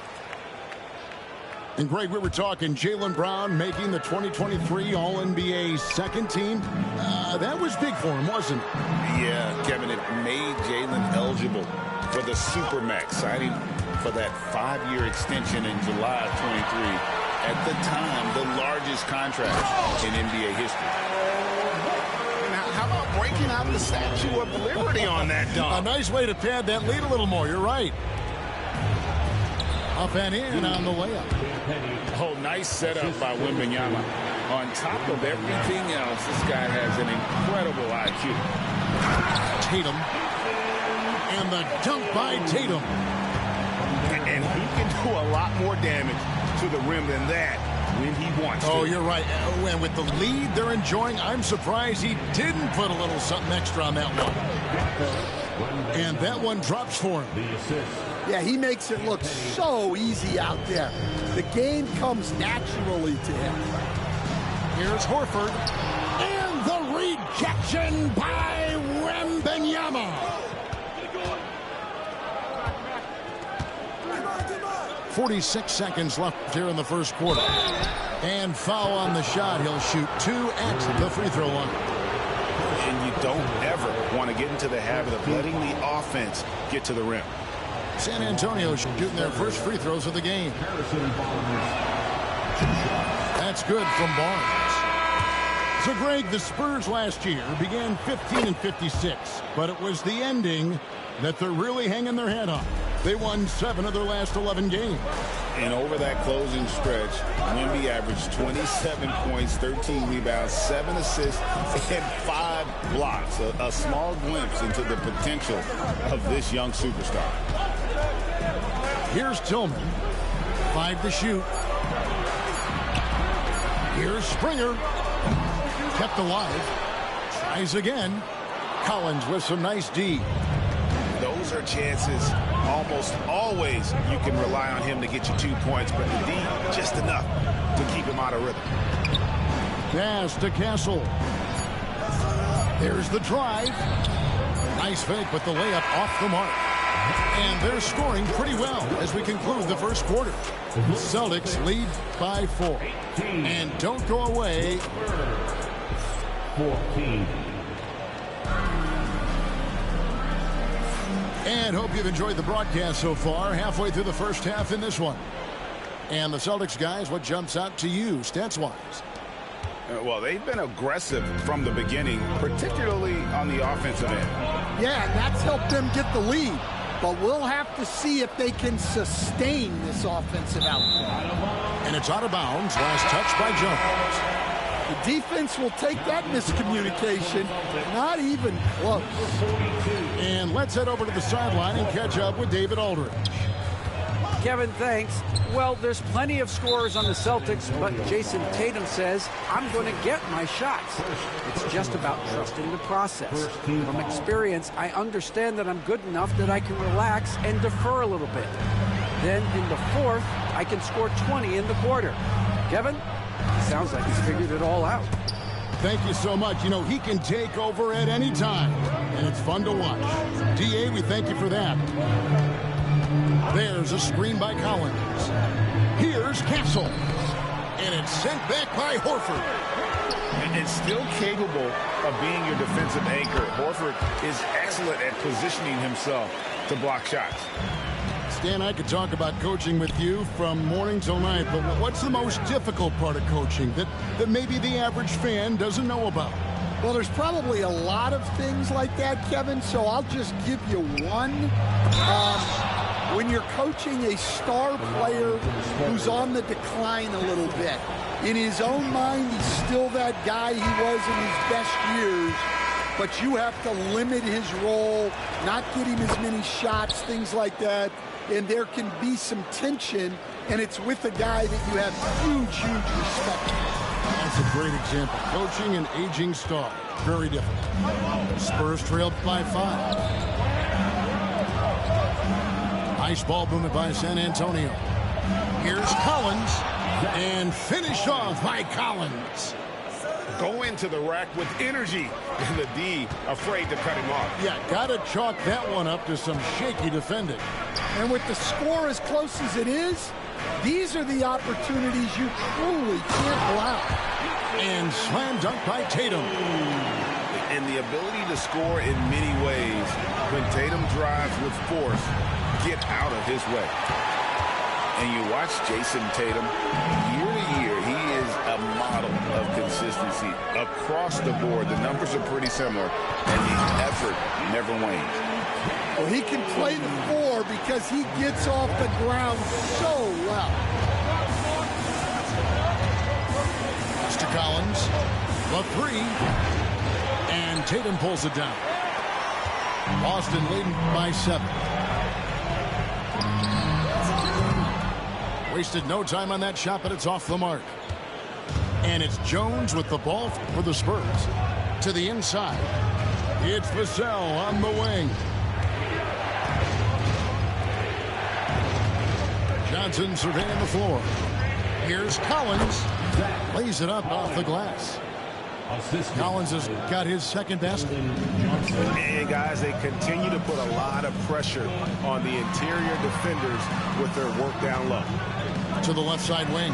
And, Greg, we were talking Jaylen Brown making the 2023 All-NBA second team. That was big for him, wasn't it?
Yeah, Kevin, it made Jaylen eligible for the Supermax, signing for that 5-year extension in July of 23. At the time, the largest contract in NBA history.
Now, how about breaking out the Statue of Liberty on that dunk?
A nice way to pad that lead a little more. You're right. Up and in on the layup.
Oh, nice setup by Wembanyama. On top of everything else, this guy has an incredible IQ.
Tatum. And the dunk by Tatum.
And he can do a lot more damage to the rim than that when he wants to.
Oh, you're right. And with the lead they're enjoying, I'm surprised he didn't put a little something extra on that one. And that one drops for him.
Yeah, he makes it look so easy out there. The game comes naturally to him.
Here's Horford. And the rejection by Wembanyama. 46 seconds left here in the first quarter. And foul on the shot. He'll shoot 2 at the free throw line.
And you don't ever want to get into the habit of letting the offense get to the rim.
San Antonio shooting their first free throws of the game. That's good from Barnes. So, Greg, the Spurs last year began 15-56, but it was the ending that they're really hanging their head on. They won 7 of their last 11 games.
And over that closing stretch, Wemby averaged 27 points, 13 rebounds, 7 assists, and 5 blocks. A small glimpse into the potential of this young superstar.
Here's Tillman. 5 to shoot. Here's Springer. Kept alive. Tries again. Collins with some nice D.
Those are chances almost always you can rely on him to get you 2 points, but the D just enough to keep him out of rhythm.
Pass to Castle. There's the drive. Nice fake, but the layup off the mark. And they're scoring pretty well as we conclude the first quarter. Celtics lead by 4. And don't go away.
14.
And hope you've enjoyed the broadcast so far. Halfway through the first half in this one. And the Celtics, guys, what jumps out to you stats-wise?
Well, they've been aggressive from the beginning, particularly on the offensive end.
Yeah, and that's helped them get the lead. But we'll have to see if they can sustain this offensive output.
And it's out of bounds. Last touch by Jones.
The defense will take that miscommunication. Not even close.
And let's head over to the sideline and catch up with David Aldridge.
Kevin, thanks. Well, there's plenty of scorers on the Celtics, but Jason Tatum says, I'm going to get my shots. It's just about trusting the process. From experience, I understand that I'm good enough that I can relax and defer a little bit. Then in the fourth, I can score 20 in the quarter. Kevin, sounds like he's figured it all out.
Thank you so much. You know, he can take over at any time, and it's fun to watch. D.A., we thank you for that. There's a screen by Collins. Here's Castle. And it's sent back by Horford.
And still capable of being your defensive anchor. Horford is excellent at positioning himself to block shots.
Stan, I could talk about coaching with you from morning till night, but what's the most difficult part of coaching that maybe the average fan doesn't know about?
Well, there's probably a lot of things like that, Kevin, so I'll just give you one. When you're coaching a star player who's on the decline a little bit, in his own mind, he's still that guy he was in his best years, but you have to limit his role, not get him as many shots, things like that, and there can be some tension, and it's with a guy that you have huge, huge respect for.
That's a great example. Coaching an aging star. Very different. Spurs trailed by 5. Nice ball movement by San Antonio. Here's Collins. And finished off by Collins.
Go into the rack with energy. And the D afraid to cut him off.
Yeah, got to chalk that one up to some shaky defending.
And with the score as close as it is, these are the opportunities you truly can't allow.
And slam dunk by Tatum.
And the ability to score in many ways when Tatum drives with force, get out of his way. And you watch Jason Tatum, year to year, he is a model of consistency across the board. The numbers are pretty similar, and the effort never wanes.
Well, he can play the 4 because he gets off the ground so well.
To Collins, the 3, and Tatum pulls it down. Boston leading by 7. Wasted no time on that shot, but it's off the mark. And it's Jones with the ball for the Spurs. To the inside. It's Vassell on the wing. Johnson surveying the floor. Here's Collins. Lays it up off the glass. Collins has got his second basket.
And guys, they continue to put a lot of pressure on the interior defenders with their work down low.
To the left side wing.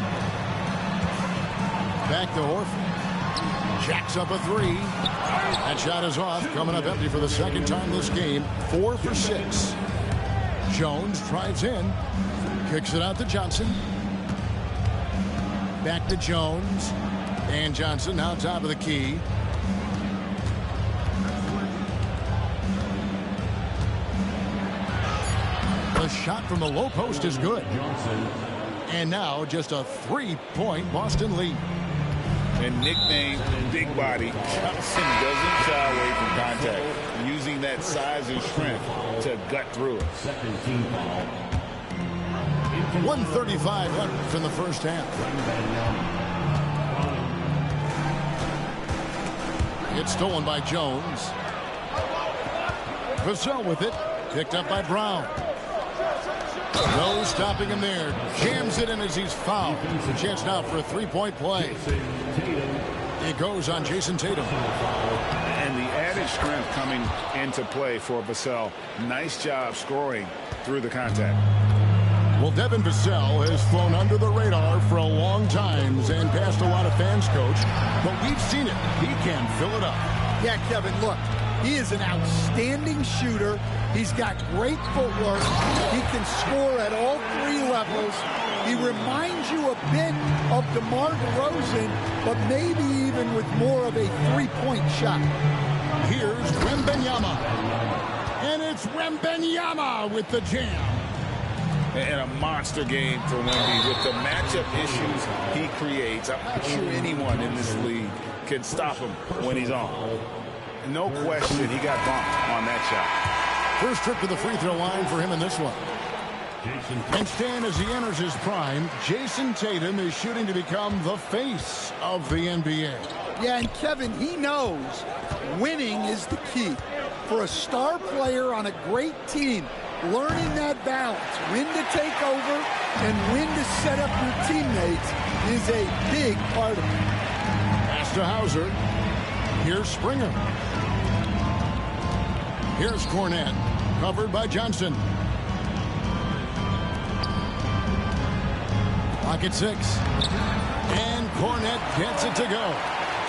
Back to Horford. Jacks up a 3. That shot is off. Coming up empty for the second time this game. 4 for 6. Jones drives in. Kicks it out to Johnson. Back to Jones. And Johnson now top of the key. The shot from the low post is good. And now just a 3-point Boston lead.
And nicknamed Big Body, Johnson doesn't shy away from contact, using that size and strength to gut through it.
1:35 left in the first half. It's stolen by Jones. Vassell with it. Picked up by Brown. No stopping him there. Jams it in as he's fouled. A chance now for a 3-point play. It goes on Jason Tatum.
And the added strength coming into play for Vassell. Nice job scoring through the contact.
Well, Devin Vassell has flown under the radar for a long time and passed a lot of fans, Coach. But we've seen it. He can fill it up.
Yeah, Kevin, look. He is an outstanding shooter. He's got great footwork. He can score at all 3 levels. He reminds you a bit of DeMar DeRozan, but maybe even with more of a 3-point shot.
Here's Wembanyama. And it's Wembanyama with the jam.
And a monster game for Wemby. With the matchup issues he creates, I'm not sure anyone in this league can stop him when he's on.
No question, he got bumped on that shot.
First trip to the free throw line for him in this one. And Stan, as he enters his prime, Jason Tatum is shooting to become the face of the NBA.
Yeah, and Kevin, he knows winning is the key. For a star player on a great team, learning that balance, when to take over and when to set up your teammates, is a big part of it.
Pass to Hauser. Here's Springer. Here's Cornette, covered by Johnson. Pocket 6. And Cornette gets it to go.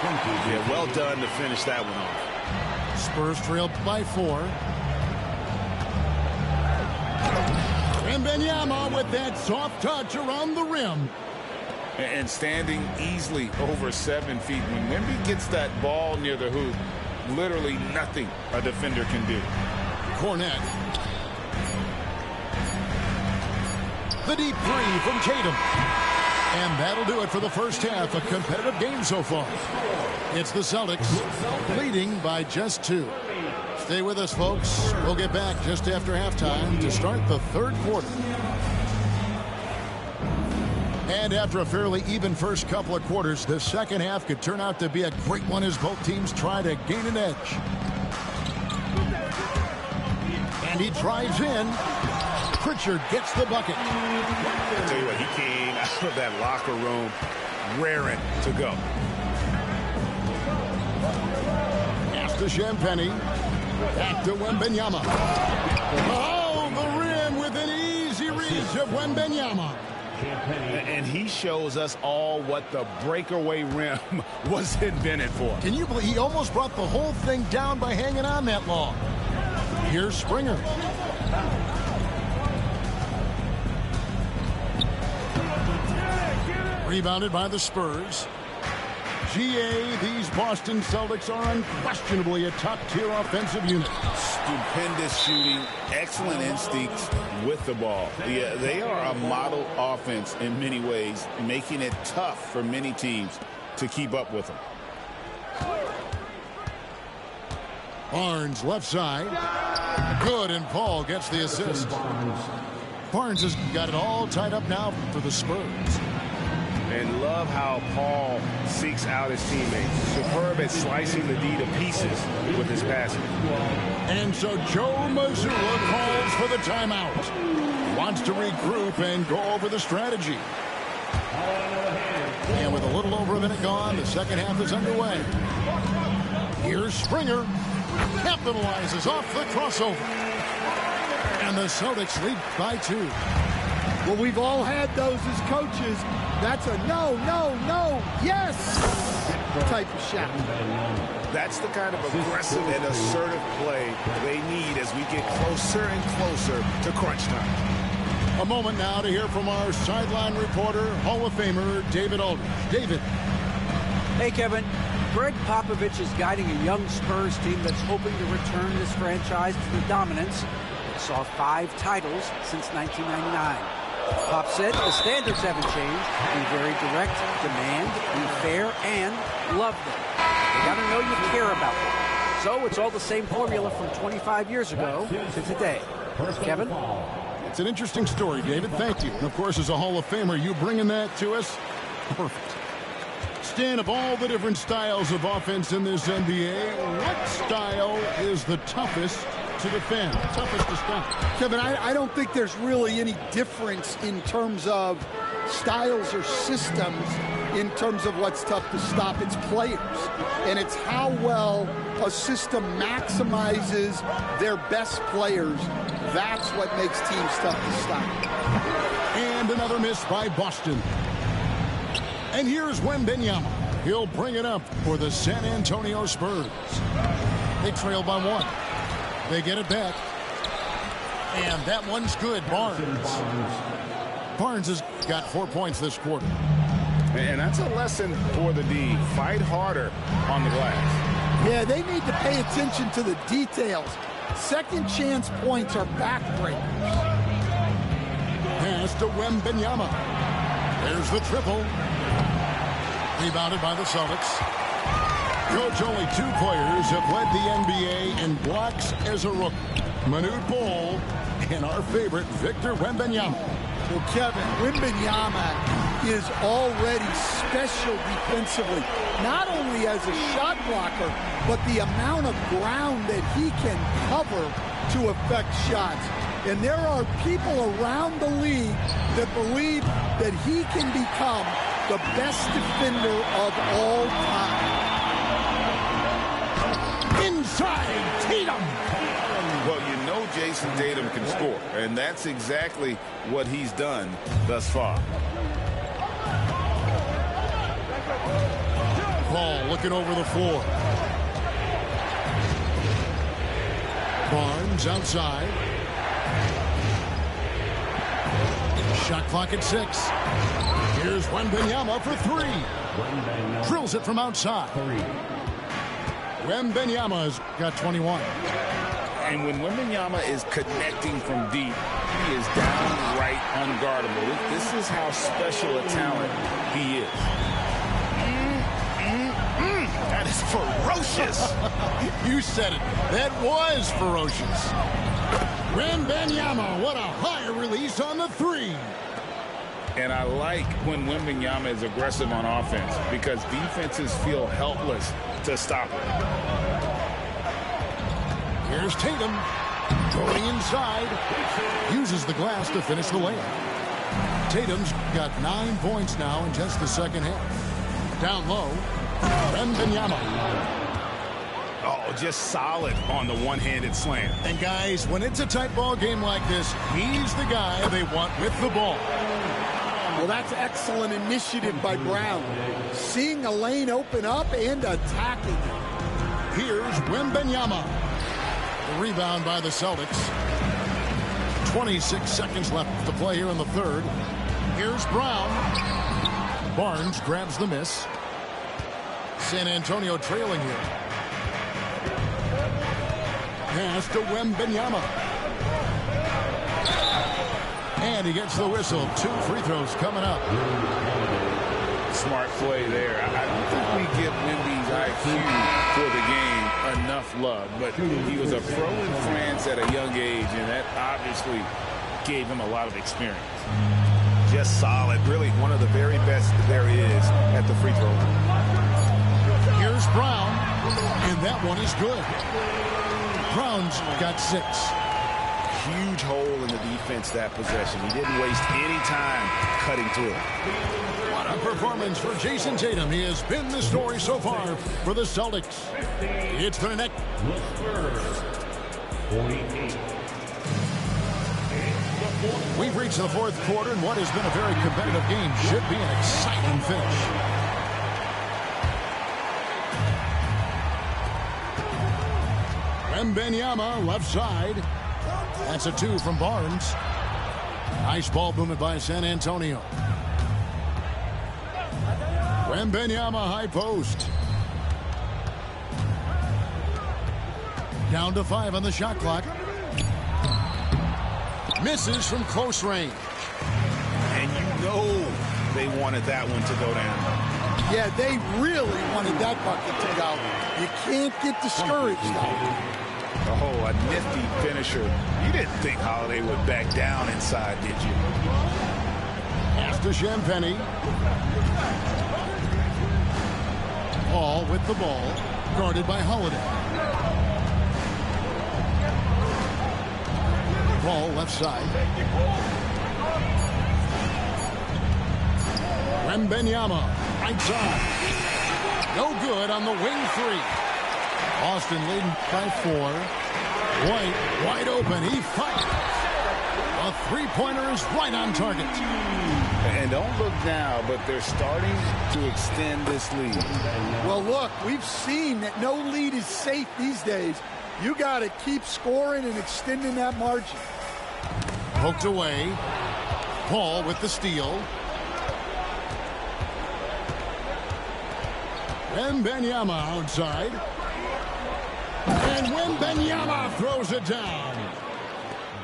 Yeah, well done to finish that one off.
Spurs trail by 4. Wembanyama with that soft touch around the rim.
And standing easily over 7 feet. When Wemby gets that ball near the hoop, literally nothing a defender can do.
Cornette. The deep 3 from Tatum. And that'll do it for the first half. A competitive game so far. It's the Celtics leading by just 2. Stay with us, folks. We'll get back just after halftime to start the third quarter. And after a fairly even first couple of quarters, the second half could turn out to be a great one as both teams try to gain an edge. And he drives in. Pritchard gets the bucket.
I'll tell you what, he came out of that locker room raring to go.
Pass to Champagnie. Back to Wembanyama. Oh, the rim with an easy reach of Wembanyama.
And he shows us all what the breakaway rim was invented for.
Can you believe he almost brought the whole thing down by hanging on that long? Here's Springer. Rebounded by the Spurs. GA, these Boston Celtics are unquestionably a top-tier offensive unit.
Stupendous shooting, excellent instincts with the ball. Yeah, they are a model offense in many ways, making it tough for many teams to keep up with them.
Barnes left side. Good, and Paul gets the assist. Barnes has got it all tied up now for the Spurs.
And love how Paul seeks out his teammates. Superb at slicing the D to pieces with his passing.
And so Joe Mazzulla calls for the timeout. Wants to regroup and go over the strategy. And with a little over a minute gone, the second half is underway. Here's Springer. Capitalizes off the crossover. And the Celtics lead by 2.
Well, we've all had those as coaches. That's a no, no, no, yes! type of shot.
That's the kind of aggressive and assertive play they need as we get closer and closer to crunch time.
A moment now to hear from our sideline reporter, Hall of Famer David Aldridge. David.
Hey, Kevin. Greg Popovich is guiding a young Spurs team that's hoping to return this franchise to the dominance that saw 5 titles since 1999. Pop said the standards haven't changed. Be very direct, demand, be fair, and love them. They got to know you care about them. So it's all the same formula from 25 years ago to today. Kevin?
It's an interesting story, David. Thank you. And, of course, as a Hall of Famer, you bringing that to us? Perfect. Stan, of all the different styles of offense in this NBA, what style is the toughest to defend, toughest to stop?
Kevin, I don't think there's really any difference in terms of styles or systems in terms of what's tough to stop. It's players, and it's how well a system maximizes their best players. That's what makes teams tough to stop.
And another miss by Boston. And here's Wembanyama. He'll bring it up for the San Antonio Spurs. They trail by 1. They get it back. And that one's good. Barnes has got 4 points this quarter.
And that's a lesson for the D. Fight harder on the glass.
Yeah, they need to pay attention to the details. Second chance points are backbreakers.
Pass to Wembanyama. There's the triple. Rebounded by the Celtics. Coach, only 2 players have led the NBA in blocks as a rookie. Manute Bol and our favorite Victor Wembanyama.
Well, Kevin, Wembanyama is already special defensively, not only as a shot blocker, but the amount of ground that he can cover to affect shots. And there are people around the league that believe that he can become the best defender of all time.
Inside Tatum.
Well, you know Jason Tatum can score, and that's exactly what he's done thus far.
Ball looking over the floor. Barnes outside. Shot clock at 6. Here's Wembanyama for 3. Drills it from outside. Wembanyama's got 21.
And when Wembanyama is connecting from deep, he is downright unguardable. This is how special a talent he is.
That is ferocious. You said it. That was ferocious. Wembanyama, what a high release on the 3.
And I like when Wembanyama is aggressive on offense because defenses feel helpless to stop him.
Here's Tatum going inside. Uses the glass to finish the layup. Tatum's got 9 points now in just the second half. Down low, Wembanyama.
Oh, just solid on the one-handed slam.
And guys, when it's a tight ball game like this, he's the guy they want with the ball.
Well, that's excellent initiative by Brown. Seeing a lane open up and attacking it.
Here's Wembanyama. The rebound by the Celtics. 26 seconds left to play here in the third. Here's Brown. Barnes grabs the miss. San Antonio trailing here. Pass to Wembanyama. And he gets the whistle. 2 free throws coming up.
Smart play there. I don't think we give Wemby's IQ for the game enough love, but he was a pro in France at a young age, and that obviously gave him a lot of experience.
Just solid. Really one of the very best there is at the free throw line.
Here's Brown, and that one is good. Brown's got 6.
Huge hole in the defense that possession. He didn't waste any time cutting through.
What a performance for Jason Tatum. He has been the story so far for the Celtics. It's the next.
48.
We've reached the fourth quarter, and what has been a very competitive game should be an exciting finish. Wembanyama, left side. That's a 2 from Barnes. Nice ball movement by San Antonio. Wembanyama, high post. Down to 5 on the shot clock. Misses from close range.
And you know they wanted that one to go down.
Yeah, they really wanted that bucket to go. You can't get discouraged, though.
Oh, a nifty finisher. You didn't think Holiday would back down inside, did you?
Pass to Champagnie. Paul with the ball, guarded by Holiday. Paul left side. Wembanyama, right side. No good on the wing 3. Boston leading by 4. White wide open. He fires. A three-pointer is right on target.
And don't look now, but they're starting to extend this lead.
Well, look, we've seen that no lead is safe these days. You got to keep scoring and extending that margin.
Poked away. Paul with the steal. Wembanyama outside. And Wembanyama throws it down.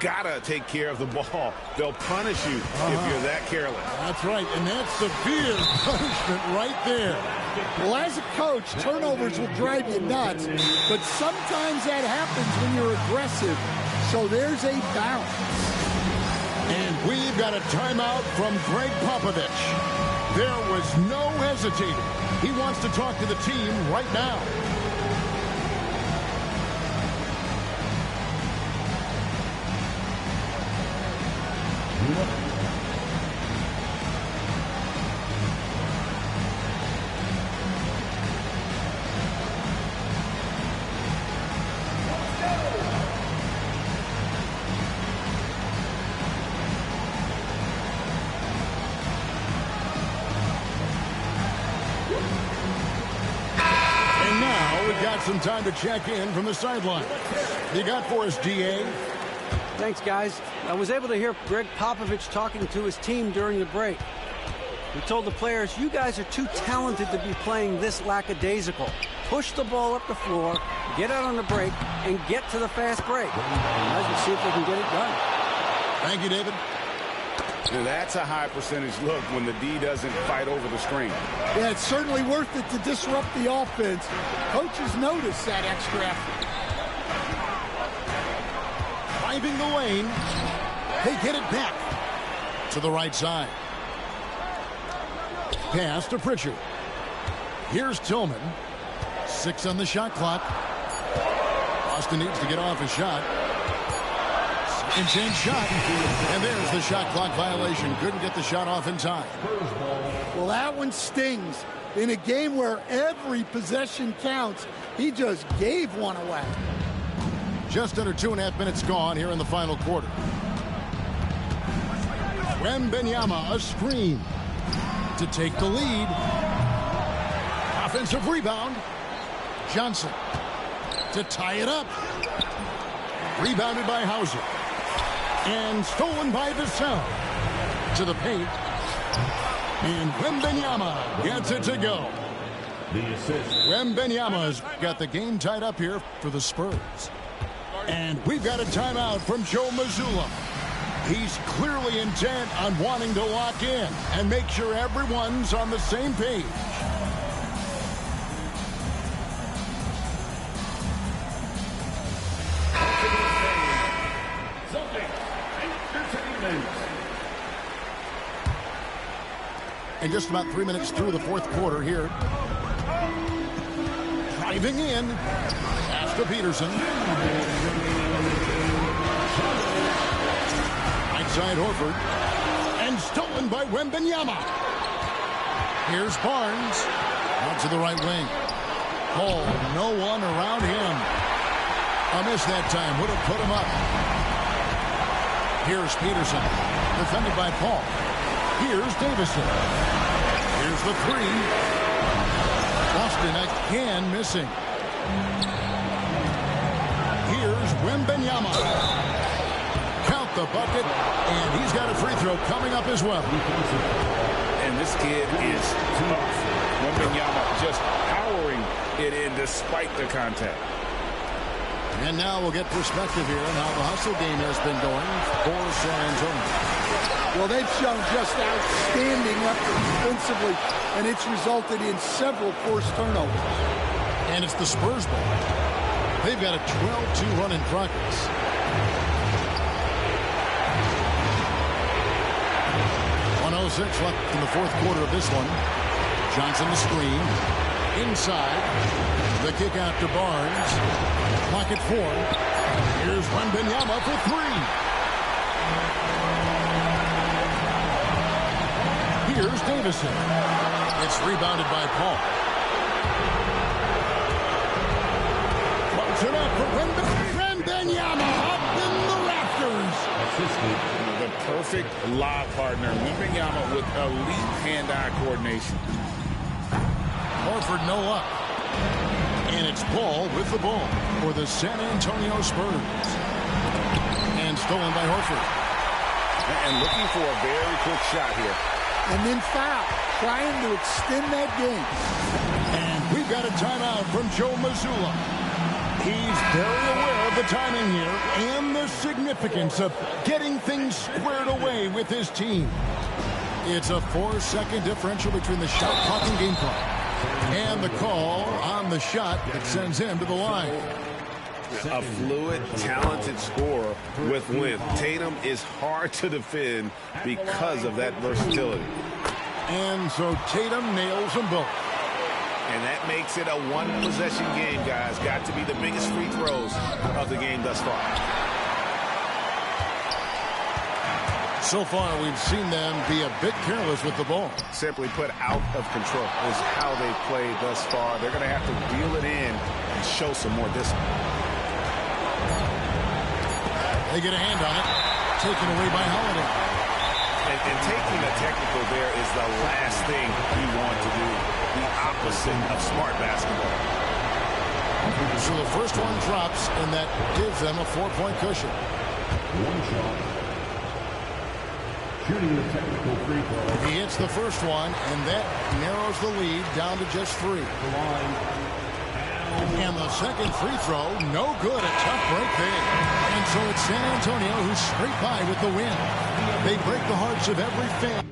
Gotta take care of the ball. They'll punish you if you're that careless.
That's right, and that's severe punishment right there.
Well, as a coach, turnovers will drive you nuts, but sometimes that happens when you're aggressive. So there's a balance.
And we've got a timeout from Greg Popovich. There was no hesitating. He wants to talk to the team right now. Some time to check in from the sideline. You got for us, DA?
Thanks, guys. I was able to hear Greg Popovich talking to his team during the break. He told the players, you guys are too talented to be playing this lackadaisical. Push the ball up the floor, get out on the break, and get to the fast break. Let's see if they can get it done.
Thank you, David.
That's a high percentage look when the D doesn't fight over the screen.
Yeah, it's certainly worth it to disrupt the offense. Coaches notice that extra effort.
Driving the lane. They get it back to the right side. Pass to Pritchard. Here's Tillman. 6 on the shot clock. Boston needs to get off a shot. Second chance shot. And there's the shot clock violation. Couldn't get the shot off in time.
Well, that one stings. In a game where every possession counts, he just gave one away.
Just under 2.5 minutes gone here in the final quarter. Wembanyama, a screen to take the lead. Offensive rebound. Johnson to tie it up. Rebounded by Hauser. And stolen by Vassell. To the paint. And Wembanyama gets it to go. Wembanyama's got the game tied up here for the Spurs. And we've got a timeout from Joe Mazzulla. He's clearly intent on wanting to lock in and make sure everyone's on the same page. And just about 3 minutes through the fourth quarter here. Driving in. Pass to Peterson. Right side Horford. And stolen by Wembanyama. Here's Barnes. Out to the right wing. Paul, no one around him. A miss that time. Would have put him up. Here's Peterson. Defended by Paul. Here's Davison. Here's the three. Boston again missing. Here's Wembanyama. Count the bucket, and he's got a free throw coming up as well.
And this kid is tough. Wembanyama just powering it in despite the contact.
And now we'll get perspective here on how the hustle game has been going for San Antonio.
Well, they've shown just outstanding effort defensively, and it's resulted in several forced turnovers.
And it's the Spurs ball. They've got a 12-2 run in progress. Left in the fourth quarter of this one. Johnson the screen. Inside. The kick out to Barnes. Clock at 4. Here's Wembanyama for 3. Here's Davison. It's rebounded by Paul. Close it up for Wembanyama up in the rafters.
The perfect lob partner. Wembanyama with elite hand-eye coordination.
Horford no luck. And it's Paul with the ball for the San Antonio Spurs. And stolen by Horford.
And looking for a very quick shot here.
And then foul. Trying to extend that game.
And we've got a timeout from Joe Mazzulla. He's very aware of the timing here and the significance of getting things squared away with his team. It's a 4-second differential between the shot clock and game clock. And the call on the shot that sends him to the line.
A fluid, talented scorer with length. Tatum is hard to defend because of that versatility.
And so Tatum nails them both.
And that makes it a one-possession game, guys. Got to be the biggest free throws of the game thus far.
So far, we've seen them be a bit careless with the ball.
Simply put, out of control is how they played thus far. They're going to have to reel it in and show some more discipline.
They get a hand on it. Taken away by Holiday.
And taking a technical there is the last thing you want to do. The opposite of smart basketball.
So the first one drops, and that gives them a 4-point cushion.
One shot. Shooting the technical free throw.
He hits the first one, and that narrows the lead down to just 3.
The line.
And the second free throw, no good. A tough break there. And so it's San Antonio who's straight by with the win. They break the hearts of every fan